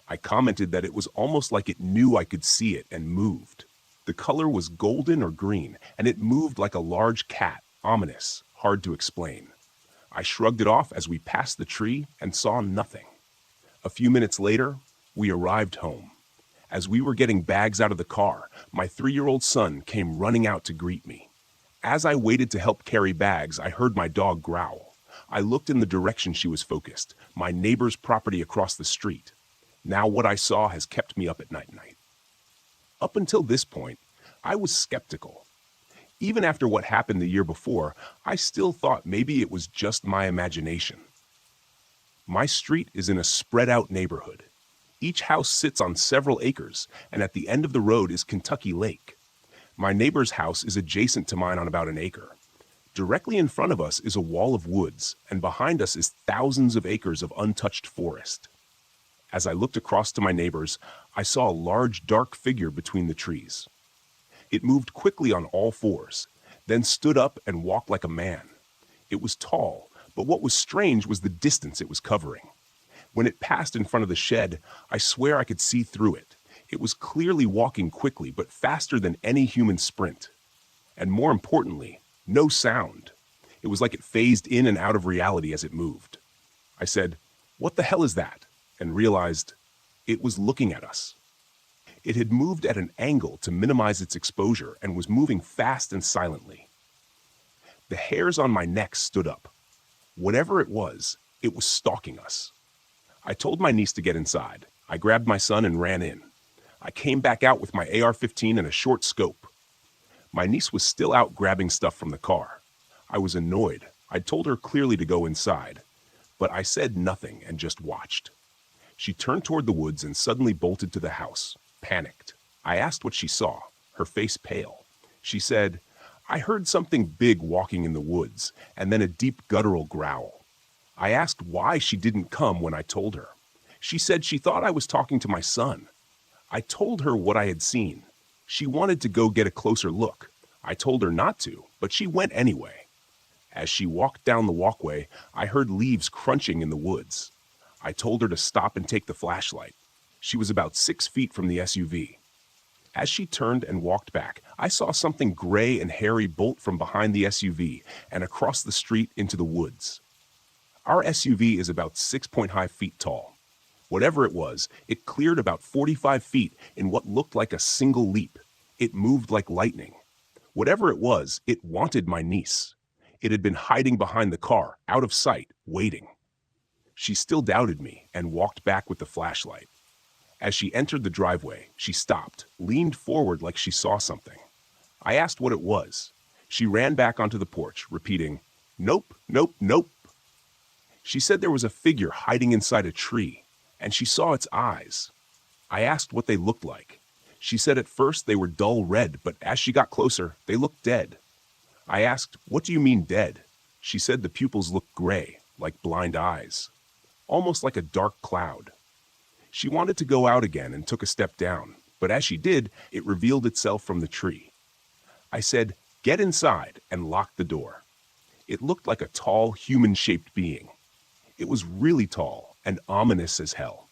I commented that it was almost like it knew I could see it and moved. The color was golden or green, and it moved like a large cat, ominous, hard to explain. I shrugged it off as we passed the tree and saw nothing. A few minutes later, we arrived home. As we were getting bags out of the car, my 3-year-old son came running out to greet me. As I waited to help carry bags, I heard my dog growl. I looked in the direction she was focused, my neighbor's property across the street. Now what I saw has kept me up at night. Up until this point, I was skeptical. Even after what happened the year before, I still thought maybe it was just my imagination. My street is in a spread-out neighborhood. Each house sits on several acres, and at the end of the road is Kentucky Lake. My neighbor's house is adjacent to mine on about an acre. Directly in front of us is a wall of woods, and behind us is thousands of acres of untouched forest. As I looked across to my neighbors, I saw a large dark figure between the trees. It moved quickly on all fours, then stood up and walked like a man. It was tall, but what was strange was the distance it was covering. When it passed in front of the shed, I swear I could see through it. It was clearly walking quickly, but faster than any human sprint. And more importantly, no sound. It was like it phased in and out of reality as it moved. I said, "What the hell is that?" and realized it was looking at us. It had moved at an angle to minimize its exposure and was moving fast and silently. The hairs on my neck stood up. Whatever it was stalking us. I told my niece to get inside. I grabbed my son and ran in. I came back out with my AR-15 and a short scope. My niece was still out grabbing stuff from the car. I was annoyed. I told her clearly to go inside, but I said nothing and just watched. She turned toward the woods and suddenly bolted to the house, panicked. I asked what she saw, her face pale. She said, "I heard something big walking in the woods, and then a deep guttural growl." I asked why she didn't come when I told her. She said she thought I was talking to my son. I told her what I had seen. She wanted to go get a closer look. I told her not to, but she went anyway. As she walked down the walkway, I heard leaves crunching in the woods. I told her to stop and take the flashlight. She was about 6 feet from the SUV. As she turned and walked back, I saw something gray and hairy bolt from behind the SUV and across the street into the woods. Our SUV is about 6.5 feet tall. Whatever it was, it cleared about 45 feet in what looked like a single leap. It moved like lightning. Whatever it was, it wanted my niece. It had been hiding behind the car, out of sight, waiting. She still doubted me and walked back with the flashlight. As she entered the driveway, she stopped, leaned forward like she saw something. I asked what it was. She ran back onto the porch, repeating, "Nope, nope, nope." She said there was a figure hiding inside a tree, and she saw its eyes. I asked what they looked like. She said at first they were dull red, but as she got closer, they looked dead. I asked, "What do you mean dead?" She said the pupils looked gray, like blind eyes, almost like a dark cloud. She wanted to go out again and took a step down, but as she did, it revealed itself from the tree. I said, "Get inside," and locked the door. It looked like a tall, human-shaped being. It was really tall and ominous as hell.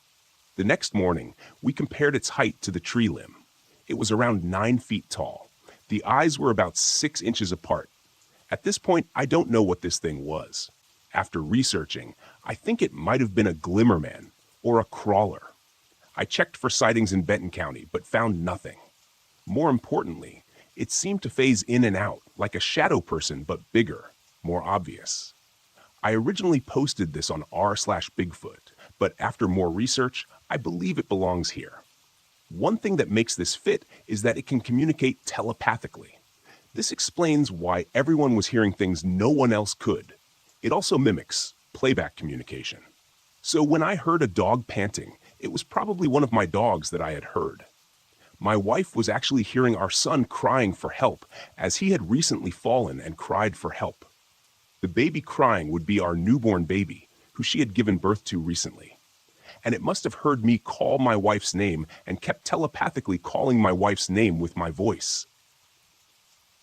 The next morning, we compared its height to the tree limb. It was around 9 feet tall. The eyes were about 6 inches apart. At this point, I don't know what this thing was. After researching, I think it might have been a glimmerman or a crawler. I checked for sightings in Benton County, but found nothing. More importantly, it seemed to phase in and out, like a shadow person, but bigger, more obvious. I originally posted this on r/Bigfoot, but after more research, I believe it belongs here. One thing that makes this fit is that it can communicate telepathically. This explains why everyone was hearing things no one else could. It also mimics playback communication. So when I heard a dog panting, it was probably one of my dogs that I had heard. My wife was actually hearing our son crying for help, as he had recently fallen and cried for help. The baby crying would be our newborn baby, who she had given birth to recently. And it must have heard me call my wife's name and kept telepathically calling my wife's name with my voice.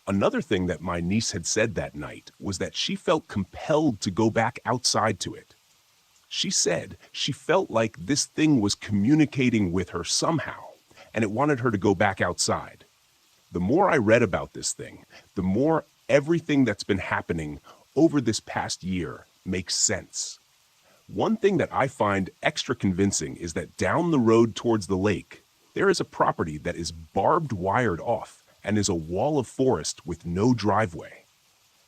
Another thing that my niece had said that night was that she felt compelled to go back outside to it. She said she felt like this thing was communicating with her somehow, and it wanted her to go back outside. The more I read about this thing, the more everything that's been happening over this past year makes sense. One thing that I find extra convincing is that down the road towards the lake, there is a property that is barbed wired off and is a wall of forest with no driveway.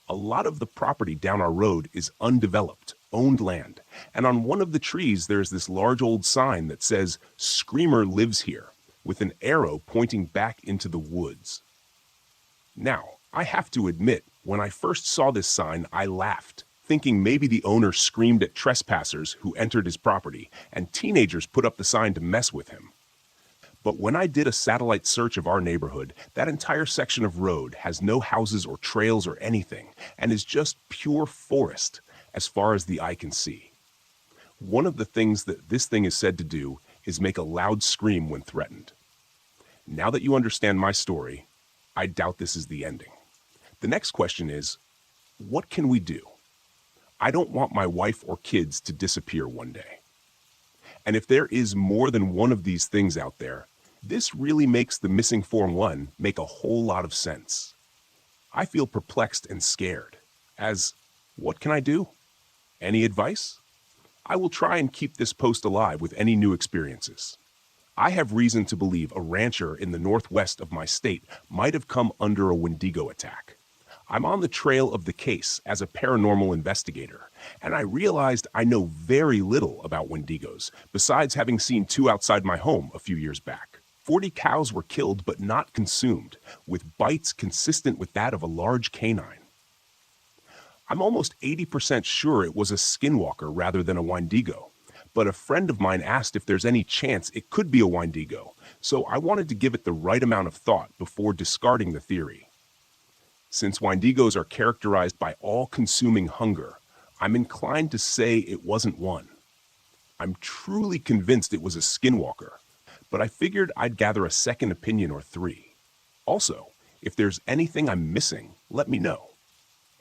A lot of the property down our road is undeveloped, owned land, and on one of the trees there's this large old sign that says, "Screamer lives here," with an arrow pointing back into the woods. Now, I have to admit, when I first saw this sign, I laughed, thinking maybe the owner screamed at trespassers who entered his property, and teenagers put up the sign to mess with him. But when I did a satellite search of our neighborhood, that entire section of road has no houses or trails or anything, and is just pure forest as far as the eye can see. One of the things that this thing is said to do is make a loud scream when threatened. Now that you understand my story, I doubt this is the ending. The next question is, what can we do? I don't want my wife or kids to disappear one day. And if there is more than one of these things out there, this really makes the missing Form 1 make a whole lot of sense. I feel perplexed and scared, as what can I do? Any advice? I will try and keep this post alive with any new experiences. I have reason to believe a rancher in the northwest of my state might have come under a Wendigo attack. I'm on the trail of the case as a paranormal investigator, and I realized I know very little about Wendigos, besides having seen 2 outside my home a few years back. 40 cows were killed but not consumed, with bites consistent with that of a large canine. I'm almost 80% sure it was a skinwalker rather than a Wendigo, but a friend of mine asked if there's any chance it could be a Wendigo, so I wanted to give it the right amount of thought before discarding the theory. Since Wendigos are characterized by all-consuming hunger, I'm inclined to say it wasn't one. I'm truly convinced it was a skinwalker, but I figured I'd gather a second opinion or 3. Also, if there's anything I'm missing, let me know.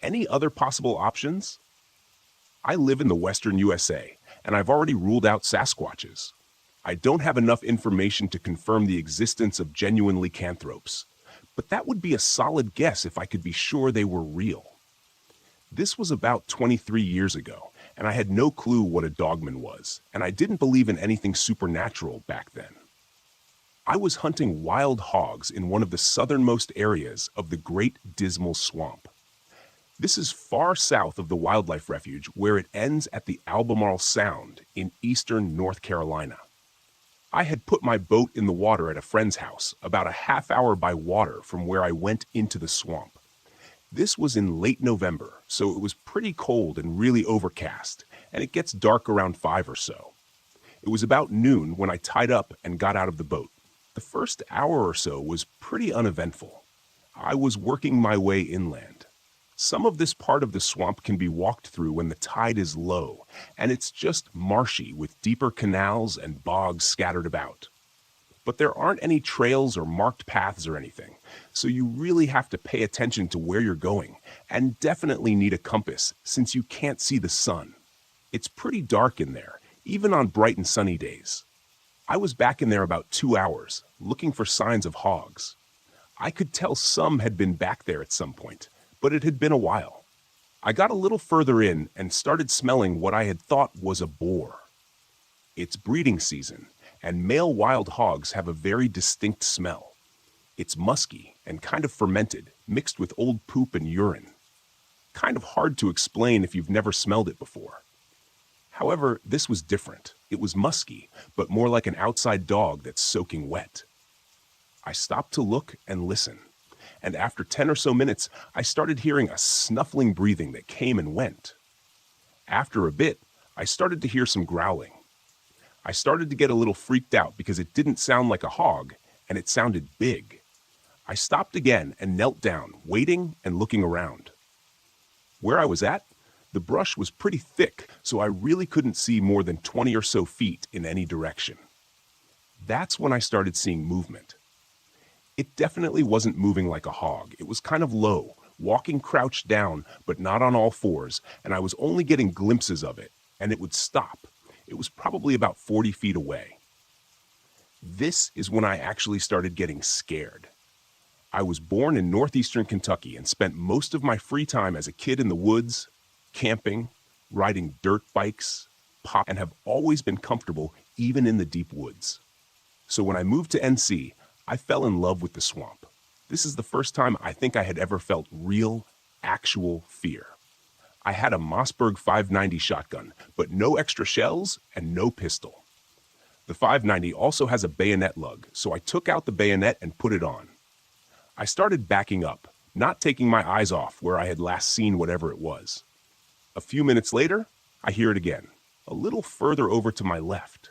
Any other possible options? I live in the western USA, and I've already ruled out Sasquatches. I don't have enough information to confirm the existence of genuine lycanthropes, but that would be a solid guess if I could be sure they were real. This was about 23 years ago, and I had no clue what a dogman was, and I didn't believe in anything supernatural back then. I was hunting wild hogs in one of the southernmost areas of the Great Dismal Swamp. This is far south of the wildlife refuge where it ends at the Albemarle Sound in eastern North Carolina. I had put my boat in the water at a friend's house, about a half hour by water from where I went into the swamp. This was in late November, so it was pretty cold and really overcast, and it gets dark around 5 or so. It was about noon when I tied up and got out of the boat. The first hour or so was pretty uneventful. I was working my way inland. Some of this part of the swamp can be walked through when the tide is low, and it's just marshy with deeper canals and bogs scattered about. But there aren't any trails or marked paths or anything, so you really have to pay attention to where you're going, and definitely need a compass since you can't see the sun. It's pretty dark in there, even on bright and sunny days. I was back in there about 2 hours, looking for signs of hogs. I could tell some had been back there at some point, but it had been a while. I got a little further in and started smelling what I had thought was a boar. It's breeding season, and male wild hogs have a very distinct smell. It's musky and kind of fermented, mixed with old poop and urine. Kind of hard to explain if you've never smelled it before. However, this was different. It was musky, but more like an outside dog that's soaking wet. I stopped to look and listen, and after 10 or so minutes, I started hearing a snuffling breathing that came and went. After a bit, I started to hear some growling. I started to get a little freaked out because it didn't sound like a hog, and it sounded big. I stopped again and knelt down, waiting and looking around. Where I was at, the brush was pretty thick, so I really couldn't see more than 20 or so feet in any direction. That's when I started seeing movement. It definitely wasn't moving like a hog. It was kind of low, walking crouched down, but not on all fours, and I was only getting glimpses of it, and it would stop. It was probably about 40 feet away. This is when I actually started getting scared. I was born in northeastern Kentucky and spent most of my free time as a kid in the woods, camping, riding dirt bikes, and have always been comfortable even in the deep woods. So when I moved to NC, I fell in love with the swamp. This is the first time I think I had ever felt real, actual fear. I had a Mossberg 590 shotgun, but no extra shells and no pistol. The 590 also has a bayonet lug, so I took out the bayonet and put it on. I started backing up, not taking my eyes off where I had last seen whatever it was. A few minutes later, I hear it again, a little further over to my left.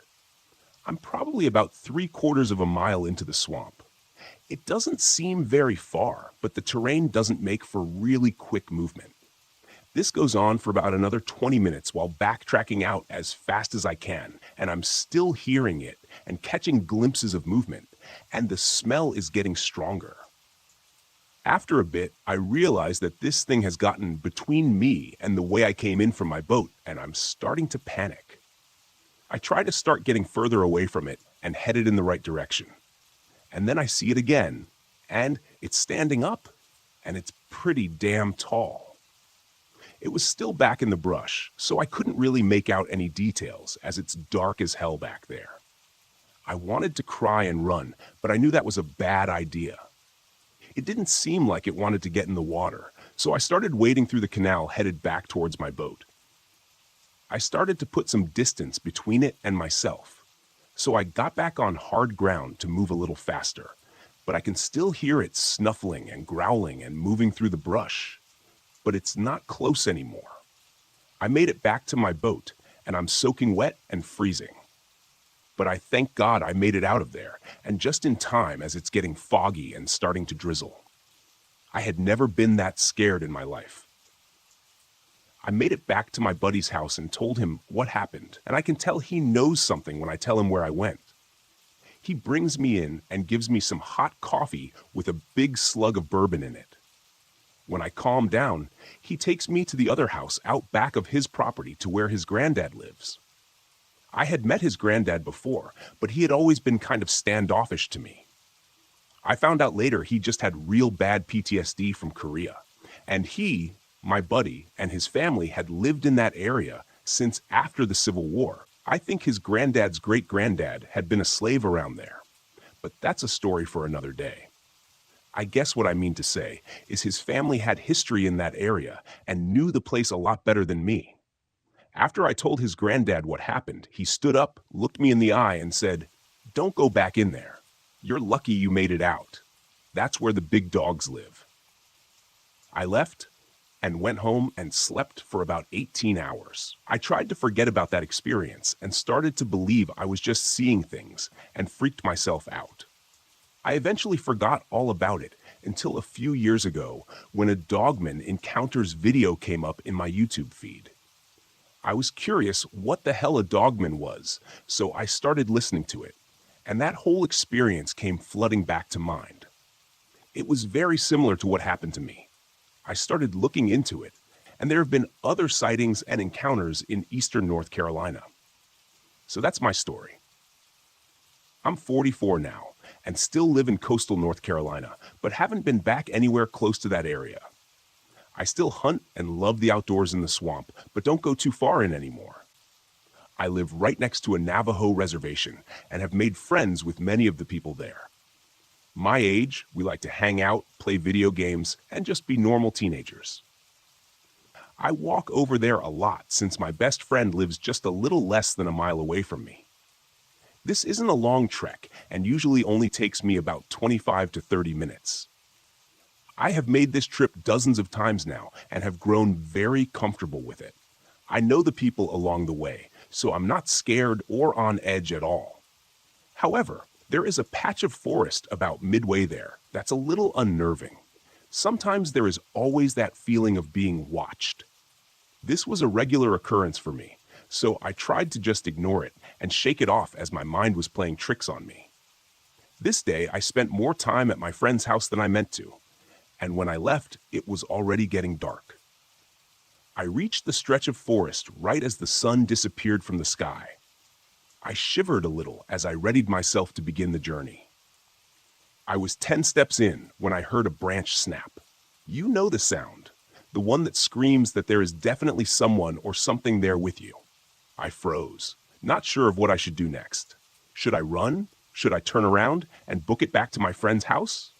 I'm probably about 3/4 of a mile into the swamp. It doesn't seem very far, but the terrain doesn't make for really quick movement. This goes on for about another 20 minutes while backtracking out as fast as I can, and I'm still hearing it and catching glimpses of movement, and the smell is getting stronger. After a bit, I realize that this thing has gotten between me and the way I came in from my boat, and I'm starting to panic. I try to start getting further away from it and headed in the right direction. And then I see it again, and it's standing up, and it's pretty damn tall. It was still back in the brush, so I couldn't really make out any details, as it's dark as hell back there. I wanted to cry and run, but I knew that was a bad idea. It didn't seem like it wanted to get in the water, so I started wading through the canal headed back towards my boat. I started to put some distance between it and myself, so I got back on hard ground to move a little faster, but I can still hear it snuffling and growling and moving through the brush. But it's not close anymore. I made it back to my boat, and I'm soaking wet and freezing. But I thank God I made it out of there, and just in time as it's getting foggy and starting to drizzle. I had never been that scared in my life. I made it back to my buddy's house and told him what happened, and I can tell he knows something when I tell him where I went. He brings me in and gives me some hot coffee with a big slug of bourbon in it. When I calm down, he takes me to the other house out back of his property to where his granddad lives. I had met his granddad before, but he had always been kind of standoffish to me. I found out later he just had real bad PTSD from Korea, and he, my buddy, and his family had lived in that area since after the Civil War. I think his granddad's great-granddad had been a slave around there, but that's a story for another day. I guess what I mean to say is his family had history in that area and knew the place a lot better than me. After I told his granddad what happened, he stood up, looked me in the eye, and said, "Don't go back in there. You're lucky you made it out. That's where the big dogs live." I left and went home and slept for about 18 hours. I tried to forget about that experience and started to believe I was just seeing things and freaked myself out. I eventually forgot all about it until a few years ago when a Dogman Encounters video came up in my YouTube feed. I was curious what the hell a Dogman was, so I started listening to it, and that whole experience came flooding back to mind. It was very similar to what happened to me. I started looking into it, and there have been other sightings and encounters in eastern North Carolina. So that's my story. I'm 44 now, and still live in coastal North Carolina, but haven't been back anywhere close to that area. I still hunt and love the outdoors in the swamp, but don't go too far in anymore. I live right next to a Navajo reservation and have made friends with many of the people there. My age, we like to hang out, play video games, and just be normal teenagers. I walk over there a lot since my best friend lives just a little less than a mile away from me. This isn't a long trek and usually only takes me about 25 to 30 minutes. I have made this trip dozens of times now and have grown very comfortable with it. I know the people along the way, so I'm not scared or on edge at all. However, there is a patch of forest about midway there that's a little unnerving. Sometimes there is always that feeling of being watched. This was a regular occurrence for me, so I tried to just ignore it and shake it off as my mind was playing tricks on me. This day, I spent more time at my friend's house than I meant to, and when I left, it was already getting dark. I reached the stretch of forest right as the sun disappeared from the sky. I shivered a little as I readied myself to begin the journey. I was 10 steps in when I heard a branch snap. You know the sound, the one that screams that there is definitely someone or something there with you. I froze, not sure of what I should do next. Should I run? Should I turn around and book it back to my friend's house?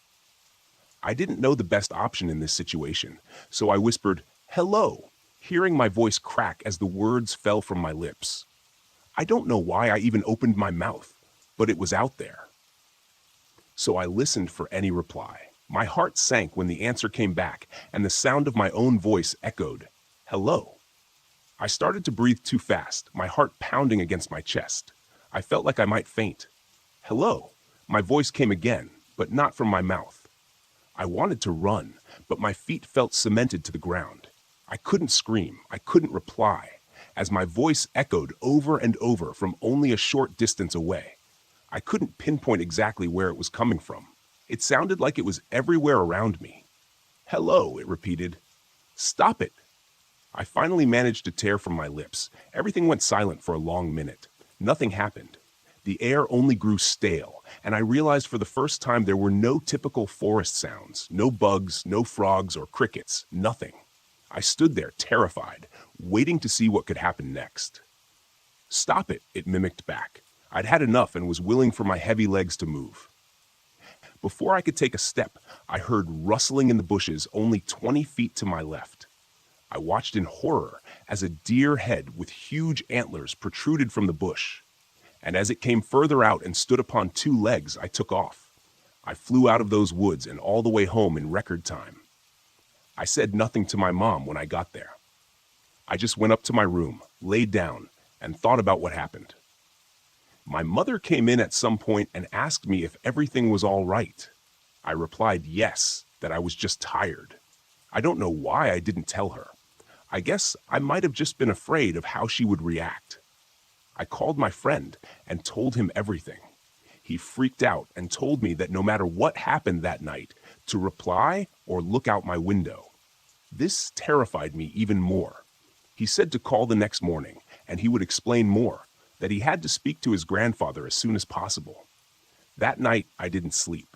I didn't know the best option in this situation, so I whispered, "Hello," hearing my voice crack as the words fell from my lips. I don't know why I even opened my mouth, but it was out there. So I listened for any reply. My heart sank when the answer came back, and the sound of my own voice echoed, "Hello." I started to breathe too fast, my heart pounding against my chest. I felt like I might faint. Hello. My voice came again, but not from my mouth. I wanted to run, but my feet felt cemented to the ground. I couldn't scream. I couldn't reply, as my voice echoed over and over from only a short distance away. I couldn't pinpoint exactly where it was coming from. It sounded like it was everywhere around me. Hello, it repeated. Stop it. I finally managed to tear from my lips. Everything went silent for a long minute. Nothing happened. The air only grew stale, and I realized for the first time there were no typical forest sounds, no bugs, no frogs or crickets, nothing. I stood there terrified, waiting to see what could happen next. Stop it, it mimicked back. I'd had enough and was willing for my heavy legs to move. Before I could take a step, I heard rustling in the bushes only 20 feet to my left. I watched in horror as a deer head with huge antlers protruded from the bush. And as it came further out and stood upon 2 legs, I took off. I flew out of those woods and all the way home in record time. I said nothing to my mom when I got there. I just went up to my room, laid down, and thought about what happened. My mother came in at some point and asked me if everything was all right. I replied yes, that I was just tired. I don't know why I didn't tell her. I guess I might have just been afraid of how she would react. I called my friend and told him everything. He freaked out and told me that no matter what happened that night, to reply or look out my window. This terrified me even more. He said to call the next morning and he would explain more, that he had to speak to his grandfather as soon as possible. That night, I didn't sleep.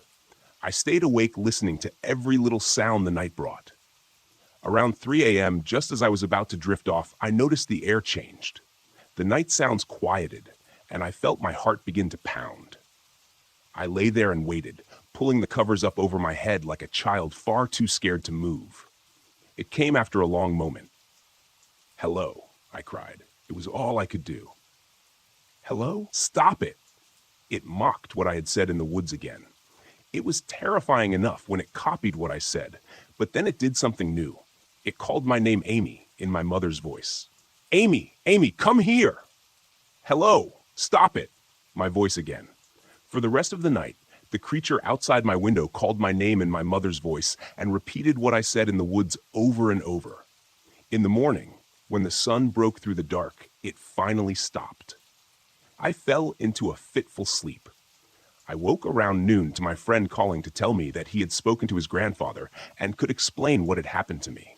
I stayed awake listening to every little sound the night brought. Around 3 a.m., just as I was about to drift off, I noticed the air changed. The night sounds quieted, and I felt my heart begin to pound. I lay there and waited, pulling the covers up over my head like a child far too scared to move. It came after a long moment. Hello, I cried. It was all I could do. Hello? Stop it! It mocked what I had said in the woods again. It was terrifying enough when it copied what I said, but then it did something new. It called my name Amy in my mother's voice. Amy, Amy, come here! Hello, stop it! My voice again. For the rest of the night, the creature outside my window called my name in my mother's voice and repeated what I said in the woods over and over. In the morning, when the sun broke through the dark, it finally stopped. I fell into a fitful sleep. I woke around noon to my friend calling to tell me that he had spoken to his grandfather and could explain what had happened to me.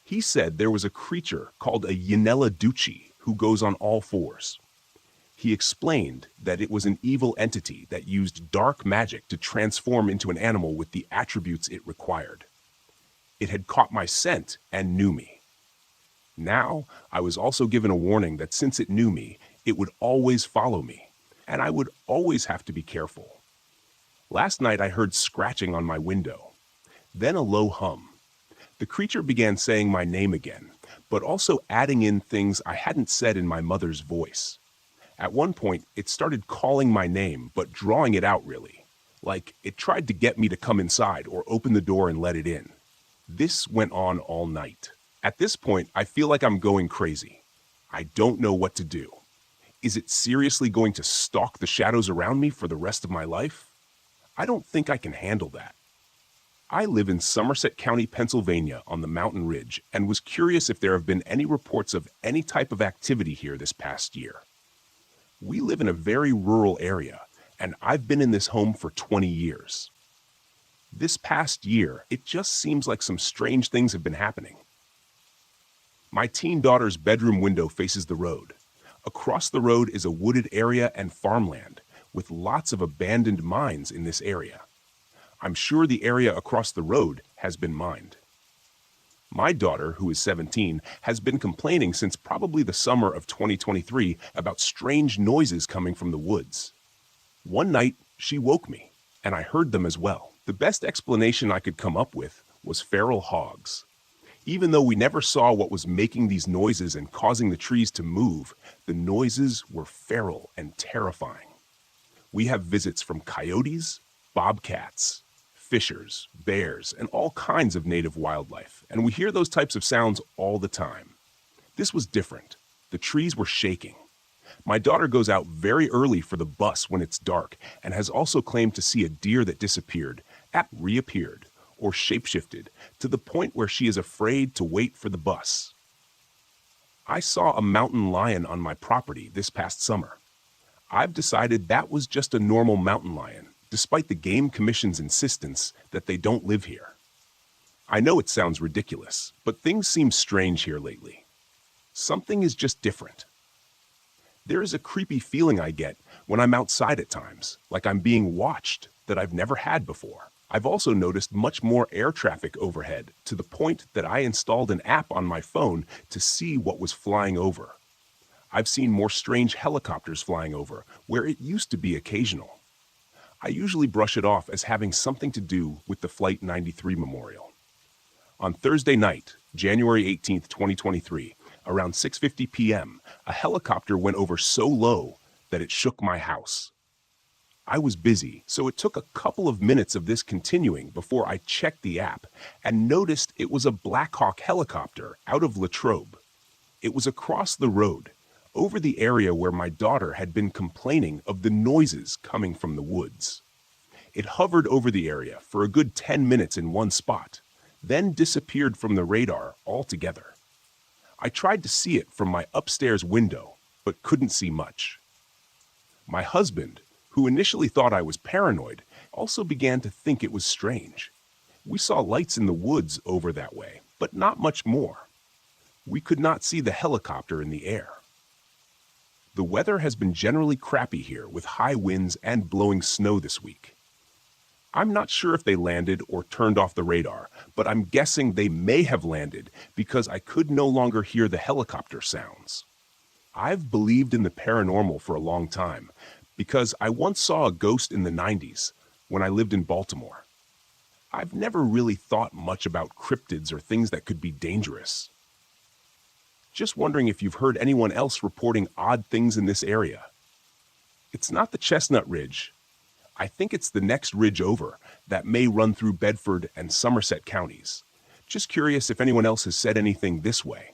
He said there was a creature called a Yanella Ducci who goes on all fours. He explained that it was an evil entity that used dark magic to transform into an animal with the attributes it required. It had caught my scent and knew me. Now, I was also given a warning that since it knew me, it would always follow me, and I would always have to be careful. Last night I heard scratching on my window, then a low hum. The creature began saying my name again, but also adding in things I hadn't said in my mother's voice. At one point, it started calling my name, but drawing it out really, like it tried to get me to come inside or open the door and let it in. This went on all night. At this point, I feel like I'm going crazy. I don't know what to do. Is it seriously going to stalk the shadows around me for the rest of my life? I don't think I can handle that. I live in Somerset County, Pennsylvania on the mountain ridge and was curious if there have been any reports of any type of activity here this past year. We live in a very rural area, and I've been in this home for 20 years. This past year, it just seems like some strange things have been happening. My teen daughter's bedroom window faces the road. Across the road is a wooded area and farmland, with lots of abandoned mines in this area. I'm sure the area across the road has been mined. My daughter, who is 17, has been complaining since probably the summer of 2023 about strange noises coming from the woods. One night, she woke me, and I heard them as well. The best explanation I could come up with was feral hogs. Even though we never saw what was making these noises and causing the trees to move, the noises were feral and terrifying. We have visits from coyotes, bobcats, fishers, bears, and all kinds of native wildlife, and we hear those types of sounds all the time. This was different. The trees were shaking. My daughter goes out very early for the bus when it's dark and has also claimed to see a deer that disappeared, reappeared, or shapeshifted to the point where she is afraid to wait for the bus. I saw a mountain lion on my property this past summer. I've decided that was just a normal mountain lion, despite the Game Commission's insistence that they don't live here. I know it sounds ridiculous, but things seem strange here lately. Something is just different. There is a creepy feeling I get when I'm outside at times, like I'm being watched, that I've never had before. I've also noticed much more air traffic overhead, to the point that I installed an app on my phone to see what was flying over. I've seen more strange helicopters flying over, where it used to be occasional. I usually brush it off as having something to do with the Flight 93 memorial. On Thursday night, January 18th, 2023, around 6:50 p.m., a helicopter went over so low that it shook my house. I was busy, so it took a couple of minutes of this continuing before I checked the app and noticed it was a Black Hawk helicopter out of Latrobe. It was across the road, over the area where my daughter had been complaining of the noises coming from the woods. It hovered over the area for a good 10 minutes in one spot, then disappeared from the radar altogether. I tried to see it from my upstairs window, but couldn't see much. My husband, who initially thought I was paranoid, also began to think it was strange. We saw lights in the woods over that way, but not much more. We could not see the helicopter in the air. The weather has been generally crappy here with high winds and blowing snow this week. I'm not sure if they landed or turned off the radar, but I'm guessing they may have landed because I could no longer hear the helicopter sounds. I've believed in the paranormal for a long time because I once saw a ghost in the 90s when I lived in Baltimore. I've never really thought much about cryptids or things that could be dangerous. Just wondering if you've heard anyone else reporting odd things in this area. It's not the Chestnut Ridge. I think it's the next ridge over that may run through Bedford and Somerset counties. Just curious if anyone else has said anything this way.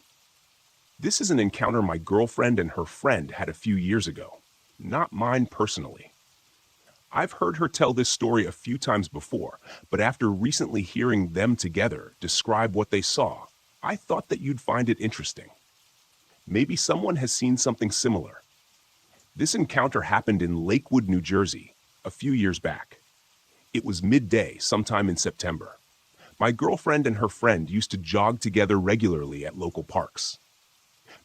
This is an encounter my girlfriend and her friend had a few years ago, not mine personally. I've heard her tell this story a few times before, but after recently hearing them together describe what they saw, I thought that you'd find it interesting. Maybe someone has seen something similar. This encounter happened in Lakewood, New Jersey, a few years back. It was midday, sometime in September. My girlfriend and her friend used to jog together regularly at local parks.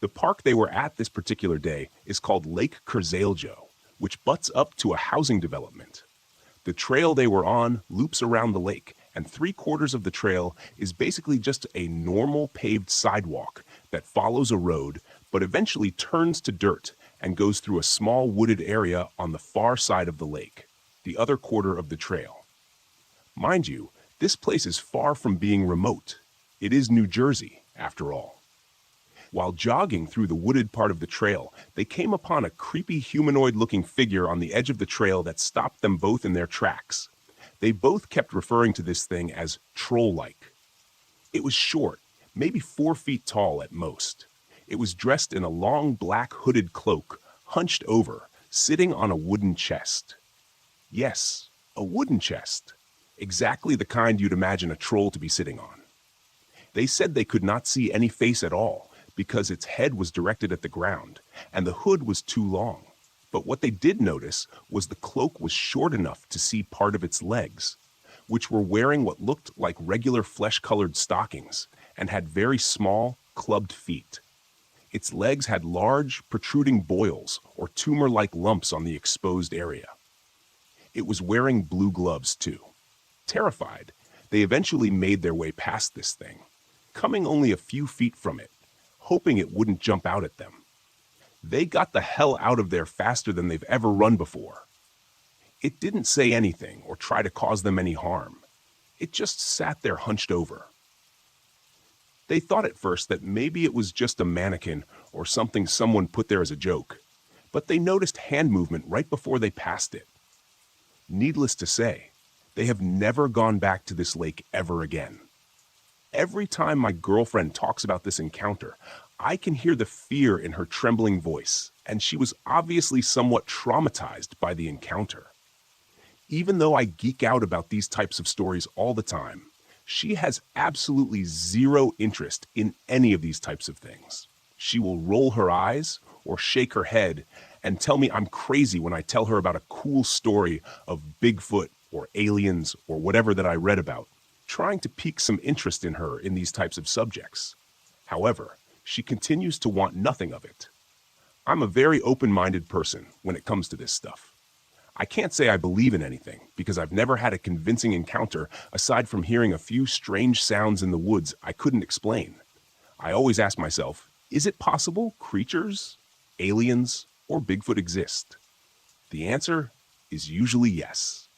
The park they were at this particular day is called Lake Curzalejo, which butts up to a housing development. The trail they were on loops around the lake, and 3/4 of the trail is basically just a normal paved sidewalk that follows a road, but eventually turns to dirt and goes through a small wooded area on the far side of the lake, the other quarter of the trail. Mind you, this place is far from being remote. It is New Jersey, after all. While jogging through the wooded part of the trail, they came upon a creepy humanoid-looking figure on the edge of the trail that stopped them both in their tracks. They both kept referring to this thing as troll-like. It was short, maybe 4 feet tall at most. It was dressed in a long black hooded cloak, hunched over, sitting on a wooden chest. Yes, a wooden chest. Exactly the kind you'd imagine a troll to be sitting on. They said they could not see any face at all because its head was directed at the ground and the hood was too long. But what they did notice was the cloak was short enough to see part of its legs, which were wearing what looked like regular flesh-colored stockings and had very small, clubbed feet. Its legs had large, protruding boils or tumor-like lumps on the exposed area. It was wearing blue gloves, too. Terrified, they eventually made their way past this thing, coming only a few feet from it, hoping it wouldn't jump out at them. They got the hell out of there faster than they've ever run before. It didn't say anything or try to cause them any harm. It just sat there hunched over. They thought at first that maybe it was just a mannequin or something someone put there as a joke, but they noticed hand movement right before they passed it. Needless to say, they have never gone back to this lake ever again. Every time my girlfriend talks about this encounter, I can hear the fear in her trembling voice, and she was obviously somewhat traumatized by the encounter. Even though I geek out about these types of stories all the time, she has absolutely zero interest in any of these types of things. She will roll her eyes or shake her head and tell me I'm crazy when I tell her about a cool story of Bigfoot or aliens or whatever that I read about, trying to pique some interest in her in these types of subjects. However, she continues to want nothing of it. I'm a very open-minded person when it comes to this stuff. I can't say I believe in anything because I've never had a convincing encounter aside from hearing a few strange sounds in the woods I couldn't explain. I always ask myself, is it possible creatures, aliens, or Bigfoot exist? The answer is usually yes.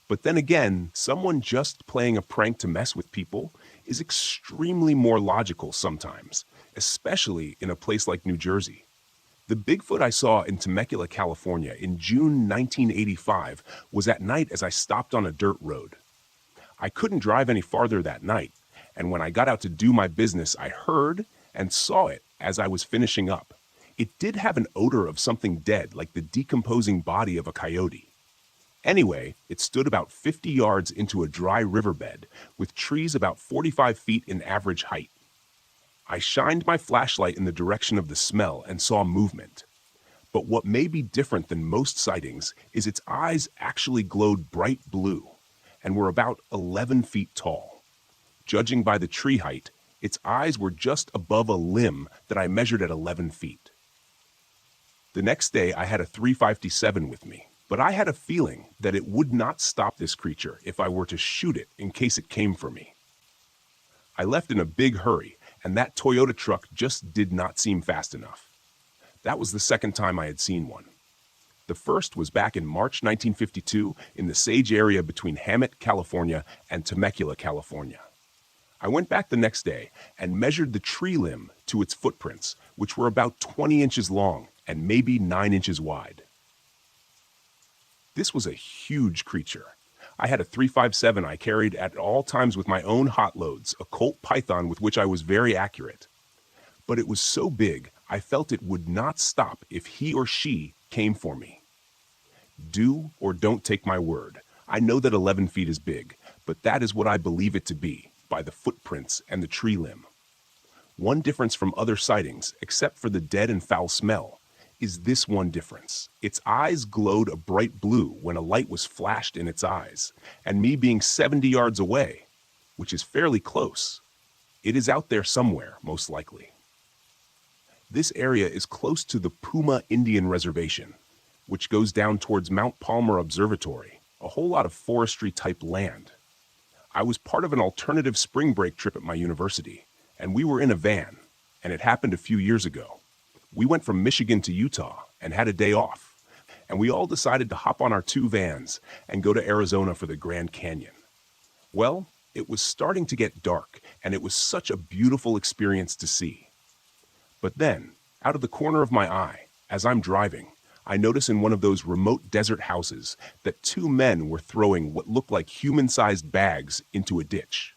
But then again, someone just playing a prank to mess with people is extremely more logical sometimes, especially in a place like New Jersey. The Bigfoot I saw in Temecula, California in June 1985 was at night as I stopped on a dirt road. I couldn't drive any farther that night, and when I got out to do my business, I heard and saw it as I was finishing up. It did have an odor of something dead, like the decomposing body of a coyote. Anyway, it stood about 50 yards into a dry riverbed, with trees about 45 feet in average height. I shined my flashlight in the direction of the smell and saw movement. But what may be different than most sightings is its eyes actually glowed bright blue and were about 11 feet tall. Judging by the tree height, its eyes were just above a limb that I measured at 11 feet. The next day, I had a .357 with me, but I had a feeling that it would not stop this creature if I were to shoot it in case it came for me. I left in a big hurry, and that Toyota truck just did not seem fast enough. That was the second time I had seen one. The first was back in March 1952 in the Sage area between Hammett, California and Temecula, California. I went back the next day and measured the tree limb to its footprints, which were about 20 inches long and maybe 9 inches wide. This was a huge creature. I had a .357 I carried at all times with my own hot loads, a Colt Python with which I was very accurate. But it was so big, I felt it would not stop if he or she came for me. Do or don't take my word. I know that 11 feet is big, but that is what I believe it to be, by the footprints and the tree limb. One difference from other sightings, except for the dead and foul smell, is this one difference. Its eyes glowed a bright blue when a light was flashed in its eyes, and me being 70 yards away, which is fairly close, it is out there somewhere, most likely. This area is close to the Puma Indian Reservation, which goes down towards Mount Palmer Observatory, a whole lot of forestry-type land. I was part of an alternative spring break trip at my university, and we were in a van, and it happened a few years ago. We went from Michigan to Utah and had a day off, and we all decided to hop on our 2 vans and go to Arizona for the Grand Canyon. Well, it was starting to get dark, and it was such a beautiful experience to see. But then, out of the corner of my eye, as I'm driving, I notice in one of those remote desert houses that 2 men were throwing what looked like human-sized bags into a ditch.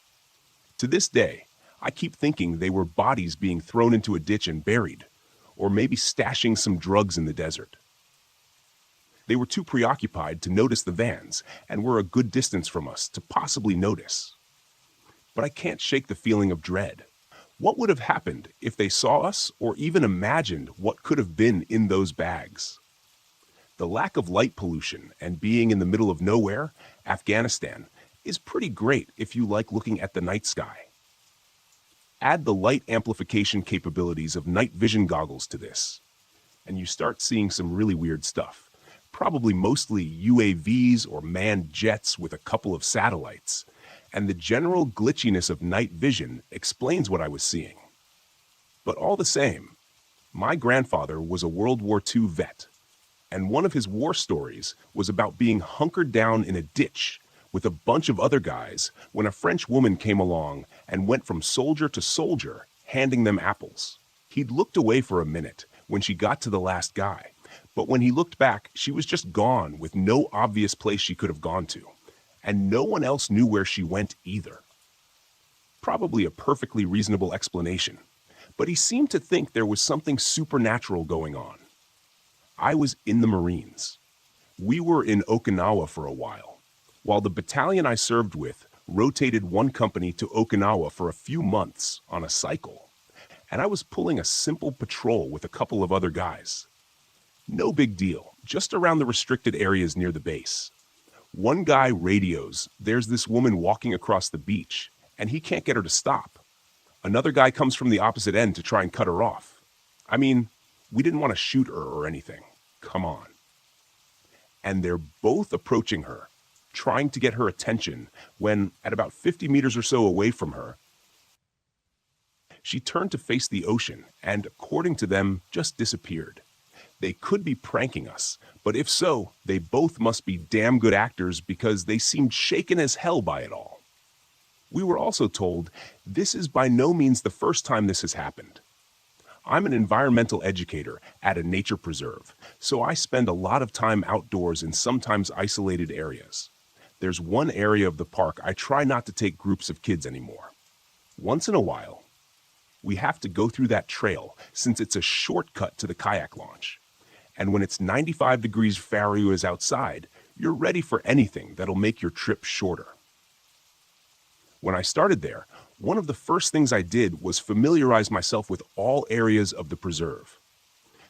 To this day, I keep thinking they were bodies being thrown into a ditch and buried, or maybe stashing some drugs in the desert. They were too preoccupied to notice the vans and were a good distance from us to possibly notice. But I can't shake the feeling of dread. What would have happened if they saw us or even imagined what could have been in those bags? The lack of light pollution and being in the middle of nowhere, Afghanistan, is pretty great if you like looking at the night sky. Add the light amplification capabilities of night vision goggles to this, and you start seeing some really weird stuff. Probably mostly UAVs or manned jets with a couple of satellites, and the general glitchiness of night vision explains what I was seeing. But all the same, my grandfather was a World War II vet, and one of his war stories was about being hunkered down in a ditch with a bunch of other guys when a French woman came along and went from soldier to soldier, handing them apples. He'd looked away for a minute when she got to the last guy, but when he looked back, she was just gone with no obvious place she could have gone to, and no one else knew where she went either. Probably a perfectly reasonable explanation, but he seemed to think there was something supernatural going on. I was in the Marines. We were in Okinawa for a while the battalion I served with rotated one company to Okinawa for a few months on a cycle, and I was pulling a simple patrol with a couple of other guys. No big deal, just around the restricted areas near the base. One guy radios, there's this woman walking across the beach, and he can't get her to stop. Another guy comes from the opposite end to try and cut her off. I mean, we didn't want to shoot her or anything. Come on. And they're both approaching her, trying to get her attention, when, at about 50 meters or so away from her, she turned to face the ocean and, according to them, just disappeared. They could be pranking us, but if so, they both must be damn good actors because they seemed shaken as hell by it all. We were also told this is by no means the first time this has happened. I'm an environmental educator at a nature preserve, so I spend a lot of time outdoors in sometimes isolated areas. There's one area of the park I try not to take groups of kids anymore. Once in a while, we have to go through that trail since it's a shortcut to the kayak launch. And when it's 95 degrees Fahrenheit outside, you're ready for anything that'll make your trip shorter. When I started there, one of the first things I did was familiarize myself with all areas of the preserve.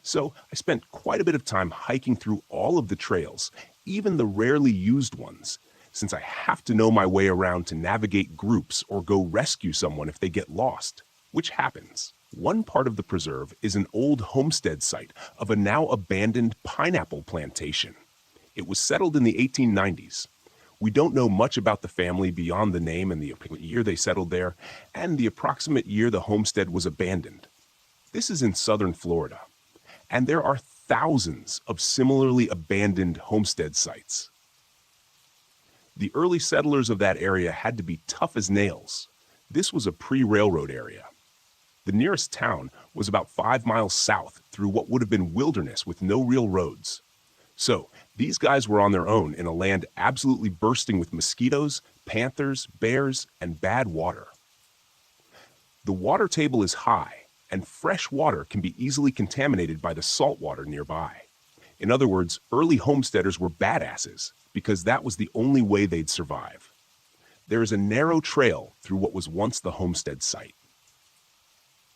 So I spent quite a bit of time hiking through all of the trails, even the rarely used ones, since I have to know my way around to navigate groups or go rescue someone if they get lost, which happens. One part of the preserve is an old homestead site of a now abandoned pineapple plantation. It was settled in the 1890s. We don't know much about the family beyond the name and the year they settled there, and the approximate year the homestead was abandoned. This is in southern Florida, and there are thousands of similarly abandoned homestead sites. The early settlers of that area had to be tough as nails. This was a pre-railroad area. The nearest town was about 5 miles south through what would have been wilderness with no real roads. So, these guys were on their own in a land absolutely bursting with mosquitoes, panthers, bears, and bad water. The water table is high, and fresh water can be easily contaminated by the salt water nearby. In other words, early homesteaders were badasses because that was the only way they'd survive. There is a narrow trail through what was once the homestead site.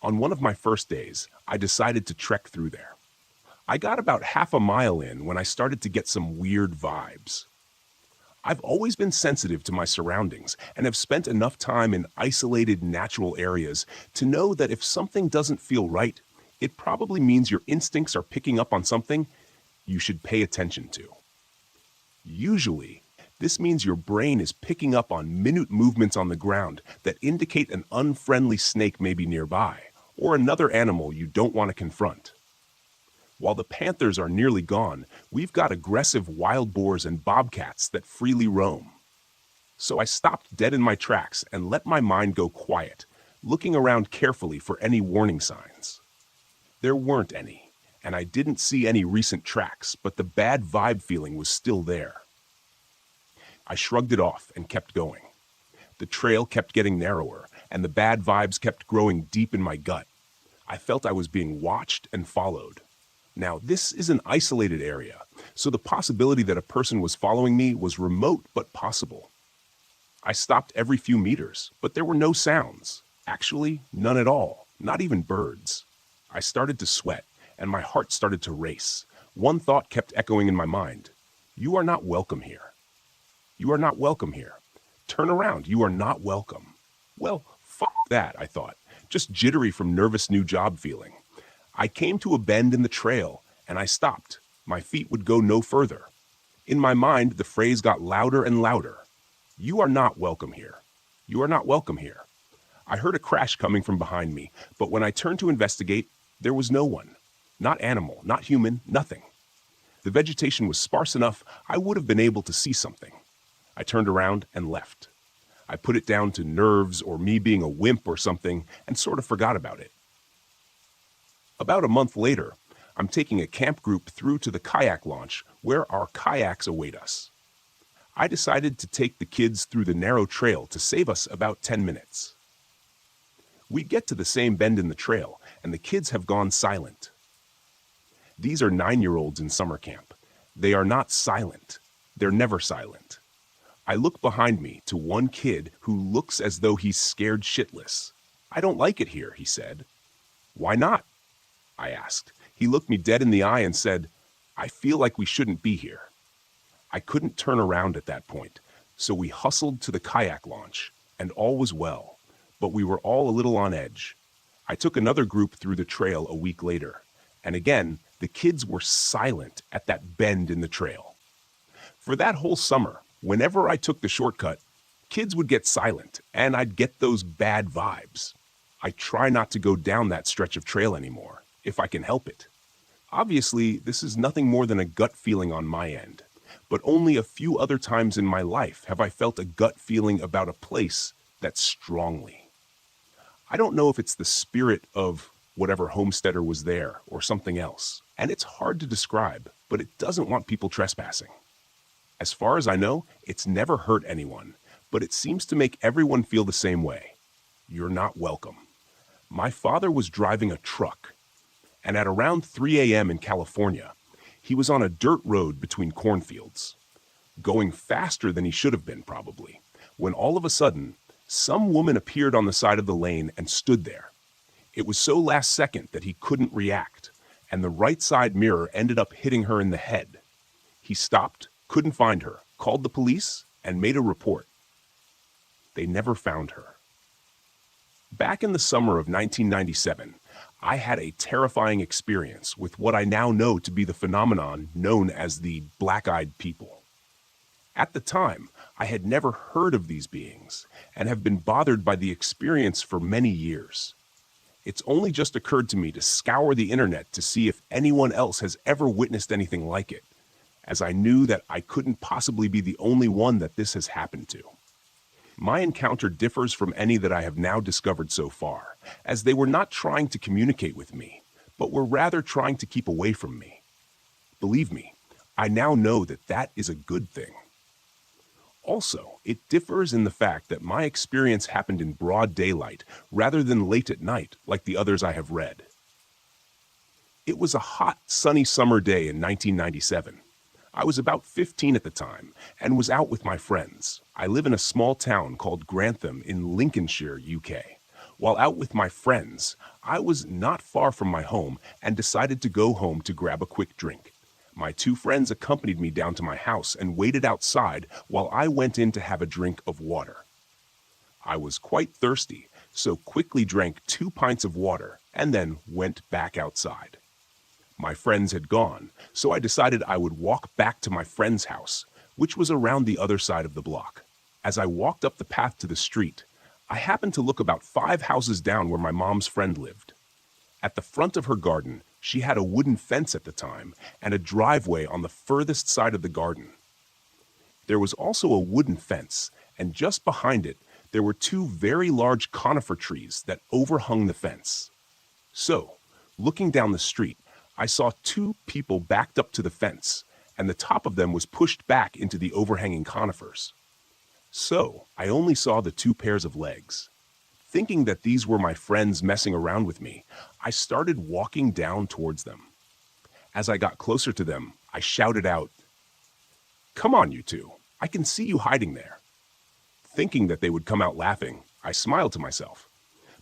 On one of my first days, I decided to trek through there. I got about half a mile in when I started to get some weird vibes. I've always been sensitive to my surroundings and have spent enough time in isolated natural areas to know that if something doesn't feel right, it probably means your instincts are picking up on something you should pay attention to. Usually, this means your brain is picking up on minute movements on the ground that indicate an unfriendly snake may be nearby, or another animal you don't want to confront. While the panthers are nearly gone, we've got aggressive wild boars and bobcats that freely roam. So I stopped dead in my tracks and let my mind go quiet, looking around carefully for any warning signs. There weren't any, and I didn't see any recent tracks, but the bad vibe feeling was still there. I shrugged it off and kept going. The trail kept getting narrower, and the bad vibes kept growing deep in my gut. I felt I was being watched and followed. Now, this is an isolated area, so the possibility that a person was following me was remote but possible. I stopped every few meters, but there were no sounds. Actually, none at all, not even birds. I started to sweat, and my heart started to race. One thought kept echoing in my mind. You are not welcome here. You are not welcome here. Turn around, you are not welcome. Well, fuck that, I thought, just jittery from nervous new job feeling. I came to a bend in the trail, and I stopped. My feet would go no further. In my mind, the phrase got louder and louder. You are not welcome here. You are not welcome here. I heard a crash coming from behind me, but when I turned to investigate, there was no one. Not animal, not human, nothing. The vegetation was sparse enough I would have been able to see something. I turned around and left. I put it down to nerves or me being a wimp or something and sort of forgot about it. About a month later, I'm taking a camp group through to the kayak launch where our kayaks await us. I decided to take the kids through the narrow trail to save us about 10 minutes. We get to the same bend in the trail, and the kids have gone silent. These are 9-year-olds in summer camp. They are not silent. They're never silent. I look behind me to one kid who looks as though he's scared shitless. "I don't like it here," he said. "Why not?" I asked. He looked me dead in the eye and said, "I feel like we shouldn't be here." I couldn't turn around at that point, so we hustled to the kayak launch, and all was well, but we were all a little on edge. I took another group through the trail a week later, and again, the kids were silent at that bend in the trail. For that whole summer, whenever I took the shortcut, kids would get silent, and I'd get those bad vibes. I try not to go down that stretch of trail anymore, if I can help it. Obviously, this is nothing more than a gut feeling on my end, but only a few other times in my life have I felt a gut feeling about a place that strongly. I don't know if it's the spirit of whatever homesteader was there or something else, and it's hard to describe, but it doesn't want people trespassing. As far as I know, it's never hurt anyone, but it seems to make everyone feel the same way. You're not welcome. My father was driving a truck, and at around 3 a.m. in California, he was on a dirt road between cornfields, going faster than he should have been probably, when all of a sudden, some woman appeared on the side of the lane and stood there. It was so last second that he couldn't react, and the right side mirror ended up hitting her in the head. He stopped, couldn't find her, called the police, and made a report. They never found her. Back in the summer of 1997, I had a terrifying experience with what I now know to be the phenomenon known as the black-eyed people. At the time, I had never heard of these beings and have been bothered by the experience for many years. It's only just occurred to me to scour the internet to see if anyone else has ever witnessed anything like it, as I knew that I couldn't possibly be the only one that this has happened to. My encounter differs from any that I have now discovered so far, as they were not trying to communicate with me, but were rather trying to keep away from me. Believe me, I now know that that is a good thing. Also, it differs in the fact that my experience happened in broad daylight rather than late at night like the others I have read. It was a hot, sunny summer day in 1997. I was about 15 at the time and was out with my friends. I live in a small town called Grantham in Lincolnshire, UK. While out with my friends, I was not far from my home and decided to go home to grab a quick drink. My two friends accompanied me down to my house and waited outside while I went in to have a drink of water. I was quite thirsty, so quickly drank 2 pints of water and then went back outside. My friends had gone, so I decided I would walk back to my friend's house, which was around the other side of the block. As I walked up the path to the street, I happened to look about 5 houses down where my mom's friend lived. At the front of her garden, she had a wooden fence at the time and a driveway on the furthest side of the garden. There was also a wooden fence, and just behind it, there were 2 very large conifer trees that overhung the fence. So, looking down the street, I saw 2 people backed up to the fence, and the top of them was pushed back into the overhanging conifers. So, I only saw the 2 pairs of legs. Thinking that these were my friends messing around with me, I started walking down towards them. As I got closer to them, I shouted out, "Come on, you 2. I can see you hiding there." Thinking that they would come out laughing, I smiled to myself.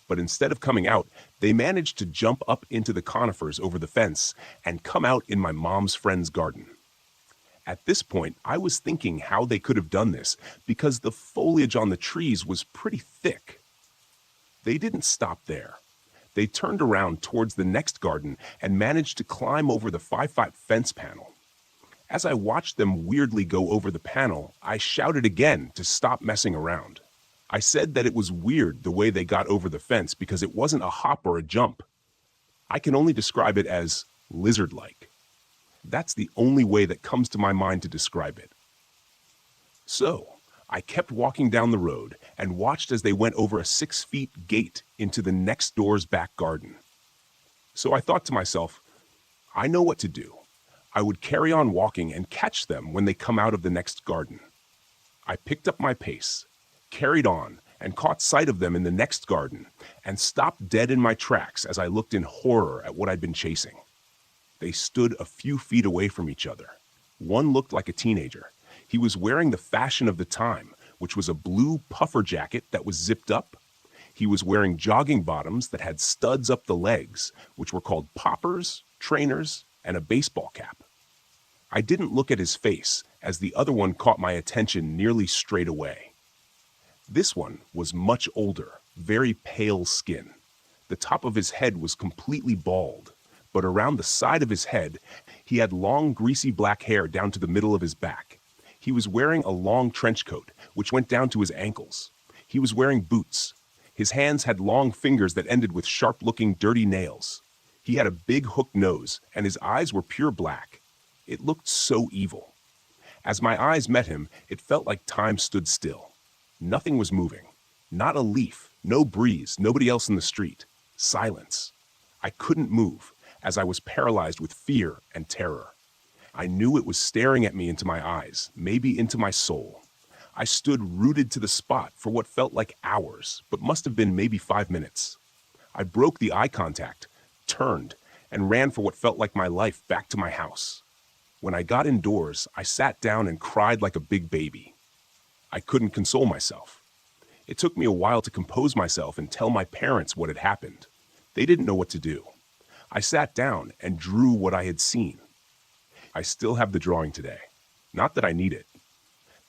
But instead of coming out, they managed to jump up into the conifers over the fence and come out in my mom's friend's garden. At this point, I was thinking how they could have done this because the foliage on the trees was pretty thick. They didn't stop there. They turned around towards the next garden and managed to climb over the 5-foot fence panel. As I watched them weirdly go over the panel, I shouted again to stop messing around. I said that it was weird the way they got over the fence because it wasn't a hop or a jump. I can only describe it as lizard-like. That's the only way that comes to my mind to describe it. So, I kept walking down the road and watched as they went over a 6-foot gate into the next door's back garden. So I thought to myself, I know what to do. I would carry on walking and catch them when they come out of the next garden. I picked up my pace, carried on, and caught sight of them in the next garden and stopped dead in my tracks as I looked in horror at what I'd been chasing. They stood a few feet away from each other. One looked like a teenager. He was wearing the fashion of the time, which was a blue puffer jacket that was zipped up. He was wearing jogging bottoms that had studs up the legs, which were called poppers, trainers, and a baseball cap. I didn't look at his face, as the other one caught my attention nearly straight away. This one was much older, very pale skin. The top of his head was completely bald, but around the side of his head, he had long, greasy black hair down to the middle of his back. He was wearing a long trench coat, which went down to his ankles. He was wearing boots. His hands had long fingers that ended with sharp-looking, dirty nails. He had a big hooked nose, and his eyes were pure black. It looked so evil. As my eyes met him, it felt like time stood still. Nothing was moving. Not a leaf, no breeze, nobody else in the street. Silence. I couldn't move, as I was paralyzed with fear and terror. I knew it was staring at me into my eyes, maybe into my soul. I stood rooted to the spot for what felt like hours, but must have been maybe 5 minutes. I broke the eye contact, turned, and ran for what felt like my life back to my house. When I got indoors, I sat down and cried like a big baby. I couldn't console myself. It took me a while to compose myself and tell my parents what had happened. They didn't know what to do. I sat down and drew what I had seen. I still have the drawing today. Not that I need it.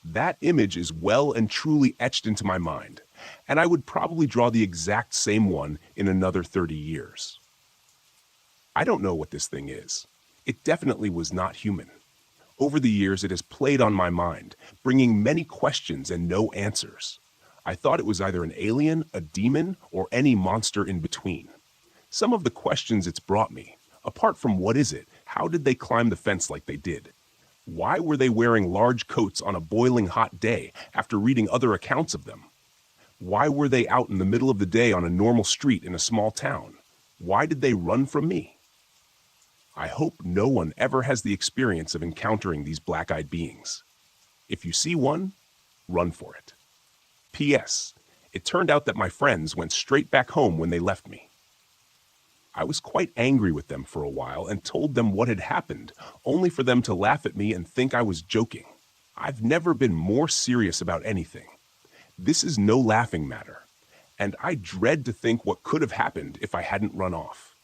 That image is well and truly etched into my mind, and I would probably draw the exact same one in another 30 years. I don't know what this thing is. It definitely was not human. Over the years, it has played on my mind, bringing many questions and no answers. I thought it was either an alien, a demon, or any monster in between. Some of the questions it's brought me, apart from what is it, how did they climb the fence like they did? Why were they wearing large coats on a boiling hot day after reading other accounts of them? Why were they out in the middle of the day on a normal street in a small town? Why did they run from me? I hope no one ever has the experience of encountering these black-eyed beings. If you see one, run for it. P.S. It turned out that my friends went straight back home when they left me. I was quite angry with them for a while and told them what had happened, only for them to laugh at me and think I was joking. I've never been more serious about anything. This is no laughing matter, and I dread to think what could have happened if I hadn't run off.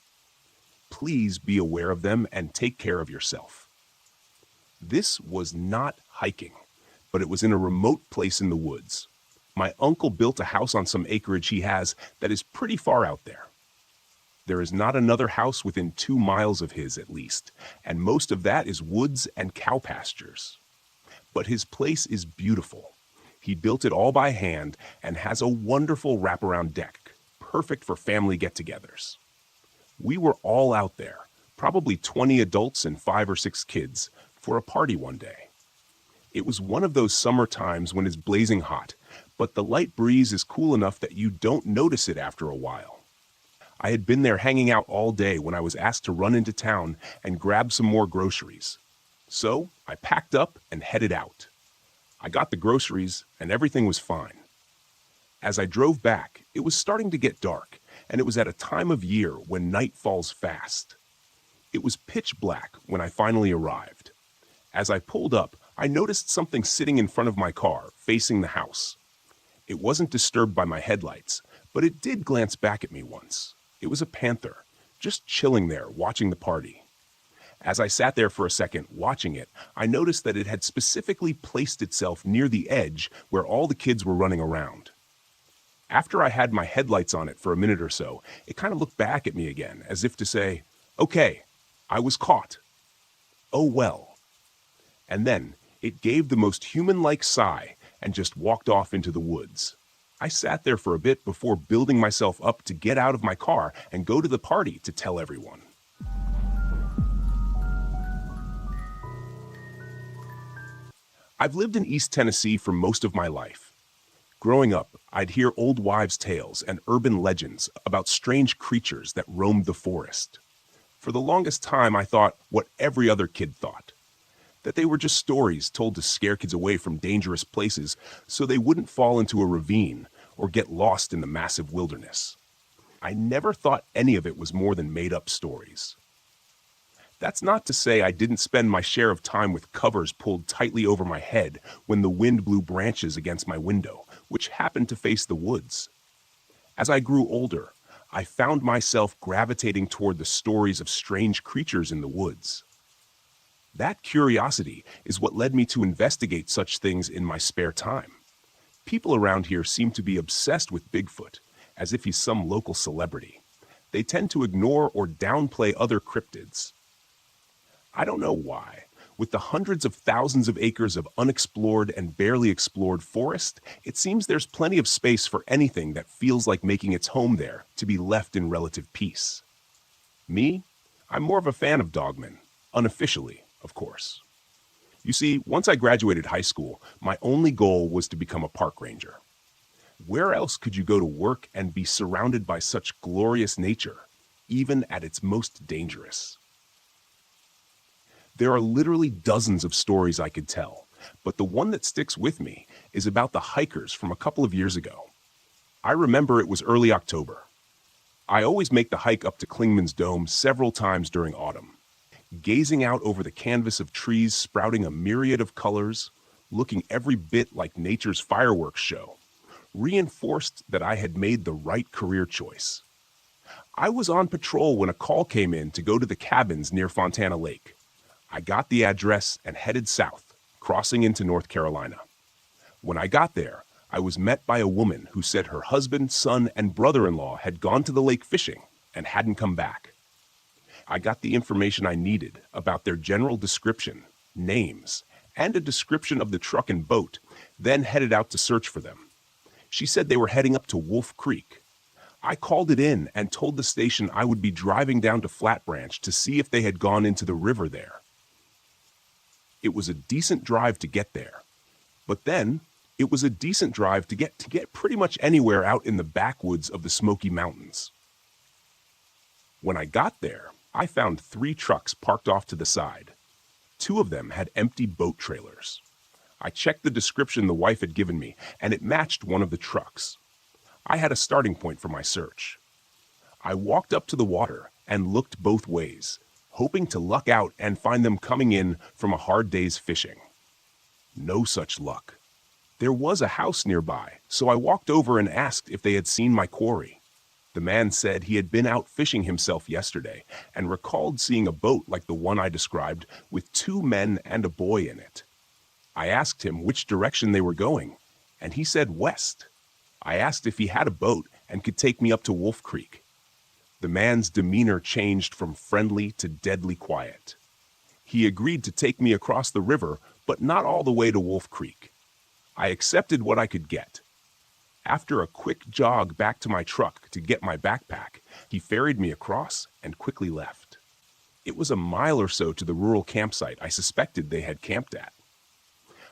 Please be aware of them and take care of yourself. This was not hiking, but it was in a remote place in the woods. My uncle built a house on some acreage he has that is pretty far out there. There is not another house within 2 miles of his, at least, and most of that is woods and cow pastures. But his place is beautiful. He built it all by hand and has a wonderful wraparound deck, perfect for family get-togethers. We were all out there, probably 20 adults and 5 or 6 kids, for a party one day. It was one of those summer times when it's blazing hot, but the light breeze is cool enough that you don't notice it after a while. I had been there hanging out all day when I was asked to run into town and grab some more groceries. So I packed up and headed out. I got the groceries and everything was fine. As I drove back, it was starting to get dark, and it was at a time of year when night falls fast. It was pitch black when I finally arrived. As I pulled up, I noticed something sitting in front of my car, facing the house. It wasn't disturbed by my headlights, but it did glance back at me once. It was a panther, just chilling there, watching the party. As I sat there for a second, watching it, I noticed that it had specifically placed itself near the edge where all the kids were running around. After I had my headlights on it for a minute or so, it kind of looked back at me again, as if to say, "Okay, I was caught. Oh well." And then it gave the most human-like sigh and just walked off into the woods. I sat there for a bit before building myself up to get out of my car and go to the party to tell everyone. I've lived in East Tennessee for most of my life. Growing up, I'd hear old wives' tales and urban legends about strange creatures that roamed the forest. For the longest time, I thought what every other kid thought, that they were just stories told to scare kids away from dangerous places so they wouldn't fall into a ravine or get lost in the massive wilderness. I never thought any of it was more than made-up stories. That's not to say I didn't spend my share of time with covers pulled tightly over my head when the wind blew branches against my window, which happened to face the woods. As I grew older, I found myself gravitating toward the stories of strange creatures in the woods. That curiosity is what led me to investigate such things in my spare time. People around here seem to be obsessed with Bigfoot, as if he's some local celebrity. They tend to ignore or downplay other cryptids. I don't know why. With the hundreds of thousands of acres of unexplored and barely explored forest, it seems there's plenty of space for anything that feels like making its home there to be left in relative peace. Me? I'm more of a fan of dogmen, unofficially, of course. You see, once I graduated high school, my only goal was to become a park ranger. Where else could you go to work and be surrounded by such glorious nature, even at its most dangerous? There are literally dozens of stories I could tell, but the one that sticks with me is about the hikers from a couple of years ago. I remember it was early October. I always make the hike up to Clingman's Dome several times during autumn. Gazing out over the canvas of trees sprouting a myriad of colors, looking every bit like nature's fireworks show, reinforced that I had made the right career choice. I was on patrol when a call came in to go to the cabins near Fontana Lake. I got the address and headed south, crossing into North Carolina. When I got there, I was met by a woman who said her husband, son, and brother-in-law had gone to the lake fishing and hadn't come back. I got the information I needed about their general description, names, and a description of the truck and boat, then headed out to search for them. She said they were heading up to Wolf Creek. I called it in and told the station I would be driving down to Flat Branch to see if they had gone into the river there. It was a decent drive to get there, but then it was a decent drive to get pretty much anywhere out in the backwoods of the Smoky Mountains. When I got there, I found 3 trucks parked off to the side. 2 of them had empty boat trailers. I checked the description the wife had given me, and it matched one of the trucks. I had a starting point for my search. I walked up to the water and looked both ways, hoping to luck out and find them coming in from a hard day's fishing. No such luck. There was a house nearby, so I walked over and asked if they had seen my quarry. The man said he had been out fishing himself yesterday and recalled seeing a boat like the one I described with 2 men and a boy in it. I asked him which direction they were going, and he said west. I asked if he had a boat and could take me up to Wolf Creek. The man's demeanor changed from friendly to deadly quiet. He agreed to take me across the river, but not all the way to Wolf Creek. I accepted what I could get. After a quick jog back to my truck to get my backpack, he ferried me across and quickly left. It was a mile or so to the rural campsite I suspected they had camped at.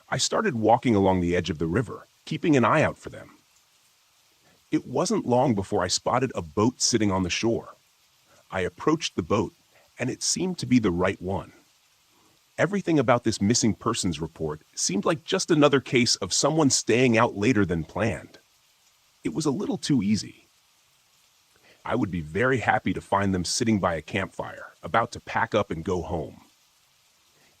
I started walking along the edge of the river, keeping an eye out for them. It wasn't long before I spotted a boat sitting on the shore. I approached the boat, and it seemed to be the right one. Everything about this missing persons report seemed like just another case of someone staying out later than planned. It was a little too easy. I would be very happy to find them sitting by a campfire, about to pack up and go home.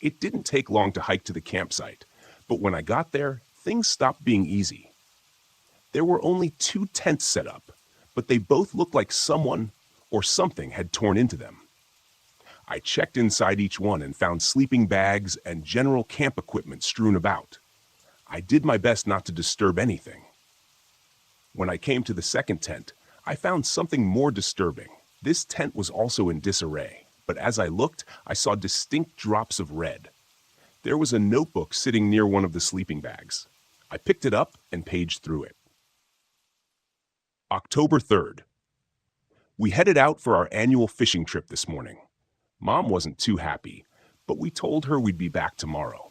It didn't take long to hike to the campsite, but when I got there, things stopped being easy. There were only 2 tents set up, but they both looked like someone or something had torn into them. I checked inside each one and found sleeping bags and general camp equipment strewn about. I did my best not to disturb anything. When I came to the second tent, I found something more disturbing. This tent was also in disarray, but as I looked, I saw distinct drops of red. There was a notebook sitting near one of the sleeping bags. I picked it up and paged through it. October 3rd. We headed out for our annual fishing trip this morning. Mom wasn't too happy, but we told her we'd be back tomorrow.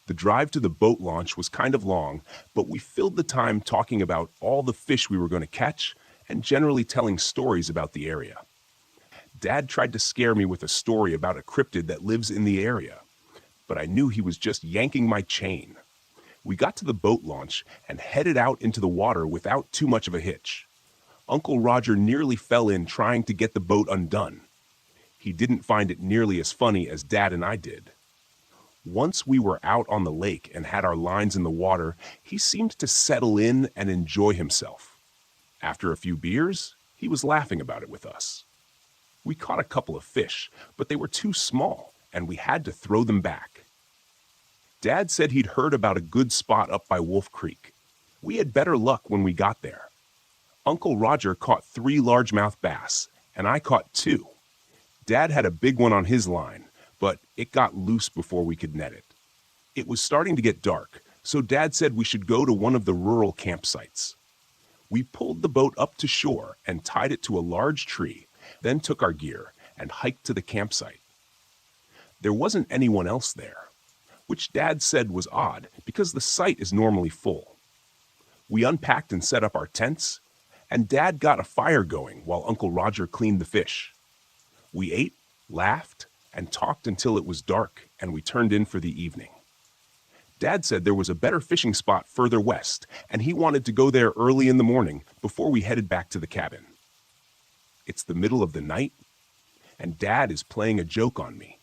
The drive to the boat launch was kind of long, but we filled the time talking about all the fish we were going to catch and generally telling stories about the area. Dad tried to scare me with a story about a cryptid that lives in the area, but I knew he was just yanking my chain. We got to the boat launch and headed out into the water without too much of a hitch. Uncle Roger nearly fell in trying to get the boat undone. He didn't find it nearly as funny as Dad and I did. Once we were out on the lake and had our lines in the water, he seemed to settle in and enjoy himself. After a few beers, he was laughing about it with us. We caught a couple of fish, but they were too small, and we had to throw them back. Dad said he'd heard about a good spot up by Wolf Creek. We had better luck when we got there. Uncle Roger caught 3 largemouth bass, and I caught 2. Dad had a big one on his line, but it got loose before we could net it. It was starting to get dark, so Dad said we should go to one of the rural campsites. We pulled the boat up to shore and tied it to a large tree, then took our gear and hiked to the campsite. There wasn't anyone else there, which Dad said was odd because the site is normally full. We unpacked and set up our tents, and Dad got a fire going while Uncle Roger cleaned the fish. We ate, laughed, and talked until it was dark, and we turned in for the evening. Dad said there was a better fishing spot further west, and he wanted to go there early in the morning before we headed back to the cabin. It's the middle of the night, and Dad is playing a joke on me.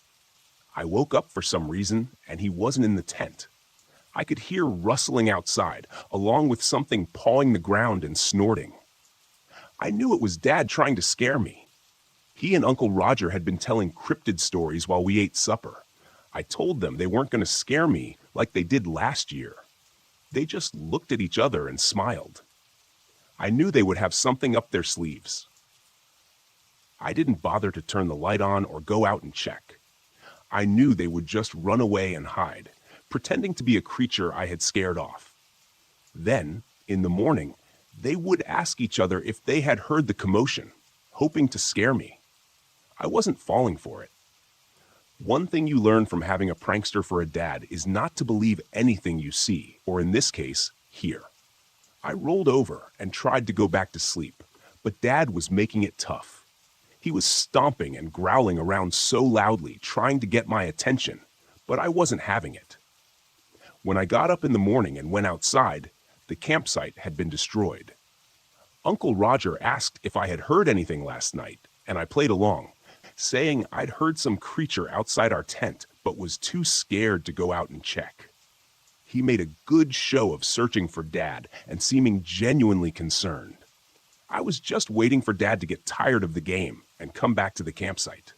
I woke up for some reason, and he wasn't in the tent. I could hear rustling outside, along with something pawing the ground and snorting. I knew it was Dad trying to scare me. He and Uncle Roger had been telling cryptid stories while we ate supper. I told them they weren't going to scare me like they did last year. They just looked at each other and smiled. I knew they would have something up their sleeves. I didn't bother to turn the light on or go out and check. I knew they would just run away and hide, pretending to be a creature I had scared off. Then, in the morning, they would ask each other if they had heard the commotion, hoping to scare me. I wasn't falling for it. One thing you learn from having a prankster for a dad is not to believe anything you see, or in this case, hear. I rolled over and tried to go back to sleep, but Dad was making it tough. He was stomping and growling around so loudly, trying to get my attention, but I wasn't having it. When I got up in the morning and went outside, the campsite had been destroyed. Uncle Roger asked if I had heard anything last night, and I played along, saying I'd heard some creature outside our tent, but was too scared to go out and check. He made a good show of searching for Dad and seeming genuinely concerned. I was just waiting for Dad to get tired of the game and come back to the campsite.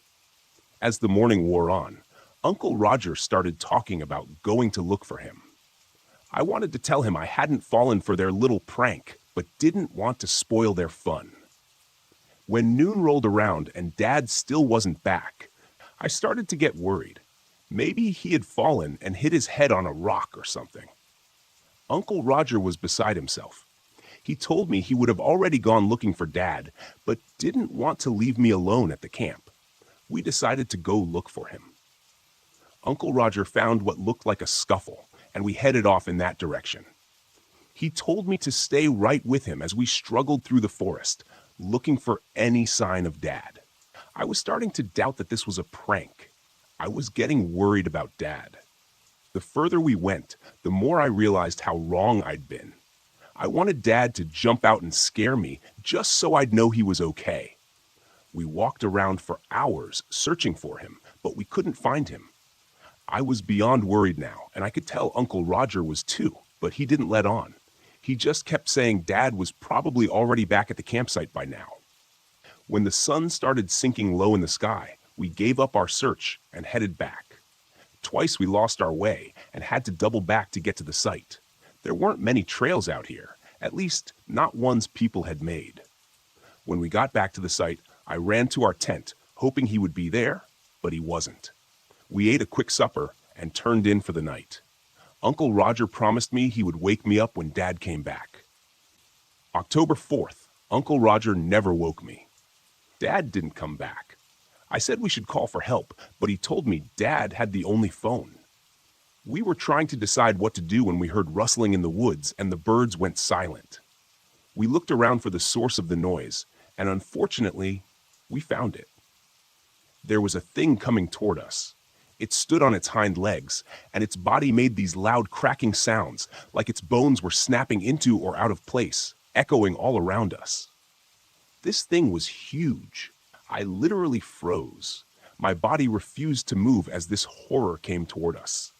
As the morning wore on, Uncle Roger started talking about going to look for him. I wanted to tell him I hadn't fallen for their little prank, but didn't want to spoil their fun. When noon rolled around and Dad still wasn't back, I started to get worried. Maybe he had fallen and hit his head on a rock or something. Uncle Roger was beside himself. He told me he would have already gone looking for Dad, but didn't want to leave me alone at the camp. We decided to go look for him. Uncle Roger found what looked like a scuffle, and we headed off in that direction. He told me to stay right with him as we struggled through the forest, looking for any sign of Dad. I was starting to doubt that this was a prank. I was getting worried about Dad. The further we went, the more I realized how wrong I'd been. I wanted Dad to jump out and scare me just so I'd know he was okay. We walked around for hours searching for him, but we couldn't find him. I was beyond worried now, and I could tell Uncle Roger was too, but he didn't let on. He just kept saying Dad was probably already back at the campsite by now. When the sun started sinking low in the sky, we gave up our search and headed back. Twice we lost our way and had to double back to get to the site. There weren't many trails out here, at least not ones people had made. When we got back to the site, I ran to our tent, hoping he would be there, but he wasn't. We ate a quick supper and turned in for the night. Uncle Roger promised me he would wake me up when Dad came back. October 4th, Uncle Roger never woke me. Dad didn't come back. I said we should call for help, but he told me Dad had the only phone. We were trying to decide what to do when we heard rustling in the woods and the birds went silent. We looked around for the source of the noise, and unfortunately, we found it. There was a thing coming toward us. It stood on its hind legs, and its body made these loud cracking sounds, like its bones were snapping into or out of place, echoing all around us. This thing was huge. I literally froze. My body refused to move as this horror came toward us.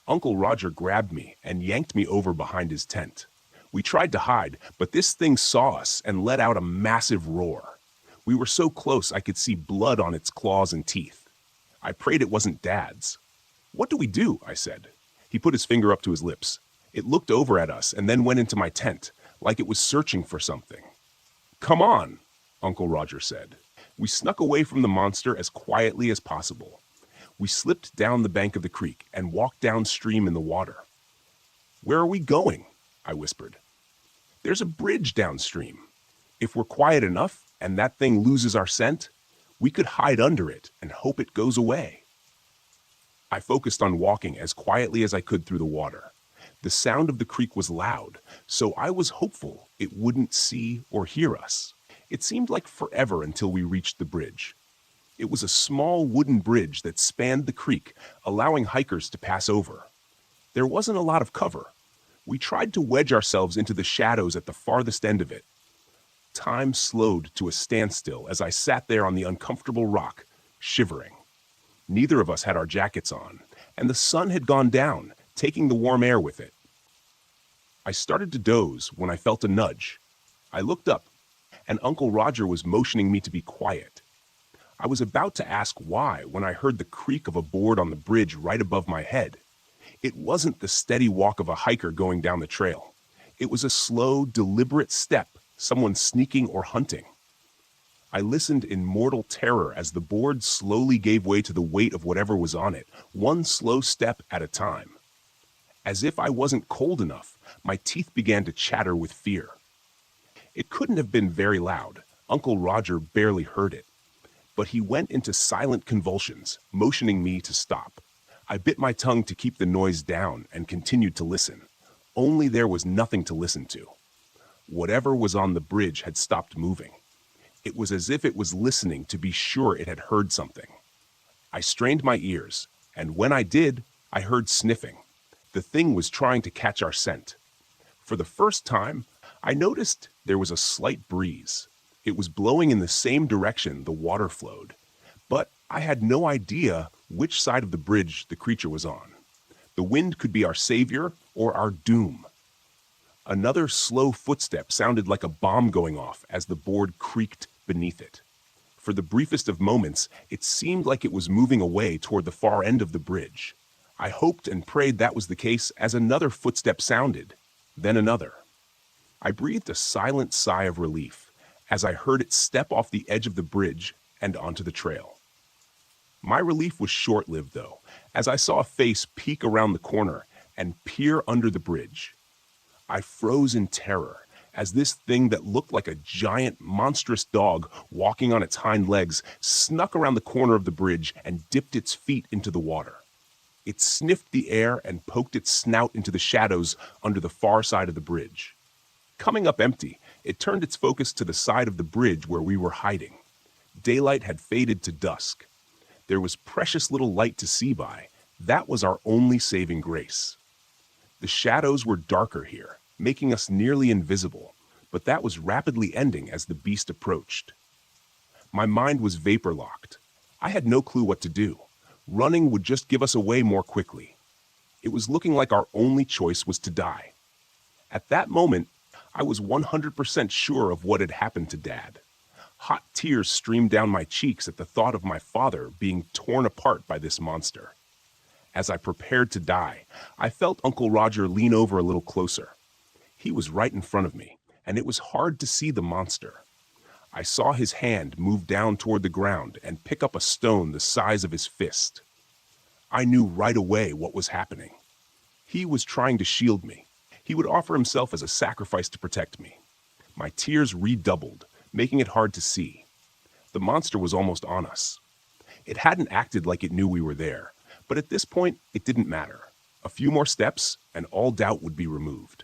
Uncle Roger grabbed me and yanked me over behind his tent. We tried to hide, but this thing saw us and let out a massive roar. We were so close I could see blood on its claws and teeth. I prayed it wasn't Dad's. "What do we do?" I said. He put his finger up to his lips. It looked over at us and then went into my tent, like it was searching for something. "Come on," Uncle Roger said. We snuck away from the monster as quietly as possible. We slipped down the bank of the creek and walked downstream in the water. "Where are we going?" I whispered. "There's a bridge downstream. If we're quiet enough and that thing loses our scent, we could hide under it and hope it goes away." I focused on walking as quietly as I could through the water. The sound of the creek was loud, so I was hopeful it wouldn't see or hear us. It seemed like forever until we reached the bridge. It was a small wooden bridge that spanned the creek, allowing hikers to pass over. There wasn't a lot of cover. We tried to wedge ourselves into the shadows at the farthest end of it. Time slowed to a standstill as I sat there on the uncomfortable rock, shivering. Neither of us had our jackets on, and the sun had gone down, taking the warm air with it. I started to doze when I felt a nudge. I looked up, and Uncle Roger was motioning me to be quiet. I was about to ask why when I heard the creak of a board on the bridge right above my head. It wasn't the steady walk of a hiker going down the trail. It was a slow, deliberate step, someone sneaking or hunting. I listened in mortal terror as the board slowly gave way to the weight of whatever was on it, one slow step at a time. As if I wasn't cold enough, my teeth began to chatter with fear. It couldn't have been very loud. Uncle Roger barely heard it. But he went into silent convulsions, motioning me to stop. I bit my tongue to keep the noise down and continued to listen. Only there was nothing to listen to. Whatever was on the bridge had stopped moving. It was as if it was listening to be sure it had heard something. I strained my ears, and when I did, I heard sniffing. The thing was trying to catch our scent. For the first time, I noticed there was a slight breeze. It was blowing in the same direction the water flowed, but I had no idea which side of the bridge the creature was on. The wind could be our savior or our doom. Another slow footstep sounded like a bomb going off as the board creaked beneath it. For the briefest of moments, it seemed like it was moving away toward the far end of the bridge. I hoped and prayed that was the case as another footstep sounded, then another. I breathed a silent sigh of relief as I heard it step off the edge of the bridge and onto the trail. My relief was short-lived, though, as I saw a face peek around the corner and peer under the bridge. I froze in terror as this thing that looked like a giant, monstrous dog walking on its hind legs snuck around the corner of the bridge and dipped its feet into the water. It sniffed the air and poked its snout into the shadows under the far side of the bridge. Coming up empty, it turned its focus to the side of the bridge where we were hiding. Daylight had faded to dusk. There was precious little light to see by. That was our only saving grace. The shadows were darker here, making us nearly invisible, but that was rapidly ending as the beast approached. My mind was vapor-locked. I had no clue what to do. Running would just give us away more quickly. It was looking like our only choice was to die. At that moment, I was 100% sure of what had happened to Dad. Hot tears streamed down my cheeks at the thought of my father being torn apart by this monster. As I prepared to die, I felt Uncle Roger lean over a little closer. He was right in front of me, and it was hard to see the monster. I saw his hand move down toward the ground and pick up a stone the size of his fist. I knew right away what was happening. He was trying to shield me. He would offer himself as a sacrifice to protect me. My tears redoubled, making it hard to see. The monster was almost on us. It hadn't acted like it knew we were there, but at this point, it didn't matter. A few more steps, and all doubt would be removed.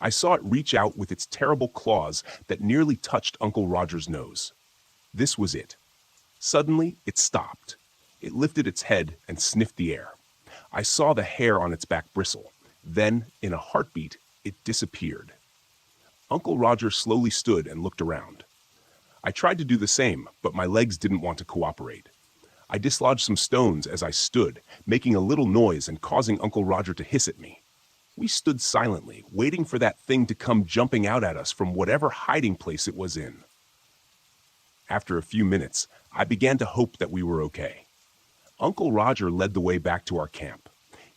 I saw it reach out with its terrible claws that nearly touched Uncle Roger's nose. This was it. Suddenly, it stopped. It lifted its head and sniffed the air. I saw the hair on its back bristle. Then, in a heartbeat, it disappeared. Uncle Roger slowly stood and looked around. I tried to do the same, but my legs didn't want to cooperate. I dislodged some stones as I stood, making a little noise and causing Uncle Roger to hiss at me. We stood silently, waiting for that thing to come jumping out at us from whatever hiding place it was in. After a few minutes, I began to hope that we were okay. Uncle Roger led the way back to our camp.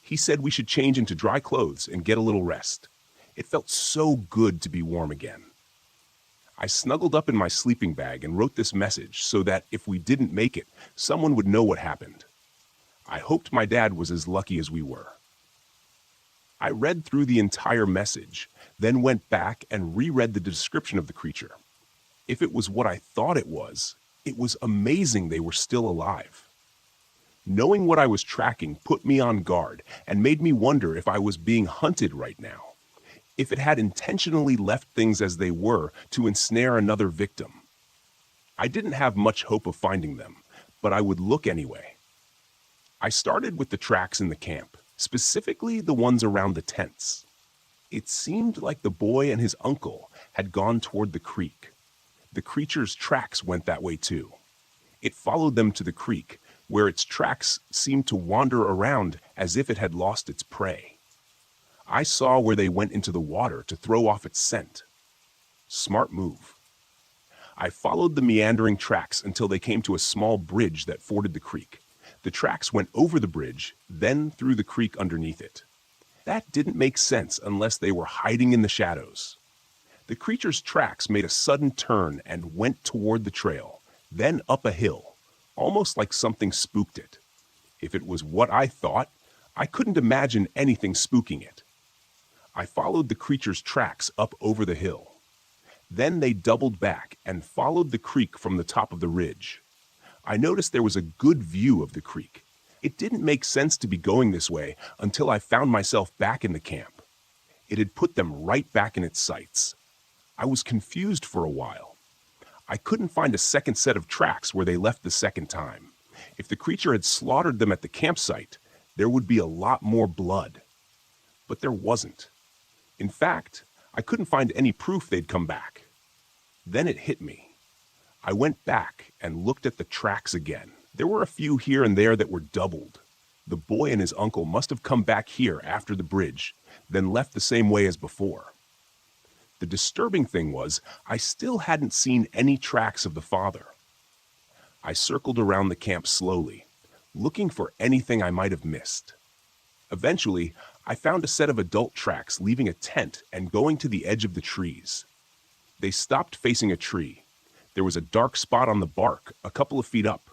He said we should change into dry clothes and get a little rest. It felt so good to be warm again. I snuggled up in my sleeping bag and wrote this message so that if we didn't make it, someone would know what happened. I hoped my dad was as lucky as we were. I read through the entire message, then went back and reread the description of the creature. If it was what I thought it was amazing they were still alive. Knowing what I was tracking put me on guard and made me wonder if I was being hunted right now. If it had intentionally left things as they were to ensnare another victim. I didn't have much hope of finding them, but I would look anyway. I started with the tracks in the camp, specifically the ones around the tents. It seemed like the boy and his uncle had gone toward the creek. The creature's tracks went that way too. It followed them to the creek, where its tracks seemed to wander around as if it had lost its prey. I saw where they went into the water to throw off its scent. Smart move. I followed the meandering tracks until they came to a small bridge that forded the creek. The tracks went over the bridge, then through the creek underneath it. That didn't make sense unless they were hiding in the shadows. The creature's tracks made a sudden turn and went toward the trail, then up a hill, almost like something spooked it. If it was what I thought, I couldn't imagine anything spooking it. I followed the creature's tracks up over the hill. Then they doubled back and followed the creek from the top of the ridge. I noticed there was a good view of the creek. It didn't make sense to be going this way until I found myself back in the camp. It had put them right back in its sights. I was confused for a while. I couldn't find a second set of tracks where they left the second time. If the creature had slaughtered them at the campsite, there would be a lot more blood. But there wasn't. In fact, I couldn't find any proof they'd come back. Then it hit me. I went back and looked at the tracks again. There were a few here and there that were doubled. The boy and his uncle must have come back here after the bridge, then left the same way as before. The disturbing thing was, I still hadn't seen any tracks of the father. I circled around the camp slowly, looking for anything I might have missed. Eventually, I found a set of adult tracks leaving a tent and going to the edge of the trees. They stopped facing a tree. There was a dark spot on the bark, a couple of feet up.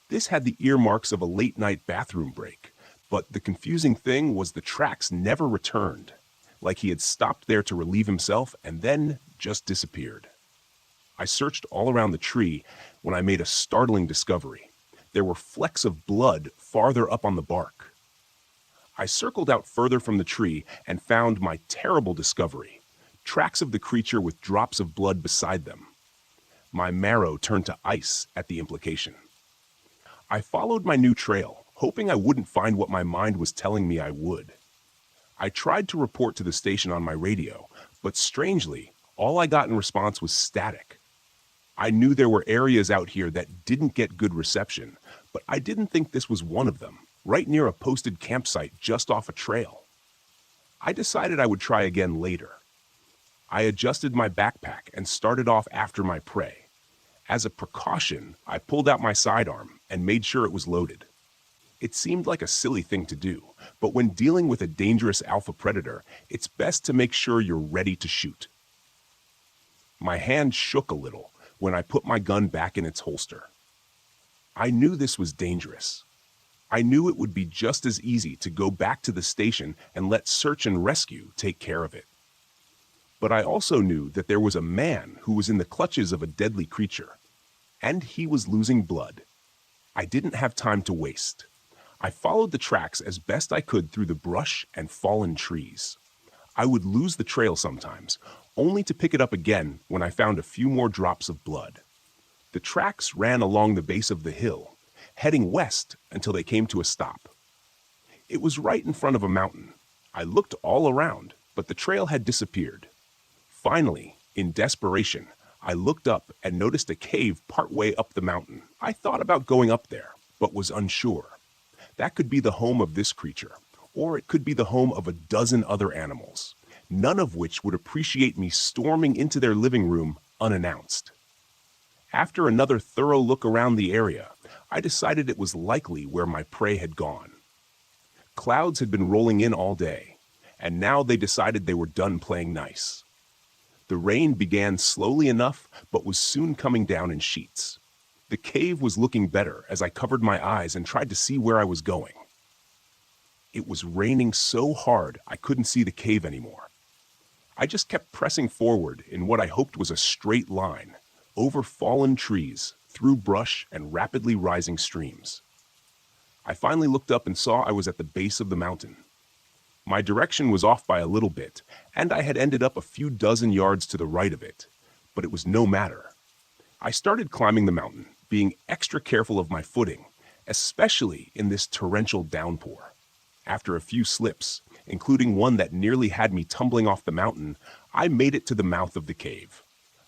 This had the earmarks of a late-night bathroom break, but the confusing thing was the tracks never returned, like he had stopped there to relieve himself and then just disappeared. I searched all around the tree when I made a startling discovery. There were flecks of blood farther up on the bark. I circled out further from the tree and found my terrible discovery, tracks of the creature with drops of blood beside them. My marrow turned to ice at the implication. I followed my new trail, hoping I wouldn't find what my mind was telling me I would. I tried to report to the station on my radio, but strangely, all I got in response was static. I knew there were areas out here that didn't get good reception, but I didn't think this was one of them, right near a posted campsite just off a trail. I decided I would try again later. I adjusted my backpack and started off after my prey. As a precaution, I pulled out my sidearm and made sure it was loaded. It seemed like a silly thing to do, but when dealing with a dangerous alpha predator, it's best to make sure you're ready to shoot. My hand shook a little when I put my gun back in its holster. I knew this was dangerous. I knew it would be just as easy to go back to the station and let search and rescue take care of it. But I also knew that there was a man who was in the clutches of a deadly creature, and he was losing blood. I didn't have time to waste. I followed the tracks as best I could through the brush and fallen trees. I would lose the trail sometimes, only to pick it up again when I found a few more drops of blood. The tracks ran along the base of the hill, heading west until they came to a stop. It was right in front of a mountain. I looked all around, but the trail had disappeared. Finally, in desperation, I looked up and noticed a cave partway up the mountain. I thought about going up there, but was unsure. That could be the home of this creature, or it could be the home of a dozen other animals, none of which would appreciate me storming into their living room unannounced. After another thorough look around the area, I decided it was likely where my prey had gone. Clouds had been rolling in all day, and now they decided they were done playing nice. The rain began slowly enough, but was soon coming down in sheets. The cave was looking better as I covered my eyes and tried to see where I was going. It was raining so hard I couldn't see the cave anymore. I just kept pressing forward in what I hoped was a straight line, over fallen trees, through brush and rapidly rising streams. I finally looked up and saw I was at the base of the mountain. My direction was off by a little bit, and I had ended up a few dozen yards to the right of it, but it was no matter. I started climbing the mountain, being extra careful of my footing, especially in this torrential downpour. After a few slips, including one that nearly had me tumbling off the mountain, I made it to the mouth of the cave.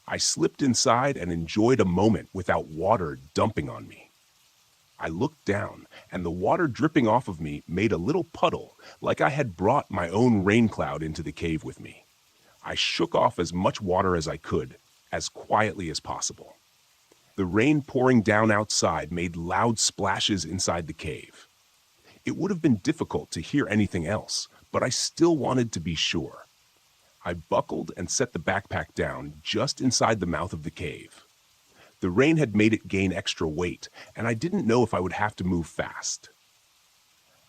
I slipped inside and enjoyed a moment without water dumping on me. I looked down, and the water dripping off of me made a little puddle, like I had brought my own rain cloud into the cave with me. I shook off as much water as I could, as quietly as possible. The rain pouring down outside made loud splashes inside the cave. It would have been difficult to hear anything else, but I still wanted to be sure. I buckled and set the backpack down just inside the mouth of the cave. The rain had made it gain extra weight, and I didn't know if I would have to move fast.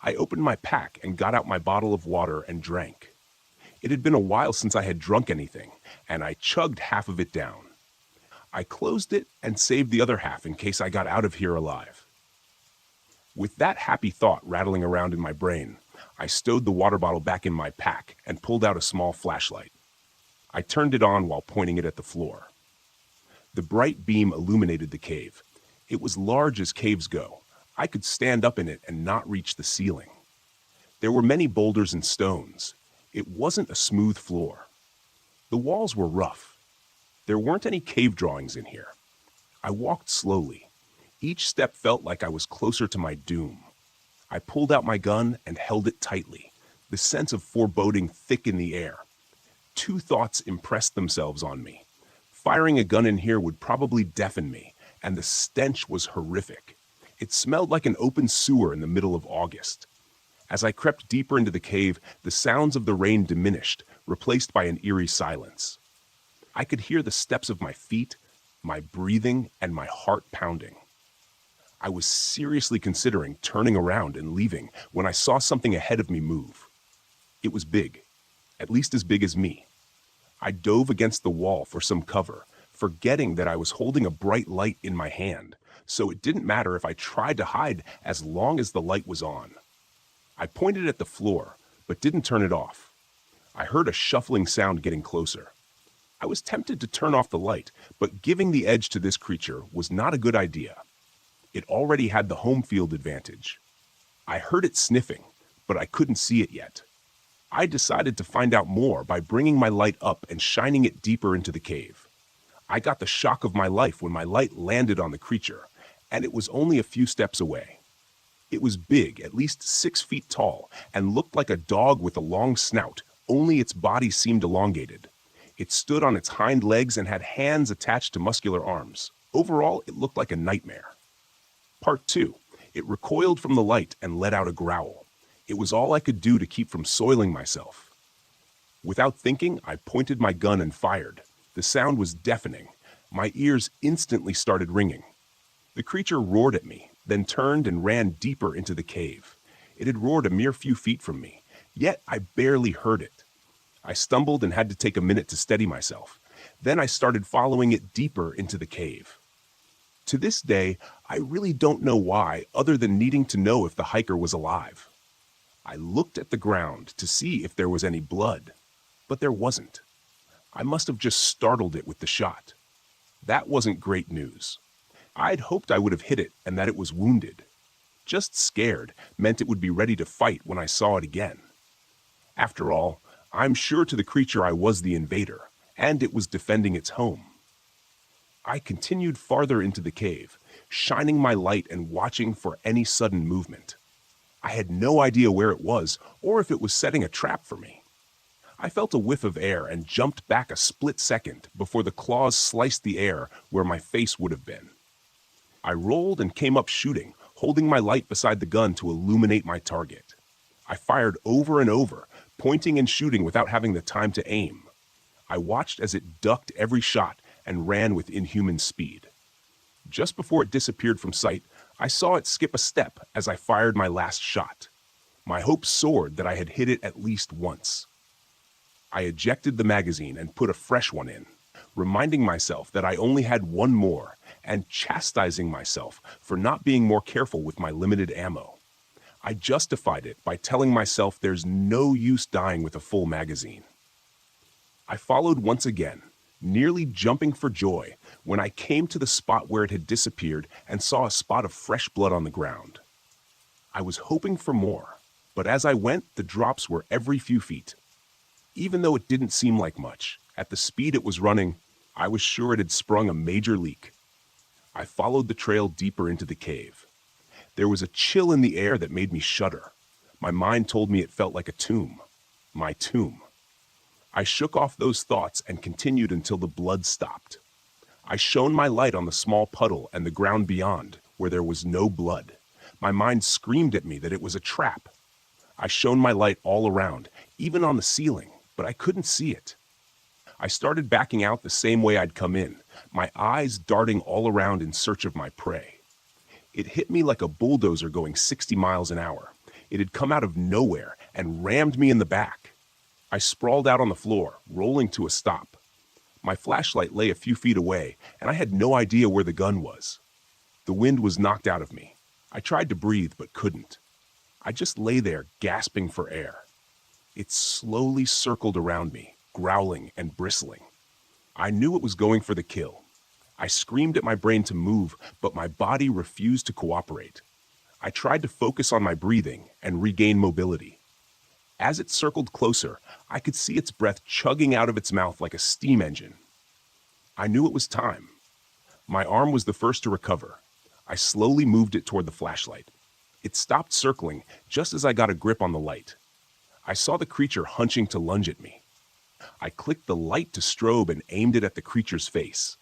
I opened my pack and got out my bottle of water and drank. It had been a while since I had drunk anything, and I chugged half of it down. I closed it and saved the other half in case I got out of here alive. With that happy thought rattling around in my brain, I stowed the water bottle back in my pack and pulled out a small flashlight. I turned it on while pointing it at the floor. The bright beam illuminated the cave. It was large as caves go. I could stand up in it and not reach the ceiling. There were many boulders and stones. It wasn't a smooth floor. The walls were rough. There weren't any cave drawings in here. I walked slowly. Each step felt like I was closer to my doom. I pulled out my gun and held it tightly, the sense of foreboding thick in the air. Two thoughts impressed themselves on me. Firing a gun in here would probably deafen me, and the stench was horrific. It smelled like an open sewer in the middle of August. As I crept deeper into the cave, the sounds of the rain diminished, replaced by an eerie silence. I could hear the steps of my feet, my breathing, and my heart pounding. I was seriously considering turning around and leaving when I saw something ahead of me move. It was big, at least as big as me. I dove against the wall for some cover, forgetting that I was holding a bright light in my hand, so it didn't matter if I tried to hide as long as the light was on. I pointed at the floor, but didn't turn it off. I heard a shuffling sound getting closer. I was tempted to turn off the light, but giving the edge to this creature was not a good idea. It already had the home field advantage. I heard it sniffing, but I couldn't see it yet. I decided to find out more by bringing my light up and shining it deeper into the cave. I got the shock of my life when my light landed on the creature, and it was only a few steps away. It was big, at least 6 feet tall, and looked like a dog with a long snout, only its body seemed elongated. It stood on its hind legs and had hands attached to muscular arms. Overall, it looked like a nightmare. Part 2. It recoiled from the light and let out a growl. It was all I could do to keep from soiling myself. Without thinking, I pointed my gun and fired. The sound was deafening. My ears instantly started ringing. The creature roared at me, then turned and ran deeper into the cave. It had roared a mere few feet from me, yet I barely heard it. I stumbled and had to take a minute to steady myself. Then I started following it deeper into the cave. To this day, I really don't know why, other than needing to know if the hiker was alive. I looked at the ground to see if there was any blood, but there wasn't. I must have just startled it with the shot. That wasn't great news. I'd hoped I would have hit it and that it was wounded. Just scared meant it would be ready to fight when I saw it again. After all, I'm sure to the creature I was the invader, and it was defending its home. I continued farther into the cave, shining my light and watching for any sudden movement. I had no idea where it was or if it was setting a trap for me. I felt a whiff of air and jumped back a split second before the claws sliced the air where my face would have been. I rolled and came up shooting, holding my light beside the gun to illuminate my target. I fired over and over, pointing and shooting without having the time to aim. I watched as it ducked every shot and ran with inhuman speed. Just before it disappeared from sight, I saw it skip a step as I fired my last shot. My hope soared that I had hit it at least once. I ejected the magazine and put a fresh one in, reminding myself that I only had one more and chastising myself for not being more careful with my limited ammo. I justified it by telling myself there's no use dying with a full magazine. I followed once again, nearly jumping for joy when I came to the spot where it had disappeared and saw a spot of fresh blood on the ground. I was hoping for more, but as I went, the drops were every few feet. Even though it didn't seem like much, at the speed it was running, I was sure it had sprung a major leak. I followed the trail deeper into the cave. There was a chill in the air that made me shudder. My mind told me it felt like a tomb. My tomb. I shook off those thoughts and continued until the blood stopped. I shone my light on the small puddle and the ground beyond, where there was no blood. My mind screamed at me that it was a trap. I shone my light all around, even on the ceiling, but I couldn't see it. I started backing out the same way I'd come in, my eyes darting all around in search of my prey. It hit me like a bulldozer going 60 miles an hour. It had come out of nowhere and rammed me in the back. I sprawled out on the floor, rolling to a stop. My flashlight lay a few feet away, and I had no idea where the gun was. The wind was knocked out of me. I tried to breathe, but couldn't. I just lay there, gasping for air. It slowly circled around me, growling and bristling. I knew it was going for the kill. I screamed at my brain to move, but my body refused to cooperate. I tried to focus on my breathing and regain mobility. As it circled closer, I could see its breath chugging out of its mouth like a steam engine. I knew it was time. My arm was the first to recover. I slowly moved it toward the flashlight. It stopped circling just as I got a grip on the light. I saw the creature hunching to lunge at me. I clicked the light to strobe and aimed it at the creature's face.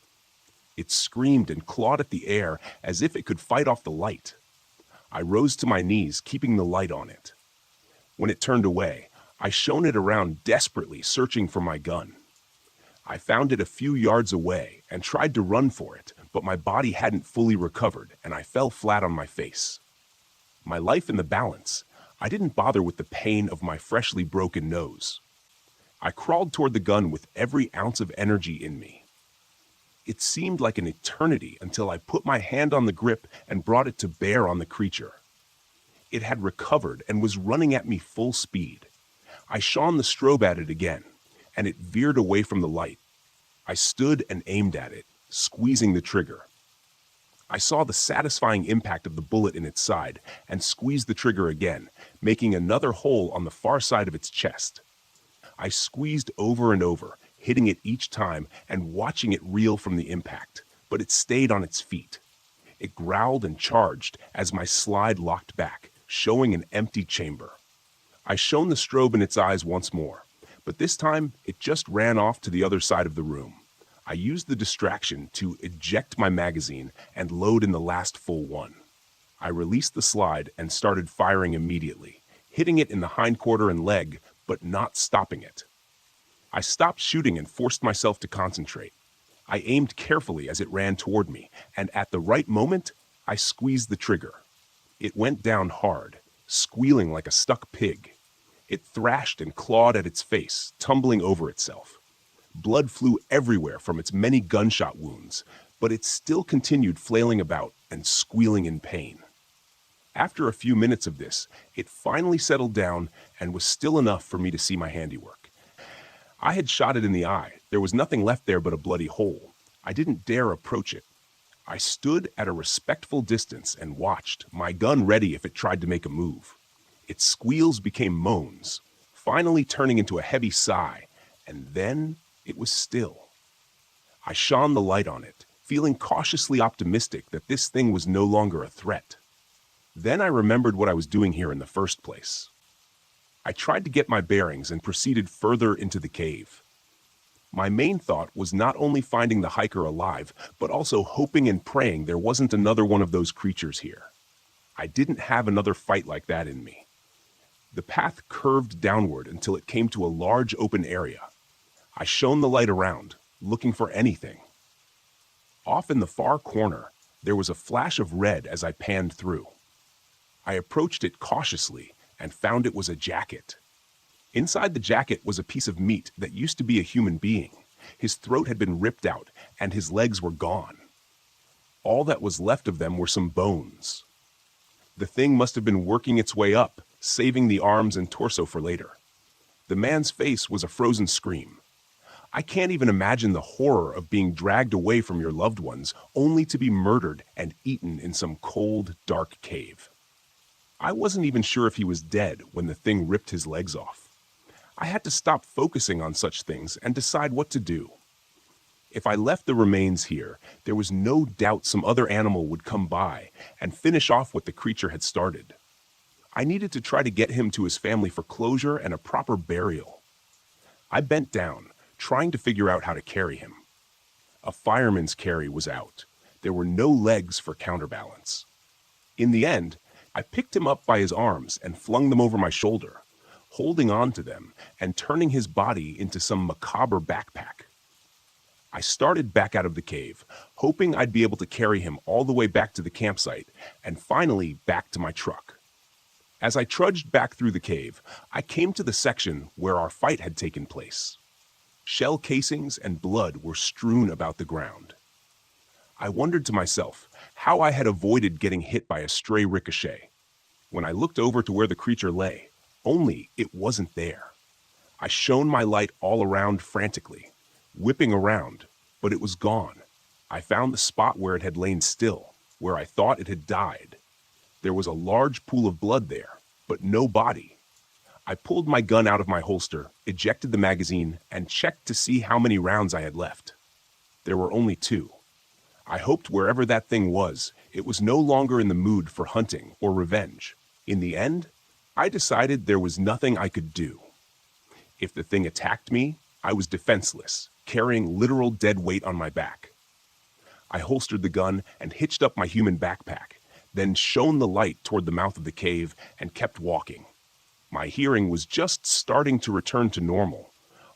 It screamed and clawed at the air as if it could fight off the light. I rose to my knees, keeping the light on it. When it turned away, I shone it around desperately, searching for my gun. I found it a few yards away and tried to run for it, but my body hadn't fully recovered and I fell flat on my face. My life in the balance, I didn't bother with the pain of my freshly broken nose. I crawled toward the gun with every ounce of energy in me. It seemed like an eternity until I put my hand on the grip and brought it to bear on the creature. It had recovered and was running at me full speed. I shone the strobe at it again, and it veered away from the light. I stood and aimed at it, squeezing the trigger. I saw the satisfying impact of the bullet in its side and squeezed the trigger again, making another hole on the far side of its chest. I squeezed over and over, hitting it each time and watching it reel from the impact, but it stayed on its feet. It growled and charged as my slide locked back, showing an empty chamber. I shone the strobe in its eyes once more, but this time it just ran off to the other side of the room. I used the distraction to eject my magazine and load in the last full one. I released the slide and started firing immediately, hitting it in the hindquarter and leg, but not stopping it. I stopped shooting and forced myself to concentrate. I aimed carefully as it ran toward me, and at the right moment, I squeezed the trigger. It went down hard, squealing like a stuck pig. It thrashed and clawed at its face, tumbling over itself. Blood flew everywhere from its many gunshot wounds, but it still continued flailing about and squealing in pain. After a few minutes of this, it finally settled down and was still enough for me to see my handiwork. I had shot it in the eye. There was nothing left there but a bloody hole. I didn't dare approach it. I stood at a respectful distance and watched, my gun ready if it tried to make a move. Its squeals became moans, finally turning into a heavy sigh, and then it was still. I shone the light on it, feeling cautiously optimistic that this thing was no longer a threat. Then I remembered what I was doing here in the first place. I tried to get my bearings and proceeded further into the cave. My main thought was not only finding the hiker alive, but also hoping and praying there wasn't another one of those creatures here. I didn't have another fight like that in me. The path curved downward until it came to a large open area. I shone the light around, looking for anything. Off in the far corner, there was a flash of red as I panned through. I approached it cautiously and found it was a jacket. Inside the jacket was a piece of meat that used to be a human being. His throat had been ripped out, and his legs were gone. All that was left of them were some bones. The thing must have been working its way up, saving the arms and torso for later. The man's face was a frozen scream. I can't even imagine the horror of being dragged away from your loved ones, only to be murdered and eaten in some cold, dark cave. I wasn't even sure if he was dead when the thing ripped his legs off. I had to stop focusing on such things and decide what to do. If I left the remains here, there was no doubt some other animal would come by and finish off what the creature had started. I needed to try to get him to his family for closure and a proper burial. I bent down, trying to figure out how to carry him. A fireman's carry was out. There were no legs for counterbalance. In the end, I picked him up by his arms and flung them over my shoulder, holding on to them and turning his body into some macabre backpack. I started back out of the cave, hoping I'd be able to carry him all the way back to the campsite and finally back to my truck. As I trudged back through the cave, I came to the section where our fight had taken place. Shell casings and blood were strewn about the ground. I wondered to myself how I had avoided getting hit by a stray ricochet. When I looked over to where the creature lay, only it wasn't there. I shone my light all around frantically, whipping around, but it was gone. I found the spot where it had lain still, where I thought it had died. There was a large pool of blood there, but no body. I pulled my gun out of my holster, ejected the magazine, and checked to see how many rounds I had left. There were only 2. I hoped wherever that thing was, it was no longer in the mood for hunting or revenge. In the end, I decided there was nothing I could do. If the thing attacked me, I was defenseless, carrying literal dead weight on my back. I holstered the gun and hitched up my human backpack, then shone the light toward the mouth of the cave and kept walking. My hearing was just starting to return to normal,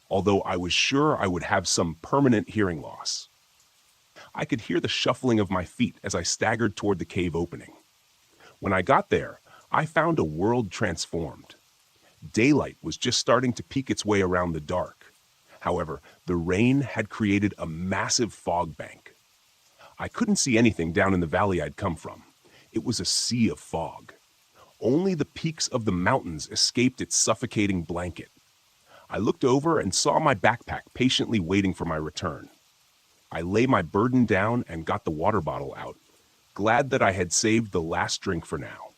although I was sure I would have some permanent hearing loss. I could hear the shuffling of my feet as I staggered toward the cave opening. When I got there, I found a world transformed. Daylight was just starting to peek its way around the dark. However, the rain had created a massive fog bank. I couldn't see anything down in the valley I'd come from. It was a sea of fog. Only the peaks of the mountains escaped its suffocating blanket. I looked over and saw my backpack patiently waiting for my return. I lay my burden down and got the water bottle out, glad that I had saved the last drink for now.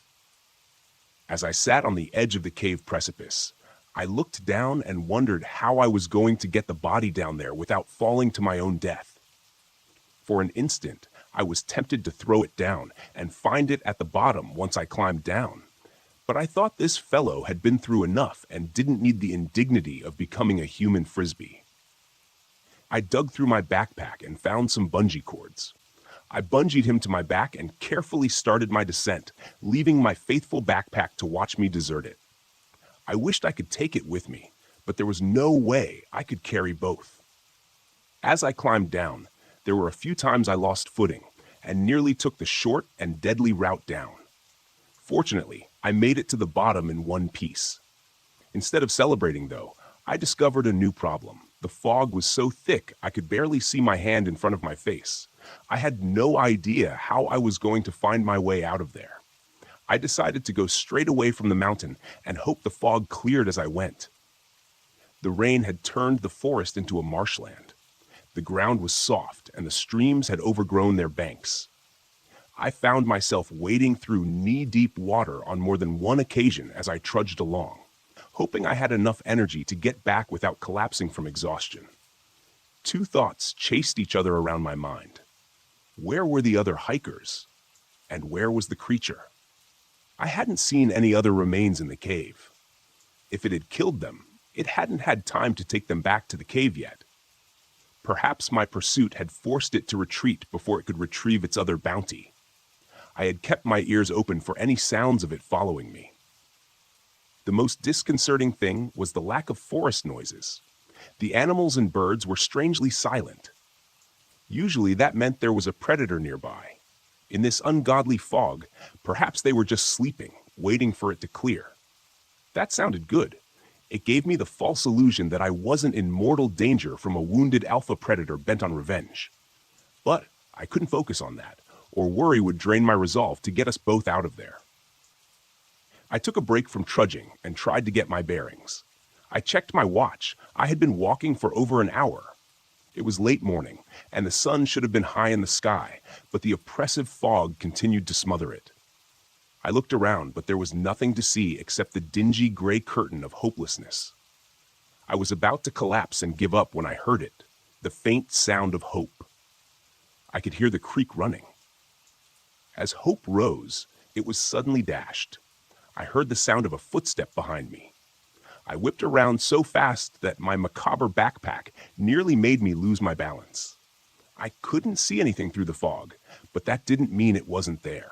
As I sat on the edge of the cave precipice, I looked down and wondered how I was going to get the body down there without falling to my own death. For an instant, I was tempted to throw it down and find it at the bottom once I climbed down. But I thought this fellow had been through enough and didn't need the indignity of becoming a human frisbee. I dug through my backpack and found some bungee cords. I bungeed him to my back and carefully started my descent, leaving my faithful backpack to watch me desert it. I wished I could take it with me, but there was no way I could carry both. As I climbed down, there were a few times I lost footing and nearly took the short and deadly route down. Fortunately, I made it to the bottom in one piece. Instead of celebrating, though, I discovered a new problem. The fog was so thick I could barely see my hand in front of my face. I had no idea how I was going to find my way out of there. I decided to go straight away from the mountain and hope the fog cleared as I went. The rain had turned the forest into a marshland. The ground was soft, and the streams had overgrown their banks. I found myself wading through knee-deep water on more than one occasion as I trudged along, hoping I had enough energy to get back without collapsing from exhaustion. Two thoughts chased each other around my mind. Where were the other hikers? And where was the creature? I hadn't seen any other remains in the cave. If it had killed them, it hadn't had time to take them back to the cave yet. Perhaps my pursuit had forced it to retreat before it could retrieve its other bounty. I had kept my ears open for any sounds of it following me. The most disconcerting thing was the lack of forest noises. The animals and birds were strangely silent. Usually that meant there was a predator nearby. In this ungodly fog, perhaps they were just sleeping, waiting for it to clear. That sounded good. It gave me the false illusion that I wasn't in mortal danger from a wounded alpha predator bent on revenge. But I couldn't focus on that, or worry would drain my resolve to get us both out of there. I took a break from trudging and tried to get my bearings. I checked my watch. I had been walking for over an hour. It was late morning, and the sun should have been high in the sky, but the oppressive fog continued to smother it. I looked around, but there was nothing to see except the dingy gray curtain of hopelessness. I was about to collapse and give up when I heard it, the faint sound of hope. I could hear the creek running. As hope rose, it was suddenly dashed. I heard the sound of a footstep behind me. I whipped around so fast that my macabre backpack nearly made me lose my balance. I couldn't see anything through the fog, but that didn't mean it wasn't there.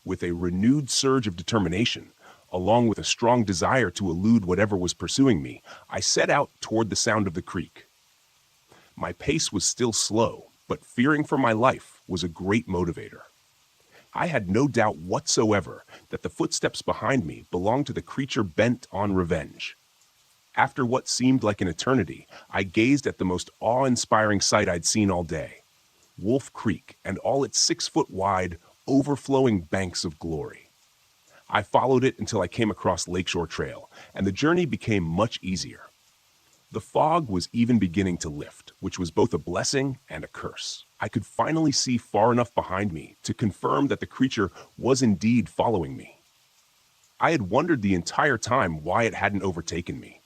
With a renewed surge of determination, along with a strong desire to elude whatever was pursuing me, I set out toward the sound of the creek. My pace was still slow, but fearing for my life was a great motivator. I had no doubt whatsoever that the footsteps behind me belonged to the creature bent on revenge. After what seemed like an eternity, I gazed at the most awe-inspiring sight I'd seen all day. Wolf Creek and all its 6-foot-wide, overflowing banks of glory. I followed it until I came across Lakeshore Trail, and the journey became much easier. The fog was even beginning to lift, which was both a blessing and a curse. I could finally see far enough behind me to confirm that the creature was indeed following me. I had wondered the entire time why it hadn't overtaken me,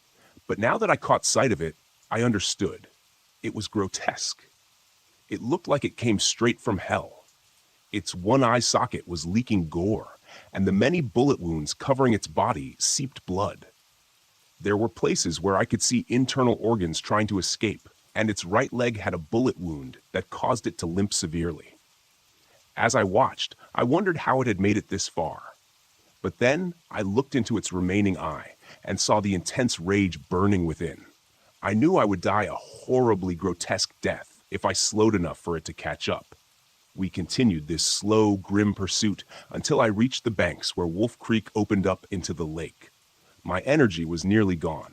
but now that I caught sight of it, I understood. It was grotesque. It looked like it came straight from hell. Its one eye socket was leaking gore, and the many bullet wounds covering its body seeped blood. There were places where I could see internal organs trying to escape, and its right leg had a bullet wound that caused it to limp severely. As I watched, I wondered how it had made it this far. But then I looked into its remaining eye and saw the intense rage burning within. I knew I would die a horribly grotesque death if I slowed enough for it to catch up. We continued this slow, grim pursuit until I reached the banks where Wolf Creek opened up into the lake. My energy was nearly gone.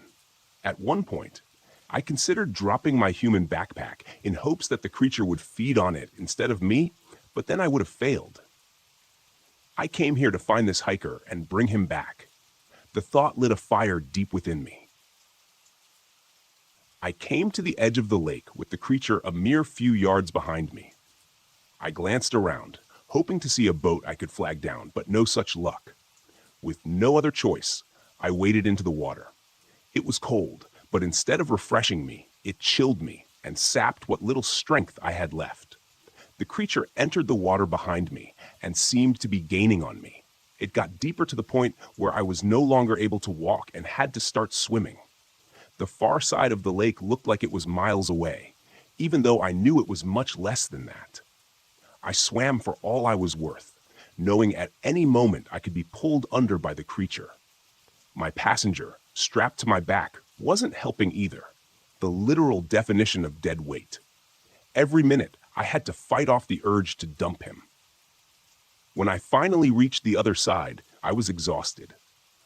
At one point, I considered dropping my human backpack in hopes that the creature would feed on it instead of me, but then I would have failed. I came here to find this hiker and bring him back. The thought lit a fire deep within me. I came to the edge of the lake with the creature a mere few yards behind me. I glanced around, hoping to see a boat I could flag down, but no such luck. With no other choice, I waded into the water. It was cold, but instead of refreshing me, it chilled me and sapped what little strength I had left. The creature entered the water behind me and seemed to be gaining on me. It got deeper to the point where I was no longer able to walk and had to start swimming. The far side of the lake looked like it was miles away, even though I knew it was much less than that. I swam for all I was worth, knowing at any moment I could be pulled under by the creature. My passenger, strapped to my back, wasn't helping either, the literal definition of dead weight. Every minute, I had to fight off the urge to dump him. When I finally reached the other side, I was exhausted.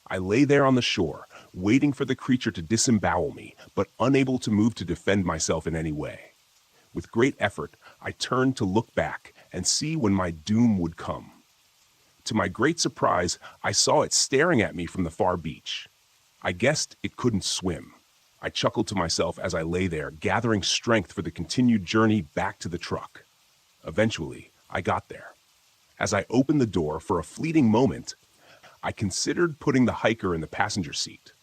I lay there on the shore, waiting for the creature to disembowel me, but unable to move to defend myself in any way. With great effort, I turned to look back and see when my doom would come. To my great surprise, I saw it staring at me from the far beach. I guessed it couldn't swim. I chuckled to myself as I lay there, gathering strength for the continued journey back to the truck. Eventually, I got there. As I opened the door for a fleeting moment, I considered putting the hiker in the passenger seat.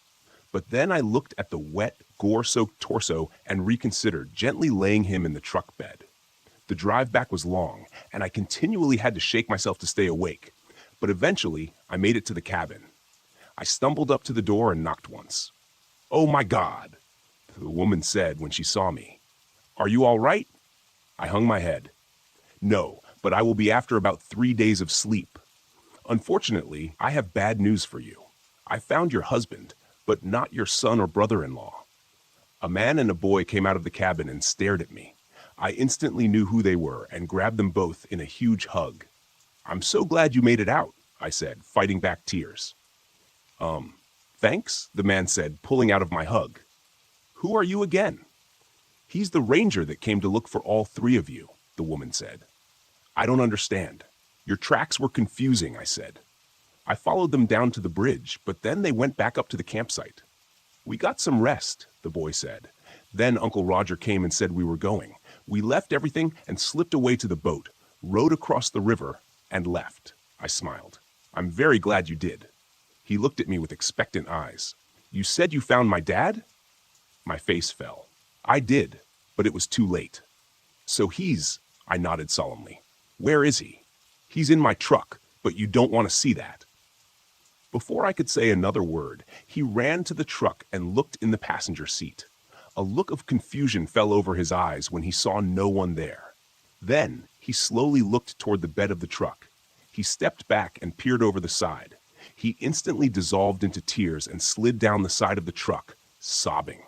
But then I looked at the wet, gore-soaked torso and reconsidered, gently laying him in the truck bed. The drive back was long, and I continually had to shake myself to stay awake. But eventually, I made it to the cabin. I stumbled up to the door and knocked once. "Oh my God," the woman said when she saw me. "Are you all right?" I hung my head. "No, but I will be after about 3 days of sleep. Unfortunately, I have bad news for you. I found your husband, but not your son or brother-in-law." A man and a boy came out of the cabin and stared at me. I instantly knew who they were and grabbed them both in a huge hug. "I'm so glad you made it out," I said, fighting back tears. Thanks," the man said, pulling out of my hug. "Who are you again?" "He's the ranger that came to look for all 3 of you," the woman said. "I don't understand. Your tracks were confusing," I said. "I followed them down to the bridge, but then they went back up to the campsite." "We got some rest," the boy said. "Then Uncle Roger came and said we were going. We left everything and slipped away to the boat, rowed across the river, and left." I smiled. "I'm very glad you did." He looked at me with expectant eyes. "You said you found my dad?" My face fell. "I did, but it was too late." "So I nodded solemnly. "Where is he?" "He's in my truck, but you don't want to see that." Before I could say another word, he ran to the truck and looked in the passenger seat. A look of confusion fell over his eyes when he saw no one there. Then he slowly looked toward the bed of the truck. He stepped back and peered over the side. He instantly dissolved into tears and slid down the side of the truck, sobbing.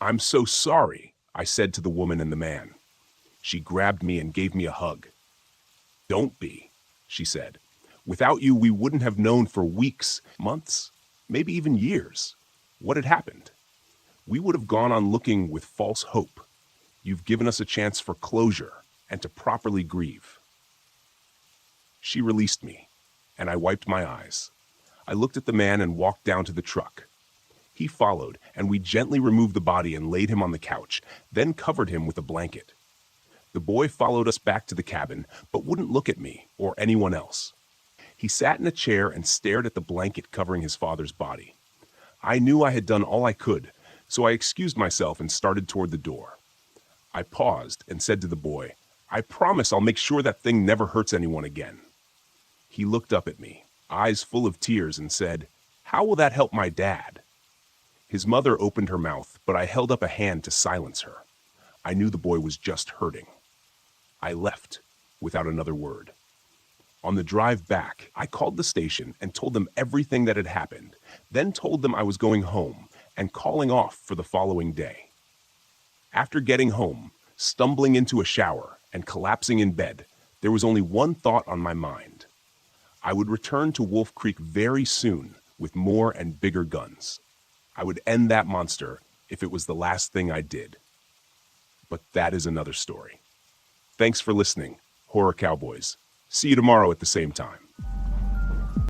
"I'm so sorry," I said to the woman and the man. She grabbed me and gave me a hug. "Don't be," she said. "Without you, we wouldn't have known for weeks, months, maybe even years what had happened. We would have gone on looking with false hope. You've given us a chance for closure and to properly grieve." She released me, and I wiped my eyes. I looked at the man and walked down to the truck. He followed, and we gently removed the body and laid him on the couch, then covered him with a blanket. The boy followed us back to the cabin, but wouldn't look at me or anyone else. He sat in a chair and stared at the blanket covering his father's body. I knew I had done all I could, so I excused myself and started toward the door. I paused and said to the boy, "I promise I'll make sure that thing never hurts anyone again." He looked up at me, eyes full of tears, and said, "How will that help my dad?" His mother opened her mouth, but I held up a hand to silence her. I knew the boy was just hurting. I left without another word. On the drive back, I called the station and told them everything that had happened, then told them I was going home and calling off for the following day. After getting home, stumbling into a shower, and collapsing in bed, there was only one thought on my mind. I would return to Wolf Creek very soon with more and bigger guns. I would end that monster if it was the last thing I did. But that is another story. Thanks for listening, Horror Cowboys. See you tomorrow at the same time.